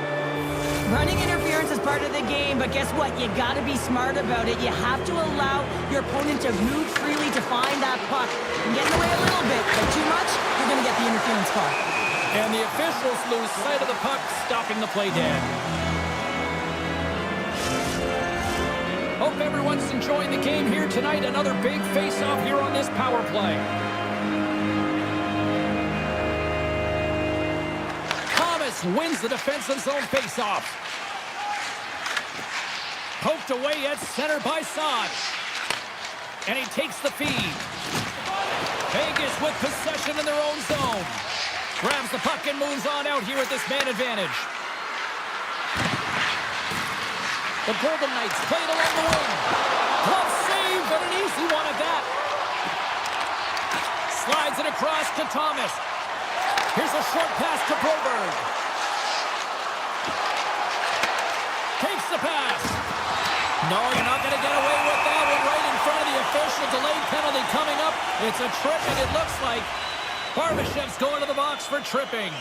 Running interference is part of the game, but guess what? You got to be smart about it. You have to allow your opponent to move freely to find that puck. And get in the way a little bit, but too much, you're going to get the interference call. And the officials lose sight of the puck, stopping the play dead. Hope everyone's enjoying the game here tonight. Another big face-off here on this power play. Vegas wins the defensive zone faceoff. Poked away at center by Saad. And he takes the feed. Vegas with possession in their own zone. Grabs the puck and moves on out here with this man advantage. The Golden Knights played along the wing. Glove save, but an easy one at that. Slides it across to Thomas. Here's a short pass to Broberg. Takes the pass. No, you're not going to get away with that one right in front of the official. Delayed penalty coming up. It's a trip, and it looks like Barbashev's going to the box for tripping.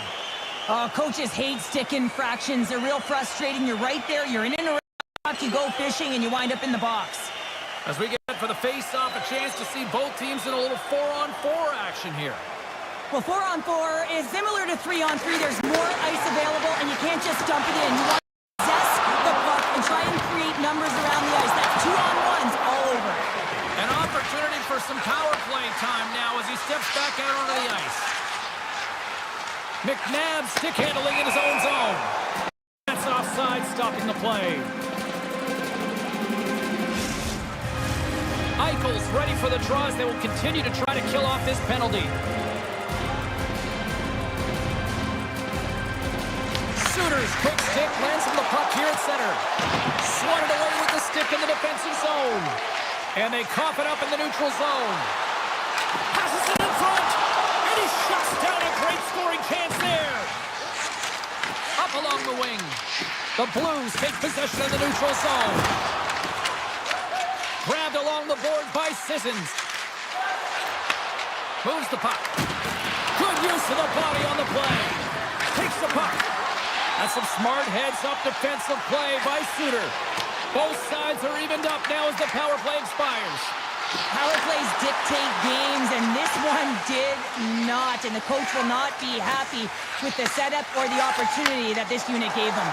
Coaches hate stick infractions. They're real frustrating. You're right there. You're in and around. You go fishing, and you wind up in the box. As we get for the face-off, a chance to see both teams in a little 4-on-4 action here. Well, 4-on-4 is similar to 3-on-3. There's more ice available, and you can't just dump it in. You want to possess the puck and try and create numbers around the ice. That's 2-on-1s all over. An opportunity for some power play time now as he steps back out onto the ice. McNabb stick handling in his own zone. That's offside, stopping the play. Eichel's ready for the draw as they will continue to try to kill off this penalty. Suter's quick stick lands on the puck here at center. Swatted away with the stick in the defensive zone. And they cough it up in the neutral zone. Passes it in front. And he shuts down a great scoring chance there. Up along the wing. The Blues take possession of the neutral zone. Grabbed along the board by Sissons. Moves the puck. Good use of the body on the play. Takes the puck. That's some smart heads-up defensive play by Suter. Both sides are evened up now as the power play expires. Power plays dictate games, and this one did not. And the coach will not be happy with the setup or the opportunity that this unit gave them.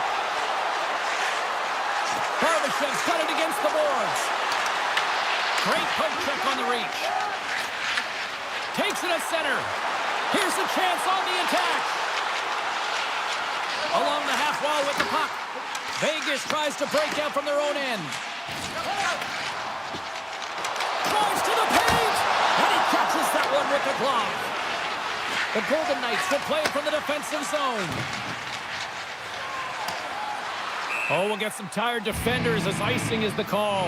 Barbashev's got it against the boards. Great poke check on the reach. Takes it at center. Here's a chance on the attack. Along the half wall with the puck. Vegas tries to break out from their own end. Drives to the paint. And he catches that one with the glove. The Golden Knights will play from the defensive zone. Oh, we'll get some tired defenders as icing is the call.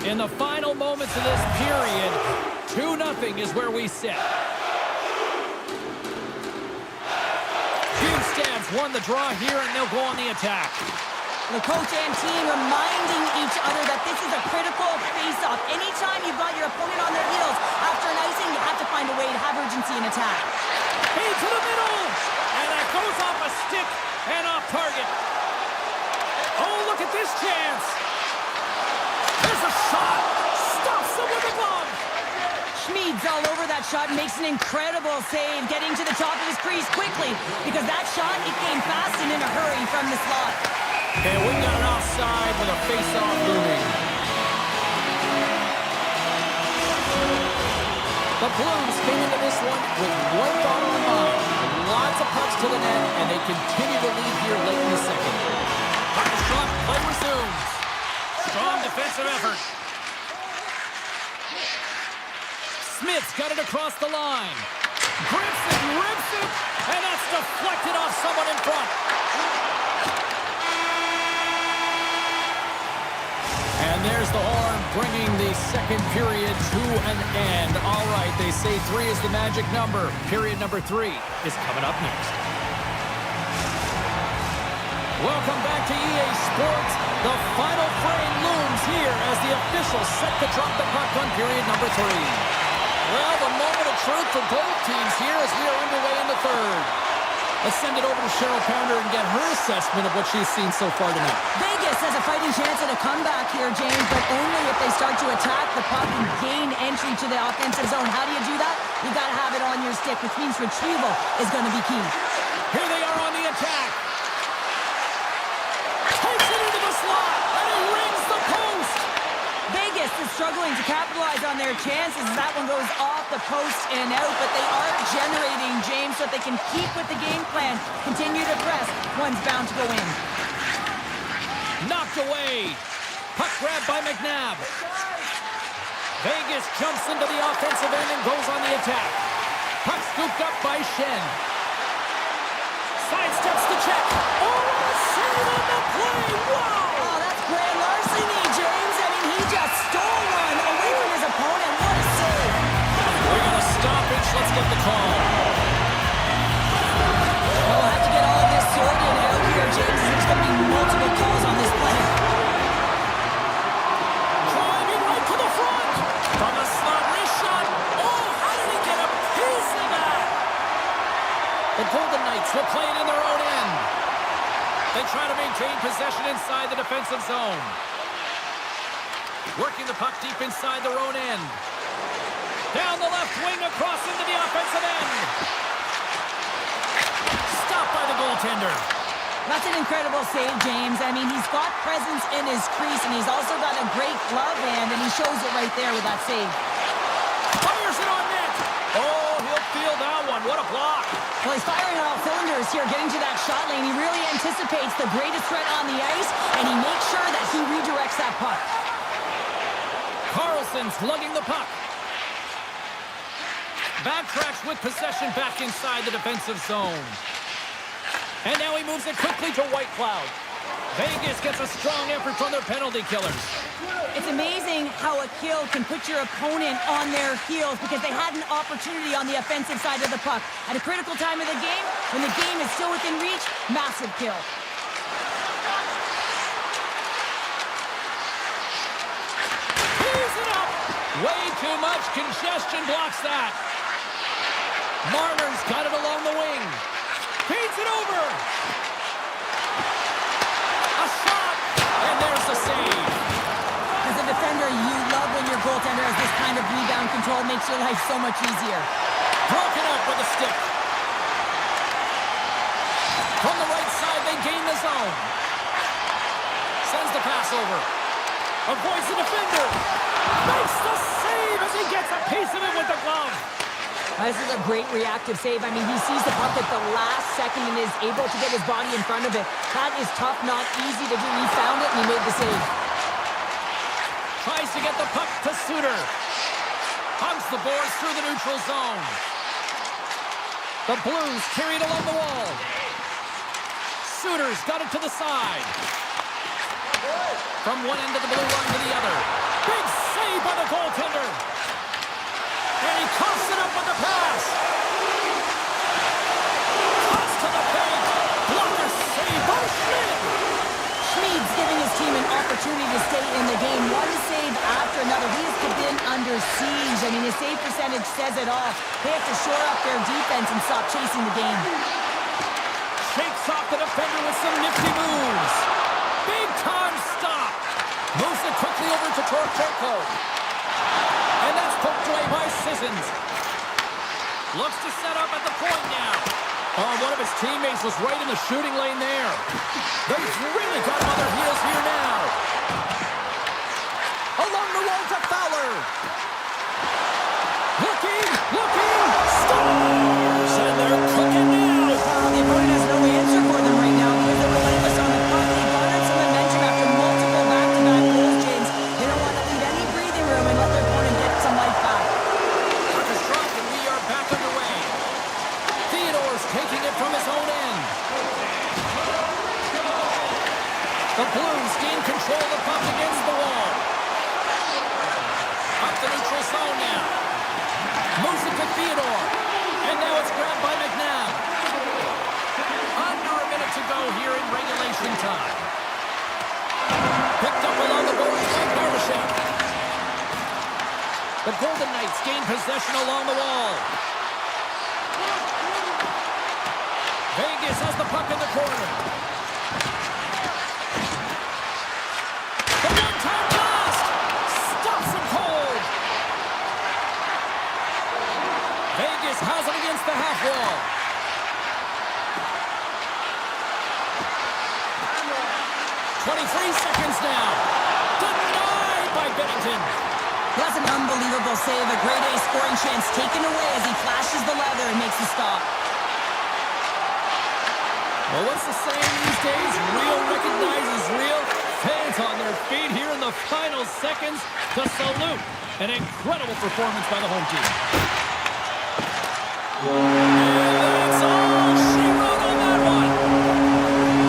In the final moments of this period, 2-0 is where we sit. Houston's won the draw here, and they'll go on the attack. The coach and team reminding each other that this is a critical face-off. Anytime you've got your opponent on their heels after an icing, you have to find a way to have urgency in attack. Into the middle! And that goes off a stick and off target. Oh, look at this chance! There's a shot! Stops him with a glove! Schmid's all over that shot, makes an incredible save, getting to the top of his crease quickly, because that shot, it came fast and in a hurry from the slot. And we got an offside with a face-off looming. The Blues came into this one with one thought on mind. Lots of pucks to the net, and they continue to lead here late in the second. Puck is dropped, play resumes. Strong defensive effort. Smith's got it across the line. Grips it, rips it, and that's deflected off someone in front. And there's the horn, bringing the second period to an end. All right, they say 3 is the magic number. Period number 3 is coming up next. Welcome back to EA Sports. The final frame looms here as the officials set to drop the puck on period number 3. Well, the moment of truth for both teams here as we are underway in the third. Let's send it over to Cheryl Pounder and get her assessment of what she's seen so far tonight. Vegas has a fighting chance at a comeback here, James, but only if they start to attack the puck and gain entry to the offensive zone. How do you do that? You got to have it on your stick, which means retrieval is going to be key. Here they are on the attack. Takes it into the slot, and he rings the post. Vegas is struggling to capitalize on their chances as that one goes off the post and out, but they are generating, James, so that they can keep with the game plan, continue to press. One's bound to go in. Knocked away. Puck grabbed by McNabb. Vegas jumps into the offensive end and goes on the attack. Puck scooped up by Shen. Sidesteps the check. Oh, a save on the play. Wow! Oh, that's grand larceny, James. I mean, he just stole one away from his opponent. What a save. We're going to stoppage. Let's get the call. We'll have to get all of this sorted out here, James. There's going to be multiple calls on this play. Driving right to the front. From a slot wrist shot. Oh, how did he get a piece of that? The Golden Knights will play it in their own end. They try to maintain possession inside the defensive zone. Working the puck deep inside their own end. Down the left wing across into the offensive end. Stopped by the goaltender. That's an incredible save, James. I mean, he's got presence in his crease, and he's also got a great glove hand, and he shows it right there with that save. Fires it on net. Oh, he'll feel that one. What a block. Well, he's firing on all cylinders here, getting to that shot lane. He really anticipates the greatest threat on the ice, and he makes sure that he redirects that puck. Carlson's lugging the puck. Backtracks with possession back inside the defensive zone. And now he moves it quickly to Whitecloud. Vegas gets a strong effort from their penalty killers. It's amazing how a kill can put your opponent on their heels because they had an opportunity on the offensive side of the puck. At a critical time of the game, when the game is still within reach, massive kill. Tees it up! Way too much congestion blocks that. Marner's got it along the wing. Feeds it over. A shot, and there's the save. As a defender, you love when your goaltender has this kind of rebound control. Makes your life so much easier. Broken up with a stick. From the right side, they gain the zone. Sends the pass over. Avoids the defender. Makes the save as he gets a piece of it with the glove. This is a great reactive save. I mean, he sees the puck at the last second and is able to get his body in front of it. That is tough, not easy to do. He found it and he made the save. Tries to get the puck to Suter. Hunts the boards through the neutral zone. The Blues carried along the wall. Suter's got it to the side. From one end of the blue line to the other. Big save by the goaltender. And he coughs it up with the pass. Toss to the paint. Blocker save by Schmid. Schmid's giving his team an opportunity to stay in the game. One save after another. He has been under siege. I mean, his save percentage says it all. They have to shore up their defense and stop chasing the game. Shakes off the defender with some nifty moves. Big time stop. Moves it quickly over to Tortorko. And that's poked away by Sissons. Looks to set up at the point now. Oh, one of his teammates was right in the shooting lane there. They've really got him on their heels here now. Along the wall to Fowler. Looking, scores! And they're cooking now. The opponent has no answer for them right now because they're relentless on the puck. They garnered some momentum after multiple back-to-back goals, James. They don't want to leave any breathing room and let their opponent get some life back. Puck is dropped and we are back underway. Theodore's taking it from his own end. The Blues gain control of the puck against the wall. Up the neutral zone now. Moves it to Theodore. And now it's grabbed by McNabb. Under a minute to go here in regulation time. Picked up along the boards by Barbashev. The Golden Knights gain possession along the wall. Vegas has the puck in the corner. The one-time blast stops him cold. Vegas has it against the half wall. .23 seconds now. Denied by Bennington. That's an unbelievable save. A grade A scoring chance taken away as he flashes the leather and makes the stop. Well, what's the saying these days? Real recognizes real. Fans on their feet here in the final seconds to salute an incredible performance by the home team. And that's all she wrote on that one.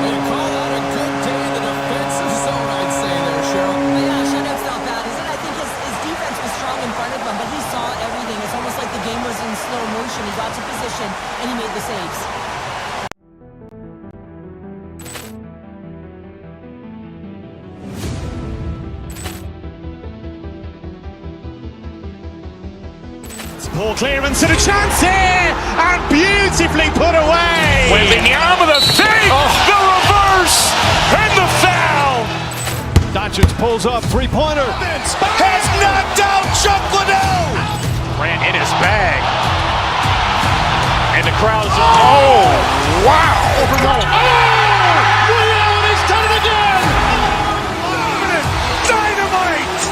They call that a good day in the defensive zone, I'd say there, Cheryl. Yeah, shutout's not bad, is it? I think his defense was strong in front of him, but he saw everything. It's almost like the game was in slow motion. He got to position, and he made the saves. Poor clearance and a chance here, and beautifully put away. Wembanyama the fake, the reverse, and the foul. Doncic pulls up, three-pointer. Has knocked out Chuck Liddell. Grant in his bag. And the crowd is, oh, wow. He's done it again. Dynamite.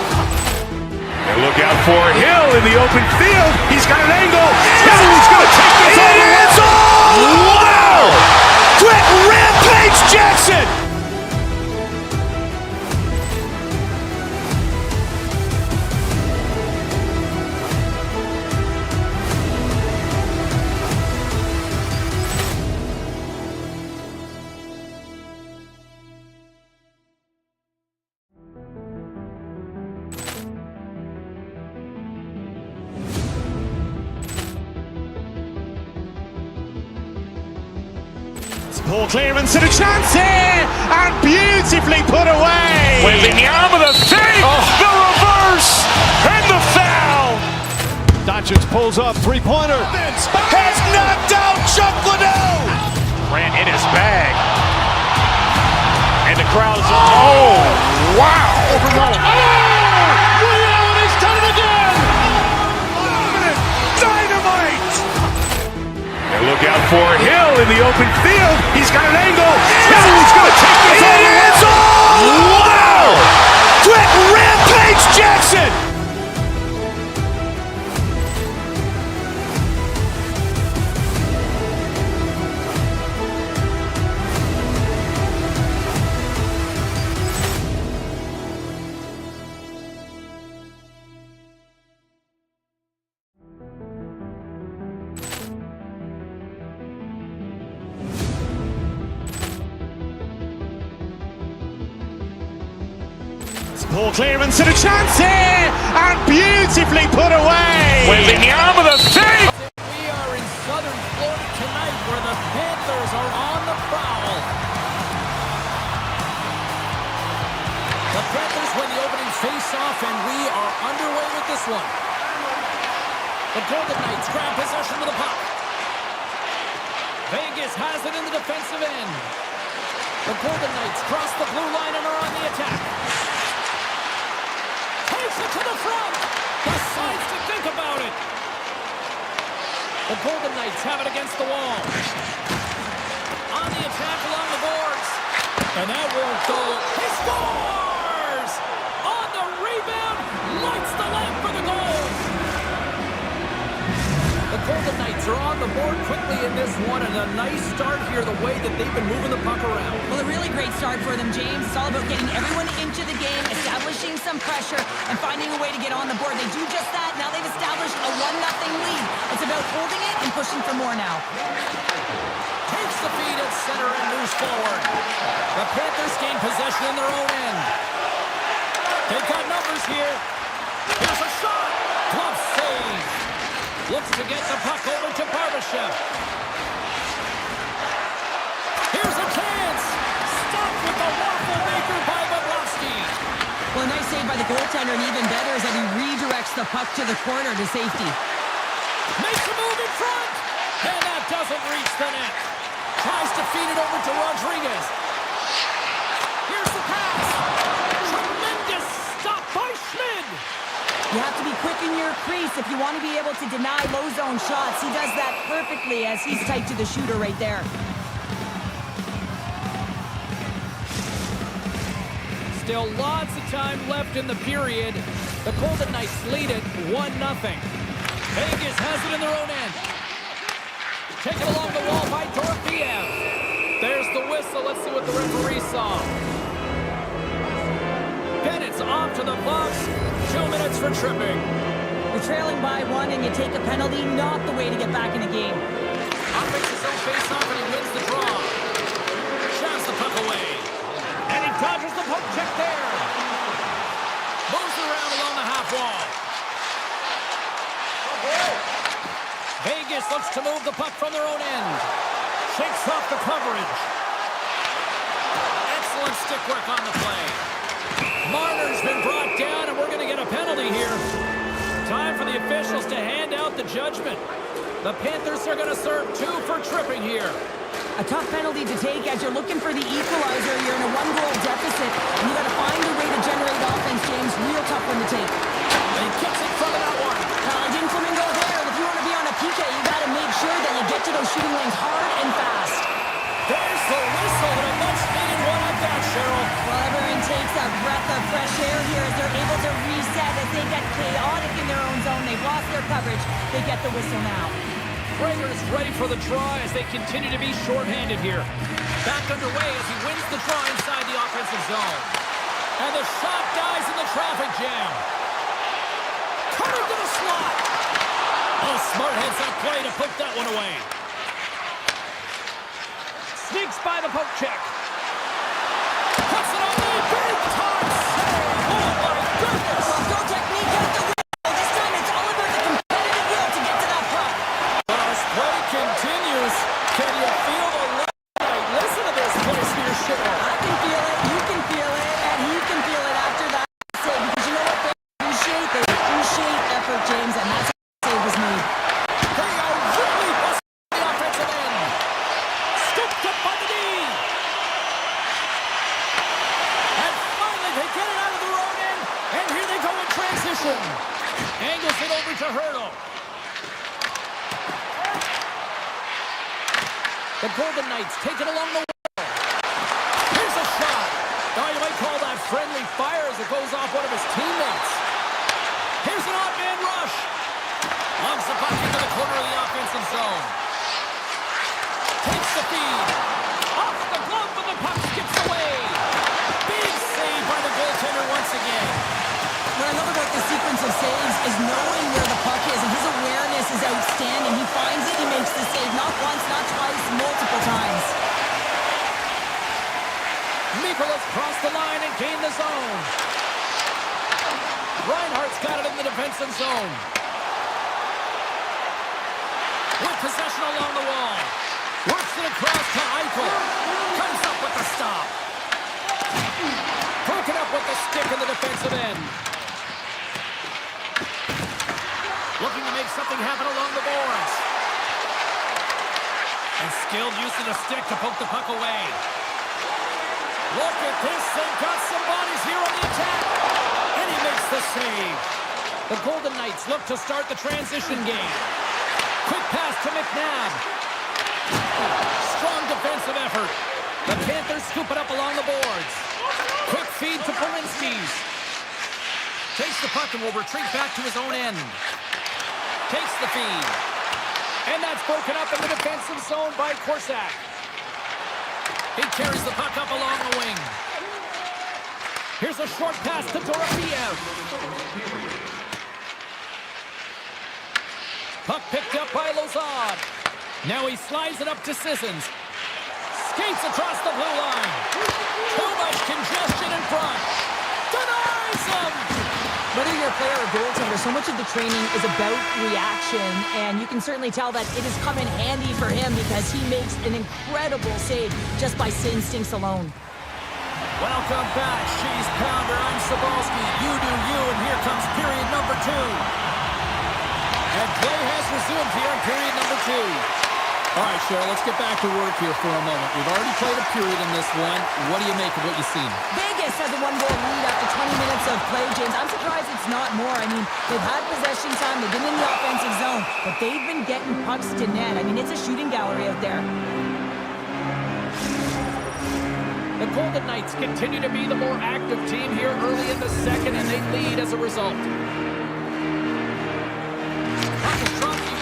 And look out for Hill in the open field. He's got an angle. He's going to take this all the way. It's all. Wow. Quick Rampage Jackson. Poor clearance and a chance here, and beautifully put away. Wembanyama the fake, the reverse, and the foul. Doncic pulls up, three-pointer. Has knocked out Chuck Liddell. Grant in his bag. And the crowd is, oh, wow. He's done it again. Dynamite. And look out for Hill in the open field. He's got an angle. He's going to take this all the way. It's all. Wow. Quick Rampage Jackson. Poor clearance and a chance here, and beautifully put away. Wembanyama the fake. We are in southern Florida tonight where the Panthers are on the prowl. The Panthers win the opening face-off, and we are underway with this one. The Golden Knights grab possession of the puck. Vegas has it in the defensive end. The Golden Knights cross the blue line and are on the attack. Takes it to the front. Decides to think about it. The Golden Knights have it against the wall. On the attack along the boards. And that won't go. He scores! On the rebound. Lights the lamp for the goal. The Golden Knights are on the board quickly in this one, and a nice start here the way that they've been moving the puck around. Well, a really great start for them, James. It's all about getting everyone into the game, establishing some pressure, and finding a way to get on the board. They do just that. Now they've established a 1-0 lead. It's about holding it and pushing for more now. Takes the feed at center and moves forward. The Panthers gain possession in their own end. They've got numbers here. Here's a shot. Glove save. Looks to get the puck over to Barbashev. Here's a chance. Stopped with the waffle maker by Bobrovsky. Well, a nice save by the goaltender, and even better is that he redirects the puck to the corner to safety. Makes a move in front. And that doesn't reach the net. Tries to feed it over to Rodriguez. Here's the pass. Tremendous stop by Schmid. You have to be quick in your crease if you want to be able to deny low zone shots. He does that perfectly as he's tight to the shooter right there. Still lots of time left in the period. The Golden Knights lead it 1-0. Vegas has it in their own end. Taken along the wall by Dorofeev. There's the whistle. Let's see what the referee saw. Bennett's off to the box. 2 minutes for tripping. You're trailing by 1 and you take a penalty, not the way to get back in the game. Offense his own face-off and he wins the draw. Shoves the puck away. And he dodges the poke check there. Moves around along the half wall. Vegas looks to move the puck from their own end. Shakes off the coverage. Excellent stick work on the play. Marner's been brought down, and we're going to get a penalty here. Time for the officials to hand out the judgment. The Panthers are going to serve 2 for tripping here. A tough penalty to take as you're looking for the equalizer. You're in a 1-goal deficit, and you got to find a way to generate offense, James. Real tough one to take. And he kicks it from that one. I didn't flamingo there, and if you want to be on a PK, you got to make sure that you get to those shooting lanes hard and fast. There's the whistle, and a much-needed one at that, Cheryl. Well, everyone takes a breath of fresh air here as they're able to reset as they get chaotic in their own zone. They've lost their coverage. They get the whistle now. Prager is ready for the draw as they continue to be shorthanded here. Back underway as he wins the draw inside the offensive zone. And the shot dies in the traffic jam. Coming to the slot. Oh, smart heads up play to put that one away. Sneaks by the poke check. Puts it on the big time save. Oh, my goodness. Well, goal technique at the wheel. This time it's all about the competitive will to get to that puck. But as play continues, can you feel the light? Listen to this place here, Cheryl. I can feel it, you can feel it, and he can feel it after that save. Because you know what? They appreciate effort, James, and that's how the save was made. They are really busting the offensive end. Scooped up by the D. And finally, they get it out of their own end. And here they go in transition. Angles it over to Hurdle. The Golden Knights take it along the wall. Here's a shot. Oh, you might call that friendly fire as it goes off one of his teammates. Here's an odd man rush. Lungs the puck into the corner of the offensive zone. Takes the feed. Off the glove, but the puck skips away. Big save by the goaltender once again. What I love about the sequence of saves is knowing where the puck is, and his awareness is outstanding. He finds it, he makes the save, not once, not twice, multiple times. Nicholas crossed the line and gained the zone. Reinhardt's got it in the defensive zone. With possession along the wall. Works it across to Eichel. Comes up with the stop. Broken up with the stick in the defensive end. Looking to make something happen along the boards. And skilled use of the stick to poke the puck away. Look at this. They've got some bodies here on the attack. And he makes the save. The Golden Knights look to start the transition game. Quick pass to McNabb. Strong defensive effort. The Panthers scoop it up along the boards. Quick feed to Polinskis. Takes the puck and will retreat back to his own end. Takes the feed. And that's broken up in the defensive zone by Korsak. He carries the puck up along the wing. Here's a short pass to Dorofeev. Puck picked up by Lozad. Now he slides it up to Sissons. Skates across the blue line. Too much congestion in front. Denies him! Whether you're a player or goaltender, so much of the training is about reaction, and you can certainly tell that it has come in handy for him because he makes an incredible save just by instincts alone. Welcome back, Cheese Pounder. I'm Sabalski. You do you, and here comes period number 2. And play has resumed here in period number 2. All right, Cheryl, let's get back to work here for a moment. We've already played a period in this one. What do you make of what you've seen? Vegas has a 1-goal lead after 20 minutes of play, James. I'm surprised it's not more. I mean, they've had possession time. They've been in the offensive zone, but they've been getting pucks to net. I mean, it's a shooting gallery out there. The Golden Knights continue to be the more active team here early in the second, and they lead as a result. He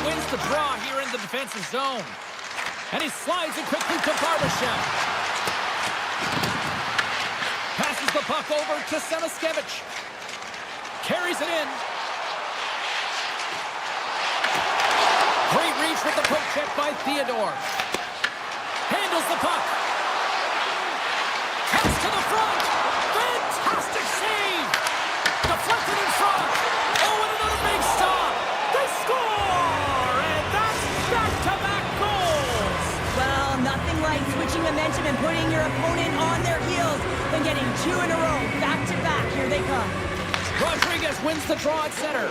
wins the draw here in the defensive zone. And he slides it quickly to Barbashev. Passes the puck over to Samaskevich. Carries it in. Great reach with the poke check by Theodore. Handles the puck. Cuts to the front. Fantastic save. Deflected in front. Oh, and another big stop. They score! And that's back-to-back goals. Well, nothing like switching momentum and putting your opponent on their heels than getting two in a row. Back-to-back. Here they come. Rodriguez wins the draw at center.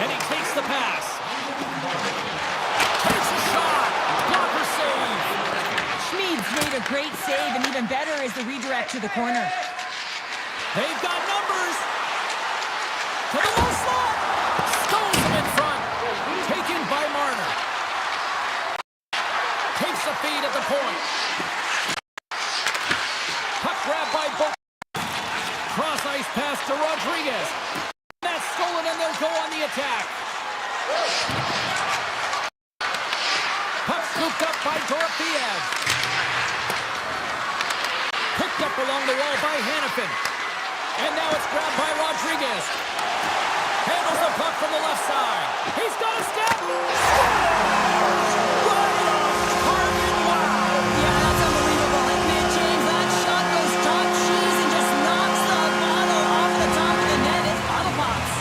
And he takes the pass. Takes a shot. Blocker save. Schmid's made a great save, and even better is the redirect to the corner. They've got numbers. To the low slot. Stones him in front. Taken by Marner. Takes the feed at the point. Puck grab by Bo. Cross ice pass to Rodriguez. That's stolen, and they'll go on the attack. Puck scooped up by Dorofeev. Picked up along the wall by Hannafin. And now it's grabbed by Rodriguez. Handles the puck from the left side. He's got a step. Scores! Right off target. Wow! Yeah, that's unbelievable. Admit, James, that shot goes top cheese and just knocks the bottle off the top of the net. It's bottle pops.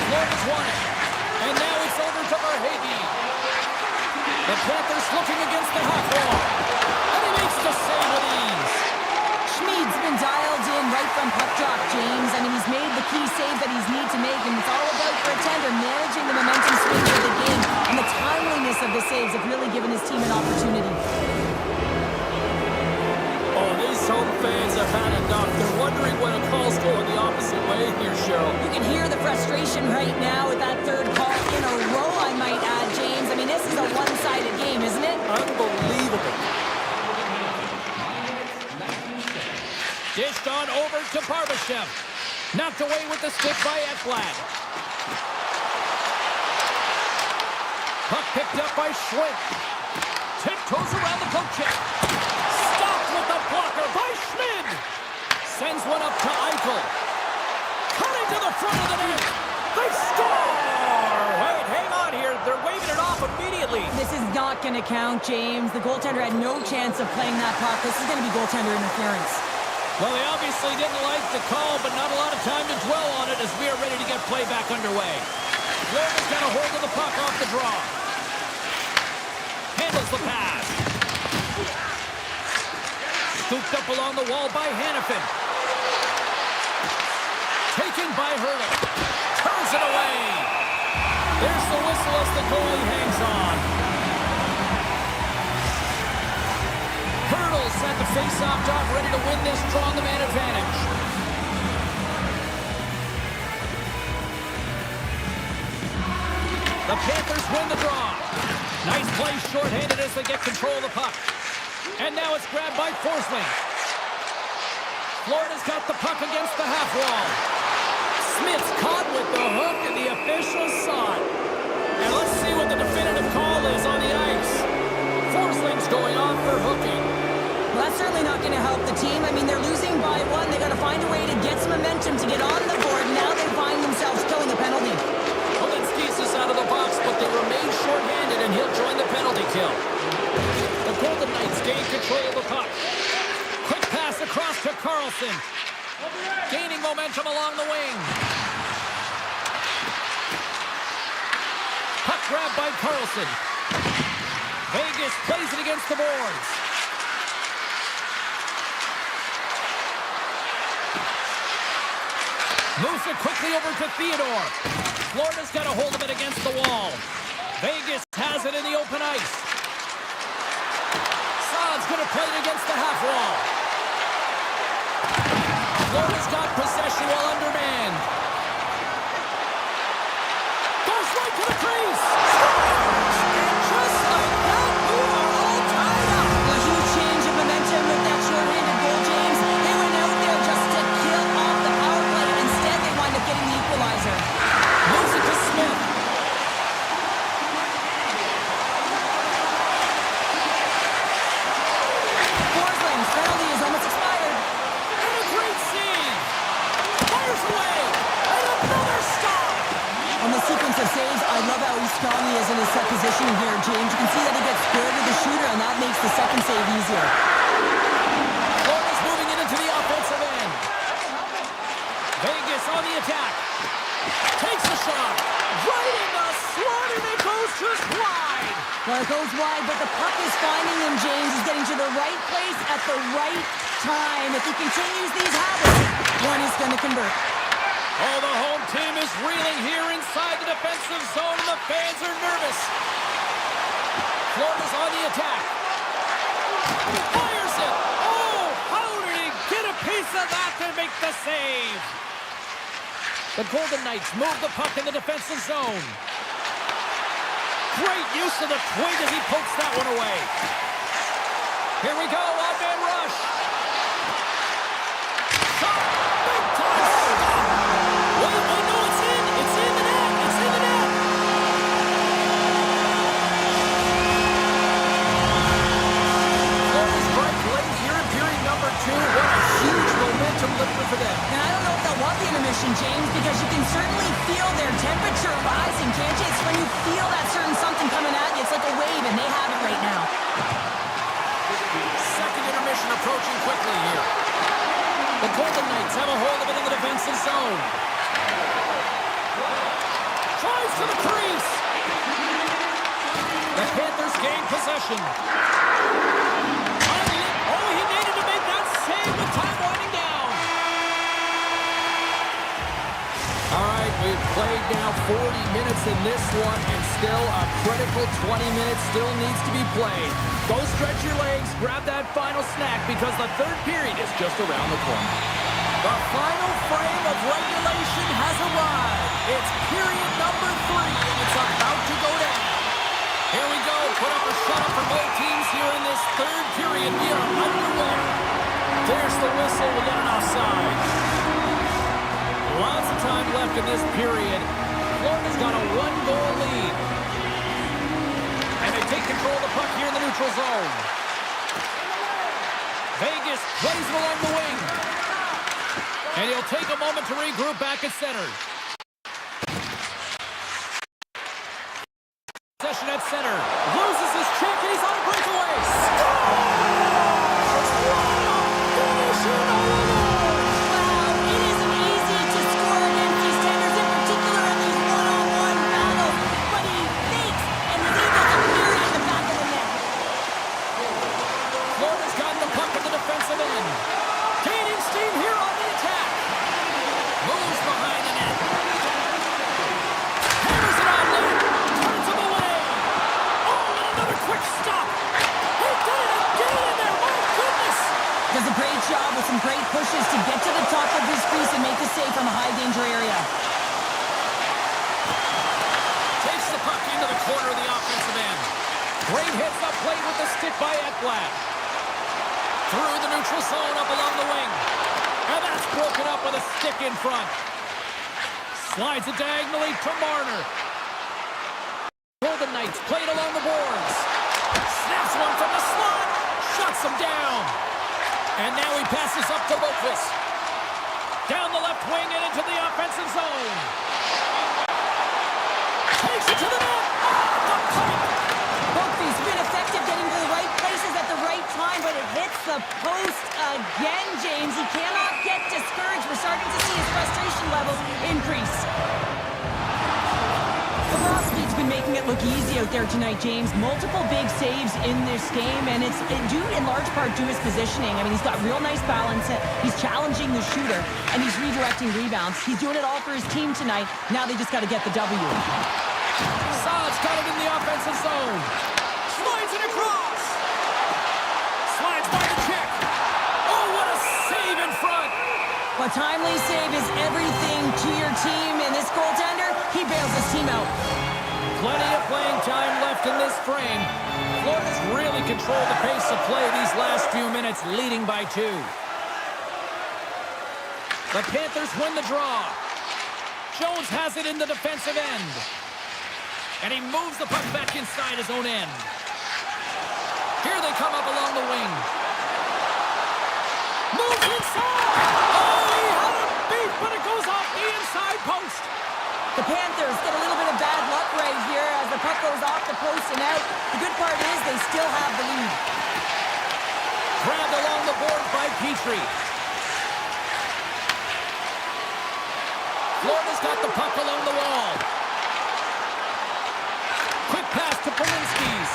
Florida's won it. And now it's over to Verhaeghe. The Panthers looking against the half wall. And he makes the save with ease. Schmid's been dialed in right from puck drop, James. I mean, he's made the key save that he's need to make, and it's all about for a tender managing the momentum swings of the game, and the timeliness of the saves have really given his team an opportunity. Oh, these home fans have had enough. They're wondering when a call's going the opposite way here, Cheryl. You can hear the frustration right now with that third call in a row, I might add, James. I mean, this is a one-sided game, isn't it? Unbelievable. Dished on over to Barbashev. Knocked away with the stick by Ekblad. Puck picked up by Schwinn. Tiptoes around the poke check. Stopped with the blocker by Schmid. Sends one up to Eichel. Cutting to the front of the net. They score! Wait, hang on here. They're waving it off immediately. This is not going to count, James. The goaltender had no chance of playing that puck. This is going to be goaltender interference. Well, they obviously didn't like the call, but not a lot of time to dwell on it as we are ready to get play back underway. Florida's got a hold of the puck off the draw. Handles the pass. Scooped up along the wall by Hannafin. Taken by Hurdle. Turns it away. There's the whistle as the goalie hangs on. Hurdle set the face-off dot, ready to win this draw on the man advantage. The Panthers win the draw. Nice play shorthanded as they get control of the puck. And now it's grabbed by Forsling. Florida's got the puck against the half wall. Smith's caught with the hook, and the officials saw it. And let's see what the definitive call is on the ice. Forsling's going off for hooking. Well, that's certainly not going to help the team. I mean, they're losing by one. They got to find a way to get some momentum to get on the board. Now they find themselves killing a penalty. Polinski's is out of the box, but they remain shorthanded, and he'll join the penalty kill. The Golden Knights gain control of the puck. Quick pass across to Carlson. Gaining momentum along the wing. Puck grab by Carlson. Vegas plays it against the boards. Moves it quickly over to Theodore. Florida's got a hold of it against the wall. Vegas has it in the open ice. Saad's going to play it against the half wall. Florida's got possession while undermanned. Goes right to the crease. And just like that, we are all tied up. A huge change It goes wide, but the puck is finding him, James. He's getting to the right place at the right time. If he continues these habits, one is going to convert. Oh, the home team is reeling here inside the defensive zone, and the fans are nervous. Florida's on the attack. Fires it. Oh, how did he get a piece of that to make the save? The Golden Knights move the puck in the defensive zone. Great use of the twig as he pokes that one away. Here we go, one-man rush. Shot, big time stop. Wait, no, it's in. It's in the net. It's in the net. Florida's right late here in period number 2. What a huge momentum lifter for them. And I don't know if they'll want the intermission, James, because you can certainly feel their temperature rising, can't you? It's when you feel that certain something coming at you. It's like a wave, and they have it right now. Second intermission approaching quickly here. The Golden Knights have a hold of it in the defensive zone. Tries to the crease. The Panthers gain possession. Oh, he needed to make that save with time winding down. All right, we've played now 40 minutes in this one, and still a critical 20 minutes still needs to be played. Go stretch your legs, grab that final snack, because the third period is just around the corner. The final frame of regulation has arrived. It's period number 3, and it's about to go down. Here we go. Put up or shut up for both teams here in this third period. We are underway. There's the whistle. We got an offside. Lots of time left in this period. Florida's got a 1-goal lead. And they take control of the puck here in the neutral zone. Vegas plays him along the wing. And he'll take a moment to regroup back at center. Possession at center. Loses his check, and he's on a breakaway. Scores! Wow, it isn't easy to score against these Tenders, in particular in these one-on-one battles. But he fakes, and he's able to bury in the back of the net. Florida's got the puck at the defensive end. Gaining steam here on the attack. Moves behind the net. Hammers it on net. Turns him away. Oh, and another quick stop. He did it again in there. My goodness. Does a great job with some great pushes to get to the top of his crease and make the save from a high-danger area. Takes the puck into the corner of the offensive end. Great hits up plate with the stick by Ekblad. Through the neutral zone up along the wing. And that's broken up with a stick in front. Slides it diagonally to Marner. Golden Knights played along the boards. Snaps one from the slot. Shuts him down. And now he passes up to Boqvist. Down the left wing and into the offensive zone. Takes it to the net. The puck. Boqvist's been effective getting to the right places at the right time, but it hits the post again, James. He cannot get discouraged. We're starting to see his frustration levels increase. Bobrovsky's been making it look easy out there tonight, James. Multiple big saves in this game, and it's due in large part to his positioning. I mean, he's got real nice balance. He's challenging the shooter, and he's redirecting rebounds. He's doing it all for his team tonight. Now they just got to get the W. Saad's got it in the offensive zone. Slides it across. Slides by the check. Oh, what a save in front. A timely save is everything to your team, and this goaltender, he bails his team out. Plenty of playing time left in this frame. Florida's really controlled the pace of play these last few minutes, leading by 2. The Panthers win the draw. Jones has it in the defensive end. And he moves the puck back inside his own end. Here they come up along the wing. Moves inside! Oh, he had a beat, but it goes off the inside post. The Panthers get a little bit of bad luck right here as the puck goes off the post and out. The good part is they still have the lead. Grabbed along the boards by Petrie. Florida's got the puck along the wall. Quick pass to Polinskis.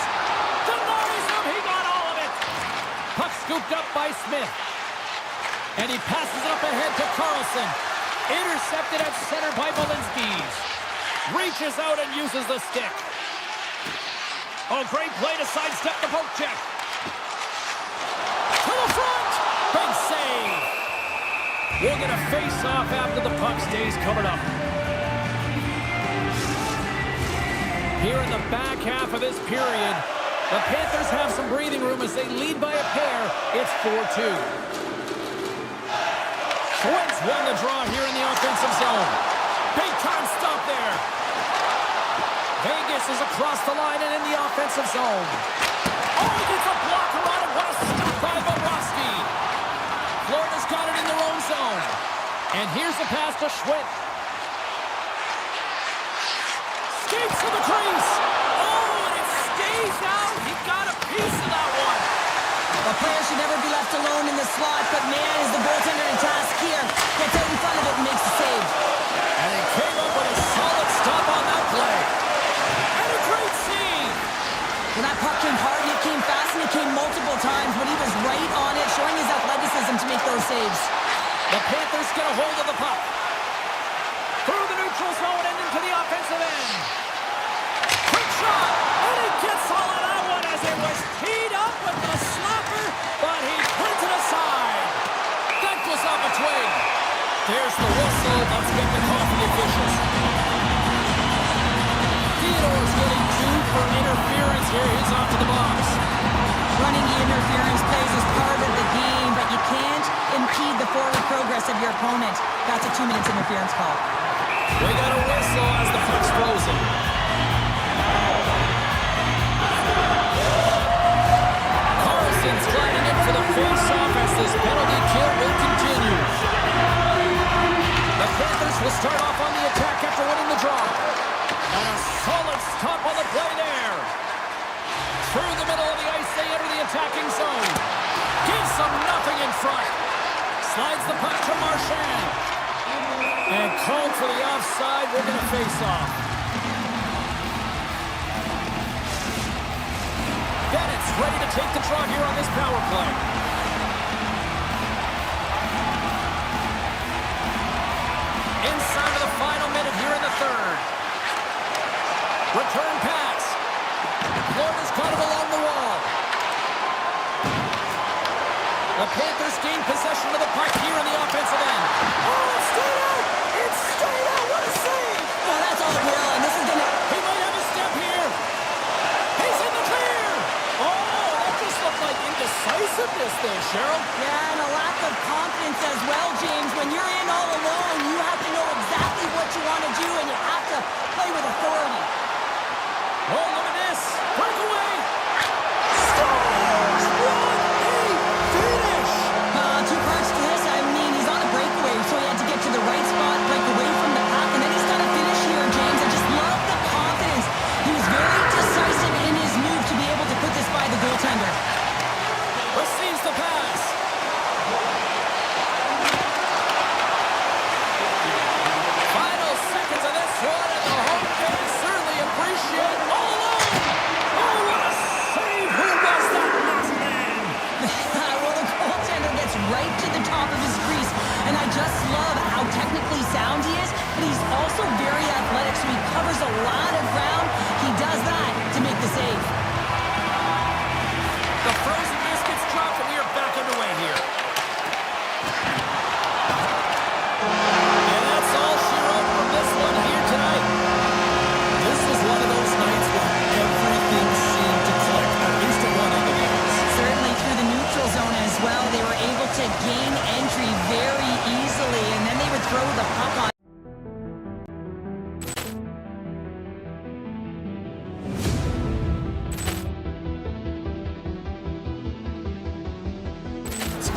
scooped up by Smith. And he passes it up ahead to Carlson. Intercepted at center by Bolinskis. Reaches out and uses the stick. Oh, great play to sidestep the poke check. To the front. Big save. We'll get a face-off after the puck stays coming up. Here in the back half of this period, the Panthers have some breathing room as they lead by a pair. It's 4-2. Schwartz won the draw here in the offensive zone. Big time stop there. Vegas is across the line and in the offensive zone. Oh, he gets a blocker on it. What a stop by Bobrovsky. Florida's got it in their own zone. And here's the pass to Schwartz. Skates to the crease. Oh, and it stays out. He got a piece of that one. The player should never be left alone in the slot, but man, is the goaltender in task here. Gets out in front of it and makes the save. And he came up with a solid stop on that play. And a great save. When that puck came hard, it came fast, and it came multiple times, but he was right on it, showing his athleticism to make those saves. The Panthers get a hold of the puck. Through the neutral zone and into the offensive end. Quick shot. And he gets all of that one as it was teed up with the slapper, but he puts it aside. That goes off a twig. There's the whistle. Let's get the call from the officials. Theodore's getting two for interference here. He's off to the box. Running the interference plays is part of the game, but you can't impede the forward progress of your opponent. That's a 2 minutes interference call. We got a whistle as the puck's frozen. Carlson's sliding in for the face-off as this penalty kill will continue. The Panthers will start off on the attack after winning the draw. And a solid stop on the play there. Through the middle of the ice, they enter the attacking zone. Gives them nothing in front. Slides the puck to Marchand. And called for the offside. We're going to face off. Bennett's ready to take the draw here on this power play. Inside of the final minute here in the third. Return pass. Florida's got it along the wall. The Panthers gain possession of the puck here in the offensive end. Oh, it's straight out! It's straight out! What a save! Oh, that's all it will, and this is going to... He might have a step here. He's in the clear! Oh, that just looked like indecisiveness there, Cheryl. Yeah, and a lack of confidence as well, James. When you're in all alone, you have to know exactly what you want to do, and you have to play with authority. Oh, look at this. Breakaway. Scores! What a finish! Two parts to this. I mean, he's on a breakaway, so he had to get to the right spot, break away from the puck, and then he's got to finish here, James. I just love the confidence. He was very decisive in his move to be able to put this by the goaltender. Receives the pass. Final seconds of this one, and the home fans certainly appreciate it. All alone. Oh, what a save. Who was that last man? Well, the goaltender gets right to the top of his crease, and I just love how technically sound he is, but he's also very athletic, so he covers a lot of ground. He does that to make the save. The frozen biscuits dropped, and we are back underway here. And that's all she wrote from this one here tonight. This was one of those nights where everything seemed to click, at least at one end of the ice. Certainly through the neutral zone as well, they were able to gain entry very easily, and then they would throw the puck on.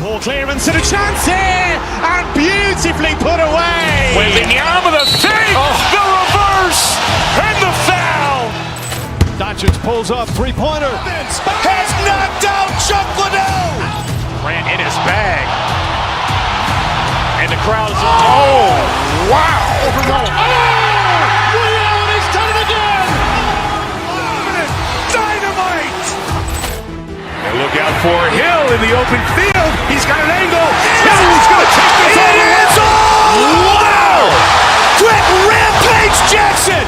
Poor clearance and a chance here, and beautifully put away. Wembanyama the save, the reverse, and the foul. Doncic pulls up, three-pointer. Has knocked out Chuck Liddell. Grant in his bag. And the crowd is, oh, wow. Reality's done it again. Dynamite. And look Look out for Hill in the open field. He's got an angle. Hill's going to take this all the way. Wow! Quick Rampage Jackson!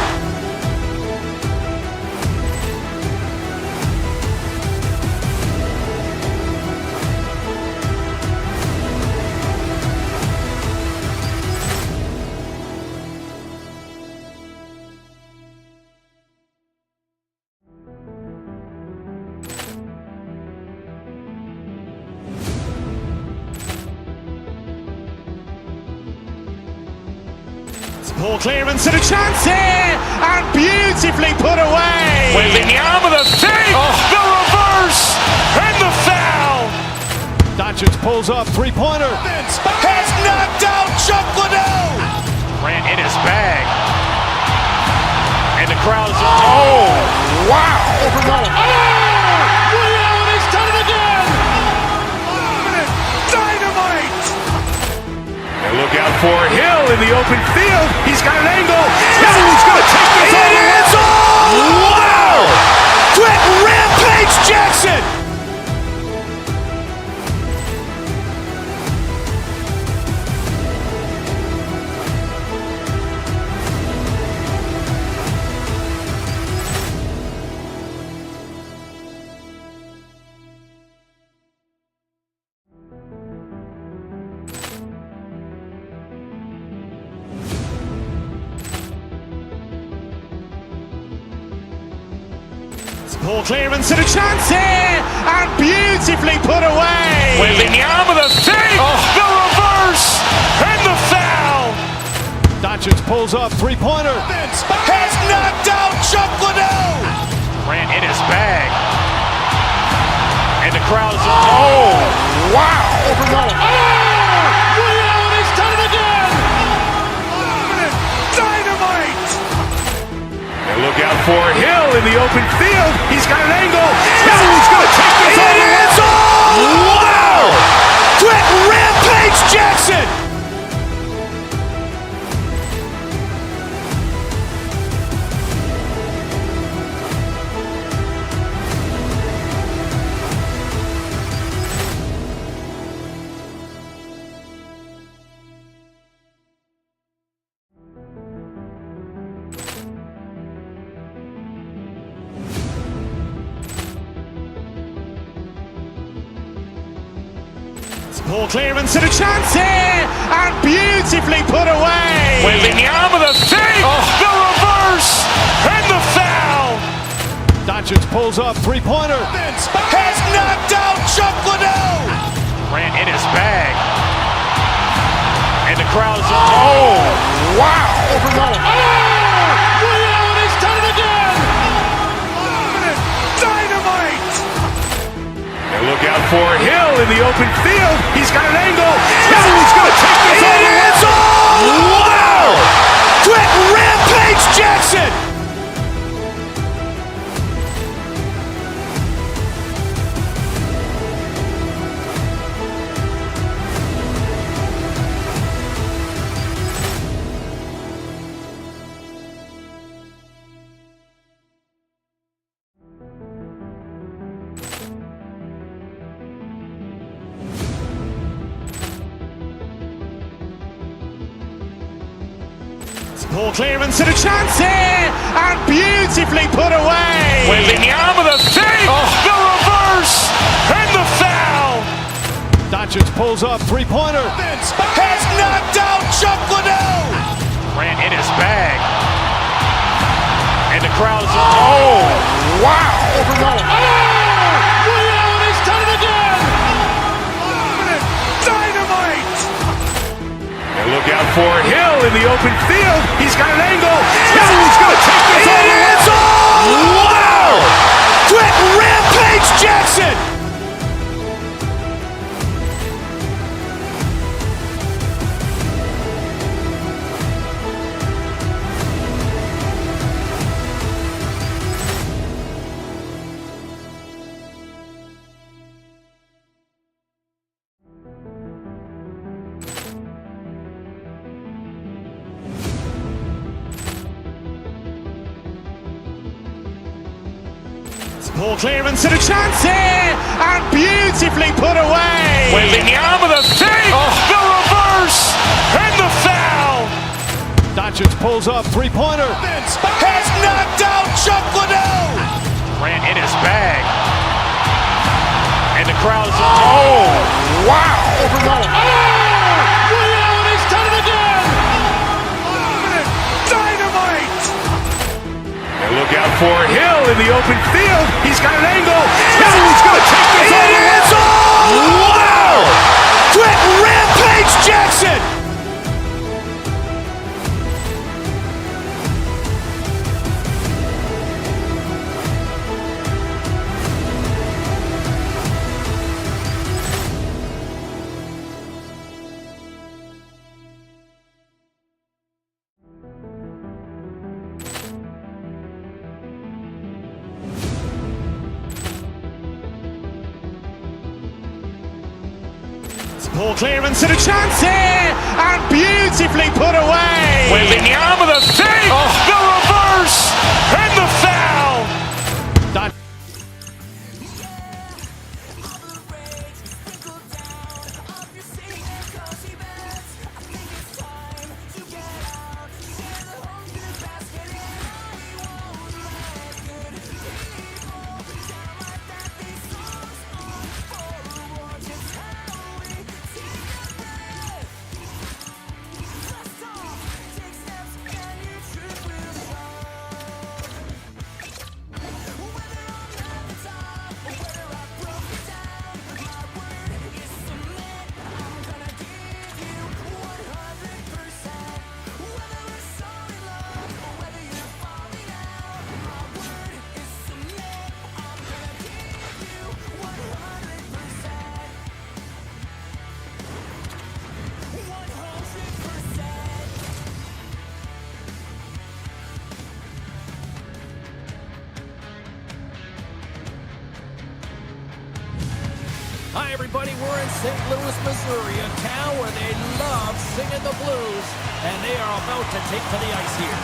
Poor clearance and a chance here, and beautifully put away. Waving the arm of the fake, the reverse, and the foul. Doncic pulls up, three-pointer. Has knocked out Chuck Liddell. Ran in his bag. And the crowd's, oh, wow. He's done it again. Dynamite. And look out for Hill in the open field. He's got an angle. Hill's going to take this all the way. Wow! Quick Rampage Jackson! Poor clearance and a chance here, and beautifully put away. Waving the arm of the fake, the reverse, and the foul. Doncic pulls up, three-pointer. Has knocked out Chuck Liddell. Ran in his bag. And the crowd's, oh, wow. He's done it again. Dynamite. And look out for Hill in the open field. He's got an angle. Hill's going to take this all the way. Wow! Quick Rampage Jackson! Poor clearance and a chance here, and beautifully put away. Waving the arm of the fake, the reverse, and the foul. Doncic pulls up, three-pointer. Has knocked out Chuck Liddell. Ran in his bag. And the crowd's, oh, wow. He's done it again. Dynamite. And look out for Hill in the open field. He's got an angle. Hill's going to take this all the way. Wow! Quick Rampage Jackson! Poor clearance and a chance here, and beautifully put away. Waving the arm of the fake, the reverse, and the foul. Doncic pulls up, three-pointer. Has knocked out Chuck Liddell. Ran in his bag. And the crowd's, oh, wow. He's done it again. Dynamite. And look out for Hill in the open field. He's got an angle. Hill's going to take this all the way. Wow! Quick Rampage Jackson! Poor clearance and a chance here, and beautifully put away. Wembanyama the fake, the reverse, and the foul. Doncic pulls up, three-pointer. Has knocked out Chuck Liddell. Ran in his bag. And the crowd is, oh, wow. He's done it again! Dynamite. And look out for Hill in the open field. He's got an angle. He's going to take this all the way. Wow. Quick Rampage Jackson. Poor clearance and a chance here, and beautifully put away. Wembanyama the fake, the reverse, and the foul. Hi, everybody. We're in St. Louis, Missouri, a town where they love singing the blues, and they are about to take to the ice here.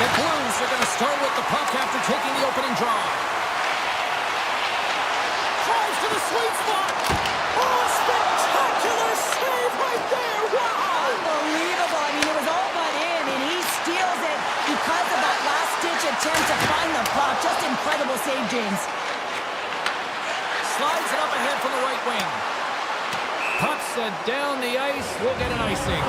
The Blues are going to start with the puck after taking the opening draw. Drives to the sweet spot. Oh, spectacular save right there. Wow. Unbelievable. I mean, it was all but in, and he steals it because of that last-ditch attempt to find the puck. Just incredible save, James. Slides it up ahead from the right wing. Pucks it down the ice. We'll get an icing.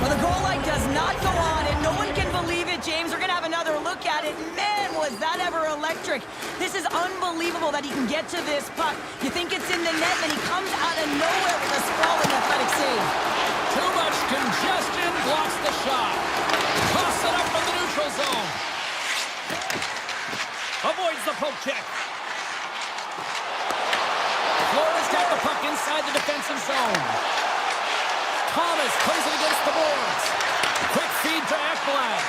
Well, the goal line does not go on, and no one can believe it, James. We're going to have another look at it. Man, was that ever electric. This is unbelievable that he can get to this puck. You think it's in the net, and he comes out of nowhere with a sprawling athletic save. Too much congestion blocks the shot. Toss it up from the neutral zone. Avoids the poke check. Florida's got the puck inside the defensive zone. Thomas plays it against the boards. Quick feed to Ekblad.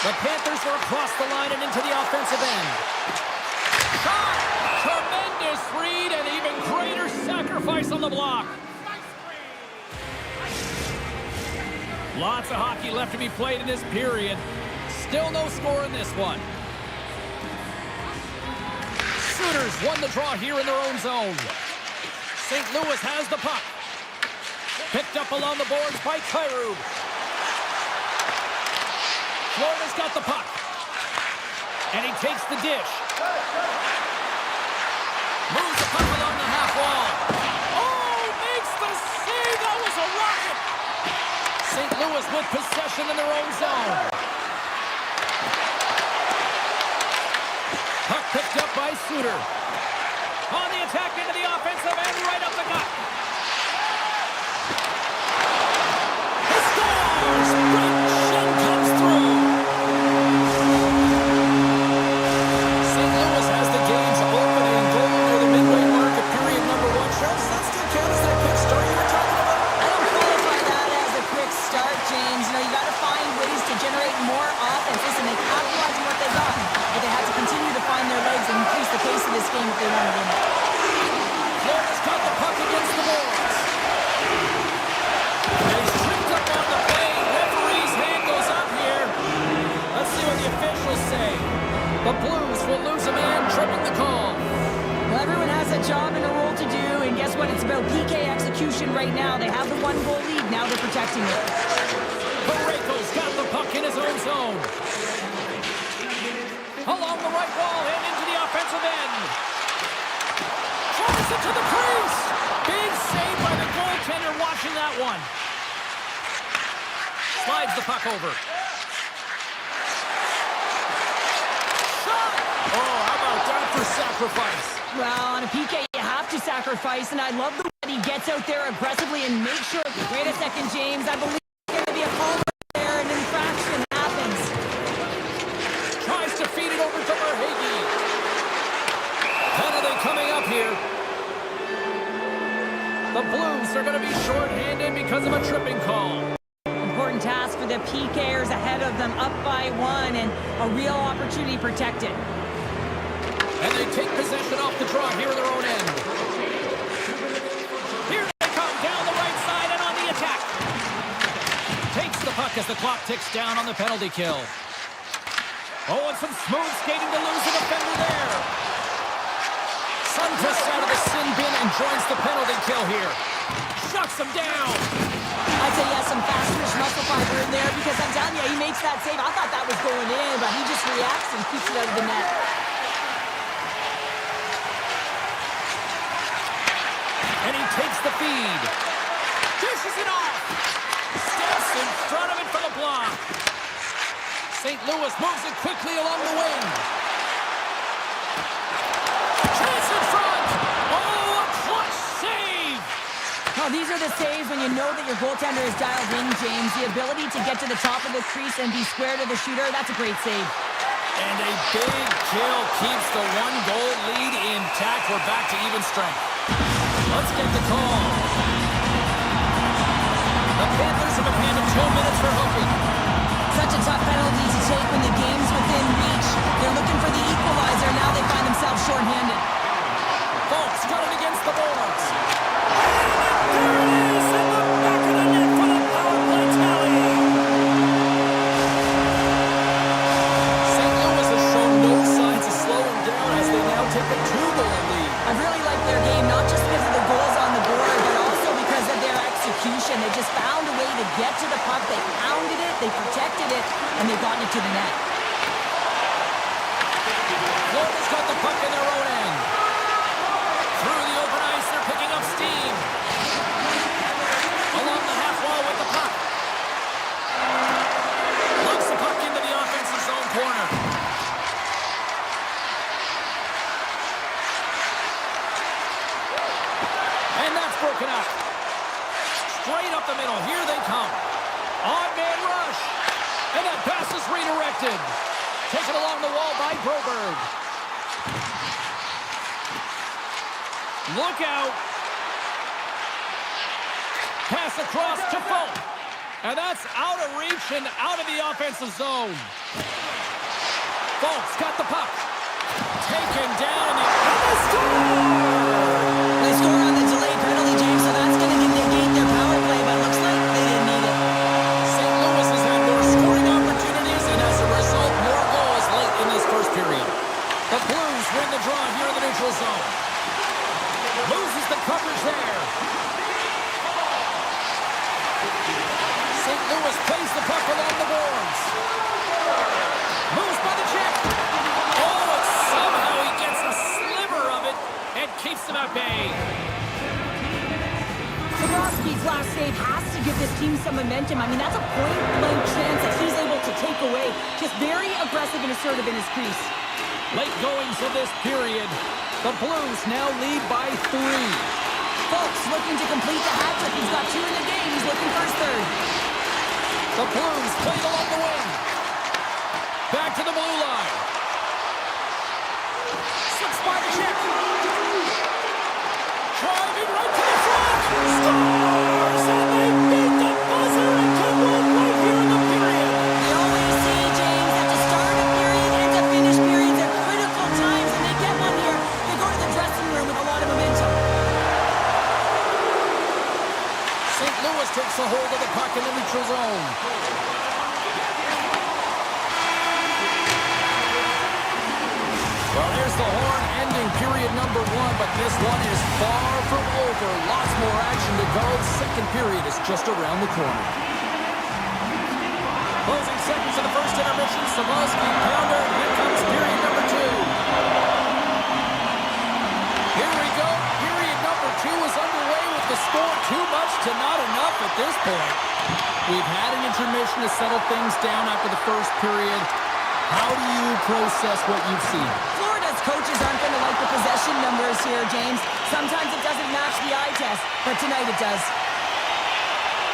The Panthers are across the line and into the offensive end. Shot! Tremendous read and even greater sacrifice on the block. Lots of hockey left to be played in this period. Still no score in this one. Shooters won the draw here in their own zone. St. Louis has the puck. Picked up along the boards by Kyrou. Florida's got the puck. And he takes the dish. Moves the puck along the half wall. Oh, makes the save. That was a rocket. St. Louis with possession in their own zone. Puck picked up by Suter. On the attack into the offensive end, right up the gut. He scores! Brett Shen comes through. St. Louis has the game's opening goal near the midway mark of period number 1. Charles, that still counts as that quick start you were talking about? I don't qualify that as a quick start, James. You know, you got to find ways to generate more offense. Listen, they capitalized on what they got, but they had to continue to find their legs and increase the pace of this game if they wanted to win it. Florida's got the puck against the boards. Nice The Blues will lose a man, tripping the call. Well, everyone has a job and a role to do, and guess what? It's about PK execution right now. They have the 1-goal lead. Now they're protecting it. Parayko's got the puck in his own zone. Along the right wall and into the offensive end. Tries it to the crease. Big save by the goaltender watching that one. Slides the puck over. Shot! Oh, how about that for sacrifice? Well, on a PK, you have to sacrifice, and I love the way that he gets out there aggressively and makes sure. Wait a second, James. I believe there's going to be a call there, and an infraction happens. Tries to feed it over to Verhaeghe. Penalty coming up here. The Blues are going to be shorthanded because of a tripping call. Important task for the PKers ahead of them, up by 1, and a real opportunity protected. And they take possession off the draw here in their own end. Here they come down the right side and on the attack. Takes the puck as the clock ticks down on the penalty kill. Oh, and some smooth skating to lose a defender there. Sundqvist out of the sin bin and joins the penalty kill here. Shuts him down. I'd say he has some fast twitch muscle fiber in there because I'm telling you, he makes that save. I thought that was going in, but he just reacts and keeps it out of the net. And he takes the feed. Dishes it off. Steps in front of it for the block. St. Louis moves it quickly along the wing. Chance in front. Oh, a clutch save. Now, these are the saves when you know that your goaltender is dialed in, James. The ability to get to the top of the crease and be square to the shooter, that's a great save. And a big kill keeps the 1-goal lead intact. We're back to even strength. Let's get the call. The Panthers have been handed 2 minutes for hooking. Such a tough penalty to take when the game's within reach. They're looking for the equalizer. Now they find themselves shorthanded. Folks got it against the boards. And there it is in the back of the net for the power play tally. St. Louis has shown no signs of slowing down as they now take a 2-goal lead. I really like their game, not just because of the goals on the board, but also because of their execution. They just found a way to get to the puck. They pounded it, they protected it, and they got it to the net. Florida's got the puck in their own end. Through the open ice, they're picking up steam. Along the half wall with the puck. Locks the puck into the offensive zone corner. And that's broken up. Straight up the middle. Here they come. On-man rush. And that pass is redirected. Taken along the wall by Broberg. Look out. Pass across to Folk. And that's out of reach and out of the offensive zone. Folk's got the puck. Taken down. And they score! They score on the delayed penalty, James, so that's going to negate their power play, but it looks like they didn't need it. St. Louis has had more scoring opportunities, and as a result, more goals late in this first period. The Blues win the draw here in the neutral zone. Loses the coverage there. St. Louis plays the puck along the boards. Moves by the check. Oh, and somehow he gets a sliver of it and keeps them at bay. Bobrovsky's last save has to give this team some momentum. I mean, that's a point-blank chance that he's able to take away. Just very aggressive and assertive in his crease. Late goings of this period. The Blues now lead by 3. Folks looking to complete the hat-trick. He's got 2 in the game. He's looking for his 3rd. The Blues played along the wing. Back to the blue line. Slips by the check. Driving right to the front. Scores! And they beat the buzzer and can win right here in the period. They always say, James, that to start a period and to finish periods at critical times, and they get one here. They go to the dressing room with a lot of momentum. St. Louis takes a hold of the puck in the neutral zone. the horn, ending period number 1, but this one is far from over. Lots more action to go. Second period is just around the corner. Closing seconds of the first intermission. Savalski, pounder. Here comes period number 2. Here we go. Period number 2 is underway with the score too much to not enough at this point. We've had an intermission to settle things down after the first period. How do you process what you've seen? Florida's coaches aren't going to like the possession numbers here, James. Sometimes it doesn't match the eye test, but tonight it does.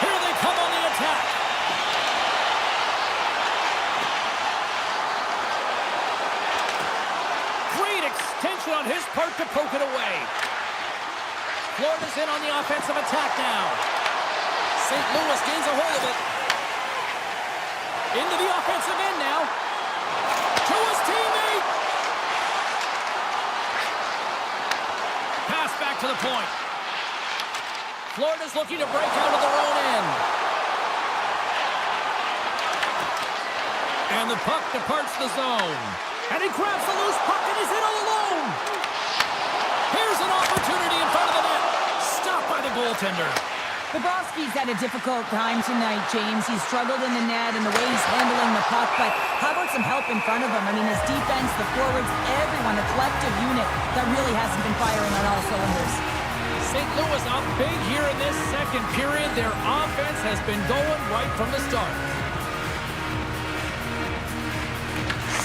Here they come on the attack. Great extension on his part to poke it away. Florida's in on the offensive attack now. St. Louis gains a hold of it. Into the offensive end now. To his teammate. Pass back to the point. Florida's looking to break out of their own end. And the puck departs the zone. And he grabs the loose puck and he's in all alone. Here's an opportunity in front of the net. Stopped by the goaltender. Bobrovsky's had a difficult time tonight, James. He's struggled in the net and the way he's handling the puck, but how about some help in front of him? I mean, his defense, the forwards, everyone, a collective unit that really hasn't been firing on all cylinders. St. Louis up big here in this second period. Their offense has been going right from the start.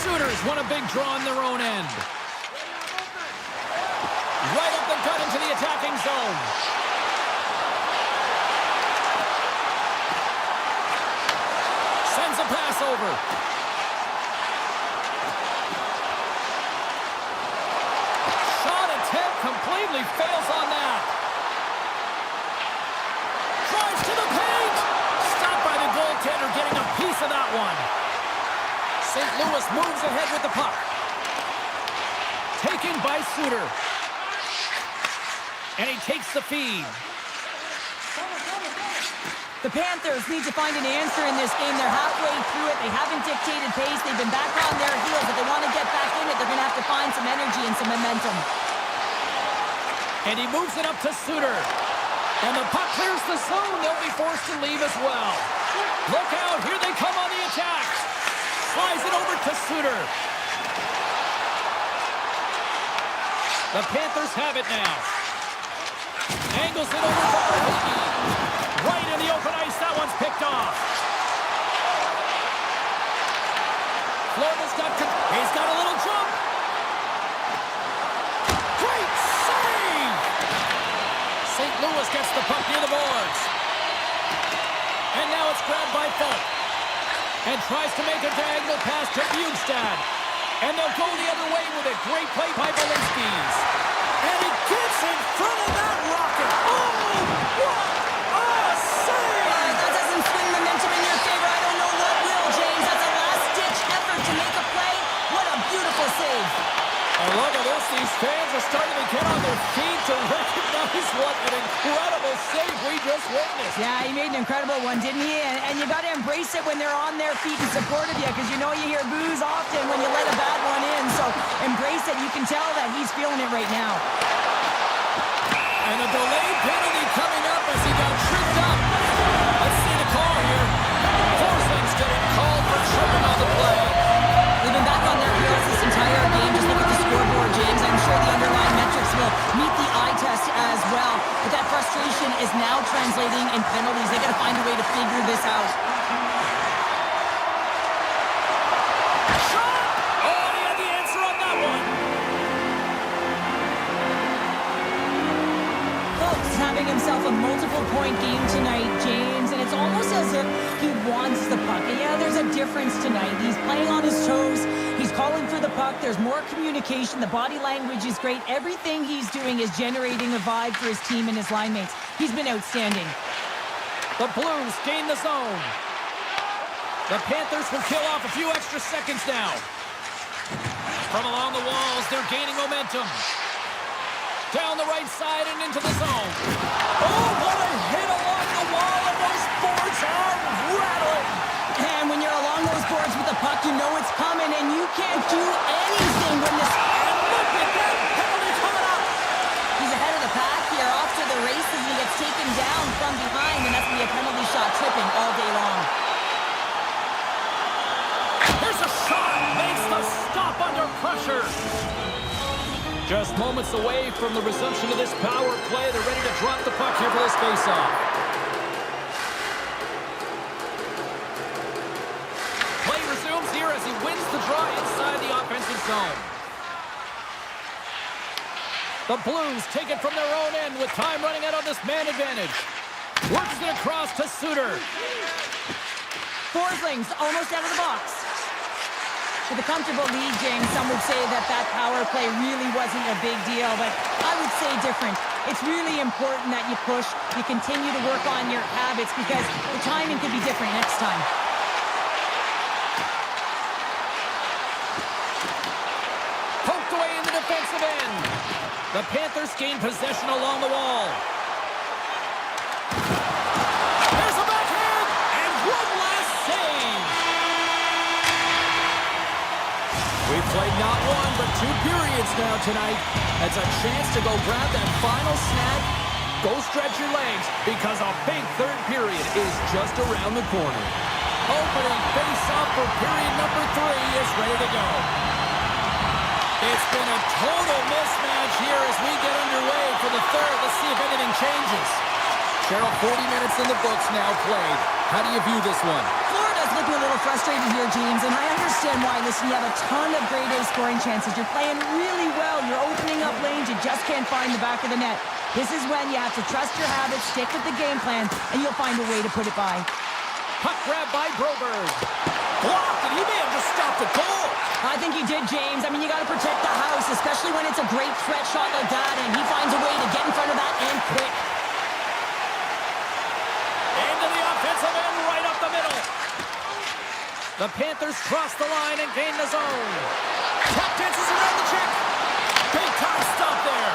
Sooners want a big draw in their own end. Right up the gut into the attacking zone. Sends a pass over. Shot attempt completely fails on that. Drives to the paint. Stopped by the goaltender, getting a piece of that one. St. Louis moves ahead with the puck. Taken by Suter. And he takes the feed. The Panthers need to find an answer in this game. They're halfway through it. They haven't dictated pace. They've been back on their heels. If they want to get back in it, they're going to have to find some energy and some momentum. And he moves it up to Suter. And the puck clears the zone. They'll be forced to leave as well. Look out. Here they come on the attack. Flies it over to Suter. The Panthers have it now. Angles it over to Verhage. Right in the open ice. That one's picked off. Florida's got... He's got a little jump. Great save! St. Louis gets the puck near the boards. And now it's grabbed by Falk. And tries to make a diagonal pass to Bjugstad. And they'll go the other way with it. Great play by Balinskis. And he gets in front of that rocket. Oh, what a save! That doesn't swing momentum in your favor. I don't know what will, James. That's a last-ditch effort to make a play. What a beautiful save. And look at this. These fans are starting to get on their feet to recognize what an incredible save we just witnessed. Yeah, he made an incredible one, didn't he? And you got to embrace it when they're on their feet in support of you, because you know you hear boos often when you let a bad one in. So embrace it. You can tell that he's feeling it right now. And a delayed penalty coming up as he got tripped up. Let's see the call here. Forsland's getting called for tripping on the play. They've been back on their heels this entire game. Just look at the scoreboard, James. I'm sure the underlying metrics will meet the eye test as well. But that frustration is now translating in penalties. They got to find a way to figure this out. Shot! Oh, he had the answer on that one. Folks having himself a multiple-point game tonight, James, and it's almost as if he wants the puck. And yeah, there's a difference tonight. He's playing on his toes. He's calling for the puck. There's more communication. The body language is great. Everything he's doing is generating a vibe for his team and his line mates. He's been outstanding. The Blues gain the zone. The Panthers will kill off a few extra seconds now. From along the walls, they're gaining momentum. Down the right side and into the zone. Oh, what a hit along the wall, and those boards are rattling. And when you're along those boards with the puck, you know it's coming, and you can't do anything when this... And look anything all day long. Here's a shot. Makes the stop under pressure. Just moments away from the resumption of this power play. They're ready to drop the puck here for this faceoff. Play resumes here as he wins the draw inside the offensive zone. The Blues take it from their own end with time running out on this man advantage. Works it across to Suter. Forsling's almost out of the box. With a comfortable lead, James, some would say that power play really wasn't a big deal, but I would say different. It's really important that you push, you continue to work on your habits because the timing could be different next time. Poked away in the defensive end. The Panthers gain possession along the wall. There's a backhand, and one last save. We've played not one, but 2 periods now tonight. It's a chance to go grab that final snag. Go stretch your legs, because a big third period is just around the corner. Opening face-off for period number 3 is ready to go. It's been a total mismatch here as we get underway for the third. Let's see if anything changes. Cheryl, 40 minutes in the books now played. How do you view this one? Florida's looking a little frustrated here, James, and I understand why. Listen, you have a ton of grade A scoring chances. You're playing really well. You're opening up lanes. You just can't find the back of the net. This is when you have to trust your habits, stick with the game plan, and you'll find a way to put it by. Puck grab by Broberg. Blocked, and he may have just stopped a goal. I think he did, James. I mean, you got to protect the house, especially when it's a great threat shot like that, and he finds a way to get in front of that and quick. Into the offensive end, right up the middle. The Panthers cross the line and gain the zone. Tap dances around the check. Big time stop there.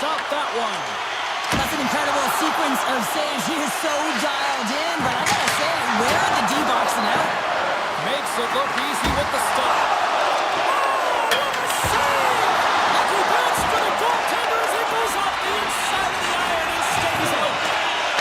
Stop that one. That's an incredible sequence of saves. He is so dialed in, but I gotta say, where are the D-boxing out? Makes it look easy with the stop. Oh, what a save! Lucky bounce for the goaltender as he goes off the inside of the iron and stays out.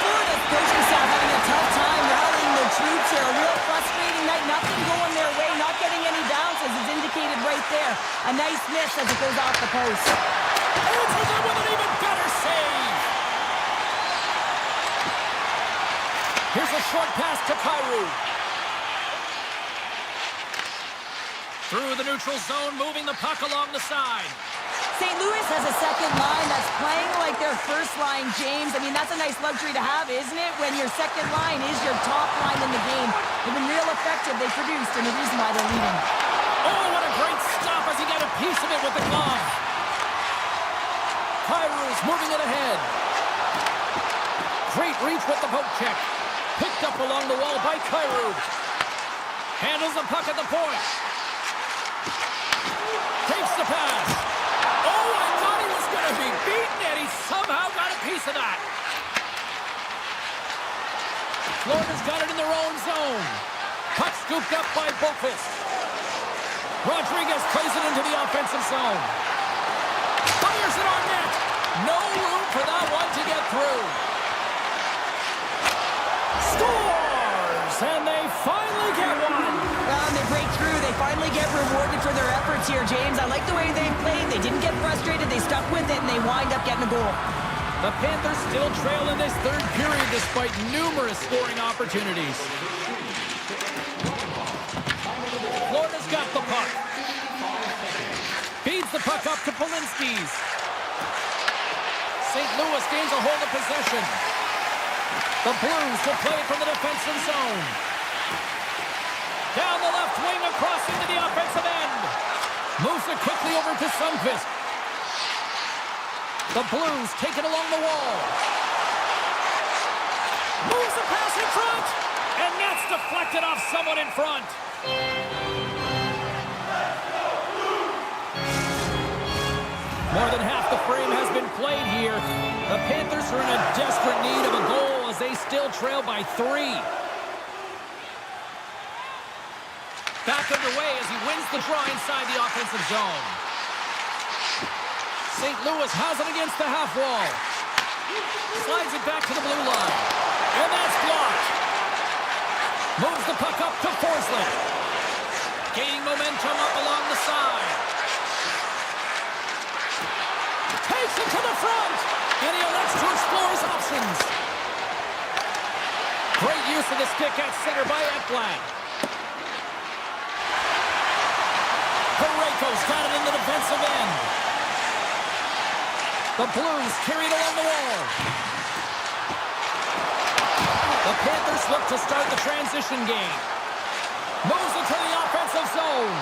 Florida's coaching staff having a tough time rallying their troops here. A real frustrating night. Nothing going their way. Not getting any bounces is indicated right there. A nice miss as it goes off the post. Answers it with an even better save. Here's a short pass to Kyrou. Through the neutral zone, moving the puck along the side. St. Louis has a second line that's playing like their first line, James. I mean, that's a nice luxury to have, isn't it? When your second line is your top line in the game. They've been real effective. They produced, and the reason why they're leading. Oh, what a great stop as he got a piece of it with the glove. Kyrou's moving it ahead. Great reach with the poke check. Picked up along the wall by Kyrou. Handles the puck at the point. Takes the pass. Oh, I thought he was going to be beaten, and he somehow got a piece of that. Florida's got it in their own zone. Puck scooped up by Boqvist. Rodriguez plays it into the offensive zone. Fires it on net. No room for that one to get through. Scores! And they finally get one. Well, they break through. They finally get rewarded for their efforts here, James. I like the way they played. They didn't get frustrated. They stuck with it, and they wind up getting a goal. The Panthers still trail in this third period despite numerous scoring opportunities. Florida's got the puck. Feeds the puck up to Polinski's. St. Louis gains a hold of possession. The Blues will play it from the defensive zone. Down the left wing across into the offensive end. Moves it quickly over to Sundqvist. The Blues take it along the wall. Moves the pass in front. And that's deflected off someone in front. More than half the frame has been played here. The Panthers are in a desperate need of a goal as they still trail by 3. Back underway as he wins the draw inside the offensive zone. St. Louis has it against the half wall. Slides it back to the blue line. And that's blocked. Moves the puck up to Forsling. Gaining momentum up along the side. Takes it to the front. And he elects to explore his options. Great use of the stick at center by Ekblad. Parayko's got it in the defensive end. The Blues carried along the wall. The Panthers look to start the transition game. Moves into the offensive zone.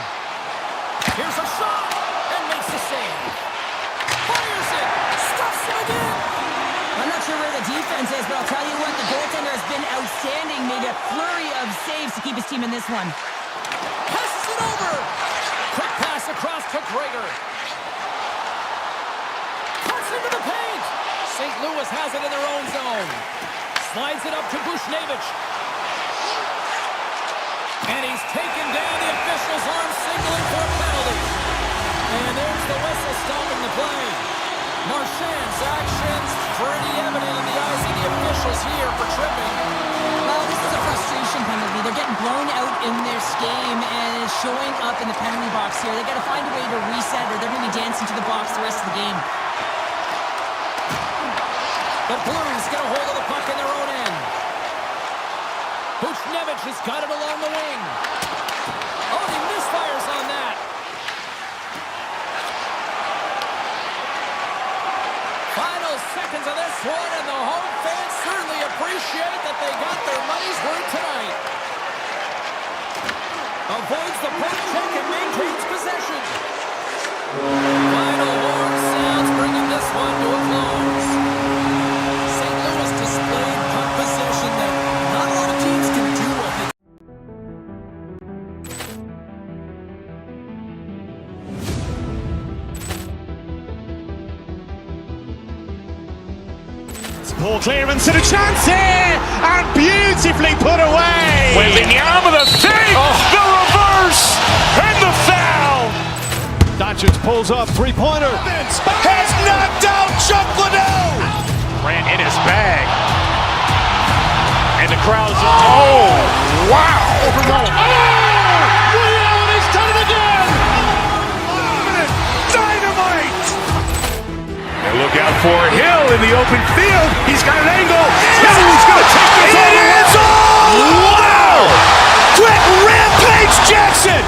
Here's a shot and makes the save. Fires it. Stuffs him again. I'm not sure where the defense is, but I'll tell you what, the goaltender has been outstanding. Made a flurry of saves to keep his team in this one. Passes it over. Quick pass across to Gregor. Cuts into the paint. St. Louis has it in their own zone. Slides it up to Bushnevich. And he's taken down. The official's arm signaling for a penalty. And there's the whistle stopping the play. Marchand's actions pretty evident in the eyes of the officials here for tripping. Well, this is a frustration penalty. They're getting blown out in this game, and it's showing up in the penalty box here. They got to find a way to reset, or they're going to be dancing to the box the rest of the game. The Blues get a hold of the puck in their own end. Bushnevich has got it along the wing. Oh, he misfires on that. Final seconds of this one, and the home fans certainly appreciate that they got their money's worth tonight. Avoids the poke check and maintains possession. Final horn sounds, bringing this one to a close. St. Louis displayed puck possession that not a lot of teams can do with it. Poor clearance and a chance here, and beautifully put away. Wembanyama the save, the reverse, and the foul. Doncic pulls up, three-pointer. Has knocked out Chuck Liddell. Ran in his bag. And the crowd's, oh, wow. He's done it again. Dynamite. And look out for Hill in the open field. He's got an angle. He's going to take this all the way. Wow. Quick rampage Jackson.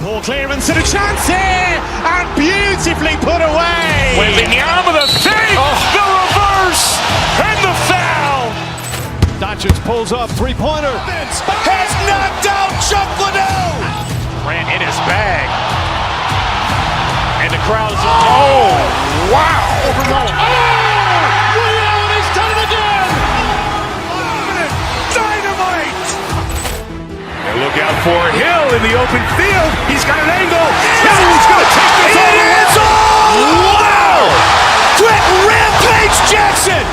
Poor clearance and a chance here, and beautifully put away. Wembanyama the save, the reverse, and the foul. Doncic pulls up, three-pointer. Has knocked out Chuck Liddell. Ran in his bag. And the crowd's, oh, wow. He's done it again. Dynamite. And look out for Hill in the open field. He's got an angle. He's going to take this all the way. Wow. Quick rampage Jackson.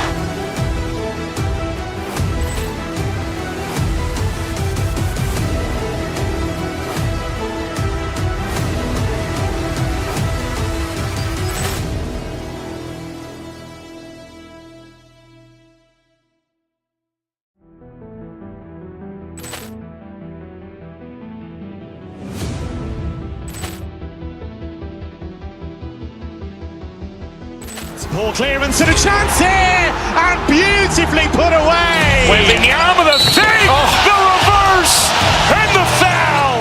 Poor clearance and a chance here, and beautifully put away. Wembanyama the save, the reverse, and the foul.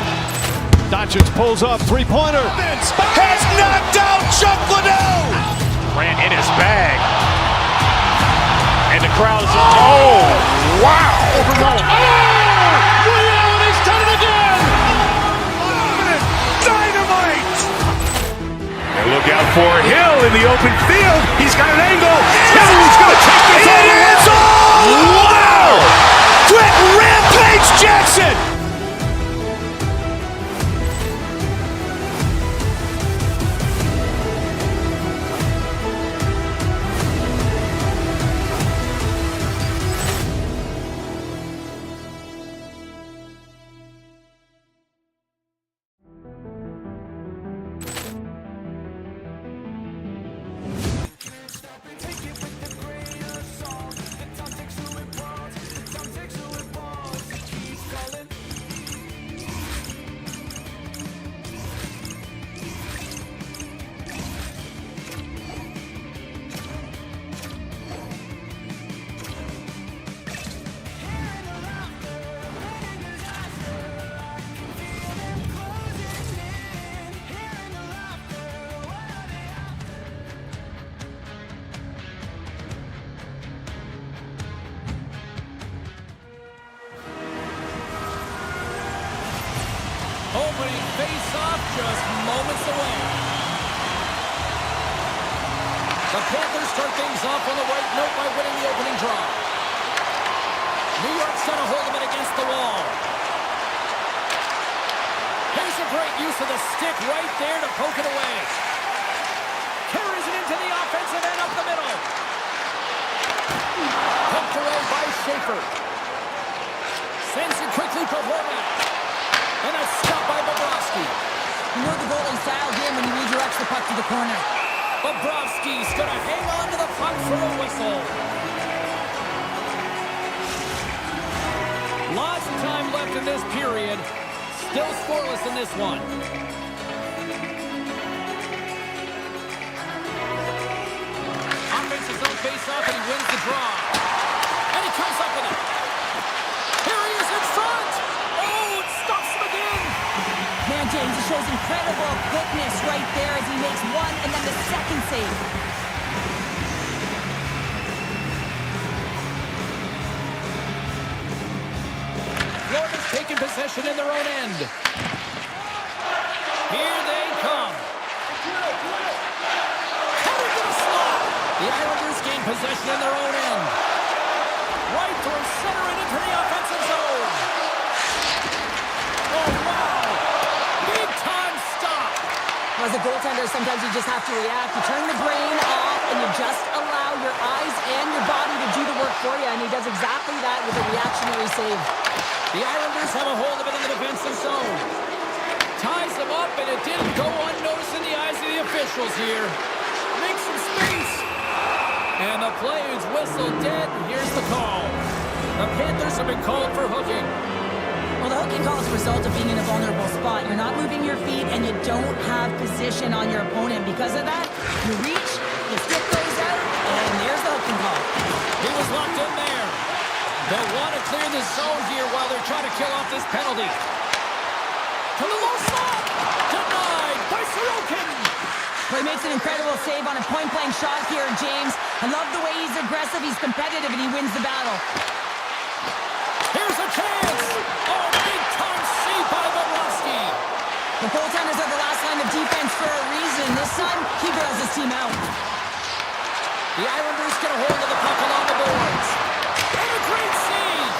Doncic pulls up, three-pointer. Has knocked out Chuck Liddell. Ran in his bag. And the crowd's, oh, wow. He's done it again. Dynamite. And look out for Hill in the open field. He's got an angle. He's going to take this all the way. Wow. Quick rampage Jackson. just moments away. The Panthers start things off on the right note by winning the opening draw. New York's got a hold of it against the wall. Here's a great use of the stick right there to poke it away. Carries it into the offensive end up the middle. Poked away by Schaefer. Sends it quickly for Horvath. And a stop by Bobrovsky. You know the goalie's dialed in when he redirects the puck to the corner. Bobrovsky's going to hang on to the puck for a whistle. Lots of time left in this period. Still scoreless in this one. Offensive zone face-off, and he wins the draw. And he comes up with it. Here he is in front. Oh, it stops him again. Man, James, it shows incredible quickness right there as he makes one and then the second save. Florida's taking possession in their own end. Here they come. Cut into the slot. The Islanders gain possession in their own end. Right towards center and into the offensive zone. Oh, wow. Big time stop. As a goaltender, sometimes you just have to react. You turn the brain off and you just allow your eyes and your body to do the work for you, and he does exactly that with a reactionary save. The Islanders have a hold of it in the defensive zone. Ties them up, and it didn't go unnoticed in the eyes of the officials here. Makes some space. And the play is whistled dead, and here's the call. The Panthers have been called for hooking. Well, the hooking call is a result of being in a vulnerable spot. You're not moving your feet, and you don't have position on your opponent. Because of that, you reach, your stick goes out, and there's the hooking call. He was locked in there. They'll want to clear the zone here while they're trying to kill off this penalty. To the low slot. Denied by Sorokin. Well, he makes an incredible save on a point-blank shot here, James. I love the way he's aggressive, he's competitive, and he wins the battle. Here's a chance. Oh, big-time save by Bobrovsky. The goaltenders are the last line of defense for a reason. This time, he bails his team out. The Islanders get a hold of the puck along the boards. And a great save.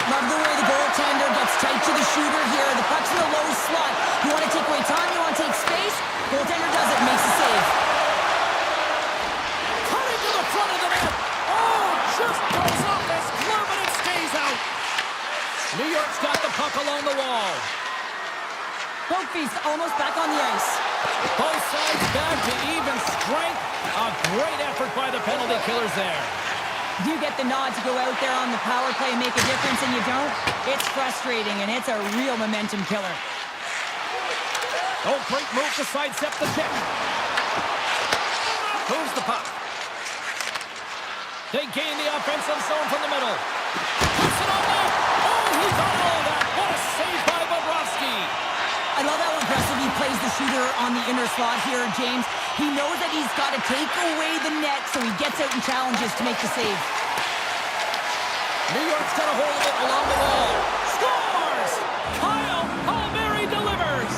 Love the way the goaltender gets tight to the shooter here. The puck's in the low slot. You want to take away time, you want to take space. Goaltender does it and makes a save. Cutting to the front of the net. Oh, just goes off his glove and it stays out. New York's got the puck along the wall. Poke feast almost back on the ice. Both sides back to even strength. A great effort by the penalty killers there. You get the nod to go out there on the power play and make a difference, and you don't. It's frustrating, and it's a real momentum killer. Oh, great move to sidestep the check. Moves the puck. They gain the offensive zone from the middle. Puts it on net. Oh, he got all that. What a save by Bobrovsky. I love how aggressive he plays the shooter on the inner slot here, James. He knows that he's got to take away the net, so he gets out and challenges to make the save. New York's got a hold of it along the wall. Scores! Kyle Palmieri delivers.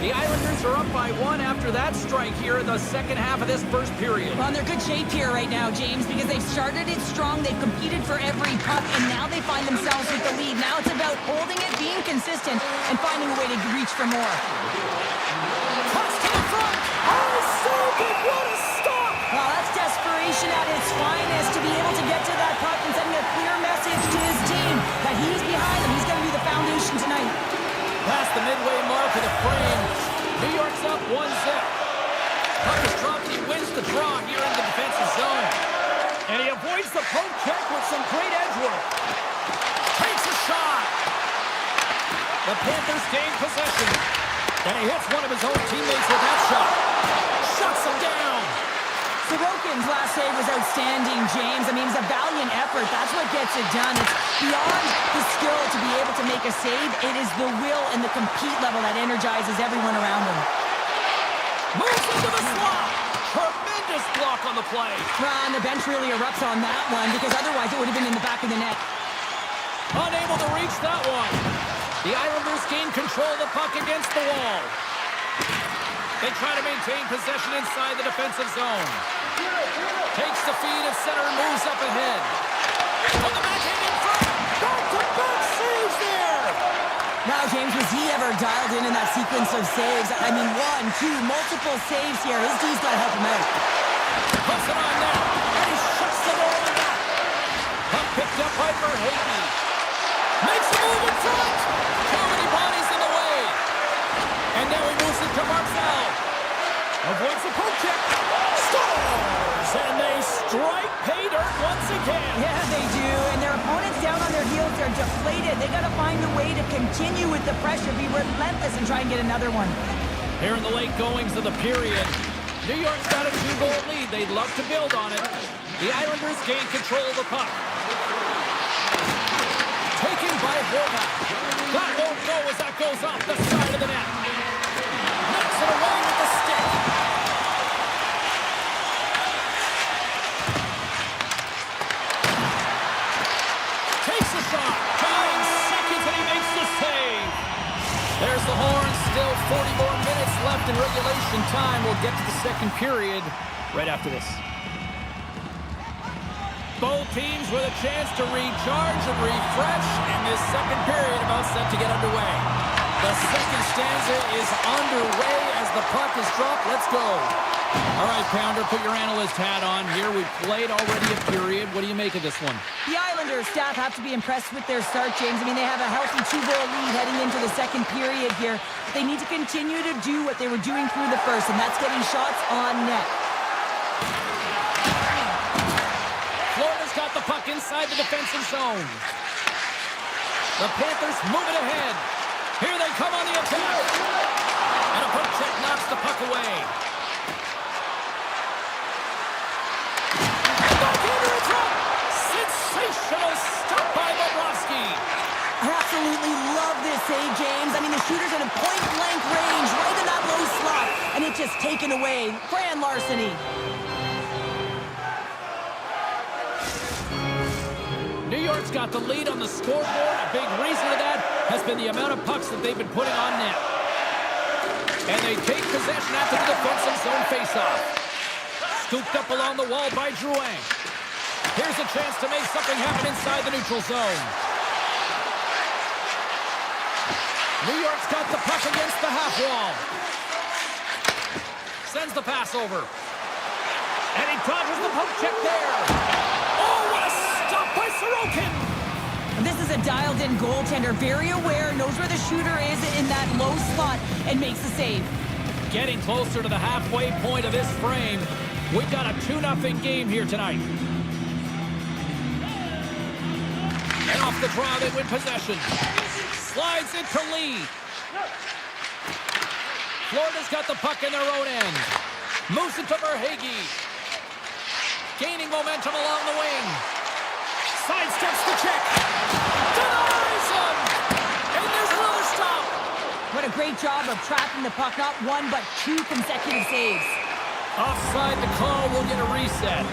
The Islanders are up by one after that strike here in the second half of this first period. Well, they're good shape here right now, James, because they've started it strong. They've competed for every puck, and now they find themselves with the lead. Now it's about holding it, being consistent, and finding a way to reach for more. Pass to the front. Oh, so good. What a stop. Well, that's desperation at its finest, to be able to get to that puck and sending a clear message to his team that he's behind them. He's going to be the foundation tonight. Past the midway mark of the frame. New York's up 1-0. Puck is dropped. He wins the draw here in the defensive zone. And he avoids the poke check with some great edge work. Takes a shot. The Panthers gain possession. And he hits one of his own teammates with that shot. Shuts him down. Sorokin's last save was outstanding, James. I mean, it's a valiant effort. That's what gets it done. It's beyond the skill to be able to make a save. It is the will and the compete level that energizes everyone around him. Moves into the slot. Tremendous tremendous block on the play. And the bench really erupts on that one because otherwise it would have been in the back of the net. Unable to reach that one. The Islanders gain control of the puck against the wall. They try to maintain possession inside the defensive zone. Takes the feed at center and moves up ahead. On the backhand in front. Back-to-back saves there. Now, James, was he ever dialed in that sequence of saves? I mean, 1, 2, multiple saves here. His D's got to help him out. Puts it on net. And he shuts the door on that. Puck picked up by Verhaeghe. Makes a move in front. Too many bodies in the way. And now he moves it to Marcel. Avoids the poke check. Scores! And they strike pay dirt once again. Yeah, they do. And their opponents down on their heels are deflated. They got to find a way to continue with the pressure, be relentless, and try and get another one. Here in the late goings of the period, New York's got a 2-goal lead. They'd love to build on it. The Islanders gain control of the puck. Taken by Horvath. That won't go as that goes off the side of the net. Knocks it away with the stick. Takes the shot. 9 seconds and he makes the save. There's the horn. Still 40 more minutes left in regulation time. We'll get to the second period right after this. Both teams with a chance to recharge and refresh, and this second period about set to get underway. The second stanza is underway as the puck is dropped. Let's go. All right, Pounder, put your analyst hat on here. We've played already a period. What do you make of this one? The Islanders staff have to be impressed with their start, James. I mean, they have a healthy 2-goal lead heading into the second period here. They need to continue to do what they were doing through the first, and that's getting shots on net. Florida's got the puck inside the defensive zone. The Panthers move it ahead. Here they come on the attack. And a poke check knocks the puck away. Backhander in front. Sensational stop by Bobrovsky. I absolutely love this save, James. I mean, the shooter's at a point-blank range, right in that low slot, and it's just taken away. Grand larceny. New York's got the lead on the scoreboard. A big reason of that has been the amount of pucks that they've been putting on net. And they take possession after the defensive zone faceoff. Scooped up along the wall by Drouin. Here's a chance to make something happen inside the neutral zone. New York's got the puck against the half wall. Sends the pass over. And he dodges the poke check there. Oh, what a stop by Sorokin! This is a dialed-in goaltender, very aware, knows where the shooter is in that low slot, and makes the save. Getting closer to the halfway point of this frame. We've got a 2-0 game here tonight. And off the draw, they win possession. Slides into Lee. Florida's got the puck in their own end. Moves it to Verhaeghe. Gaining momentum along the wing. Sidesteps the check. Denies him! And there's another stop. What a great job of tracking the puck. Not 1, but 2 consecutive saves. Offside the call. We'll get a reset.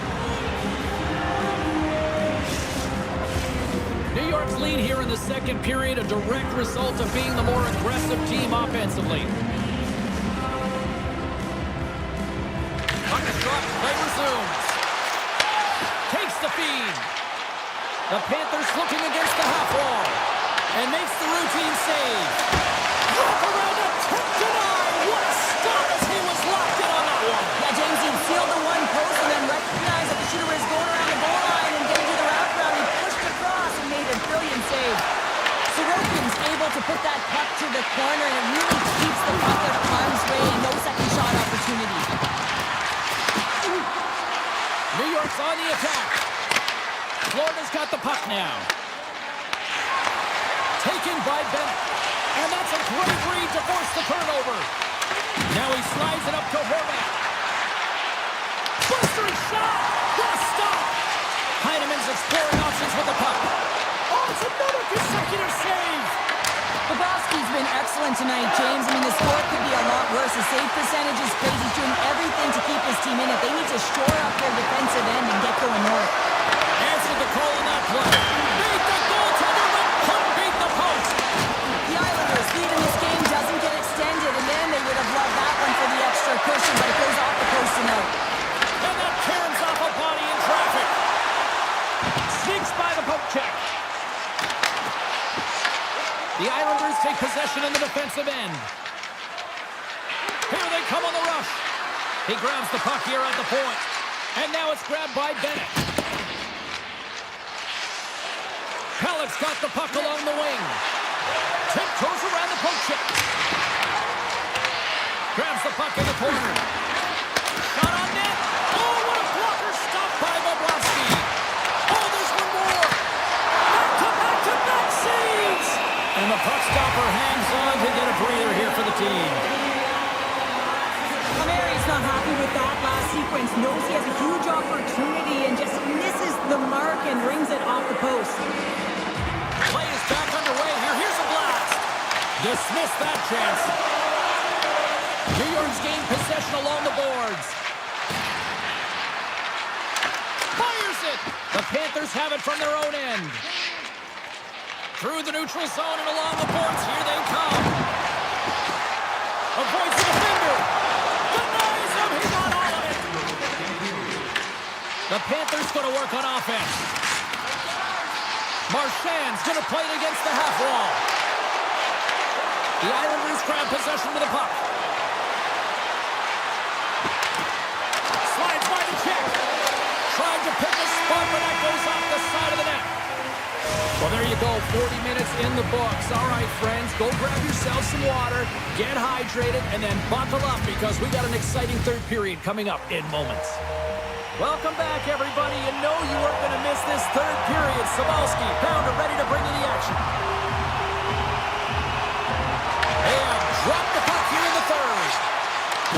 New York's lead here in the second period, a direct result of being the more aggressive team offensively. Puck is dropped. Play resumes. Takes the feed. The Panthers looking against the half wall. And makes the routine save. Wrap around a tip deny. What a stop as he was locked in on that one. Yeah, James, he sealed the one post and then recognized that the shooter was going around the goal line and getting to the wraparound. He pushed across and made a brilliant save. Sorokin's able to put that puck to the corner, and it really keeps the puck at harm's way. No second shot opportunity. New York's on the attack. Florida's got the puck now. Taken by Bennett. And that's a great read to force the turnover. Now he slides it up to Horvath. Blistering shot! What a stop! Heineman's exploring options with the puck. Oh, it's another consecutive save! Bobrovsky's been excellent tonight, James. I mean, the score could be a lot worse. course, the save percentage is crazy. He's doing everything to keep his team in it. They need to shore up their defensive end and get going north. Answered the call on that play. Beat the goaltender, but couldn't beat the post. The Islanders' lead in this game doesn't get extended, and then they would have loved that one for the extra cushion, but it goes off the post and out. And that turns off a body in traffic. Sneaks by the poke check. The Islanders take possession in the defensive end. Here they come on the rush. He grabs the puck here at the point. And now it's grabbed by Bennett. Pellet's got the puck along the wing. Tiptoes around the poke check. Grabs the puck in the corner. Shot on net. Oh, what a blocker. Stopped by Bobrovsky. Oh, there's one more. Back-to-back saves. And the puck stopper hangs on to get a breather here for the team. Palmieri's not happy with that last sequence. Knows he has a huge opportunity and just misses the mark and rings it off the post. Play is back underway here. Here's a blast. Dismiss that chance. New York's gained possession along the boards. Fires it. The Panthers have it from their own end. Through the neutral zone and along the boards. Here they come. Avoids the defender. Denies him. He got all of it. The Panthers going to work on offense. Marchand's going to play it against the half wall. The Islanders grab possession with the puck. Slides by the check. Trying to pick a spot, but that goes off the side of the net. Well, there you go. 40 minutes in the books. All right, friends, go grab yourself some water, get hydrated, and then buckle up because we got an exciting third period coming up in moments. Welcome back, everybody. You know you weren't going to miss this third period. Sabalski, Pounder, ready to bring you the action. And drop the puck here in the third.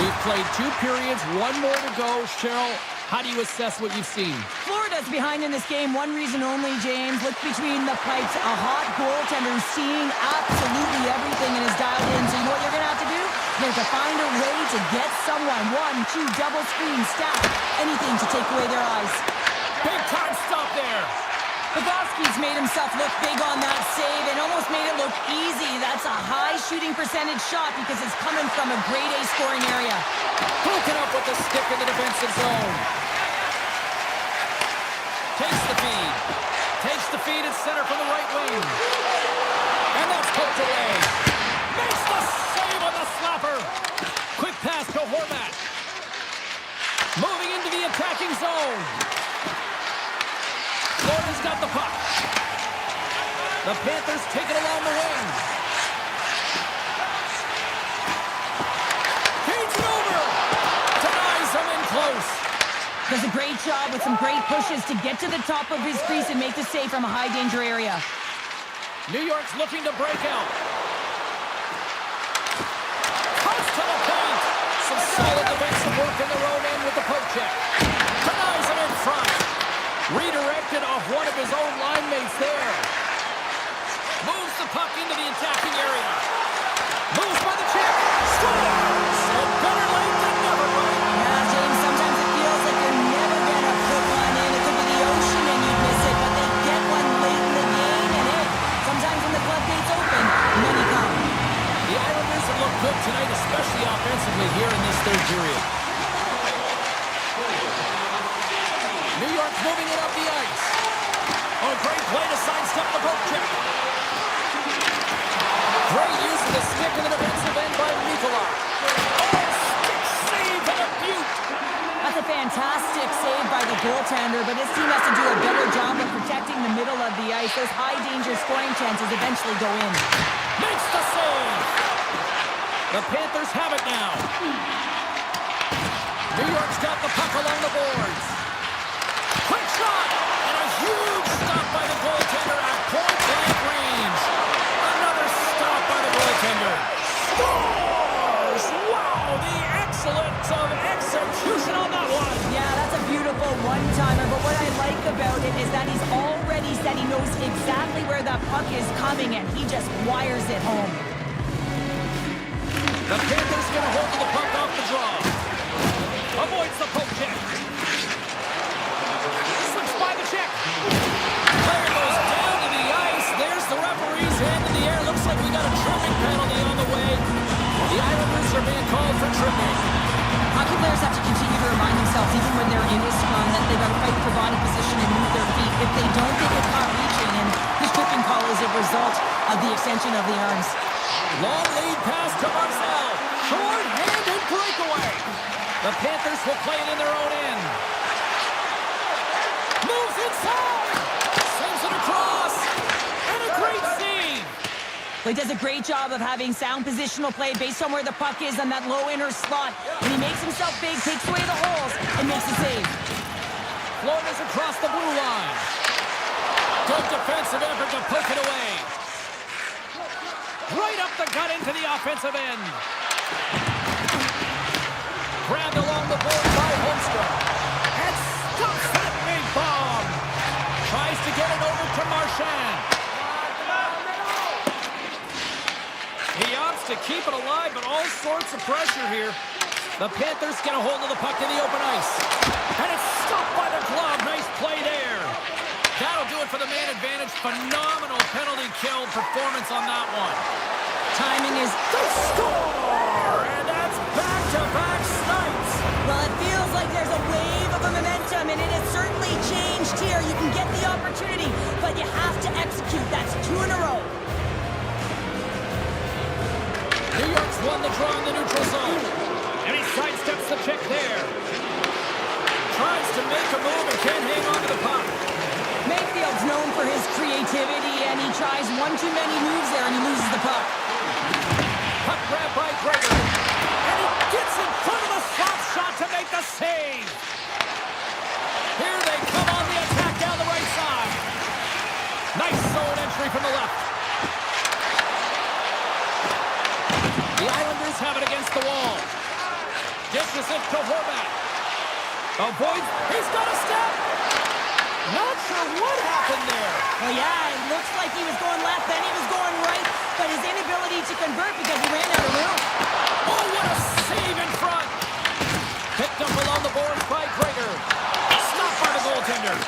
We've played 2 periods, 1 more to go. Cheryl, how do you assess what you've seen? Florida's behind in this game. One reason only, James. Look between the pipes. A hot goaltender who's seeing absolutely everything and is dialed in. So you know what you're going to have to do? You're going to find a way to get someone. 1, 2, double screen, stack. Anything to take away their eyes. Big time stop there. Pavelski's made himself look big on that save and almost made it look easy. That's a high shooting percentage shot because it's coming from a grade A scoring area. Broken up with the stick in the defensive zone. Takes the feed. Takes the feed at center from the right wing. And that's poked away. Makes the save on the slapper. Quick pass to Horvat. Moving into the attacking zone. Florida's got the puck. The Panthers take it along the wing. Feeds it over. Denies him in close. Does a great job with some great pushes to get to the top of his crease and make the save from a high danger area. New York's looking to break out. Comes to the paint. Some solid defensive work in their own end with the poke check. Denies him in front. Redirected off one of his own line mates there. Moves the puck into the attacking area. Moves by the check. Scores! So better late than never, right? Yeah, James, sometimes it feels like you're never going to put one in. It could be the ocean and you'd miss it, but they get one late in the game, and hey, sometimes when the floodgates open, many come. The Islanders have looked good tonight, especially offensively here in this third period. New York's moving it up the ice. Oh, great play to sidestep the poke check. Great use of the stick in the defensive end by Nikolai. Oh, stick save and a beaut. That's a fantastic save by the goaltender, but this team has to do a better job of protecting the middle of the ice. Those high-danger scoring chances eventually go in. Makes the save. The Panthers have it now. New York's got the puck along the boards. Quick shot! And a huge stop by the goaltender at point-blank range. Another stop by the goaltender. Scores! Wow, the excellence of execution on that one. Yeah, that's a beautiful one-timer, but what I like about it is that he's already said he knows exactly where that puck is coming, and he just wires it home. The Panthers get a hold of the puck off the draw. Avoids the poke check. Slips by the check. Player goes down to the ice. There's the referee's hand in the air. Looks like we got a tripping penalty on the way. The Islanders are being called for tripping. Hockey players have to continue to remind themselves, even when they're in a scrum, that they got to fight for body position and move their feet. If they don't, they get caught reaching, and this tripping call is a result of the extension of the arms. Long lead pass to Marcel. Short-handed breakaway. The Panthers will play it in their own end. Moves inside. Sends it across. And a great save. He does a great job of having sound positional play based on where the puck is on that low inner slot. And he makes himself big, takes away the holes, and makes a save. Floaters across the blue line. Good defensive effort to poke it away. Right up the gut into the offensive end. Grabbed along the board by Holmstrom. And stops that big bomb. Tries to get it over to Marchand. He opts to keep it alive, but all sorts of pressure here. The Panthers get a hold of the puck in the open ice. And it's stopped by the glove. Nice play there. That'll do it for the man advantage. Phenomenal penalty kill performance on that one. Timing is The score! And that's back-to-back snipes. well, it feels like there's a wave of a momentum, and it has certainly changed here. You can get the opportunity, but you have to execute. That's 2 in a row. New York's won the draw in the neutral zone. And he sidesteps the check there. Tries to make a move and can't hang on to the puck. Mayfield's known for his creativity, and he tries one too many moves there, and he loses the puck. Puck grab by Gregor. And he gets in front of the slap shot to make the save. Here they come on the attack down the right side. Nice zone entry from the left. The Islanders have it against the wall. Dishes it to Horvat. Avoids. He's got a step. Not sure what happened there. Well, yeah, it looks like he was going left, then he was going right, but his inability to convert because he ran out of room. Oh, what a save in front. Picked up along the boards by Gregor. Stopped by the goaltender.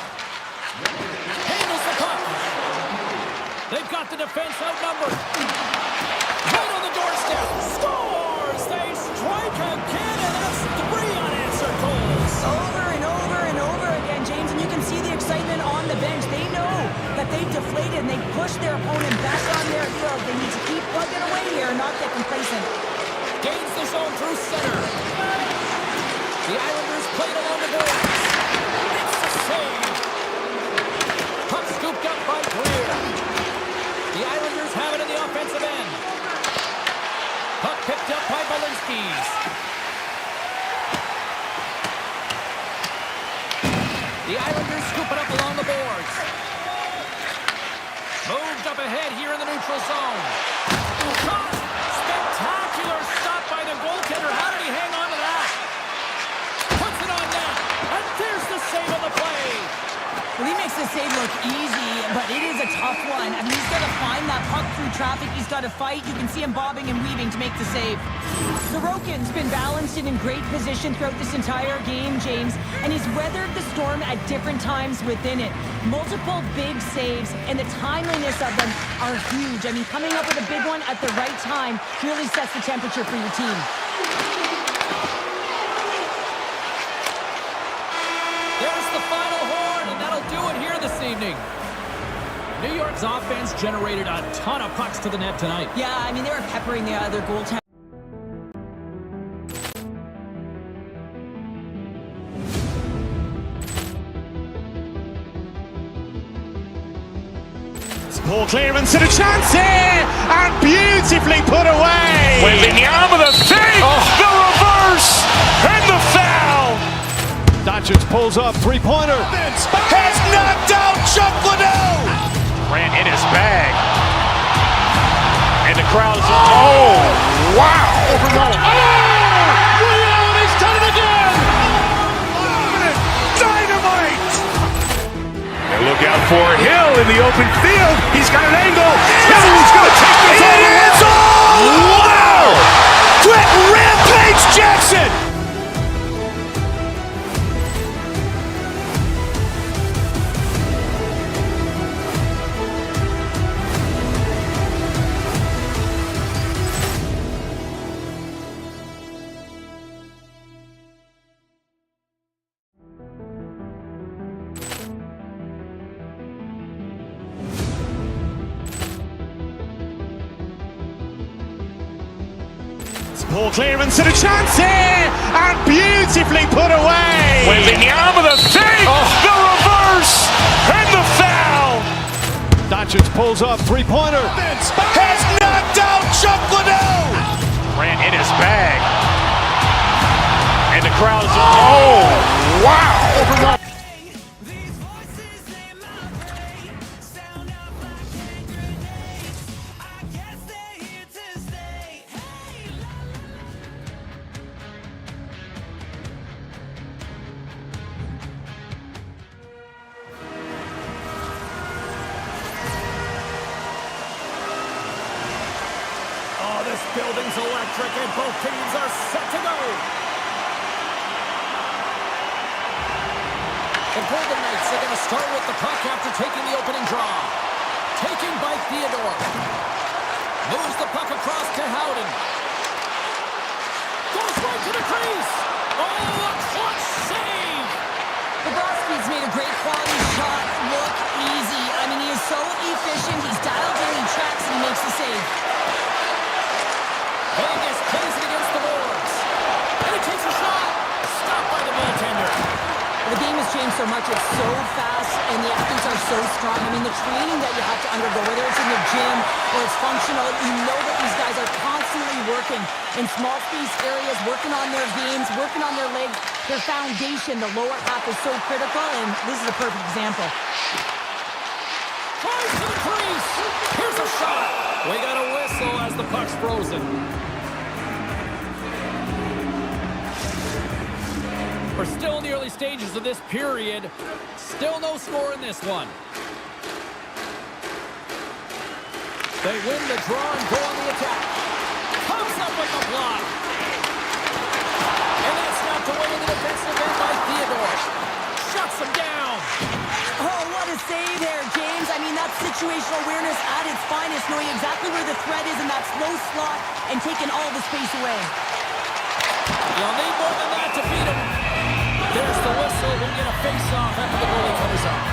Handles the puck. They've got the defense outnumbered. Right on the doorstep. Scores! They strike again, and that's 3 unanswered goals. Over and over and over again, James, and you can see the excitement on the bench. They know that they've deflated and they pushed their opponent back on their throat. They need to keep plugging away here and not get complacent. Gains the zone through center. The Islanders played along the boards. It's a save. Puck scooped up by Greer. The Islanders have it in the offensive end. Puck picked up by Balinskis. The Islanders scoop it up along the boards. Moved up ahead here in the neutral zone. Shot! Spectacular stop by the goaltender. How did he hang on to that? Puts it on net. And there's the save on the play. Well, he makes the save look easy, but it is a tough one. I mean, he's got to find that puck through traffic. He's got to fight. You can see him bobbing and weaving to make the save. Sorokin's been balanced and in great position throughout this entire game, James, and he's weathered the storm at different times within it. Multiple big saves, and the timeliness of them are huge. I mean, coming up with a big one at the right time really sets the temperature for your team. There's the final horn, and that'll do it here this evening. New York's offense generated a ton of pucks to the net tonight. Yeah, I mean, they were peppering the other goaltender. Poor clearance and a chance here, and beautifully put away. Wembanyama the fake, the reverse, and the foul. Doncic pulls up, three-pointer. Has knocked out Chuck Liddell. Ran in his bag. And the crowd is, oh, wow. He's done it again. Dynamite. And look out for Hill in the open field. He's got an angle. He's going to take this all the way. Wow. Poor clearance and a chance here, and beautifully put away. Wembanyama the fake, the reverse, and the foul. Doncic pulls up, three-pointer. Has knocked out Chuck Liddell. Ran in his bag. And the crowd is, oh, wow. Oh, this building's electric and both teams are set to go. The Golden Knights are going to start with the puck after taking the opening draw. Taking by Theodore. Moves the puck across to Howden. Goes right to the crease. Oh, a clutch save. Bobrovsky's made a great quality shot look easy. I mean, he is so efficient. He's dialed in, he tracks, and he makes the save. Vegas plays it against the boards. And he takes a shot. Stopped by the goaltender. The game has changed so much. It's so fast, and the athletes are so strong. I mean, the training that you have to undergo, whether it's in the gym or it's functional, you know that these guys are constantly working in small space areas, working on their games, working on their legs. Their foundation, the lower half, is so critical, and this is a perfect example. Tries to the crease. Here's a shot. We got a whistle as the puck's frozen. We're still in the early stages of this period. Still no score in this one. They win the draw and go on the attack. Comes up with the block. And that's snapped away in the defensive end by Theodore. Shuts him down. Oh, what a save there, James. I mean, that's situational awareness at its finest, knowing exactly where the threat is in that slow slot and taking all the space away. You'll need more than that to beat him. There's the whistle. We'll get a face-off after the goalie comes up.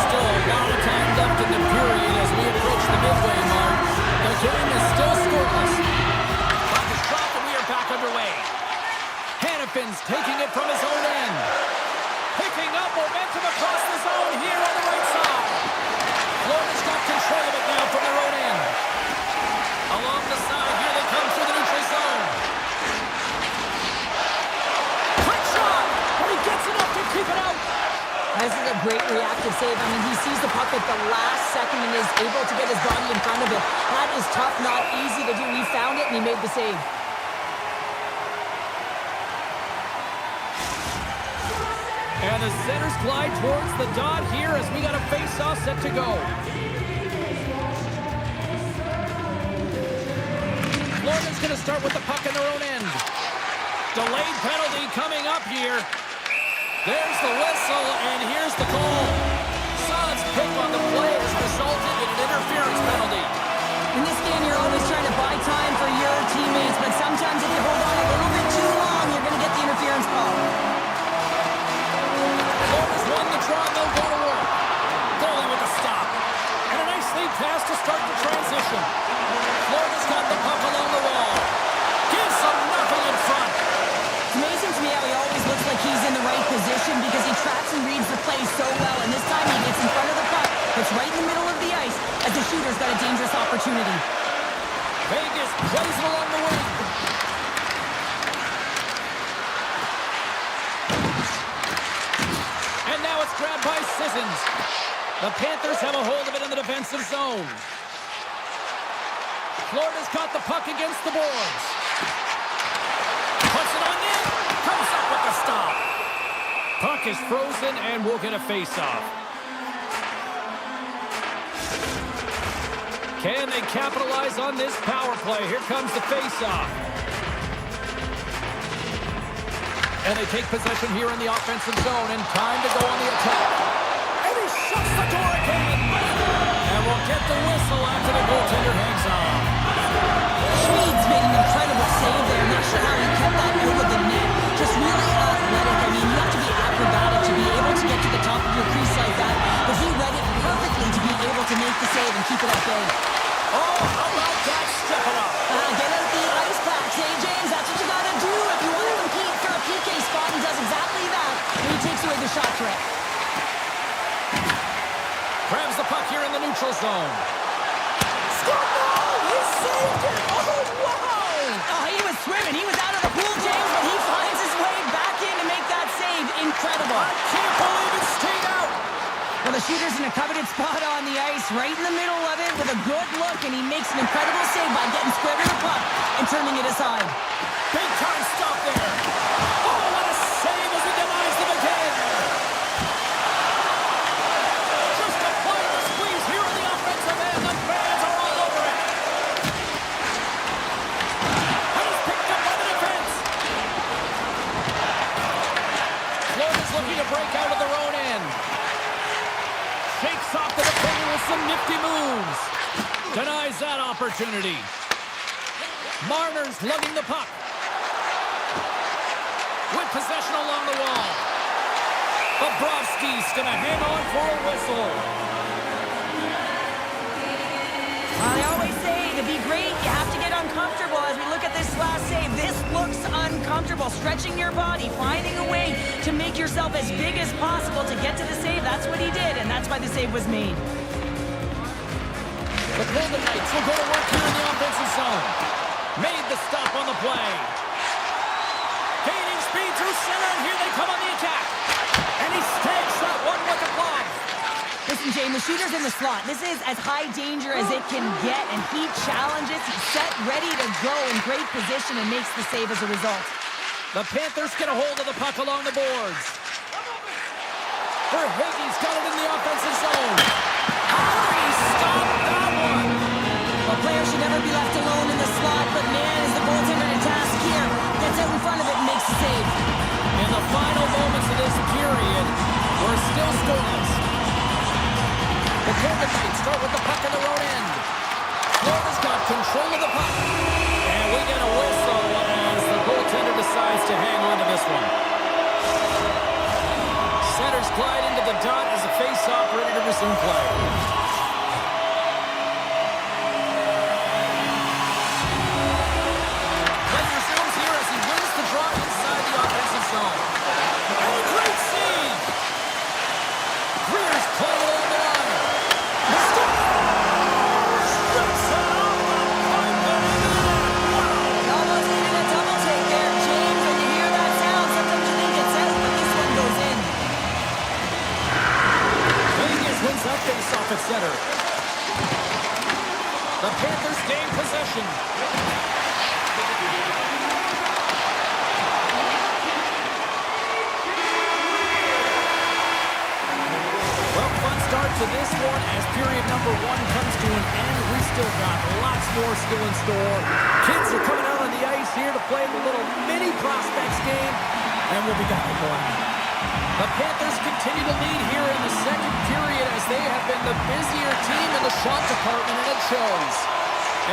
Still a lot of time left in the period as we approach the midway mark. The game is still scoreless. Puck is dropped and we are back underway. Hannafin's taking it from his own end. Picking up momentum across the zone here on the right side. Florida's got control of it now from their own end. Along the side, here they come through the neutral zone. Quick shot, but he gets enough to keep it out. This is a great reactive save. I mean, he sees the puck at the last second and is able to get his body in front of it. That is tough, not easy to do. He found it and he made the save. And the centers glide towards the dot here as we got a face-off set to go. Florida's going to start with the puck in their own end. Delayed penalty coming up here. There's the whistle, and here's the call. Saad's pick on the play has resulted in an interference penalty. In this game, you're always trying to buy time for your teammates, but sometimes if you hold on a little bit too long, you're going to get the interference call. Florida's won the draw, and they'll go to work. Goalie with a stop. And a nice lead pass to start the transition. Florida's got the puck along the wall. Gives them nothing in front. It's amazing to me how he always looks like he's in the right position because he tracks and reads the play so well, and this time he gets in front of the puck. It's right in the middle of the ice as the shooter's got a dangerous opportunity. Vegas plays it along the wing. And now it's grabbed by Sissons. The Panthers have a hold of it in the defensive zone. Florida's got the puck against the boards. Puts it on net. Comes up with the stop. Puck is frozen and we'll get a face-off. Can they capitalize on this power play? Here comes the face-off. And they take possession here in the offensive zone, and time to go on the attack. And he shuts the door again. And we'll get the whistle after the goaltender hangs on. Schmid's made an incredible save there. Not sure how he kept that out of the net. Just really athletic. I mean, you have to be acrobatic to be able to get to the top of your crease like that. But he read it perfectly to be able to make the save and keep it at bay. Oh, how about that step Grabs the puck here in the neutral zone. He saved it! Oh, wow! Oh, he was swimming. He was out of the pool, James, but he finds his way back in to make that save. Incredible. I can't believe it stayed out. Well, the shooter's in a coveted spot on the ice, right in the middle of it with a good look, and he makes an incredible save by getting square to the puck and turning it aside. Big time stop there. Oh, what a save as he denies them again. Just applying the squeeze here in the offensive end. The fans are all over it. And he's picked up by the defense. Florida's looking to break out of their own end. Shakes off the defender with some nifty moves. Denies that opportunity. Marner's lugging the puck. With possession along the wall. Bobrovsky's going to hang on for a whistle. I always say, to be great, you have to get uncomfortable. As we look at this last save, this looks uncomfortable. Stretching your body, finding a way to make yourself as big as possible to get to the save. That's what he did, and that's why the save was made. The Golden Knights will go to work here in the offensive zone. Made the stop on the play. Gaining speed through center, and here they come on the attack. And he stakes that one with a glove. Listen, Jane, the shooter's in the slot. This is as high danger as it can get, and he challenges. He's set, ready to go in great position, and makes the save as a result. The Panthers get a hold of the puck along the boards. Verhaeghe's got it in the offensive zone. How he stopped that one? A player should never be left alone in the slot, but man, is the goaltender to task here. Gets out in front of it and makes the save. In the final moments of this period, we're still scoreless. The Golden Knights start with the puck in their own end. Florida's got control of the puck. And we get a whistle as the goaltender decides to hang on to this one. Centers glide into the dot as a face-off ready to resume play. Play resumes here as he wins the draw inside the offensive zone. And a great save! Greer's playing along the line. He almost needed a double take there, James. When you hear that sound, sometimes you think it's out, but this one goes in. Vegas wins that face-off at center. The Panthers gain possession. Well, fun start to this one as period number one comes to an end. We still got lots more still in store. Kids are coming out on the ice here to play the little mini prospects game, and we'll be back in one. The Panthers continue to lead here in the second period as they have been the busier team in the shot department, and it shows.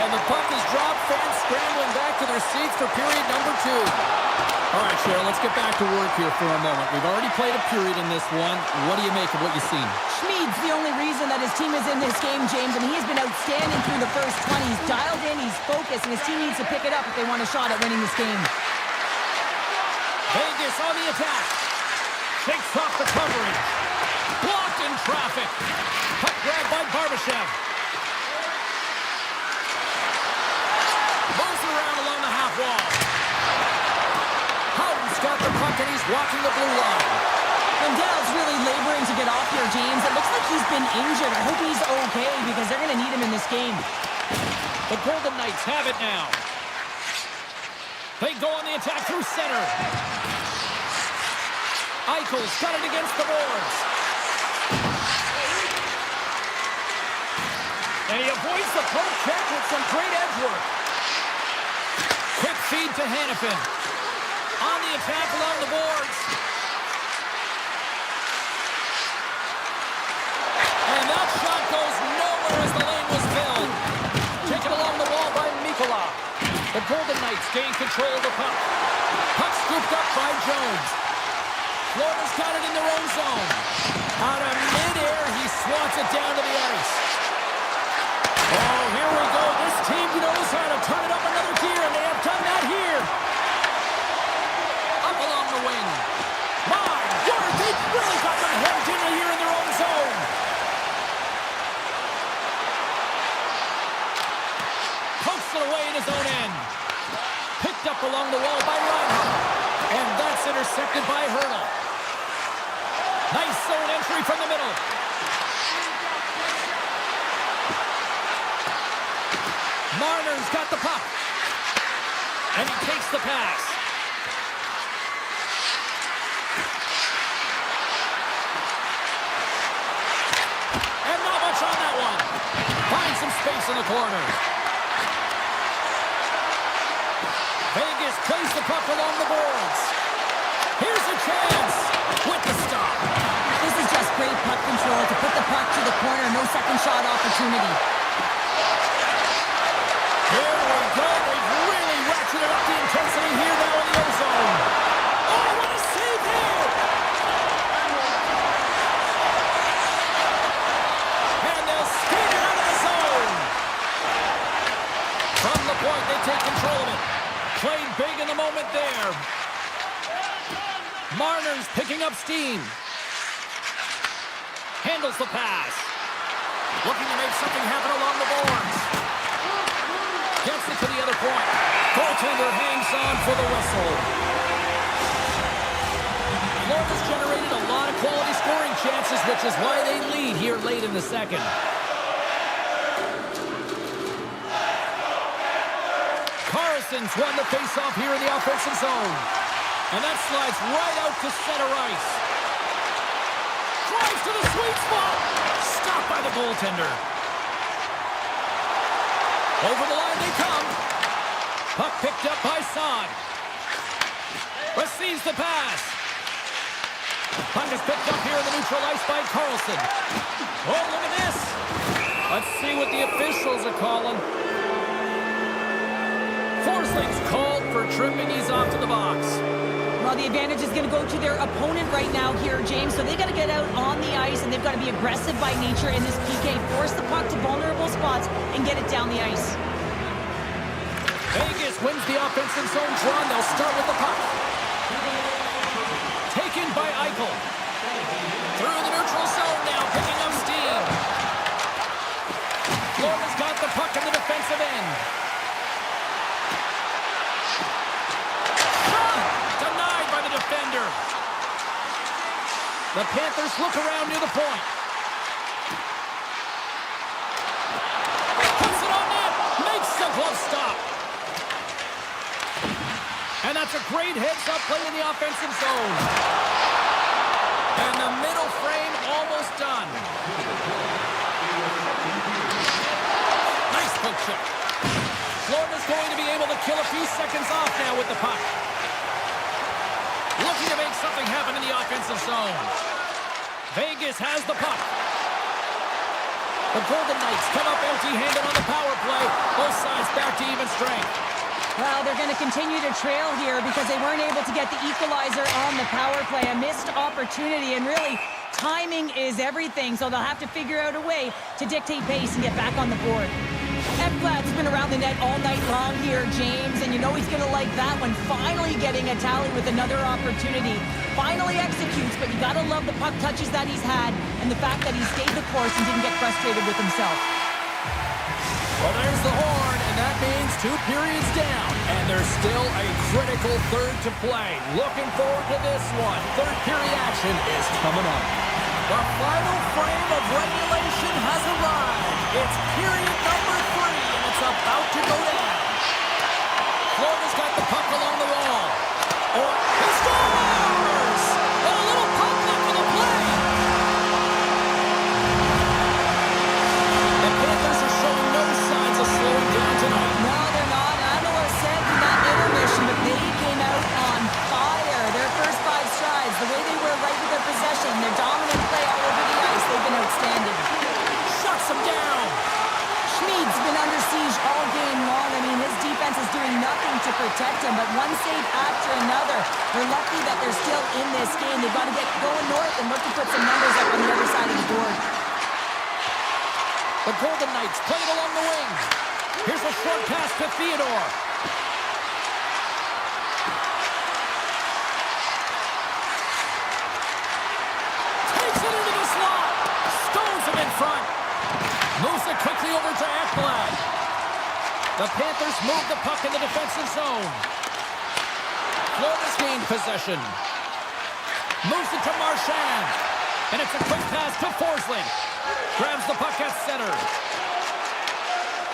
And the puck is dropped, fans scrambling back to their seats for period number two. All right, Cheryl, let's get back to work here for a moment. We've already played a period in this one. What do you make of what you've seen? Schmid's the only reason that his team is in this game, James, and he has been outstanding through the first 20. He's dialed in, he's focused, and his team needs to pick it up if they want a shot at winning this game. Vegas on the attack. Shakes off the coverage. Blocked in traffic. Puck grab by Barbashev. Moves around along the half wall. Howden's got the puck and he's walking the blue line. Lindell's really laboring to get off here, James. It looks like he's been injured. I hope he's okay because they're going to need him in this game. The Golden Knights have it now. They go on the attack through center. Eichel's got it against the boards. And he avoids the poke check with some great edge work. Quick feed to Hannafin. On the attack along the boards. And that shot goes nowhere as the lane was filled. Taken along the wall by Mikkola. The Golden Knights gain control of the puck. Puck scooped up by Jones. Florida's got it in their own zone. Out of midair, he swats it down to the ice. Oh, here we go. This team knows how to turn it up another gear, and they have done that here. Up along the wing. My word, they've really got them hemmed in here in their own zone. away in his own end. Picked up along the wall by Reinhardt. And that's intercepted by Hurdle. Nice zone entry from the middle. Marner's got the puck. And he takes the pass. And not much on that one. Finds some space in the corner. Vegas plays the puck along the boards. Here's a chance with the stop. This is just great puck control to put the puck to the corner. No second shot opportunity. Here we go. They've really ratcheted up the intensity here now in the ozone. Oh, what a save here! And they'll skate it out of the zone. From the point, they take control of it. Played big in the moment there. Marner's picking up steam. Handles the pass. Looking to make something happen along the boards. Gets it to the other point. Goaltender hangs on for the whistle. Florida's generated a lot of quality scoring chances, which is why they lead here late in the second. Carson's won the faceoff here in the offensive zone. And that slides right out to center ice. Drives to the sweet spot. Stopped by the goaltender. Over the line they come. Puck picked up by Saad. Receives the pass. Puck is picked up here in the neutral ice by Carlson. Oh, look at this. Let's see what the officials are calling. Forsling's called for tripping. He's off to the box. Well, the advantage is going to go to their opponent right now here, James. So they've got to get out on the ice, and they've got to be aggressive by nature in this PK. Force the puck to vulnerable spots and get it down the ice. Vegas wins the offensive zone draw. They'll start with the puck. Taken by Eichel. Through the neutral zone now, picking up steam. Florida's got the puck in the defensive end. Denied by the defender. The Panthers look around near the point. Puts it on net. Makes the glove stop. And that's a great heads-up play in the offensive zone. And the middle frame almost done. Nice poke check. Florida's going to be able to kill a few seconds off now with the puck. Looking to make something happen in the offensive zone. Vegas has the puck. The Golden Knights come up empty-handed on the power play. Both sides back to even strength. Well, they're going to continue to trail here because they weren't able to get the equalizer on the power play. A missed opportunity, and really, timing is everything, so they'll have to figure out a way to dictate pace and get back on the board. Ekblad's been around the net all night long here, James, and you know he's going to like that one. Finally getting a tally with another opportunity. Finally executes, but you got to love the puck touches that he's had and the fact that he stayed the course and didn't get frustrated with himself. Well, there's the horn, and that means 2 periods down. And there's still a critical third to play. Looking forward to this one. Third period action is coming up. The final frame of regulation has arrived. It's period number 3, and it's about to go down. Florida's got the puck along the wall. He scores! And a little puck left in the play. The Panthers are showing no signs of slowing down tonight. No, they're not. Anola said in that intermission, but they came out on fire. Their first 5 strides, the way they were right with their possession, their dominant play all over the ice, they've been outstanding. Shuts them down. Schmid's been under siege all game long. I mean, his defense is doing nothing to protect him, but one save after another. They're lucky that they're still in this game. They've got to get going north and look to put some numbers up on the other side of the board. The Golden Knights play it along the wing. Here's a short pass to Theodore. Takes it into the slot. Stones him in front. Moves it quickly over to Ekblad. The Panthers move the puck in the defensive zone. Florida's gained possession. Moves it to Marchand. And it's a quick pass to Forsling. Grabs the puck at center.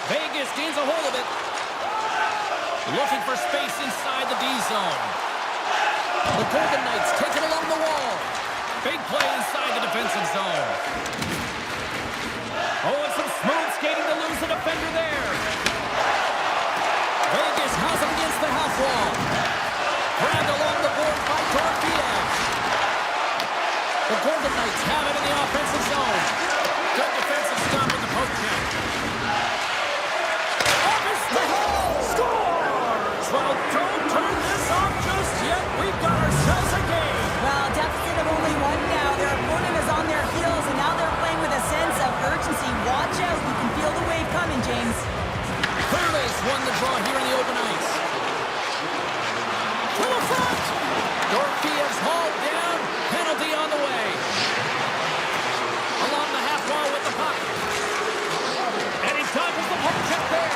Vegas gains a hold of it. Looking for space inside the D zone. The Golden Knights take it along the wall. Big play inside the defensive zone. Oh, and some smooth skating to lose the defender there. Vegas has him against the half wall. Grabbed along the board by Dorfiev. The Golden Knights have it in the offensive zone. Good defensive stop with the poke check. Scores! Well, don't turn this off just yet. We've got ourselves a game. Well, deficit of only one now. Their opponent is on their heels, and now they're playing with a sense of urgency. Watch out. You can feel the wave coming, James. Curtis won the draw here in the open ice. To the front! Dorfiev's hauled down. Penalty on the way. Along the half wall with the puck. And he dodges the poke check there.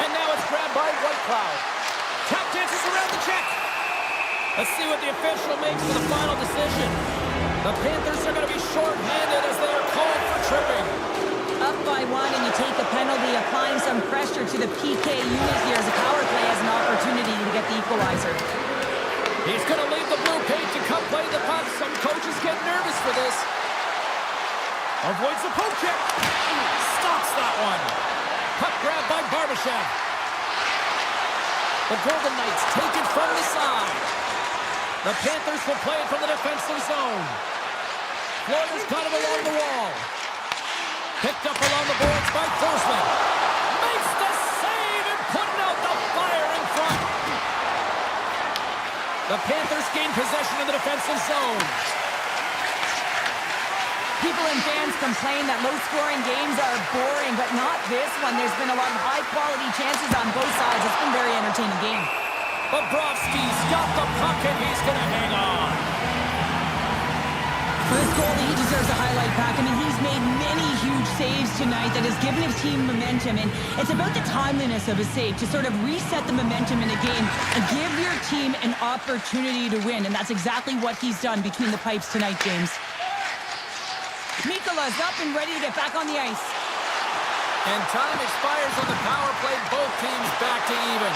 And now it's grabbed by White Cloud. Tap dances around the check. Let's see what the official makes for the final decision. The Panthers are going to be short-handed as they are called for tripping. Up by one, and you take the penalty, applying some pressure to the PK unit here as a power play has an opportunity to get the equalizer. He's going to leave the blue paint to come play the puck. Some coaches get nervous for this. Avoids the poke check. Stops that one. Puck grab by Barbashev. The Golden Knights take it from the side. The Panthers will play it from the defensive zone. Florida's got it along the wall. Picked up along the boards by Forsling. Makes the save and putting out the fire in front. The Panthers gain possession of the defensive zone. People and fans complain that low-scoring games are boring, but not this one. There's been a lot of high-quality chances on both sides. It's been a very entertaining game. Bobrovsky's got the puck and he's going to hang on. For this goalie, he deserves a highlight pack. I mean, he's made many huge saves tonight that has given his team momentum, and it's about the timeliness of a save to sort of reset the momentum in a game and give your team an opportunity to win, and that's exactly what he's done between the pipes tonight, James. Mikola's up and ready to get back on the ice. And time expires on the power play. Both teams back to even.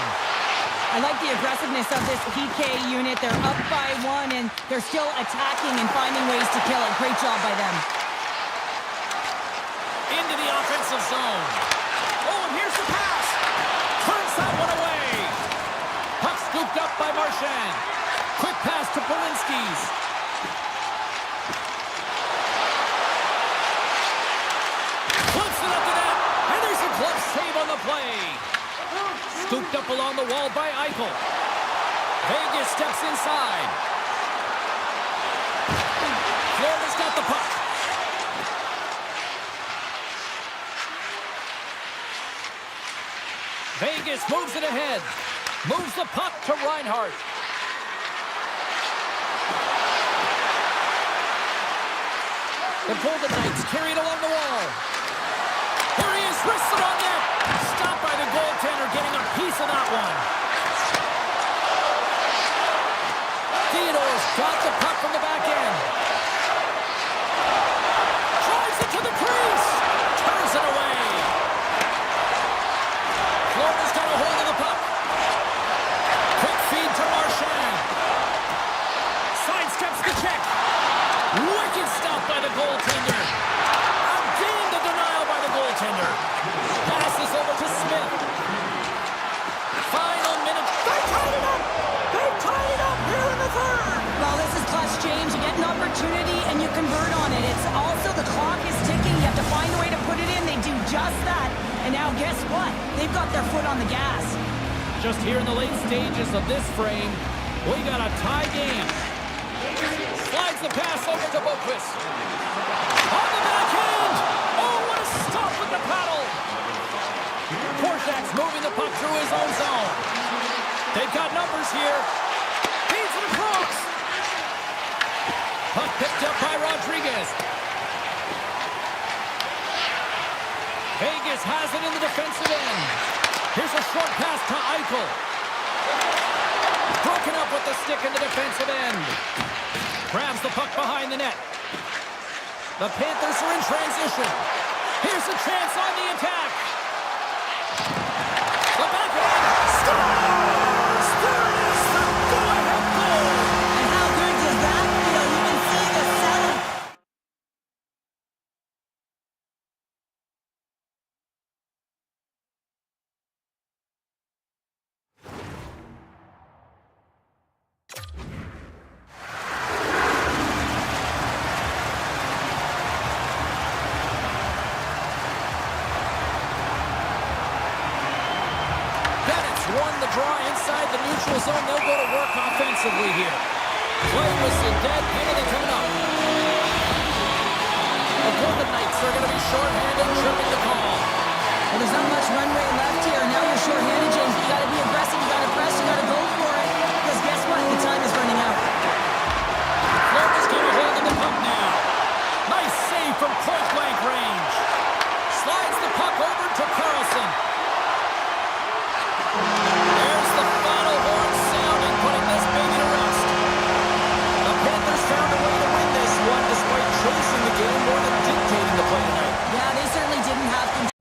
I like the aggressiveness of this PK unit. They're up by one, and they're still attacking and finding ways to kill it. Great job by them. Into the offensive zone. Oh, and here's the pass. Turns that one away. Puck scooped up by Marchand. Quick pass to Polinski's. Flips it up to net. And there's a glove save on the play. Scooped up along the wall by Eichel. Vegas steps inside. Florida's got the puck. Vegas moves it ahead. Moves the puck to Reinhart. The Golden Knights carry it along the wall. Here he is, wrists it on net. Stopped by the goaltender, getting a piece of that one. Theodore's got the puck from the back end. Drives it to the crease. Turns it away. Florida's got a hold of the puck. Quick feed to Marchand. Sidesteps the check. Wicked stop by the goaltender. Again the denial by the goaltender. Passes over to Smith. Final minute. They tied it up! They tied it up here in the third! Well, this is clutch, James. You get an opportunity and you convert on it. It's also the clock is ticking. You have to find a way to put it in. They do just that. And now guess what? They've got their foot on the gas. Just here in the late stages of this frame, we got a tie game. Slides the pass over to Boquist. On the backhand! Oh, what a stop with the paddle! Korczak's moving the puck through his own zone. They've got numbers here. Feeds it across. Puck picked up by Rodriguez. Vegas has it in the defensive end. Here's a short pass to Eichel. Broken up with the stick in the defensive end. Grabs the puck behind the net. The Panthers are in transition. Here's a chance on the attack. The backhand scores! There is the go-ahead goal! And how good does that feel? You can see the celebration. Won the draw inside the neutral zone. They'll go to work offensively here. Play whistle dead. Penalty coming up. The Golden Knights are going to be shorthanded, tripping the call. Well, there's not much runway left here. Now you're shorthanded, James. You got to be aggressive. You got to press. You got to go for it. Because guess what? The time is running out. Florida's got a hold of the puck now. Nice save from point-blank range. Slides the puck over to Carlson. There's the final horn sounding, putting this baby to rest. The Panthers found a way to win this one, despite chasing the game more than dictating the play tonight. Yeah, they certainly didn't have control.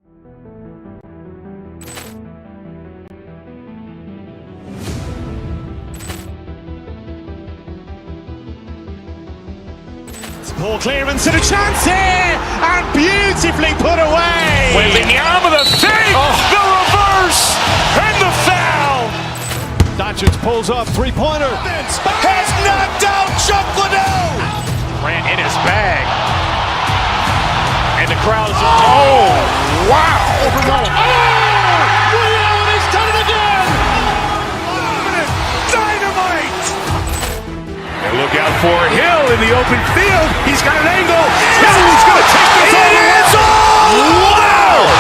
Poor clearance and a chance here, and beautifully put away. Wembanyama the save, the reverse, and the foul. Doncic pulls up, three-pointer. Has knocked out Chuck Liddell. Grant in his bag. And the crowd is, oh, wow. He's done it again. Dynamite. And look out for Hill in the open field. He's got an angle. He's going to take this all the way. Wow.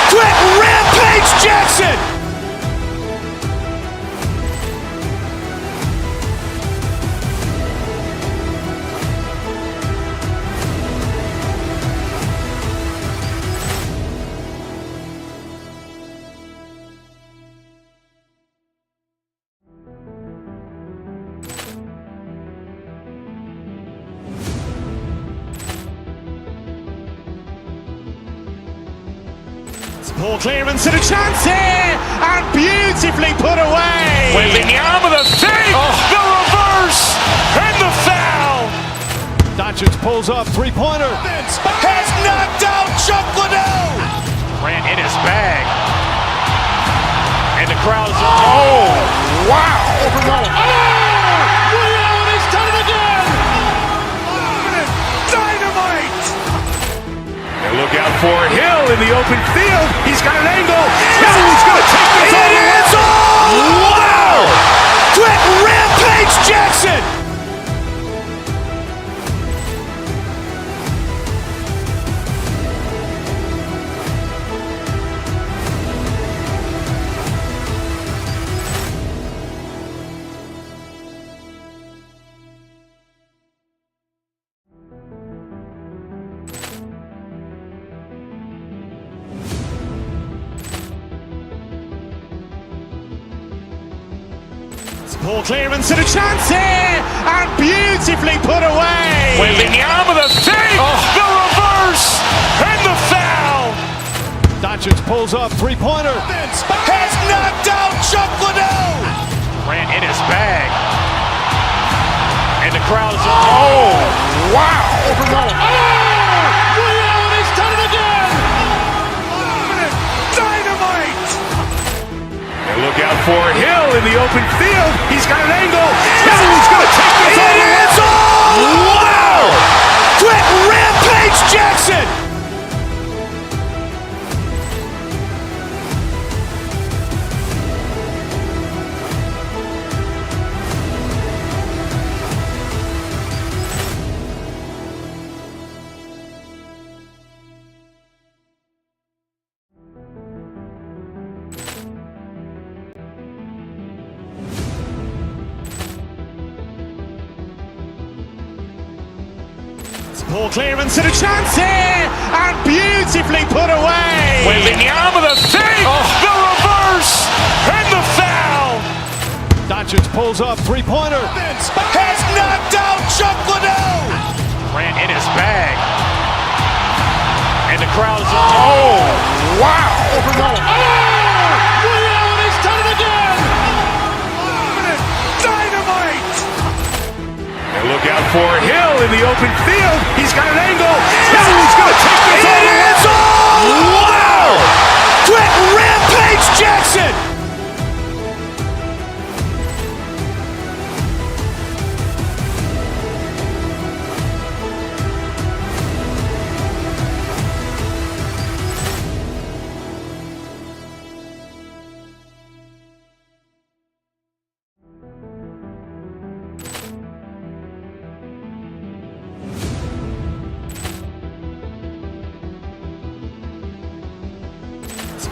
Quick Rampage Jackson. Poor clearance and a chance here, and beautifully put away. Wembanyama the save, the reverse, and the foul. Doncic pulls up, three-pointer. Has knocked out Chuck Liddell. Grant in his bag. And the crowd is, oh, wow. He's done it again. Dynamite. And look out for Hill in the open field. He's got an angle. He's going to take this all the way. Wow. Quick Rampage Jackson. Poor clearance and a chance here, and beautifully put away. Wembanyama the save, the reverse, and the foul. Doncic pulls up, three-pointer. Has knocked out Chuck Liddell. Grant in his bag. And the crowd is, oh, wow. He's done it again. Dynamite. And look out for Hill in the open field. He's got an angle. He's going to take this all the way. Wow. Quick Rampage Jackson. Poor clearance and a chance here, and beautifully put away. Wembanyama the fake, the reverse, and the foul. Doncic pulls up, three-pointer. Has knocked out Chuck Liddell. Grant in his bag. And the crowd is, oh, wow. He's done it again. Dynamite. And look out for Hill in the open field. He's got an angle. He's going to take this all the way. Wow. Quick Rampage Jackson.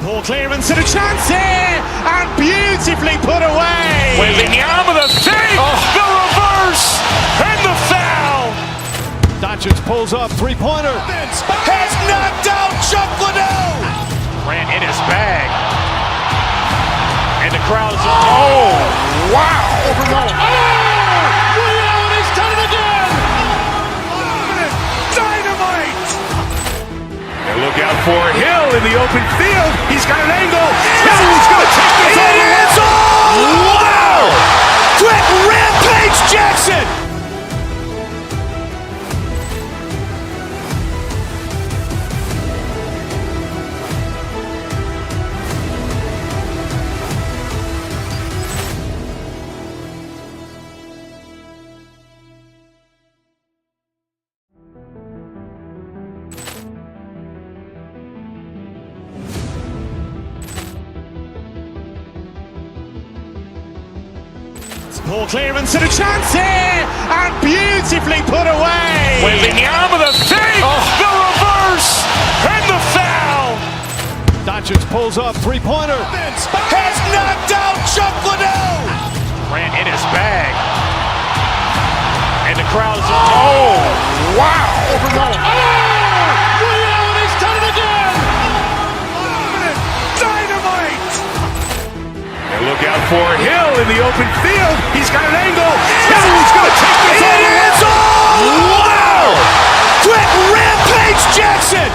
Poor clearance and a chance here, and beautifully put away. Wembanyama the fake, the reverse, and the foul. Doncic pulls up, three-pointer. Has knocked out Chuck Liddell. Grant in his bag. And the crowd is, oh, wow. He's done it again. Dynamite. And look out for Hill in the open field. He's got an angle. He's going to take this all the way. Wow. Quick Rampage Jackson. Poor clearance and a chance here, and beautifully put away. Wembanyama the fake, the reverse, and the foul. Doncic pulls up, three-pointer. Has knocked out Chuck Liddell. Grant in his bag. And the crowd is, oh, wow. He's done it again. Dynamite. And look out for Hill in the open field. He's got an angle. He's going to take this all the way. Wow. Quick Rampage Jackson.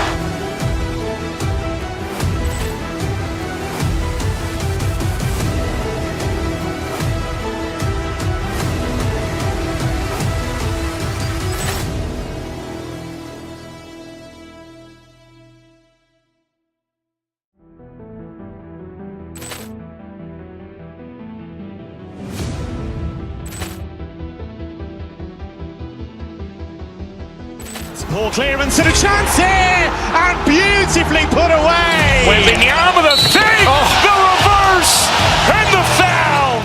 Poor clearance and a chance here, and beautifully put away. Wembanyama the fake, the reverse, and the foul.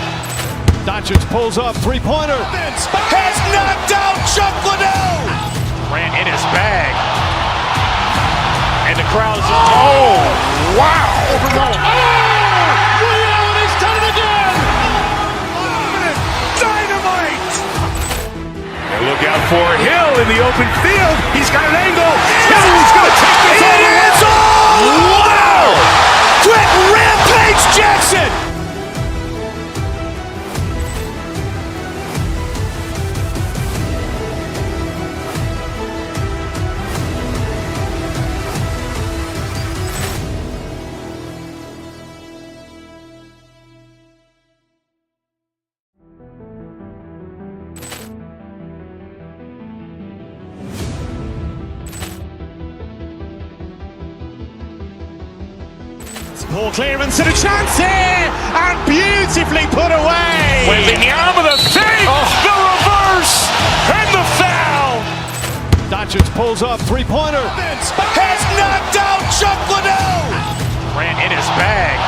Doncic pulls up, three-pointer. Has knocked out Chuck Liddell. Grant in his bag. And the crowd is, oh, wow. He's done it again. Dynamite. And look out for Hill in the open field. He's got an angle. He's going to take this all the way. Wow. Quick Rampage Jackson. Poor clearance and a chance here, and beautifully put away. Wembanyama the fake, the reverse, and the foul. Doncic pulls up, three-pointer. Has knocked out Chuck Liddell. Grant in his bag.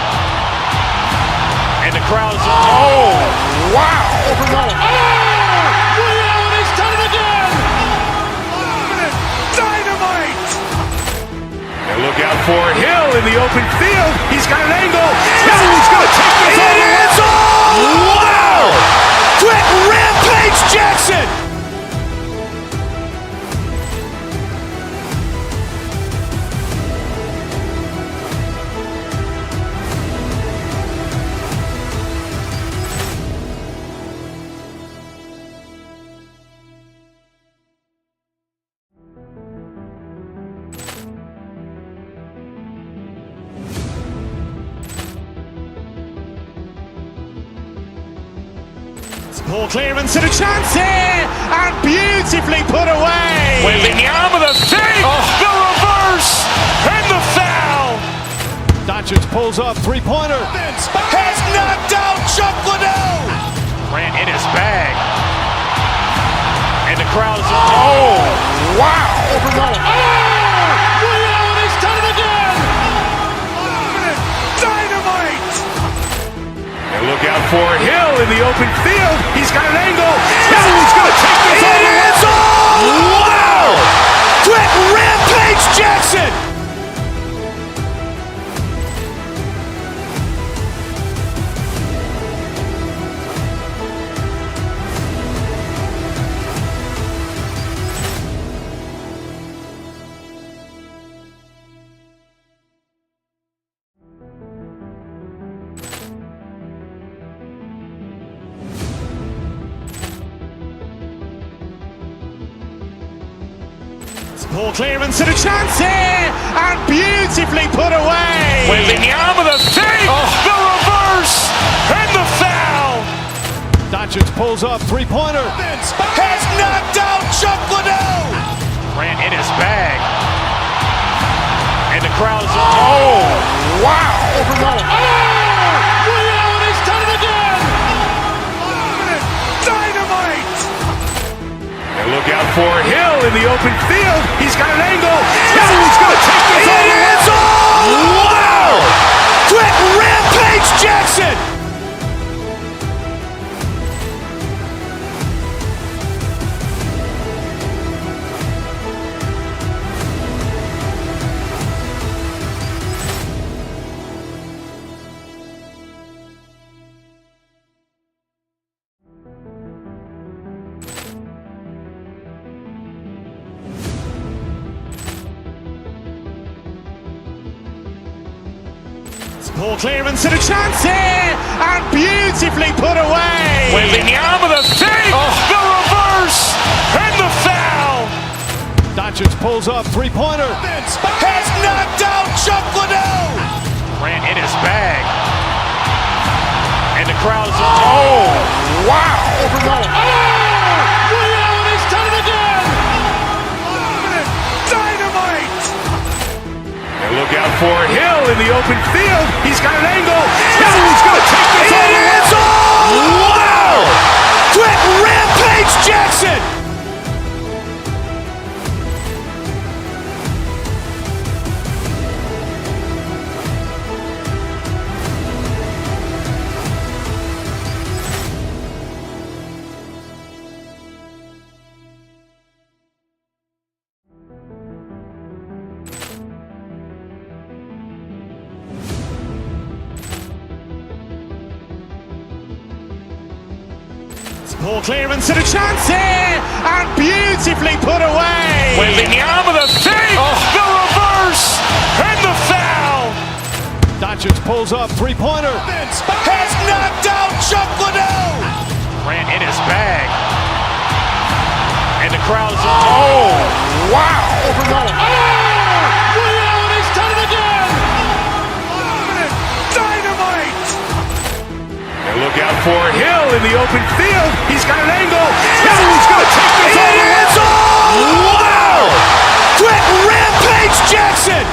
And the crowd is, oh, wow. He's done it again. Dynamite. And look out for Hill in the open field. He's got an angle. He's going to take this all the way. Wow. Quick Rampage Jackson. Ball clearance and a chance here, and beautifully put away. Wembanyama with a save, the reverse, and the foul. Doncic pulls up, three-pointer. Has knocked out Chuck Liddell. Grant in his bag. And the crowd is, wow. He's done it again! Dynamite. And look out for Hill in the open field. He's got an angle. He's going to take this all the way. Wow. Quick Rampage Jackson. Ball clearance and a chance here, and beautifully put away. Wembanyama with a save, the reverse, and the foul. Doncic pulls up, three-pointer. Has knocked out Chuck Liddell. Grant in his bag. And the crowd is, wow. He's done it again! Dynamite. And look out for Hill in the open field. He's got an angle. He's going to take this all the way. Wow. Quick Rampage Jackson. Ball clearance and a chance here, and beautifully put away. Wembanyama with a save, the reverse, and the foul. Doncic pulls up, three-pointer. Has knocked out Chuck Liddell. Grant in his bag. And the crowd is, wow. He's done it again! Dynamite. And look out for Hill in the open field. He's got an angle. He's going to take this all the way. Wow. Quick Rampage Jackson. Ball clearance and a chance here, and beautifully put away. Wembanyama with a save, the reverse, and the foul. Doncic pulls up, three-pointer. Has knocked out Chuck Liddell. Grant in his bag. And the crowd is, wow. He's done it again! Dynamite. And look out for Hill in the open field. He's got an angle. He's going to take this all the way. Wow. Quick Rampage Jackson.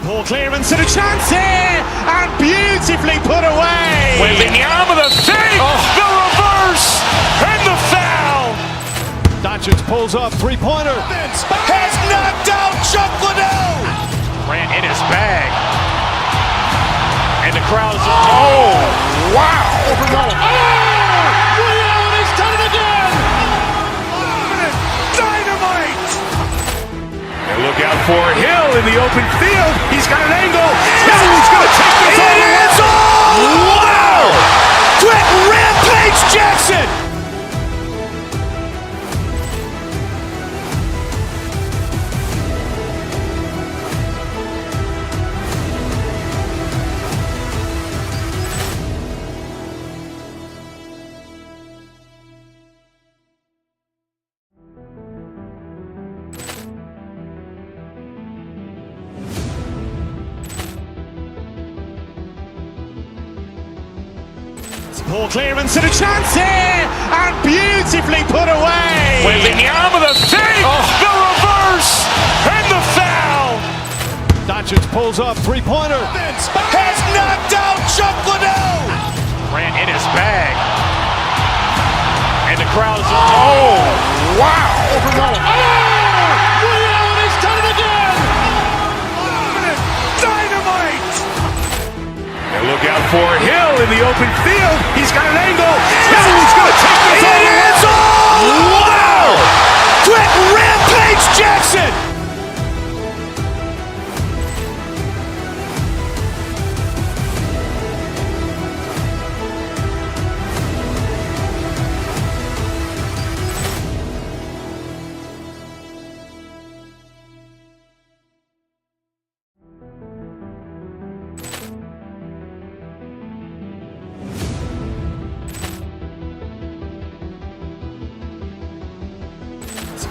Ball clearance and a chance here, and beautifully put away. Wembanyama with a save, the reverse, and the foul. Doncic pulls up, three-pointer. Has knocked out Chuck Liddell. Grant in his bag. And the crowd is, wow. He's done it again! Dynamite. And look out for Hill in the open field. He's got an angle. He's going to take this all the way. Wow. Quick Rampage Jackson. Poor clearance and a chance here, and beautifully put away. Wembanyama with a save, the reverse, and the foul. Doncic pulls up, three-pointer. Has knocked out Chuck Liddell. Grant in his bag. And the crowd is, oh, wow. Ray Allen has done it again. Dynamite. And look out for Hill in the open field. He's got an angle. He's going to take this all the way. Wow. Quick Rampage Jackson.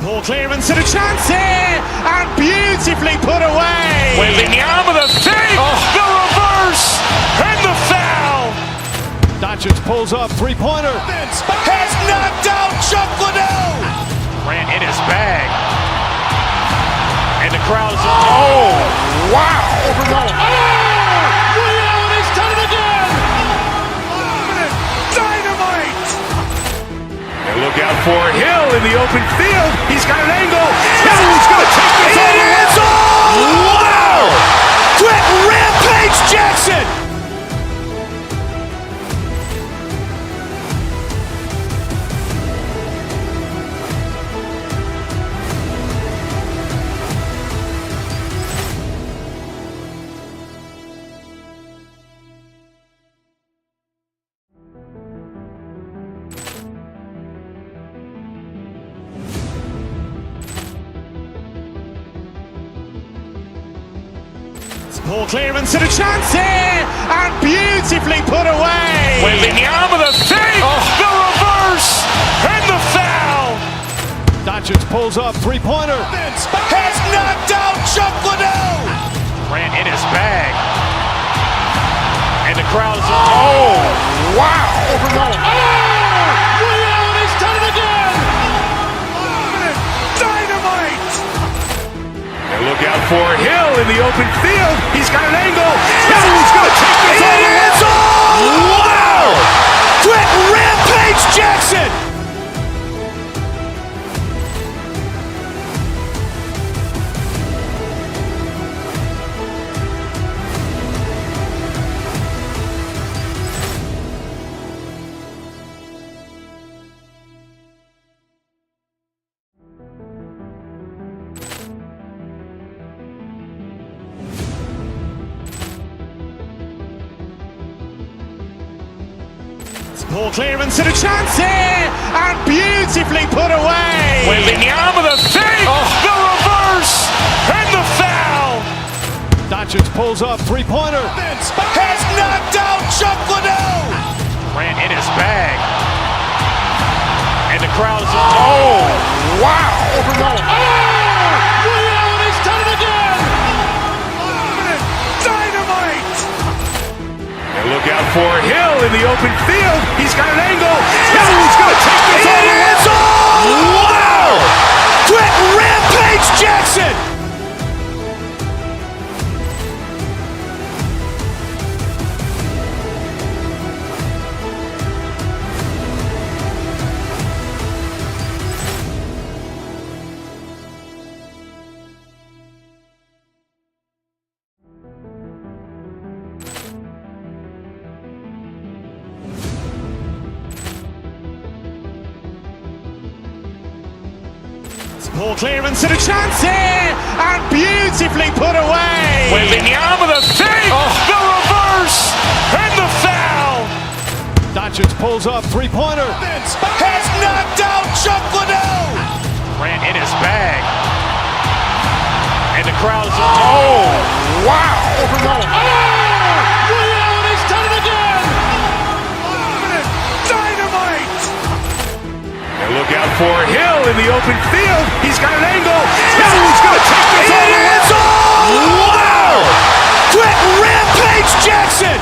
Poor clearance and a chance here, and beautifully put away. Wembanyama with a save, the reverse, and the foul. Doncic pulls up, three-pointer. Has knocked out Chuck Liddell. Grant in his bag. And the crowd is, oh, wow. Ray Allen has done it again. Dynamite. And look out for Hill in the open field. He's got an angle. He's going to take this all the way. Wow. Quick Rampage Jackson. Poor clearance and a chance here, and beautifully put away. Wembanyama with a save, the reverse, and the foul. Doncic pulls up, three-pointer. Has knocked out Chuck Liddell. Grant in his bag. And the crowd is, oh, wow. Ray Allen has done it again. Dynamite. And look out for Hill in the open field. He's got an angle. He's going to take this all the way. Wow. Quick Rampage Jackson. Poor clearance and a chance here, and beautifully put away. Wembanyama with a save, the reverse, and the foul. Doncic pulls up, three-pointer. Has knocked out Chuck Liddell. Grant in his bag. And the crowd is, oh, wow. Ray Allen has done it again. Dynamite. And look out for Hill in the open field. He's got an angle. He's going to take this all the way. Wow. Quick Rampage Jackson. Poor clearance and a chance here, and beautifully put away. Wembanyama with a save, the reverse, and the foul. Doncic pulls up, three-pointer. Has knocked out Chuck Liddell. Grant in his bag. And the crowd is, oh, wow. Ray Allen has done it again. Dynamite. And look out for Hill in the open field. He's got an angle. He's going to take this all the way. Wow. Quick Rampage Jackson.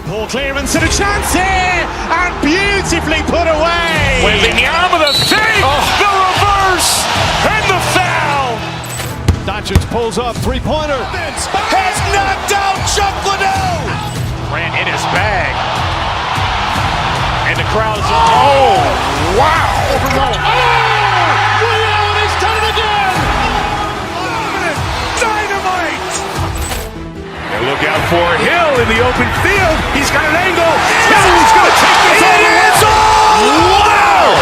Poor clearance and a chance here, and beautifully put away. Wembanyama with a save, the reverse, and the foul. Doncic pulls up, three-pointer. Has knocked out Chuck Liddell. Grant in his bag. And the crowd is, oh, wow. He's done it again. Dynamite. And look out for Hill in the open field. He's got an angle. He's going to take this all the way. Wow.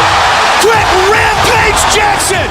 Quick Rampage Jackson.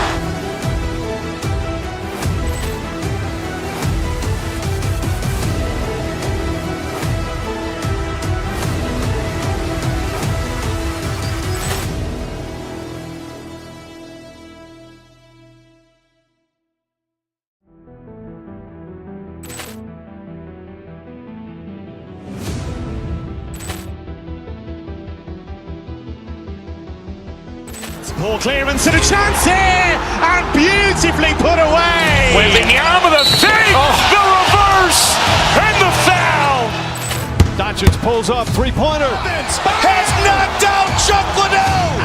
Poor clearance and a chance here, and beautifully put away. Wembanyama with a save, the reverse, and the foul. Doncic pulls up, three-pointer. Has knocked out Chuck Liddell.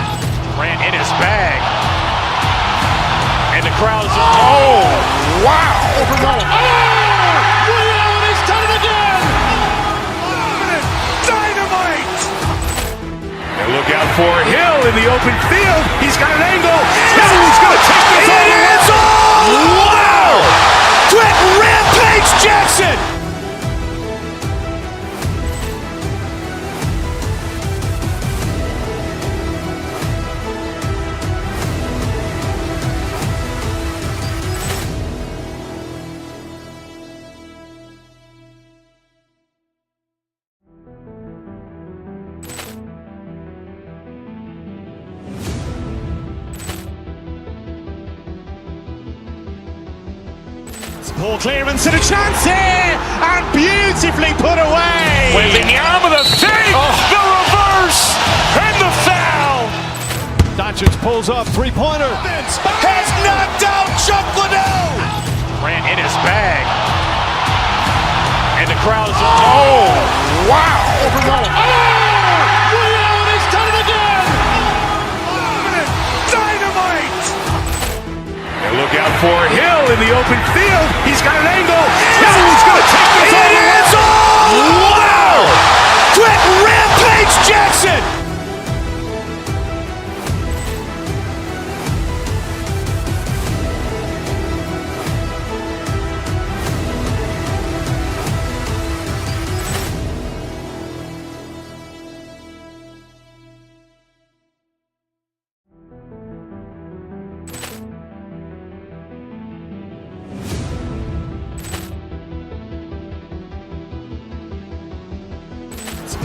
Grant in his bag. And the crowd is, oh, wow. He's done it again. Dynamite. And look out for Hill in the open field. He's got an angle. He's going to take this all the way. Wow. Quick Rampage Jackson. Poor clearance and a chance here, and beautifully put away. Wembanyama with a save, the reverse, and the foul. Doncic pulls up, three-pointer. Has knocked out Chuck Liddell. Grant in his bag. And the crowd is, oh, wow. He's done it again. Dynamite. And look out for Hill in the open field. He's got an angle. He's going to take this all the way. Wow. Quick Rampage Jackson.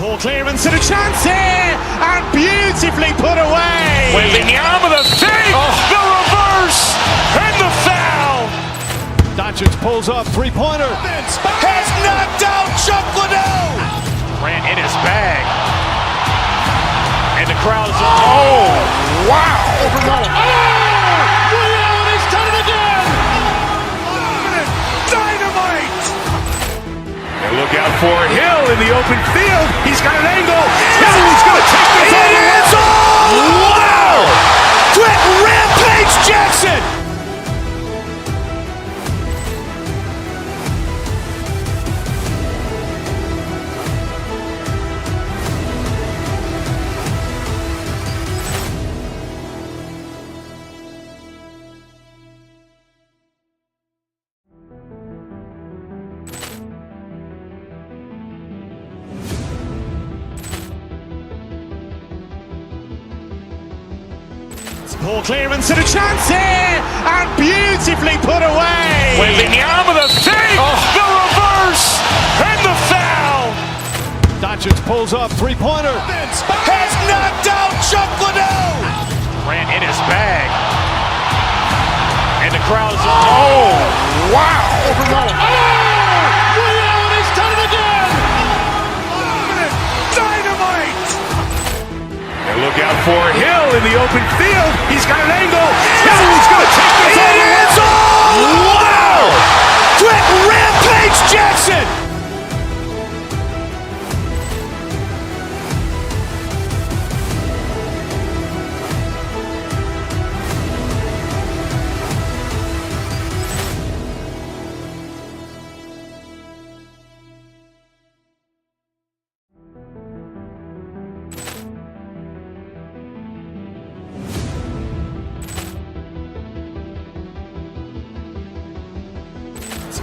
Poor clearance and a chance here, and beautifully put away. Wembanyama with a save, the reverse, and the foul. Doncic pulls up, three-pointer. Has knocked out Chuck Liddell. Grant in his bag. And the crowd is, oh, wow. He's done it again. Dynamite. And look out for Hill in the open field. He's got an angle. He's going to take this all the way. Wow. Quick Rampage Jackson. Poor clearance and a chance here, and beautifully put away. Wembanyama with a save, the reverse, and the foul. Doncic pulls up, three-pointer. Has knocked out Chuck Liddell. Grant in his bag. And the crowd is, oh, wow. He's done it again. Dynamite. And look out for Hill in the open field. He's got an angle. He's going to take this all the way. Wow. Quick Rampage Jackson.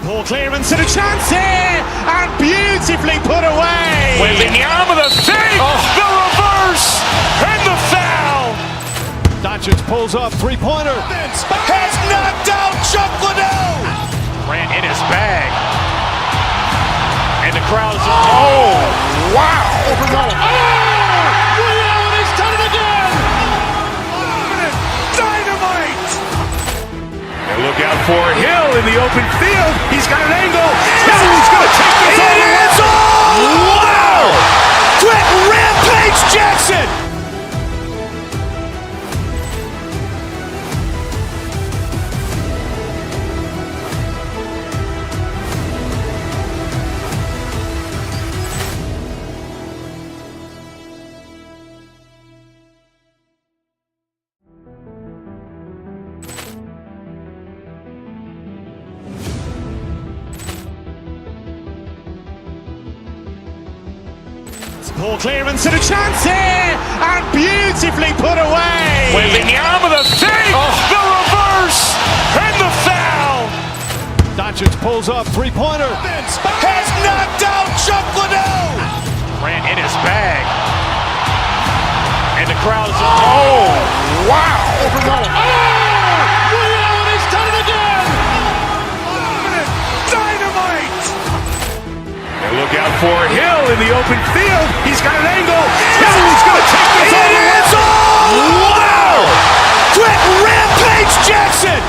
Poor clearance and a chance here, and beautifully put away. Wembanyama the fake, the reverse, and the foul. Doncic pulls up, three-pointer. Has knocked out Chuck Liddell. Grant in his bag. And the crowd is, oh, wow. He's done it again. Dynamite. And look out for Hill in the open field. He's got an angle. Hill's going to take this all the way. Wow. Quick Rampage Jackson. Poor clearance and a chance here, and beautifully put away. Wembanyama the fake, the reverse, and the foul. Doncic pulls up, three-pointer. Has knocked out Chuck Liddell. Grant in his bag. And the crowd is, oh, wow. He's done it again. Dynamite. And look out for Hill in the open field. He's got an angle. Hill's going to take this all the way. Wow. Quick Rampage Jackson.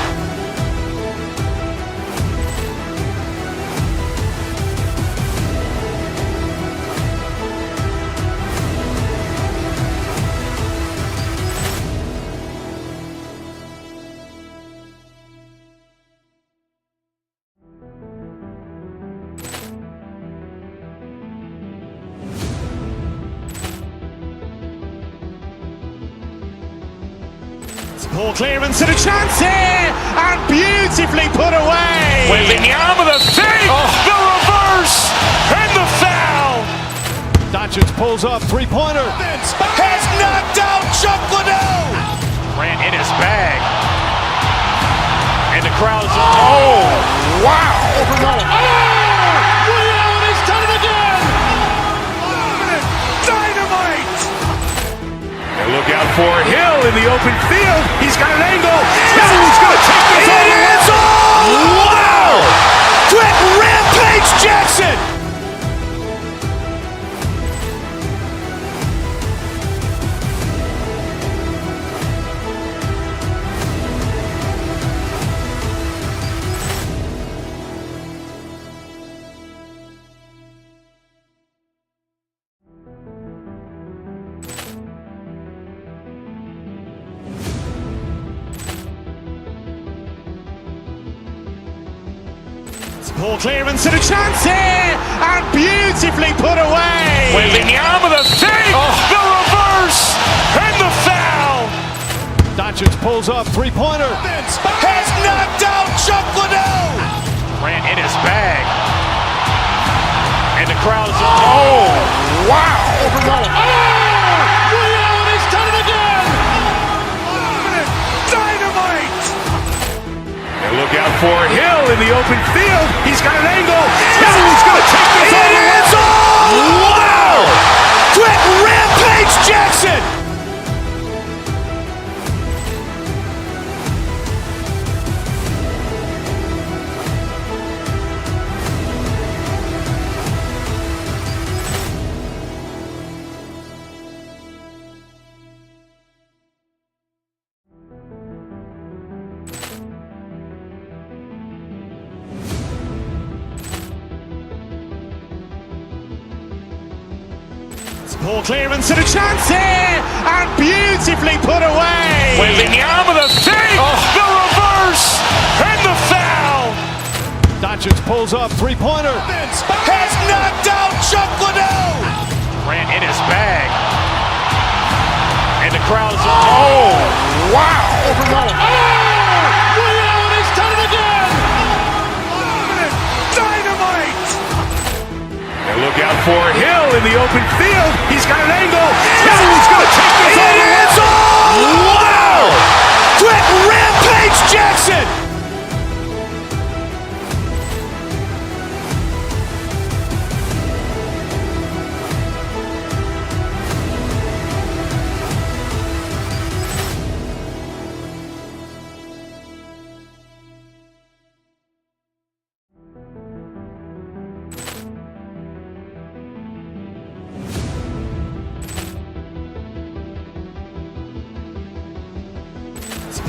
Poor clearance and a chance here, and beautifully put away. Wembanyama the fake, the reverse, and the foul. Doncic pulls up, three-pointer. Has knocked out Chuck Liddell. Grant in his bag. And the crowd is, oh, wow. He's done it again. Dynamite. And look out for Hill in the open field. He's got an angle. Hill's going to take this all the way. Wow. Quick Rampage Jackson. Poor clearance and a chance here, and beautifully put away. Wembanyama the fake, the reverse, and the foul. Doncic pulls up, three-pointer. Has knocked out Chuck Liddell. Grant in his bag. And the crowd is, oh, wow. He's done it again. Dynamite. And look out for Hill in the open field. He's got an angle. Hill's going to take this all the way. Wow. Quick Rampage Jackson. Poor clearance and a chance here, and beautifully put away. Wembanyama the fake, the reverse, and the foul. Doncic pulls up, three-pointer. Has knocked out Chuck Liddell. Grant in his bag. And the crowd is, oh, wow. He's done it again. Dynamite. And look out for Hill in the open field. He's got an angle. Hill's going to take this all the way. Wow. Quick Rampage Jackson.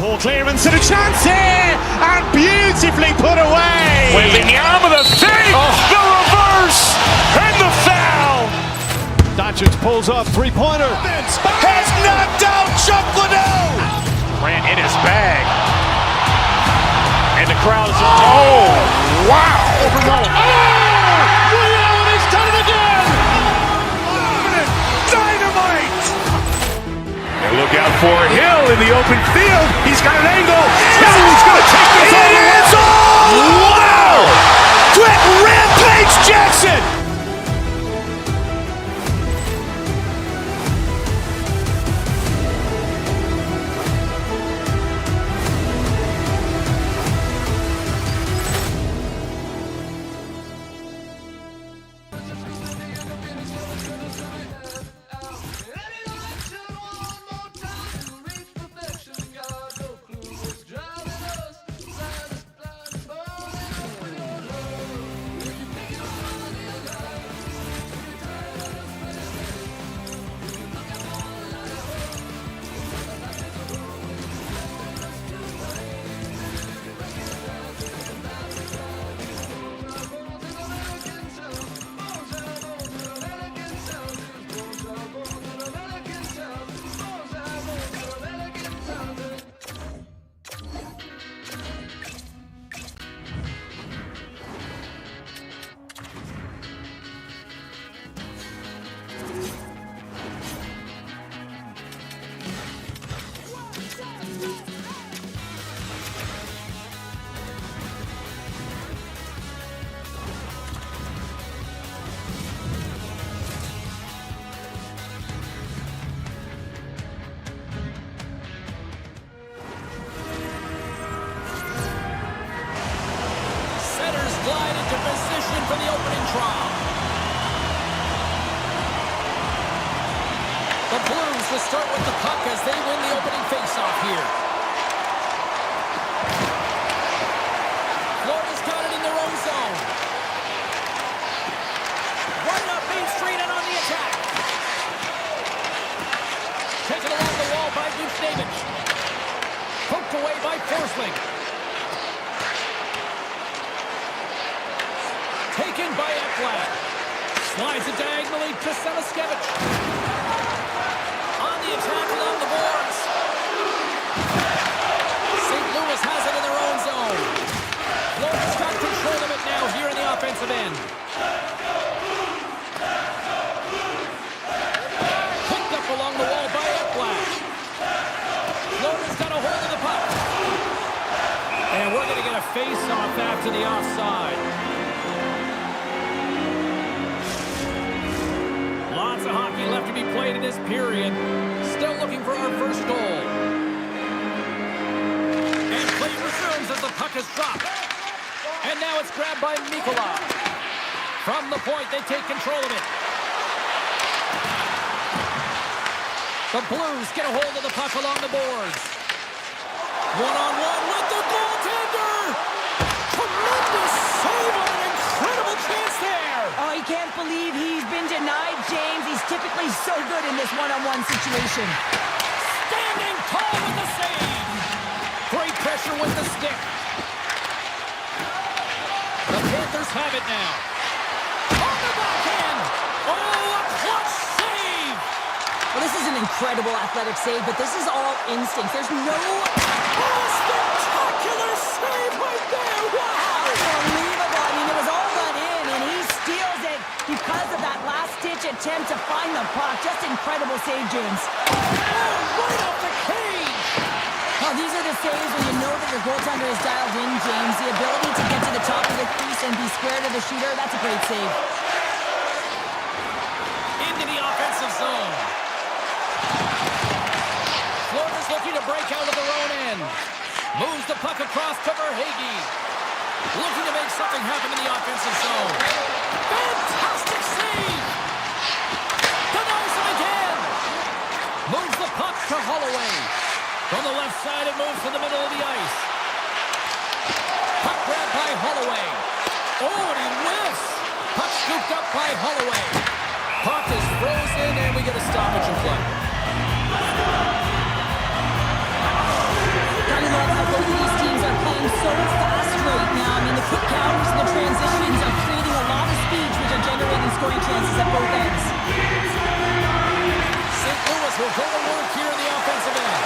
Poor clearance and a chance here, and beautifully put away. Wembanyama the save, the reverse, and the foul. Doncic pulls up, three-pointer. Has knocked out Chuck Liddell. Grant in his bag. And the crowd is, oh, wow. He's done it again! Dynamite. And look out for Hill in the open field. He's got an angle. Hill's going to take this all the way. Wow. Quick rampage Jackson. Glide into position for the opening trial. The Blues will start with the puck as they win the opening faceoff here. Florida's got it in their own zone. Right up Main Street and on the attack. Taken along the wall by Dukes-Davidge. Poked away by Forsling. Taken by Ekblad. Slides it diagonally to Samaskevich. On the attack along the boards. St. Louis has it in their own zone. Florida's got control of it now here in the offensive end. Picked up along the wall by Ekblad. Florida's got a hold of the puck. And we're going to get a face-off after the offside. Lots of hockey left to be played in this period. Still looking for our first goal. And play resumes as the puck is dropped. And now it's grabbed by Mikula. From the point, they take control of it. The Blues get a hold of the puck along the boards. One-on-one with the goaltender. Tremendous save on an incredible chance there. Oh, he can't believe he's been denied, James. He's typically so good in this one-on-one situation. Standing tall with the save. Great pressure with the stick. The Panthers have it now. On the backhand. Oh, a clutch save. Well, this is an incredible athletic save, but this is all instinct. There's no... Oh, spectacular save right there. Wow. Unbelievable. I mean, it was all done in, and he steals it because of that last-ditch attempt to find the puck. Just incredible save, James. Oh, right off the cage. Oh, these are the saves when you know that your goaltender is dialed in, James. The ability to get to the top of the crease and be square to the shooter, that's a great save. Into the offensive zone. Florida's looking to break out of their own end. Moves the puck across to Verhaeghe. Looking to make something happen in the offensive zone. Fantastic save! Denies him again! Moves the puck to Holloway. From the left side, it moves to the middle of the ice. Puck grabbed by Holloway. Oh, and he whiffs! Puck scooped up by Holloway. Puck is frozen, and we get a stoppage in play. Got so fast right now. I mean, the quick counters and the transitions are creating a lot of speeds, which are generating scoring chances at both ends. St. Louis will go to work here in the offensive end.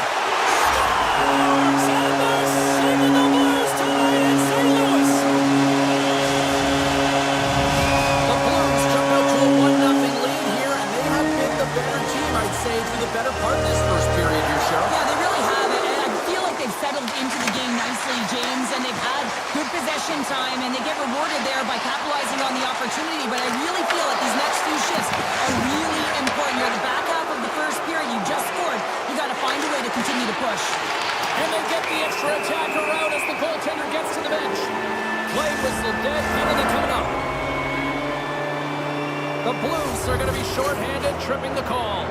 The Blues jump out to a 1-0 lead here, and they have been the better team, I'd say, through the better part of this first period here, Cheryl. Yeah, they really have it, and I feel like they've settled into the game nicely, James, and they've had good possession time, and they get rewarded there by capitalizing on the opportunity, but I really feel like these next few shifts are really important. You're the back half of the first period, you just scored, you got to find a way to continue to push. And they get the extra attacker out as the goaltender gets to the bench. Play whistle dead, penalty coming up. The Blues are going to be shorthanded, tripping the call.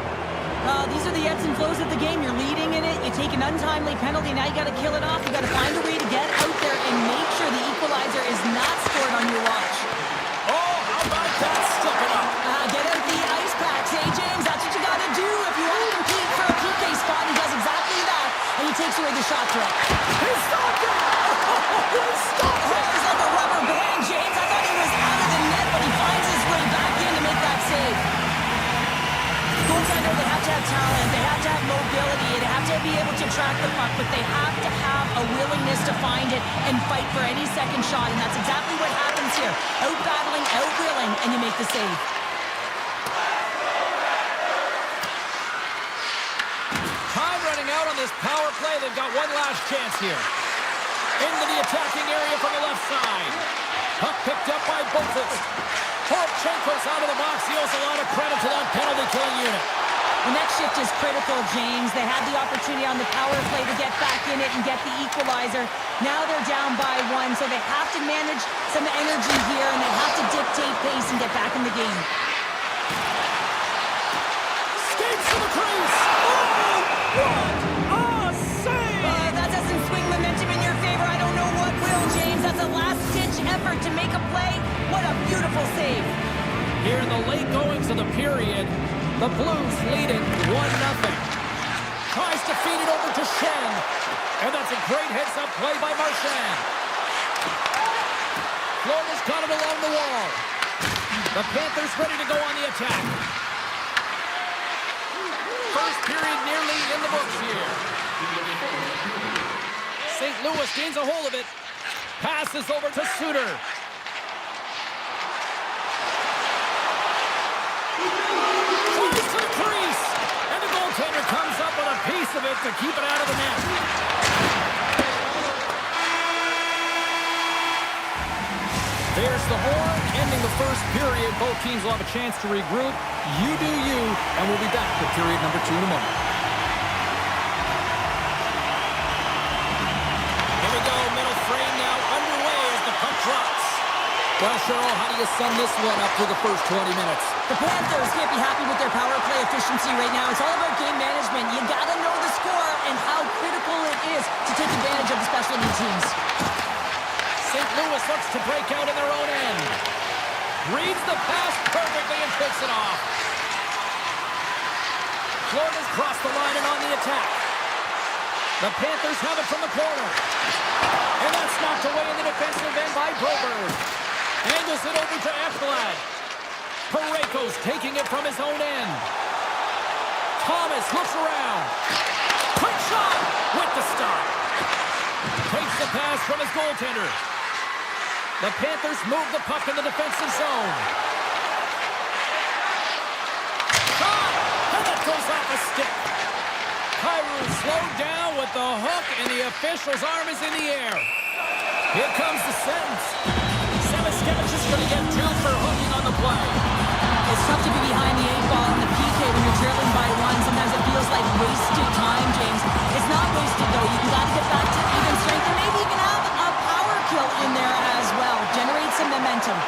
These are the ebbs and flows of the game. You're leading in it. You take an untimely penalty. Now you got to kill it off. You got to find a way to get out there and make sure the equalizer is not scored on your watch. Oh, how about that? Step it up. Get out the ice packs. Hey, James, that's what you got to do if you want to compete for a PK spot. He does exactly that, and he takes away the shot threat. He stopped it! He stopped it! It's like a rubber band, James. I thought he was out of the net, but he finds his way back in to make that save. Goaltender, they have to have talent, they have to have mobility, they have to be able to track the puck, but they have to have a willingness to find it and fight for any second shot, and that's exactly what happens here. Out-battling, out-willing, and you make the save. Time running out on this power play. They've got one last chance here. Into the attacking area from the left side. Puck picked up by Bolfus. Porchenko's out of the box. He owes a lot of credit to that penalty-killing unit. The next shift is critical, James. They had the opportunity on the power play to get back in it and get the equalizer. Now they're down by one, so they have to manage some energy here, and they have to dictate pace and get back in the game. Skates to the crease. Oh, what a save! That doesn't swing momentum in your favor. I don't know what will, James. That's a last-ditch effort to make a play. What a beautiful save. Here in the late goings of the period, the Blues lead it 1-0. Tries to feed it over to Shen. And that's a great heads-up play by Marchand. Florida's got it along the wall. The Panthers ready to go on the attack. First period nearly in the books here. St. Louis gains a hold of it. Passes over to Suter. Tries to the crease. And the goaltender comes up with a piece of it to keep it out of the net. There's the horn, ending the first period. Both teams will have a chance to regroup. You do you, and we'll be back with period number 2 in a moment. Here we go, middle frame now underway as the puck drops. Well, Cheryl, how do you sum this one up through the first 20 minutes? The Panthers can't be happy with their power play efficiency right now. It's all about game management. You got to know the score and how critical it is to take advantage of the specialty teams. St. Louis looks to break out in their own end. Reads the pass perfectly and picks it off. Florida's crossed the line and on the attack. The Panthers have it from the corner. And that's knocked away in the defensive end by Broberg. Angles it over to Ekblad. Parayko's taking it from his own end. Thomas looks around. Quick shot with the stop. Takes the pass from his goaltender. The Panthers move the puck in the defensive zone. Shot! And that goes off a stick. Kyrou slowed down with the hook, and the official's arm is in the air. Here comes the sentence. Samoskevich is going to get 2 for hooking on the play. It's tough to be behind the 8 ball in the PK when you're trailing by 1. Sometimes it feels like wasted time, James. It's not wasted, though. You got to get back to even strength, and maybe you can have a power kill in there as well. Generate some momentum.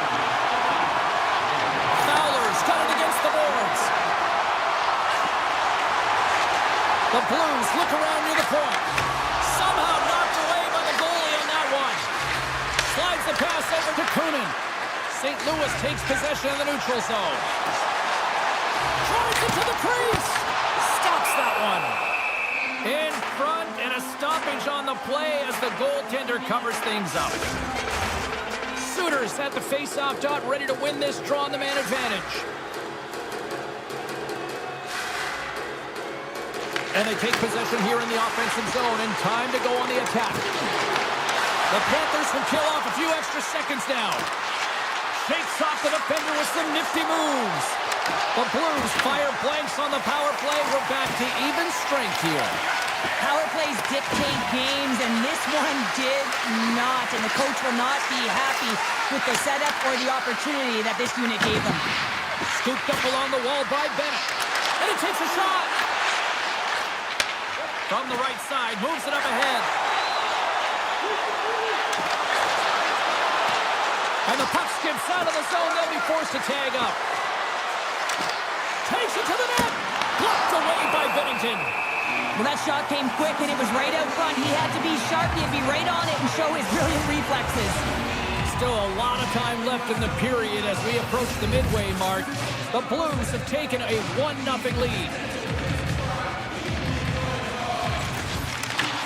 Fowler's got it against the boards. The Blues look around near the point. Somehow knocked away by the goalie on that one. Slides the pass over to Kunin. St. Louis takes possession in the neutral zone. Tries it to the crease. Stops that one. In front and a stoppage on the play as the goaltender covers things up. Sooners at the face-off dot, ready to win this draw on the man advantage. And they take possession here in the offensive zone, and time to go on the attack. The Panthers will kill off a few extra seconds now. Shakes off the defender with some nifty moves. The Blues fire blanks on the power play. We're back to even strength here. Power plays dictate games, and this one did not. And the coach will not be happy with the setup or the opportunity that this unit gave them. Scooped up along the wall by Bennett. And it takes a shot. From the right side, moves it up ahead. And the puck skips out of the zone. They'll be forced to tag up. Takes it to the net. Blocked away by Bennington. Well, that shot came quick, and it was right out front. He had to be sharp. He had to be right on it and show his brilliant reflexes. Still a lot of time left in the period as we approach the midway mark. The Blues have taken a 1-0 lead.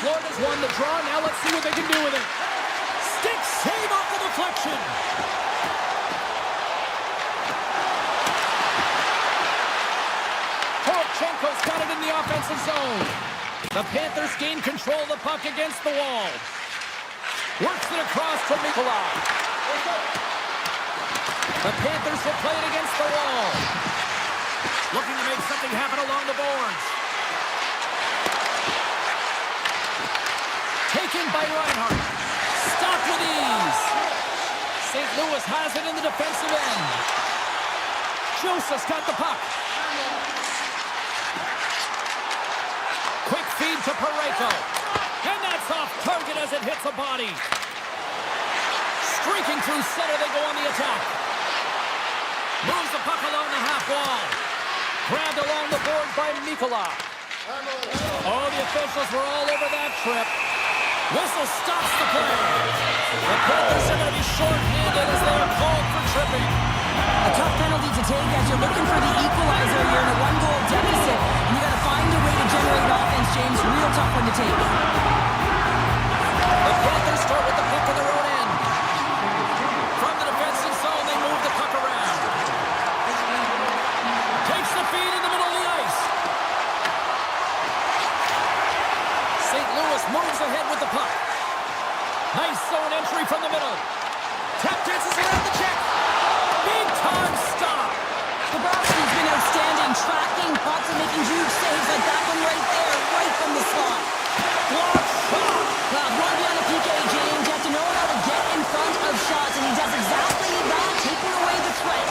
Florida's won the draw. Now let's see what they can do with it. Stick save off the deflection. Poroshenko's got it in the offensive zone. The Panthers gain control of the puck against the wall. Works it across to Mikola. The Panthers will play it against the wall. Looking to make something happen along the boards. Taken by Reinhart. Stopped with ease. St. Louis has it in the defensive end. Joseph's got the puck. Quick feed to Parayko. And that's off target as it hits a body. Streaking through center, they go on the attack. Moves the puck along the half wall. Grabbed along the board by Mikola. Oh, the officials were all over that trip. Whistle stops the play. The Panthers are going to be short-handed as they are called for tripping. A tough penalty to take as you're looking for the equalizer here in a one-goal deficit. And you got to find a way to generate offense, James. Real tough one to take. The Panthers start with the puck on their own end. From the defensive zone, they move the puck around. Takes the feed in the middle of the ice. St. Louis moves ahead with the puck. Nice zone entry from the middle. Tap dances around the check. Big time stop. Bobrovsky's been outstanding, tracking pucks and making huge saves like that one right there, right from the slot. Block shot. Well, going beyond the PK, James, you have to know how to get in front of shots, and he does exactly that, taking away the threat.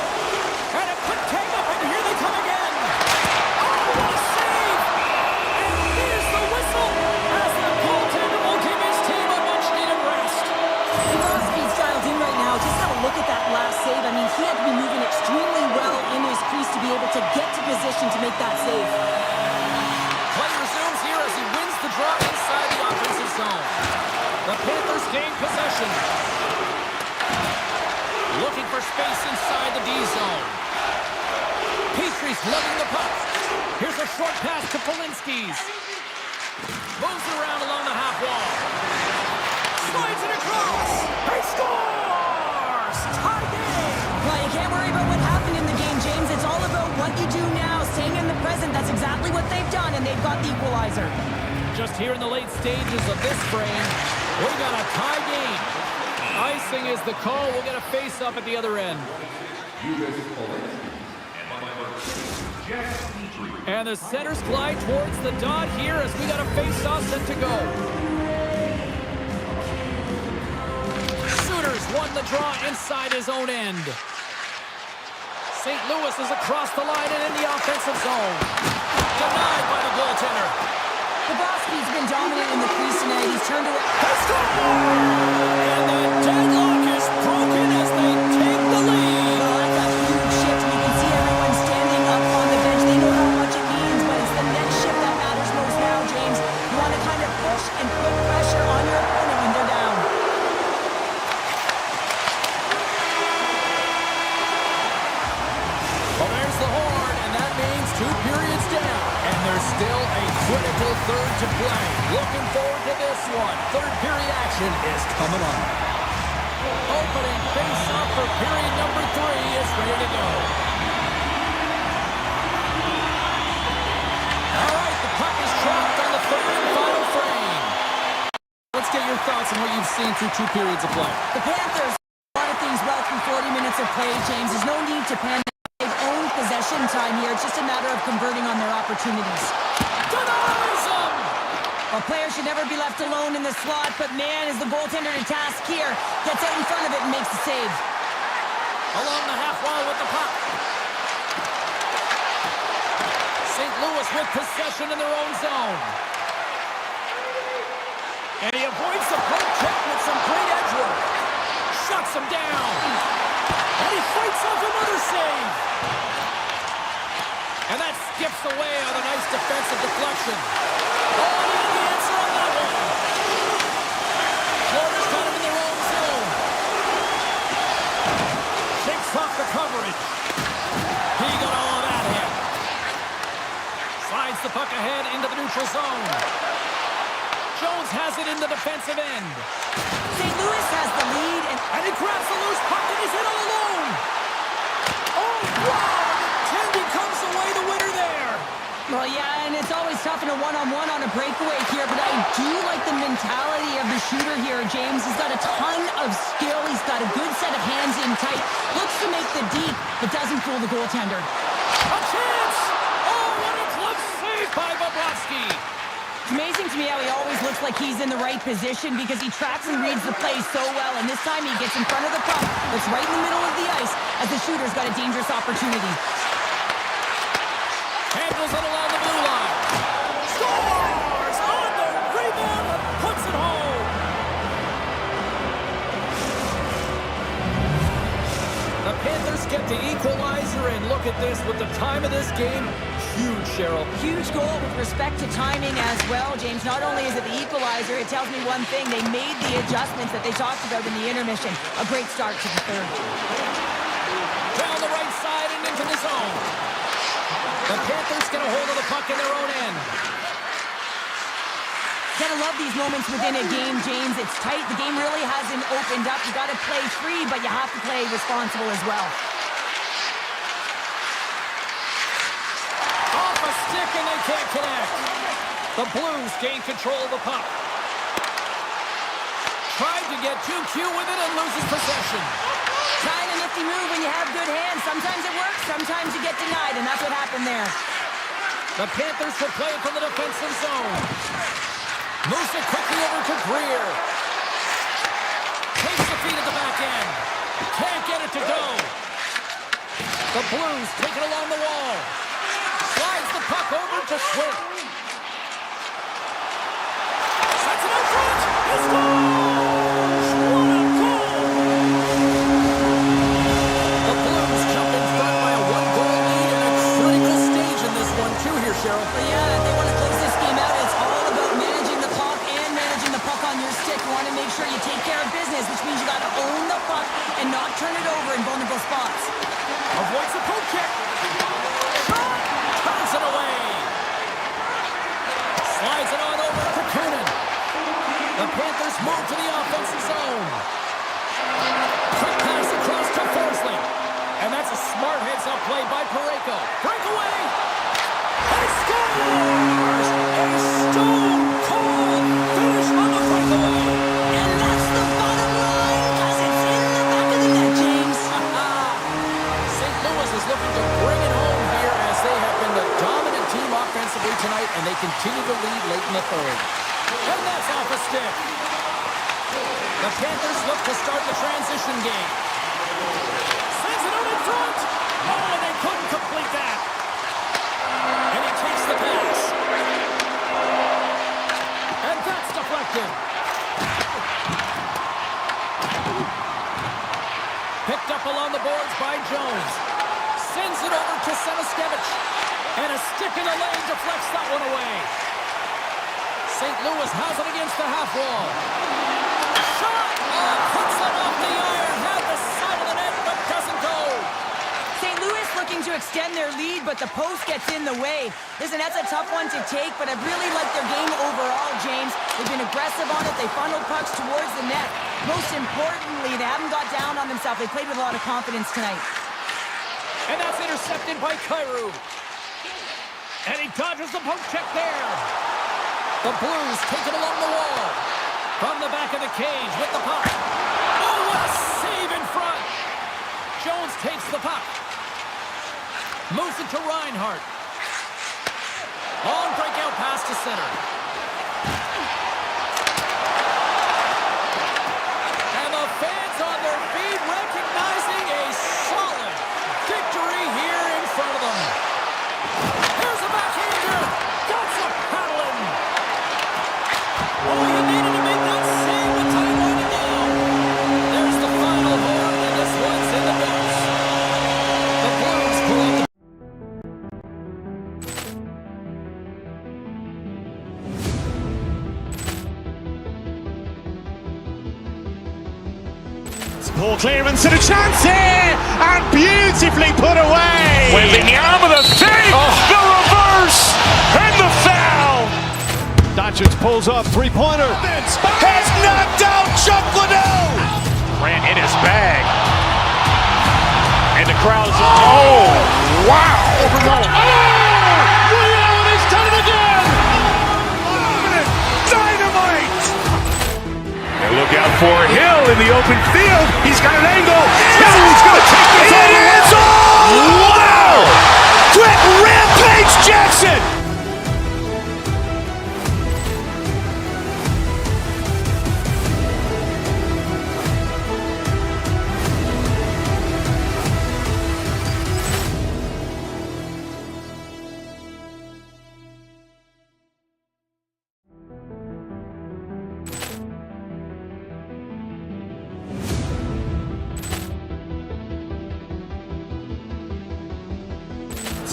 And a quick tag up, and here they come again. Oh, what a save! And there's the whistle as the goaltender will give his team a much-needed rest. Bobrovsky's dialed in right now. Just have a look at that last save. I mean, he had to be moving extremely well in his crease to be able to get to position to make that save. Play resumes here as he wins the draw inside the offensive zone. The Panthers gain possession. Looking for space inside the D zone. Petrie's lugging the puck. Here's a short pass to Polinski's. Moves around along the half wall. Slides it across. He scores! Tie game! Well, you can't worry about what happened in the game, James. It's all about what you do now, staying in the present. That's exactly what they've done, and they've got the equalizer. Just here in the late stages of this frame, we got a tie game. Icing is the call. We'll get a face-up at the other end. And the centers glide towards the dot here as we got a face-off set to go. Sooners won the draw inside his own end. St. Louis is across the line and in the offensive zone. Denied by the goaltender. Bobrovsky's been dominant in the crease tonight. He's turned around. And the deadlock is broken as they take the lead. Well, that's a huge shift. You can see everyone standing up on the bench. They know how much it means, but it's the next shift that matters most now, James. You want to kind of push and put pressure on your opponent when they're down. Well, there's the horn, and that means 2 periods down. And there's still a critical third to play. Looking forward to this one. Third period action is coming up. Opening face-off for period number 3 is ready to go. All right, the puck is trapped on the third and final frame. Let's get your thoughts on what you've seen through 2 periods of play. The Panthers started things well through 40 minutes of play, James. There's no need to panic. They've owned possession time here. It's just a matter of converting on their opportunities. Denies him! A player should never be left alone in the slot, but man, is the goaltender to task here. Gets out in front of it and makes the save. Along the half wall with the puck. St. Louis with possession in their own zone. And he avoids the poke check with some great edge work. Shuts him down. And he fights off another save. And that skips away on a nice defensive deflection. Oh, he had the answer on that one. Florida's got him in their own zone. Shakes off the coverage. He got all of that hit. Slides the puck ahead into the neutral zone. Jones has it in the defensive end. St. Louis has the lead, And he grabs the loose puck and he's in all alone. Oh, wow! Tandy comes away the winner there. well, yeah, and it's always tough in a one-on-one on a breakaway here, but I do like the mentality of the shooter here, James. He's got a ton of skill. He's got a good set of hands in tight. Looks to make the deep, but doesn't fool the goaltender. A chance! Oh, what a glove save by Bobrovsky. It's amazing to me how he always looks like he's in the right position because he tracks and reads the play so well, and this time he gets in front of the puck, looks right in the middle of the ice as the shooter's got a dangerous opportunity. Handles it along the blue line. Scores on the rebound and puts it home. The Panthers get the equalizer, and look at this with the time of this game. Huge, Cheryl. Huge goal with respect to timing as well, James. Not only is it the equalizer, it tells me one thing. They made the adjustments that they talked about in the intermission. A great start to the third. Down the right side and into the zone. The Panthers get a hold of the puck in their own end. Gotta love these moments within a game, James. It's tight. The game really hasn't opened up. You gotta play free, but you have to play responsible as well. Off a stick and they can't connect. The Blues gain control of the puck. Tried to get too cute with it and loses possession. Trying a nifty move when you have good hands. Sometimes it works, sometimes you get denied, and that's what happened there. The Panthers will play it from the defensive zone. Moves it quickly over to Greer. Takes the feed at the back end. Can't get it to go. The Blues take it along the wall. Slides the puck over to Swift. Sets it out front. He scores! What a goal! The Blues jump in front by a 1-goal lead in a critical stage in this one too here, Cheryl. But yeah, if they want to close this game out, it's all about managing the clock and managing the puck on your stick. You want to make sure you take care of business, which means you got to own the puck and not turn it over in vulnerable spots. Avoids the poke check. Turns it away. Slides it on over to Kunin. The Panthers move to the offensive zone. Quick pass across to Forsling. And that's a smart heads-up play by Parayko. Breakaway. And he scores! A stone-cold finish on the breakaway. And that's the bottom line, because it's in the back of the net, James. St. Louis is looking to bring it home here as they have been the dominant team offensively tonight, and they continue to lead late in the third. And that's off a stick. The Panthers look to start the transition game. Sends it out in front. Oh, they couldn't complete that. And he takes the pass. And that's deflected. Picked up along the boards by Jones. Sends it over to Semiskevich. And a stick in the lane deflects that one away. St. Louis has it against the half wall. Shot! Oh, puts it off the iron. Had the side of the net, but doesn't go. St. Louis looking to extend their lead, but the post gets in the way. Listen, that's a tough one to take, but I really like their game overall, James. They've been aggressive on it. They funneled pucks towards the net. Most importantly, they haven't got down on themselves. They played with a lot of confidence tonight. And that's intercepted by Kyrou. And he dodges the poke check there. The Blues take it along the wall. From the back of the cage with the puck. Oh, what a save in front. Jones takes the puck. Moves it to Reinhart. Long breakout pass to center. And the fans on their feet recognizing a solid victory here in front of them. Here's a backhander. That's a paddling. Oh, you needed to make that save to tie it down. There's the final horn, and this one's in the books. The Blues pull out the Poor clearance and a chance here, and beautifully put away. Wembanyama the save, the reverse, and the foul. Doncic pulls up, three-pointer. Has knocked out Chuck Liddell. Grant in his bag. And the crowd is, oh, wow. He's done it again. Dynamite. And look out for Hill in the open field. He's got an angle. Hill's going to take this all the way. Wow. Quick Rampage Jackson.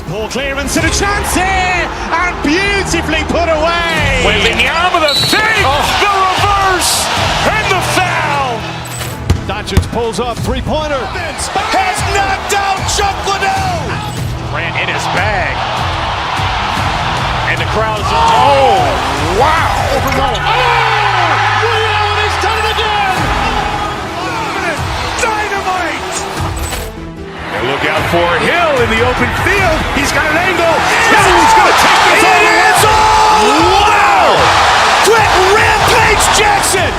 Poor clearance and a chance here, and beautifully put away. Wembanyama the save, the reverse, and the foul. Doncic pulls up, three-pointer. Has knocked out Chuck Liddell. Grant in his bag. And the crowd is, oh, wow. He's done it again. Dynamite. And look out for Hill in the open field. He's got an angle. Hill's going to take this all the way. Wow. Quick Rampage Jackson.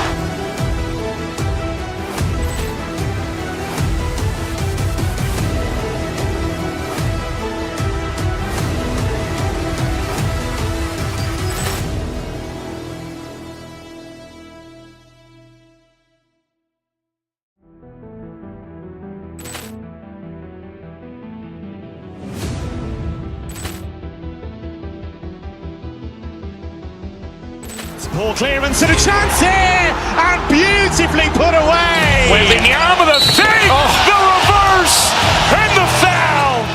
Poor clearance and a chance here, and beautifully put away. Wembanyama the save, the reverse, and the foul.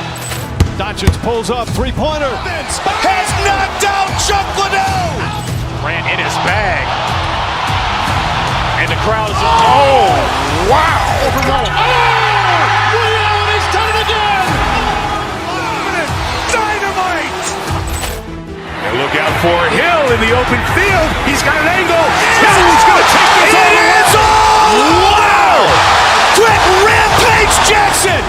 Doncic pulls up, three-pointer. Has knocked out Chuck Liddell. Grant in his bag. And the crowd is, oh, wow. He's done it again. Dynamite. And look out for Hill in the open field. He's got an angle. Hill's going to take this all the way. Wow. Quick Rampage Jackson.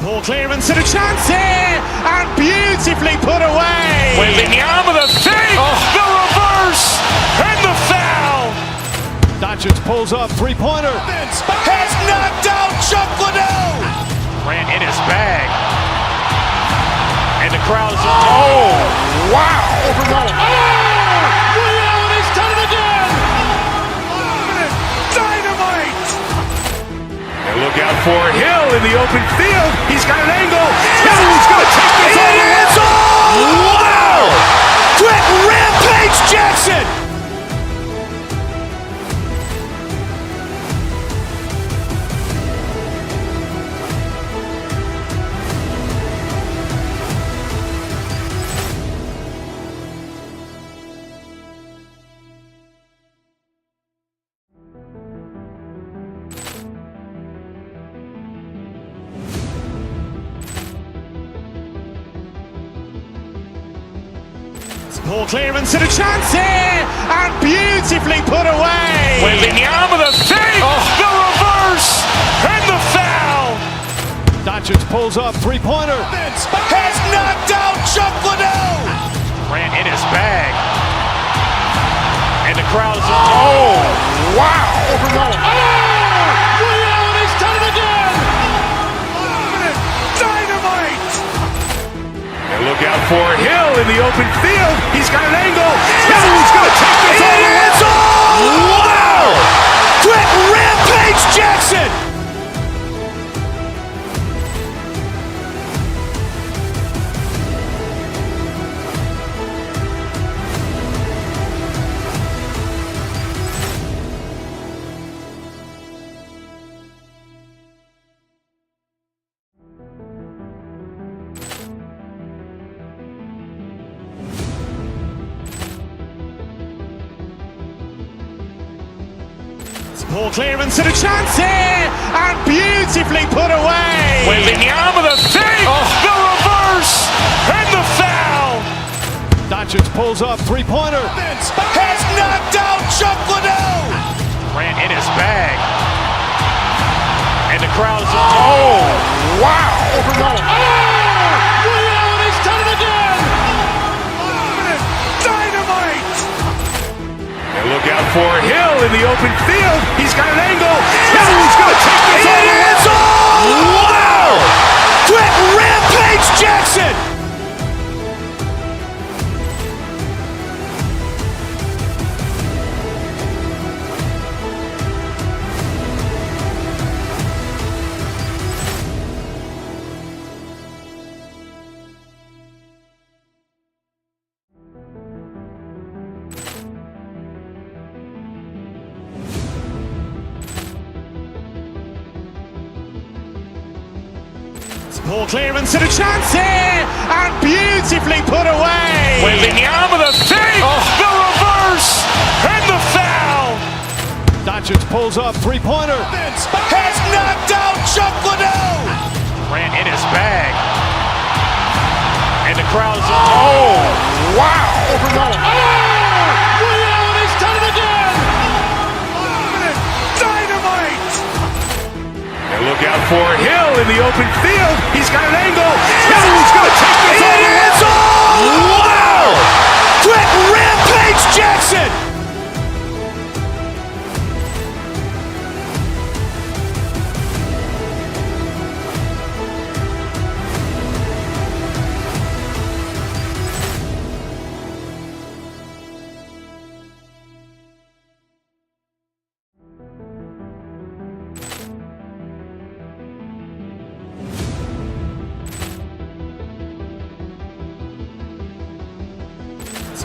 Poor clearance and a chance here, and beautifully put away. Wembanyama the save, the reverse, and the foul. Doncic pulls up, three-pointer. Has knocked out Chuck Liddell. Grant in his bag. And the crowd is, oh, wow. He's done it again. Dynamite. And look out for Hill in the open field. He's got an angle. Hill's going to take this all the way. Poor clearance and a chance here, and beautifully put away. Wembanyama the fake, the reverse, and the foul. Doncic pulls up, three-pointer. Has knocked out Chuck Liddell. Grant in his bag. And the crowd is, oh, wow. Ray Allen has done it again. Dynamite. And look out for Hill in the open field. He's got an angle. He's going to take this all the way. Wow. Quick Rampage Jackson. Poor clearance and a chance here, and beautifully put away. Wembanyama the fake, the reverse, and the foul. Doncic pulls up, three-pointer. Has knocked out Chuck Liddell. Grant in his bag. And the crowd is, oh, wow. Ray Allen has done it again. Dynamite. And look out for Hill in the open field. He's got an angle. He's going to take this all the way. Wow. Quick Rampage Jackson. Poor clearance and a chance here, and beautifully put away. Wembanyama the fake, the reverse, and the foul. Doncic pulls up, three-pointer. Has knocked out Chuck Liddell. Grant in his bag. And the crowd is, oh, wow. Ray Allen has done it again. Dynamite. And look out for Hill in the open field. He's got an angle. He's going to take this all the way. Wow. Quick Rampage Jackson.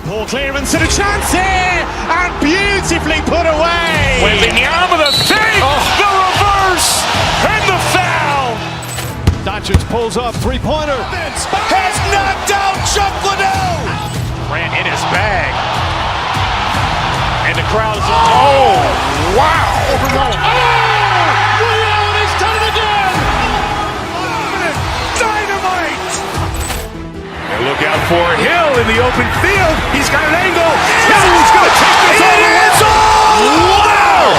Poor clearance and a chance here, and beautifully put away. Wembanyama the fake, the reverse, and the foul. Doncic pulls up, three-pointer. Has knocked out Chuck Liddell. Grant in his bag. And the crowd is, oh, wow. Ray Allen has done it again. Dynamite. And look out for Hill in the open field. He's got an angle. He's going to take this all the way. Wow.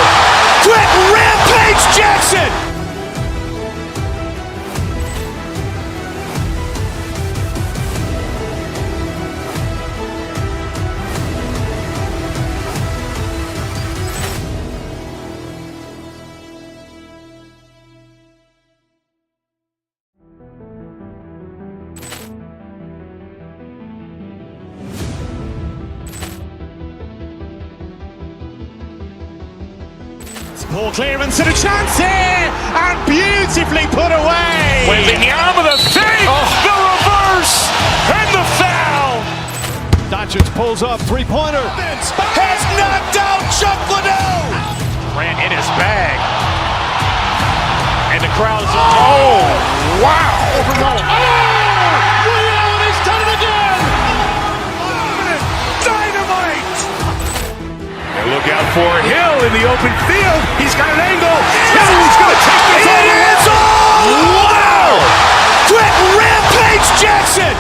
Quick Rampage Jackson. Poor clearance and a chance here, and beautifully put away. Wembanyama the fake, the reverse, and the foul. Doncic pulls up, three-pointer. Has knocked out Chuck Liddell. Grant in his bag. And the crowd is, oh, wow. Ray Allen has done it again. Dynamite. And look out for Hill in the open field. He's got an angle. He's going to take this all the way. Wow. Quick Rampage Jackson.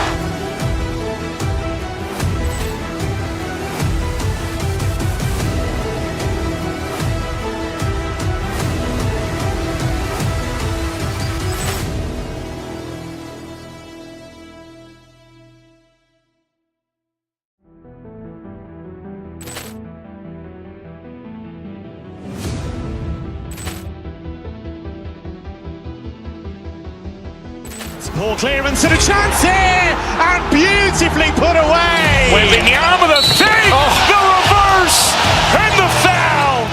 Poor clearance and a chance here, and beautifully put away. Wembanyama the fake, the reverse, and the foul.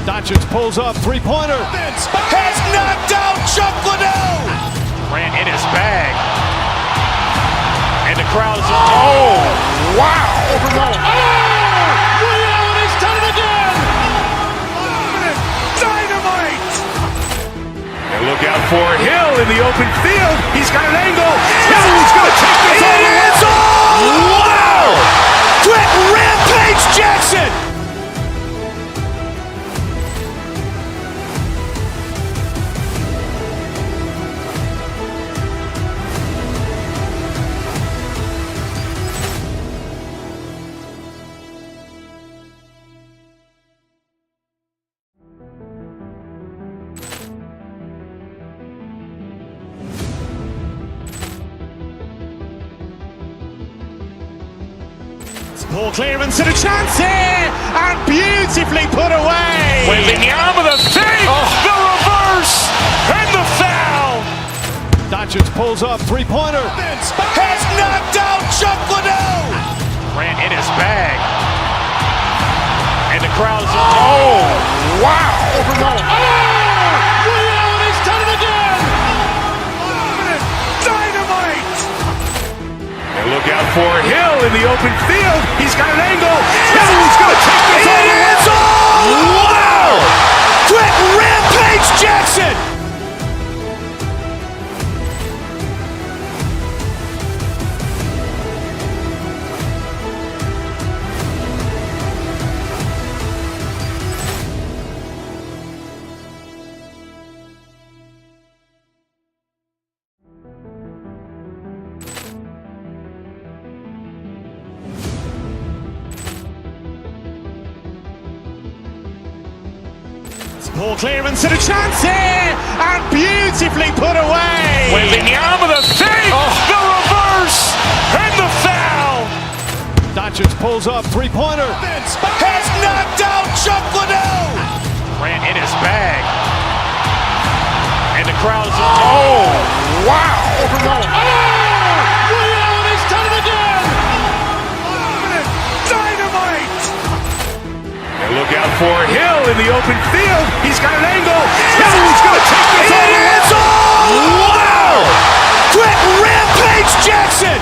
Doncic pulls up, three-pointer. Vince has knocked out Chuck Liddell. Grant in his bag. And the crowd is, oh, wow. Ray Allen has done it again. Dynamite. And look out for Hill in the open field. He's got an angle. Hill's going to take this all the way. Wow. Quick Rampage Jackson. Poor clearance and a chance here, and beautifully put away. Wembanyama the fake, the reverse, and the foul. Doncic pulls up, three-pointer. Vince has knocked out Chuck Liddell. Grant in his bag. And the crowd is, oh, wow. Ray Allen has done it again. Dynamite. And look out for Hill in the open field. He's got an angle. Hill's going to take this all the way. Wow. Quick Rampage Jackson. Poor clearance and a chance here, and beautifully put away. Wembanyama the fake, the reverse, and the foul. Doncic pulls up, three-pointer. Vince has knocked out Chuck Liddell. Grant in his bag. And the crowd is, oh, wow. Ray Allen has done it again. Dynamite. And look out for Hill in the open field. He's got an angle. Hill's going to take this all the way. Wow. Quick Rampage Jackson.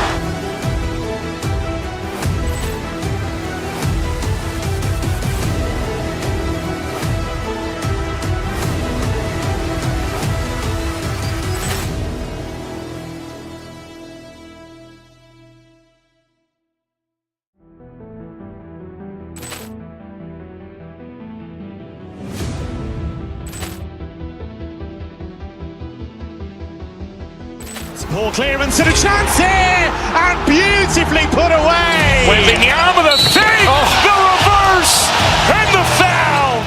Poor clearance and a chance here, and beautifully put away. Wembanyama the fake, the reverse, and the foul.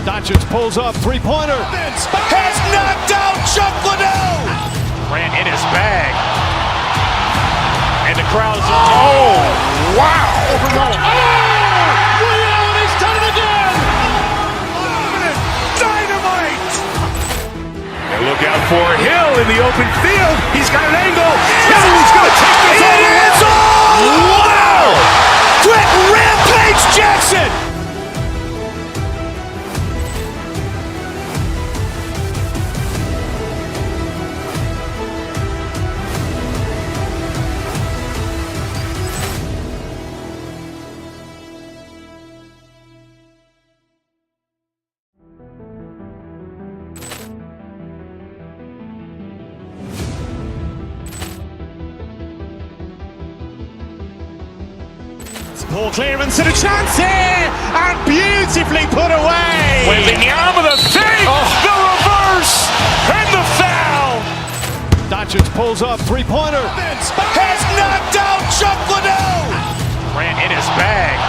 Doncic pulls up, three-pointer. Vince has knocked out Chuck Liddell. Grant in his bag. And the crowd is, oh, wow. Ray Allen has done it again. Dynamite. And look out for Hill in the open field. He's got an angle. Hill's going to take this all the way. Wow. Quick Rampage Jackson. Poor clearance and a chance here, and beautifully put away. Wembanyama the fake, the reverse, and the foul. Doncic pulls up, three-pointer. Vince has knocked out Chuck Liddell. Grant in his bag.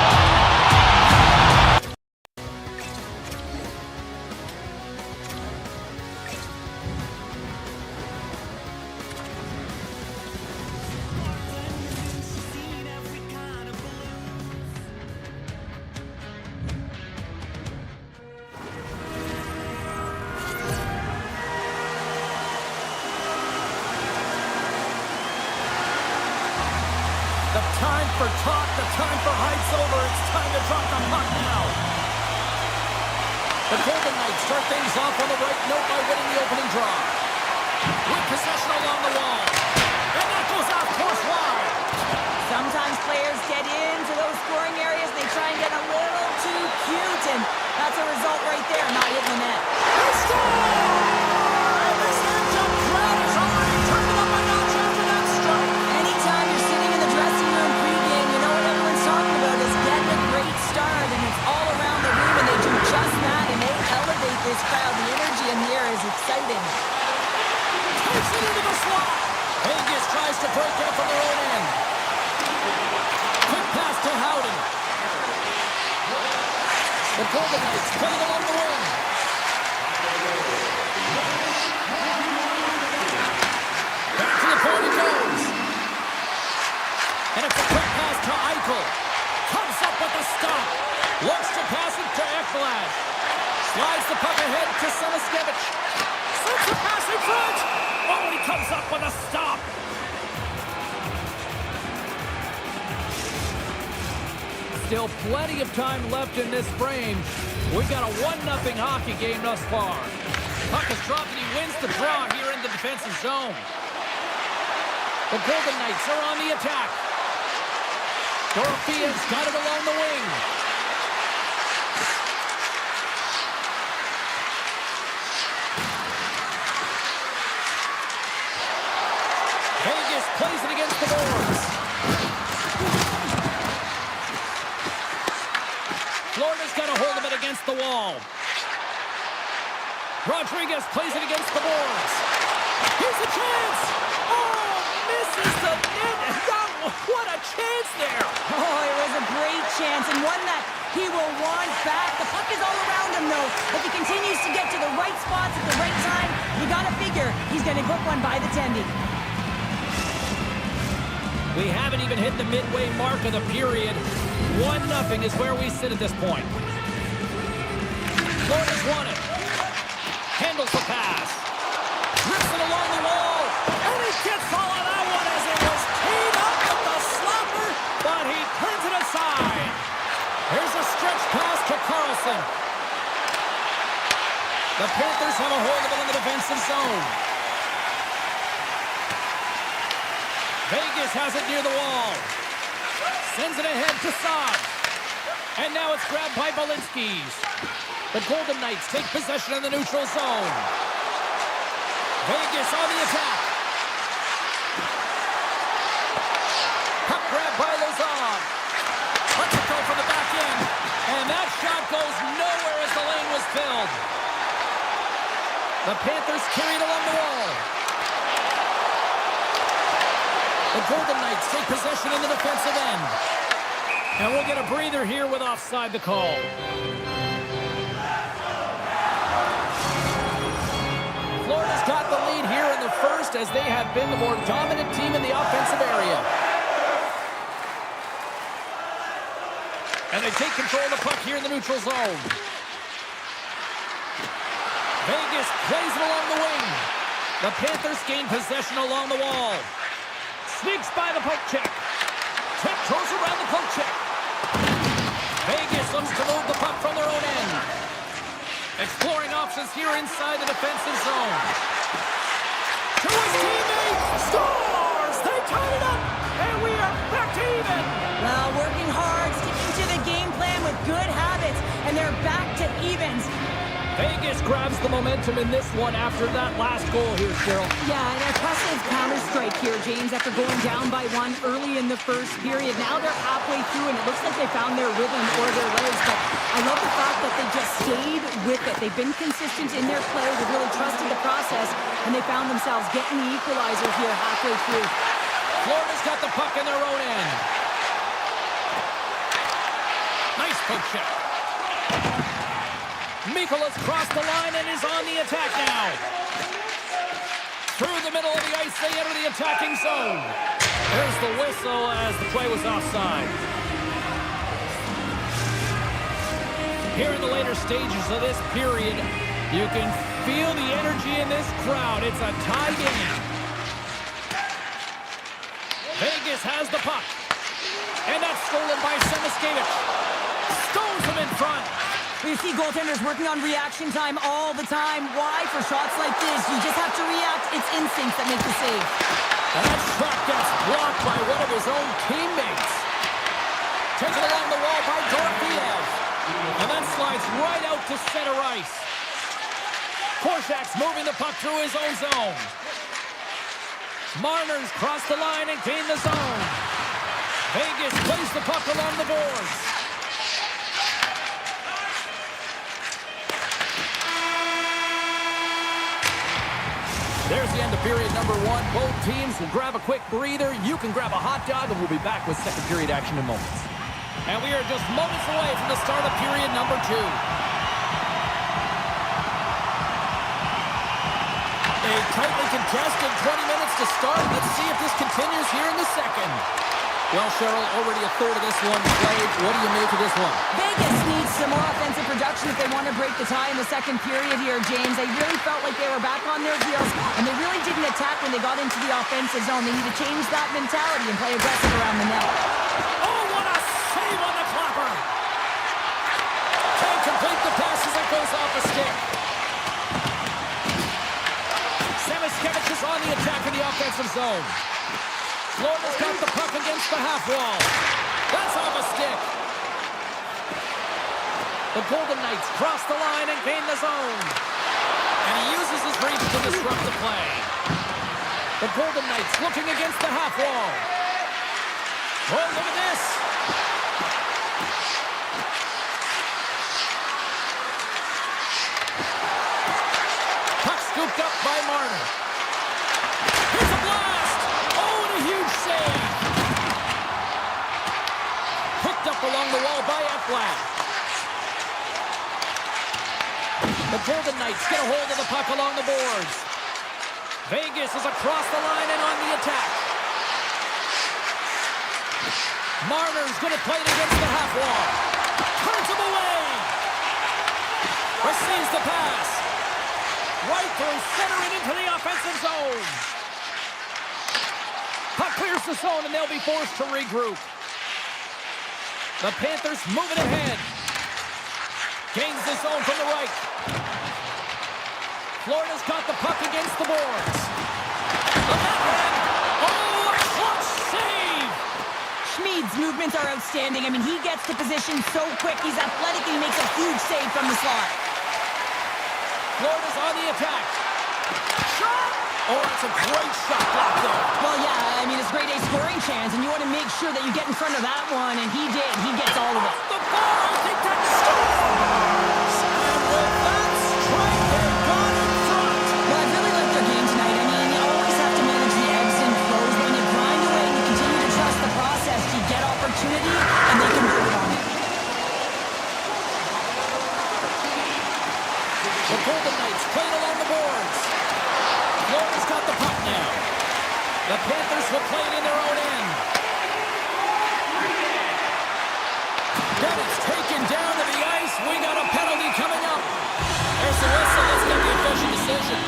for talk. The time for hype's over. It's time to drop the puck now. The Golden Knights start things off on the right note by winning the opening draw. With possession along the wall. And that goes off course wide. Sometimes players get into those scoring areas. They try and get a little too cute, and that's a result right there, not hitting the net. They score! And this end-up crowd is already turning up a notch after that strike. Anytime you're sitting in the dressing room pregame, you know what everyone's talking about is getting a great start, and it's all around the room, and they do just that, and they elevate this crowd. The energy in the air is exciting. Takes it into the slot. Vegas tries to break out from their own end. Quick pass to Howden. The Golden Knights playing along the wing. Back to the point it goes. And it's a quick pass to Eichel. Comes up with a stop. Looks to pass it to Ekblad. Slides the puck ahead to Selaskevich. Sends the pass in front. Oh, he comes up with a stop. Still plenty of time left in this frame. We've got a 1-0 hockey game thus far. Puck is dropped and he wins the draw here in the defensive zone. The Golden Knights are on the attack. Dorothea's got it along the wing. Vegas plays it against the boards. Florida's got a hold of it against the wall. Rodriguez plays it against the boards. Here's a chance. Oh, misses the net. What a chance there. Oh, it was a great chance, and one that he will want back. The puck is all around him, though. If he continues to get to the right spots at the right time, you got to figure he's going to hook one by the tendy. We haven't even hit the midway mark of the period. 1-0 is where we sit at this point. Florida's won it. Handles the pass. Rips it along the wall. And he gets all of that one as it was teed up with the slapper, but he turns it aside. Here's a stretch pass to Carlson. The Panthers have a hold of it in the defensive zone. Vegas has it near the wall. Sends it ahead to Saad. And now it's grabbed by Balinskis. The Golden Knights take possession in the neutral zone. Vegas on the attack. Puck grabbed by Lazard. Lets it go from the back end. And that shot goes nowhere as the lane was filled. The Panthers carry it along the wall. The Golden Knights take possession in the defensive end. And we'll get a breather here with offside the call. Florida's got the lead here in the first as they have been the more dominant team in the offensive area. And they take control of the puck here in the neutral zone. Vegas plays it along the wing. The Panthers gain possession along the wall. Sneaks by the poke check. Tiptoes around the poke check. Vegas looks to move the puck from their own end. Exploring options here inside the defensive zone. To his teammate. Scores! They tied it up. And we are back to even. Well, working hard, sticking to the game plan with good habits, and they're back to evens. Vegas grabs the momentum in this one after that last goal here, Cheryl. Yeah, an impressive counter-strike here, James, after going down by one early in the first period. Now they're halfway through, and it looks like they found their rhythm or their legs. But I love the fact that they just stayed with it. They've been consistent in their play. They've really trusted the process, and they found themselves getting the equalizer here halfway through. Florida's got the puck in their own end. Nice poke check. Mikola's crossed the line and is on the attack now. Through the middle of the ice, they enter the attacking zone. There's the whistle as the play was offside. Here in the later stages of this period, you can feel the energy in this crowd. It's a tie game. Vegas has the puck. And And that's stolen by Semiskevich. Stones him in front. You see goaltenders working on reaction time all the time. Why? For shots like this, you just have to react. It's instincts that make the save. And that shot gets blocked by one of his own teammates. Taken along the wall by Dorofeev. And that slides right out to center ice. Korshak's moving the puck through his own zone. Marner's crossed the line and gained the zone. Vegas plays the puck along the boards. There's the end of period number one. Both teams will grab a quick breather. You can grab a hot dog, and we'll be back with second period action in moments. And we are just moments away from the start of period number two. A tightly contested 20 minutes to start. Let's see if this continues here in the second. Well, Cheryl, already a third of this one played. What do you make of this one? Vegas needs some more offensive production if they want to break the tie in the second period here, James. They really felt like they were back on their heels, and they really didn't attack when they got into the offensive zone. They need to change that mentality and play aggressive around the net. Oh, what a save on the clapper! Can't complete the pass as it goes off the stick. Semiskevich is on the attack in the offensive zone. Florida's got the puck against the half wall. That's off a stick. The Golden Knights cross the line and gain the zone. And he uses his reach to disrupt the play. The Golden Knights looking against the half wall. Oh, look at this. Puck scooped up by Marner. Here's a blast. Oh, and a huge save. Picked up along the wall by Eflat. The Golden Knights get a hold of the puck along the boards. Vegas is across the line and on the attack. Marner's going to play it against the half wall. Turns him away. Receives the pass. Right through center and into the offensive zone. Puck clears the zone and they'll be forced to regroup. The Panthers moving ahead. Gains the zone from the right. Florida's got the puck against the boards. The backhand. Oh, a clutch save! Schmid's movements are outstanding. I mean, he gets to position so quick. He's athletic and he makes a huge save from the slot. Florida's on the attack. Shot! Oh, that's a great shot block there. Well, yeah, I mean, it's a great A scoring chance, and you want to make sure that you get in front of that one, and he did. He gets all of it. The ball, I think that scores! And with that strike, they've gone in front. Well, I really like their game tonight. I mean, you always have to manage the ebbs and flows. But when you grind away and you continue to trust the process, you get opportunity, and they can build on it. The Golden Knights playing along the boards. Florida's got the puck now. The Panthers will play it in their own end. Bennett's taken down to the ice. We got a penalty coming up. There's the whistle. Let's get the official decision.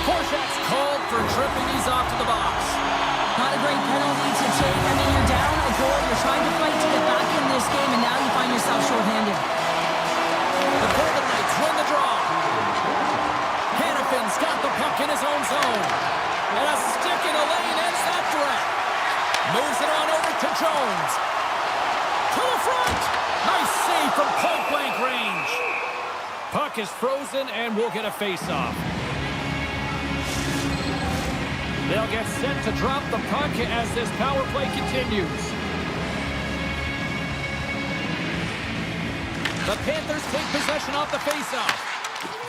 Korshak's called for tripping. He's off to the box. Not a great penalty to take. I mean, you're down a goal. You're trying to fight to get back in this game, and now you find yourself shorthanded. The Golden Knights win the draw. Hannafin's got the puck in his own zone. And a stick in the lane ends that threat. Moves it on over to Jones. To the front. Nice save from point-blank range. Puck is frozen and we'll get a face-off. They'll get set to drop the puck as this power play continues. The Panthers take possession off the face-off.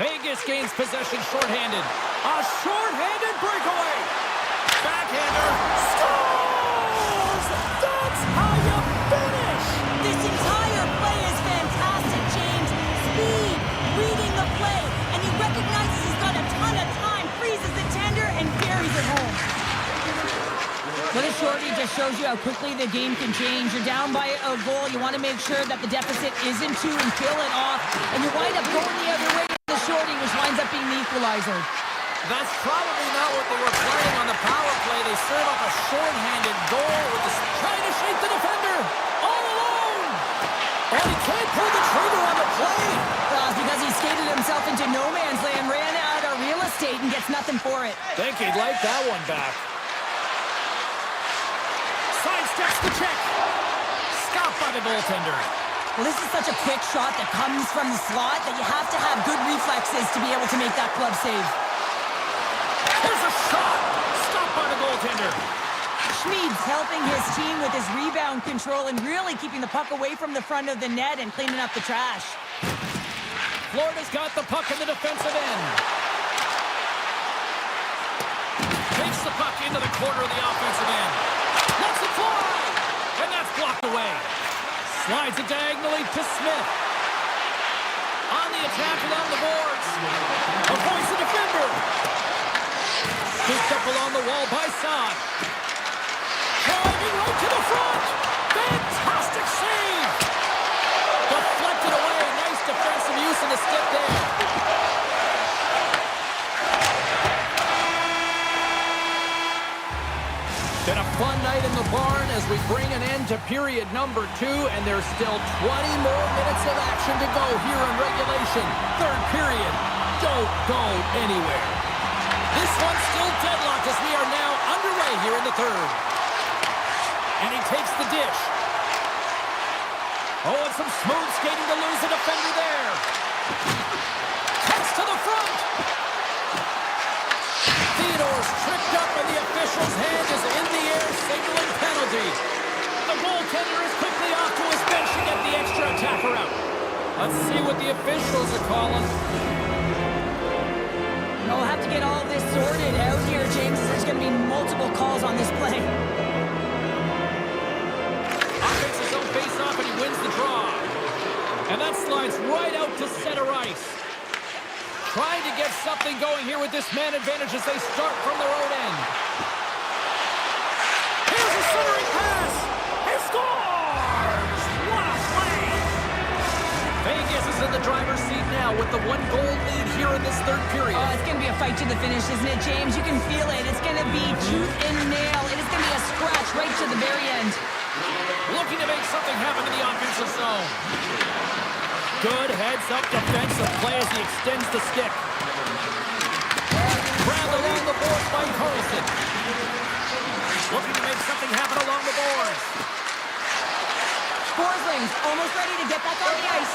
Vegas gains possession shorthanded. A shorthanded breakaway. Backhander scores! That's how you finish! This entire play is fantastic, James. Speed, reading the play, and he recognizes he's got a ton of time, freezes the tender, and buries it home. Well, this shorty just shows you how quickly the game can change. You're down by a goal. You want to make sure that the deficit isn't two and fill it off, and you wind up going the other way. The shorty, which winds up being the equalizer. That's probably not what they were planning on the power play. They serve up a short-handed goal with the trying to shake the defender. And he can't pull the trigger on the play. Well, it's because he skated himself into no man's land, ran out of real estate, and gets nothing for it. Think he'd like that one back. Sidesteps the check. Stopped by the goaltender. Well, this is such a quick shot that comes from the slot that you have to have good reflexes to be able to make that glove save. Here's a shot. Stopped by the goaltender. Schmid's helping his team with his rebound control and really keeping the puck away from the front of the net and cleaning up the trash. Florida's got the puck in the defensive end. Takes the puck into the corner of the offensive end. Lets it fly! And that's blocked away. Slides it diagonally to Smith. On the attack along the boards. Avoids the defender. Scooped up along the wall by Saad. Driving right to the front. Fantastic save. Deflected away. Nice defensive use of the stick there. Been a fun night in the barn as we bring an end to period number 2, and there's still 20 more minutes of action to go here in regulation. Third period. Don't go anywhere. This one's still deadlocked as we are now underway here in the third. And he takes the dish. Oh, and some smooth skating to lose the defender there. Cuts to the front. Theodore's tripped up and the official's hand is in the air, signaling penalty. The goaltender is quickly off to his bench to get the extra attacker out. Let's see what the officials are calling. We'll have to get all this sorted out here, James, as there's going to be multiple calls on this play. Takes his own face-off and he wins the draw. And that slides right out to center ice. Trying to get something going here with this man advantage as they start from their own end. Here's a centering pass. He scores! What a play! Vegas is in the driver's seat now with the 1-goal lead here in this third period. Oh, it's going to be a fight to the finish, isn't it, James? You can feel it. It's going to be tooth and nail. It is going to be a scratch right to the very end. Looking to make something happen in the offensive zone. Good heads-up defensive play as he extends the stick. Grabbed along the boards by Carlson. Looking to make something happen along the boards. Forsling's almost ready to get back on the ice.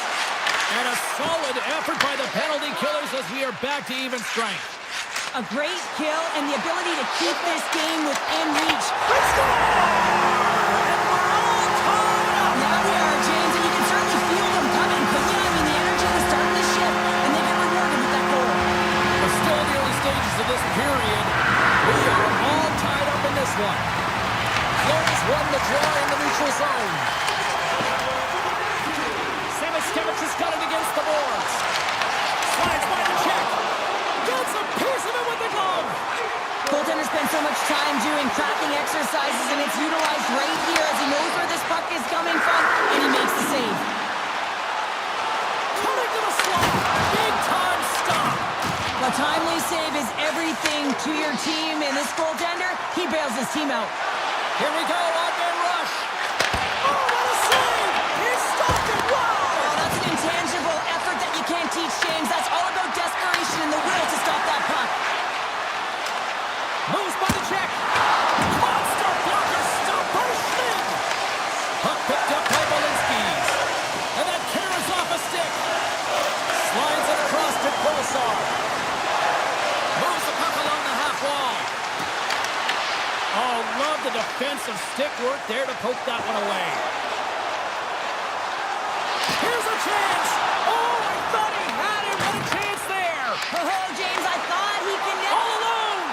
And a solid effort by the penalty killers as we are back to even strength. A great kill and the ability to keep this game within reach. Let's go! And we're all tied up! Now we are, James, and you can certainly feel them coming, couldn't you? I mean, the energy is starting to shift, and they get rewarded with that goal. We're still in the early stages of this period. We are all tied up in this one. Florida's won the draw in the neutral zone. Samoskevich has got it against the boards. Slides by the check. Gets a piece of it with the glove. Goaltender spends so much time doing cracking exercises, and it's utilized right here as he knows where this puck is coming from, and he makes the save. Coming to the slot. Big time stop. A timely save is everything to your team, and this goaltender, he bails his team out. Here we go, odd-man rush. Oh, what a save! He stopped it, wow! Oh, that's an intangible effort that you can't teach, James. That's all about desperation and the will to stop that puck. Moves by the check. Monster blocker stopped by Schmidt. Puck picked up by Bolinskis. And that carries off a stick. Slides it across to Kolosar. Moves the puck along the half wall. Oh, love the defensive stick work there to poke that one away. Here's a chance. Oh, I thought he had it. What a chance there. Oh, James, I thought he can get... All alone.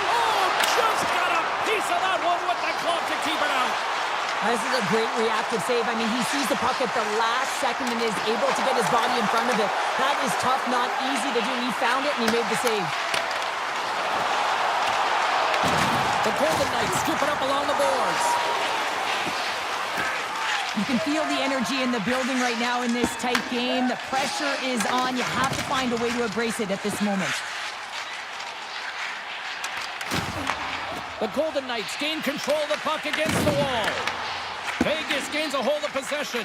Oh, just got a piece of that one with the glove to keep it out. This is a great reactive save. I mean, he sees the puck at the last second and is able to get his body in front of it. That is tough, not easy to do. He found it and he made the save. The Golden Knights scoop it up along the boards. You can feel the energy in the building right now in this tight game. The pressure is on. You have to find a way to embrace it at this moment. The Golden Knights gain control of the puck against the wall. Vegas gains a hold of possession.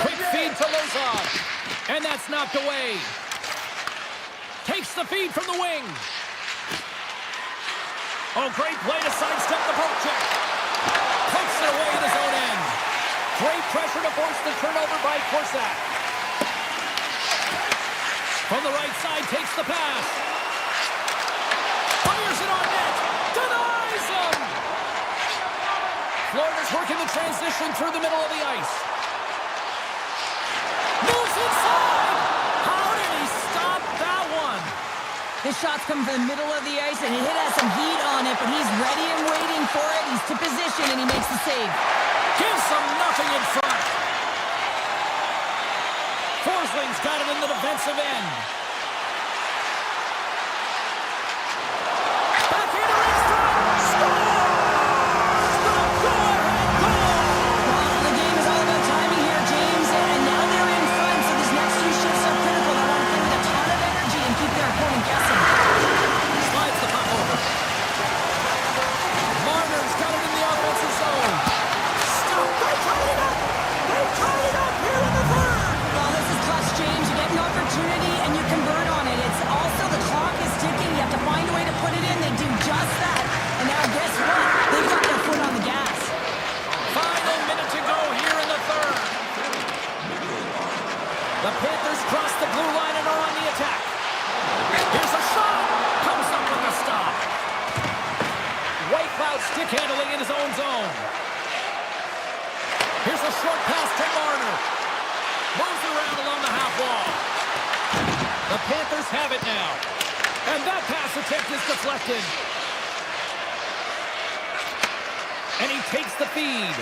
Quick feed to Lozov. And that's knocked away. Takes the feed from the wing. Oh, great play to sidestep the poke check. Pokes it away at his own end. Great pressure to force the turnover by Korsak. From the right side, takes the pass. Fires it on net. Denies him. Florida's working the transition through the middle of the ice. Moves inside. How did he stop that one? His shots come from the middle of the ice, and it has some heat on it, but he's ready and waiting for it. He's to position, and he makes the save. Gives them nothing in front. Forsling's got it in the defensive end. Backhander in front. Scores! The go-ahead goal! Well, the game is all about timing here, James, and now they're in front, so these next few shifts are critical. They want to play with a ton of energy and keep their opponent guessing. Slides the puck over. Marner's got it in the offensive zone. Stop! They tied it up! They tied it up here in the third! Well, this is clutch, James. You get an opportunity, and you convert on it. It's also the clock is ticking. You have to find a way to put it in. They do just that. And now, guess what? They've got their foot on the gas. Final minute to go here in the third. The Panthers cross the blue line and are on the attack. Here's a shot. Comes up with a stop. White Cloud stick handling in his own zone. Here's a short pass to Marner. Moves around along the half wall. The Panthers have it now. And that pass attempt is deflected. And he takes the feed.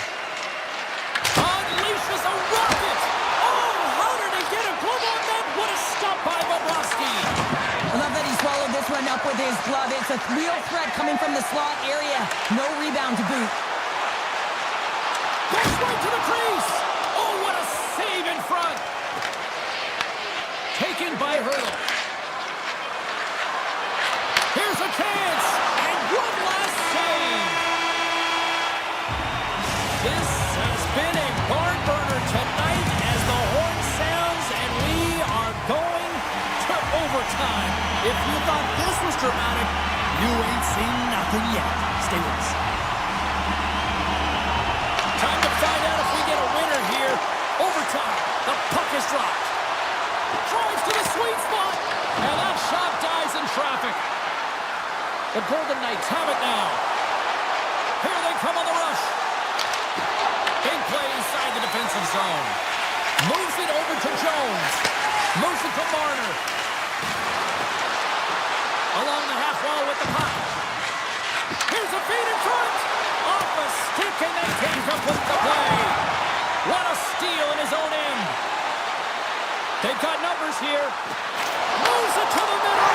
Unleashes a rocket. Oh, how did he get a glove on that? What a stop by Bobrovsky. I love that he swallowed this one up with his glove. It's a real threat coming from the slot area. No rebound to boot. Goes right to the crease. Oh, what a save in front. Taken by Hurdle. Here's a chance. And one last save. This has been a barn burner tonight as the horn sounds and we are going to overtime. If you thought this was dramatic, you ain't seen nothing yet. Stay with us. Time to find out if we get a winner here. Overtime. The puck is dropped. Drives to the sweet spot. And that shot dies in traffic. The Golden Knights have it now. Here they come on the rush. Big play inside the defensive zone. Moves it over to Jones. Moves it to Marner. Along the half wall with the puck. Here's a feed in front. Off a stick and they can't complete the play. What a steal in his own end. They've got numbers here. Moves it to the middle.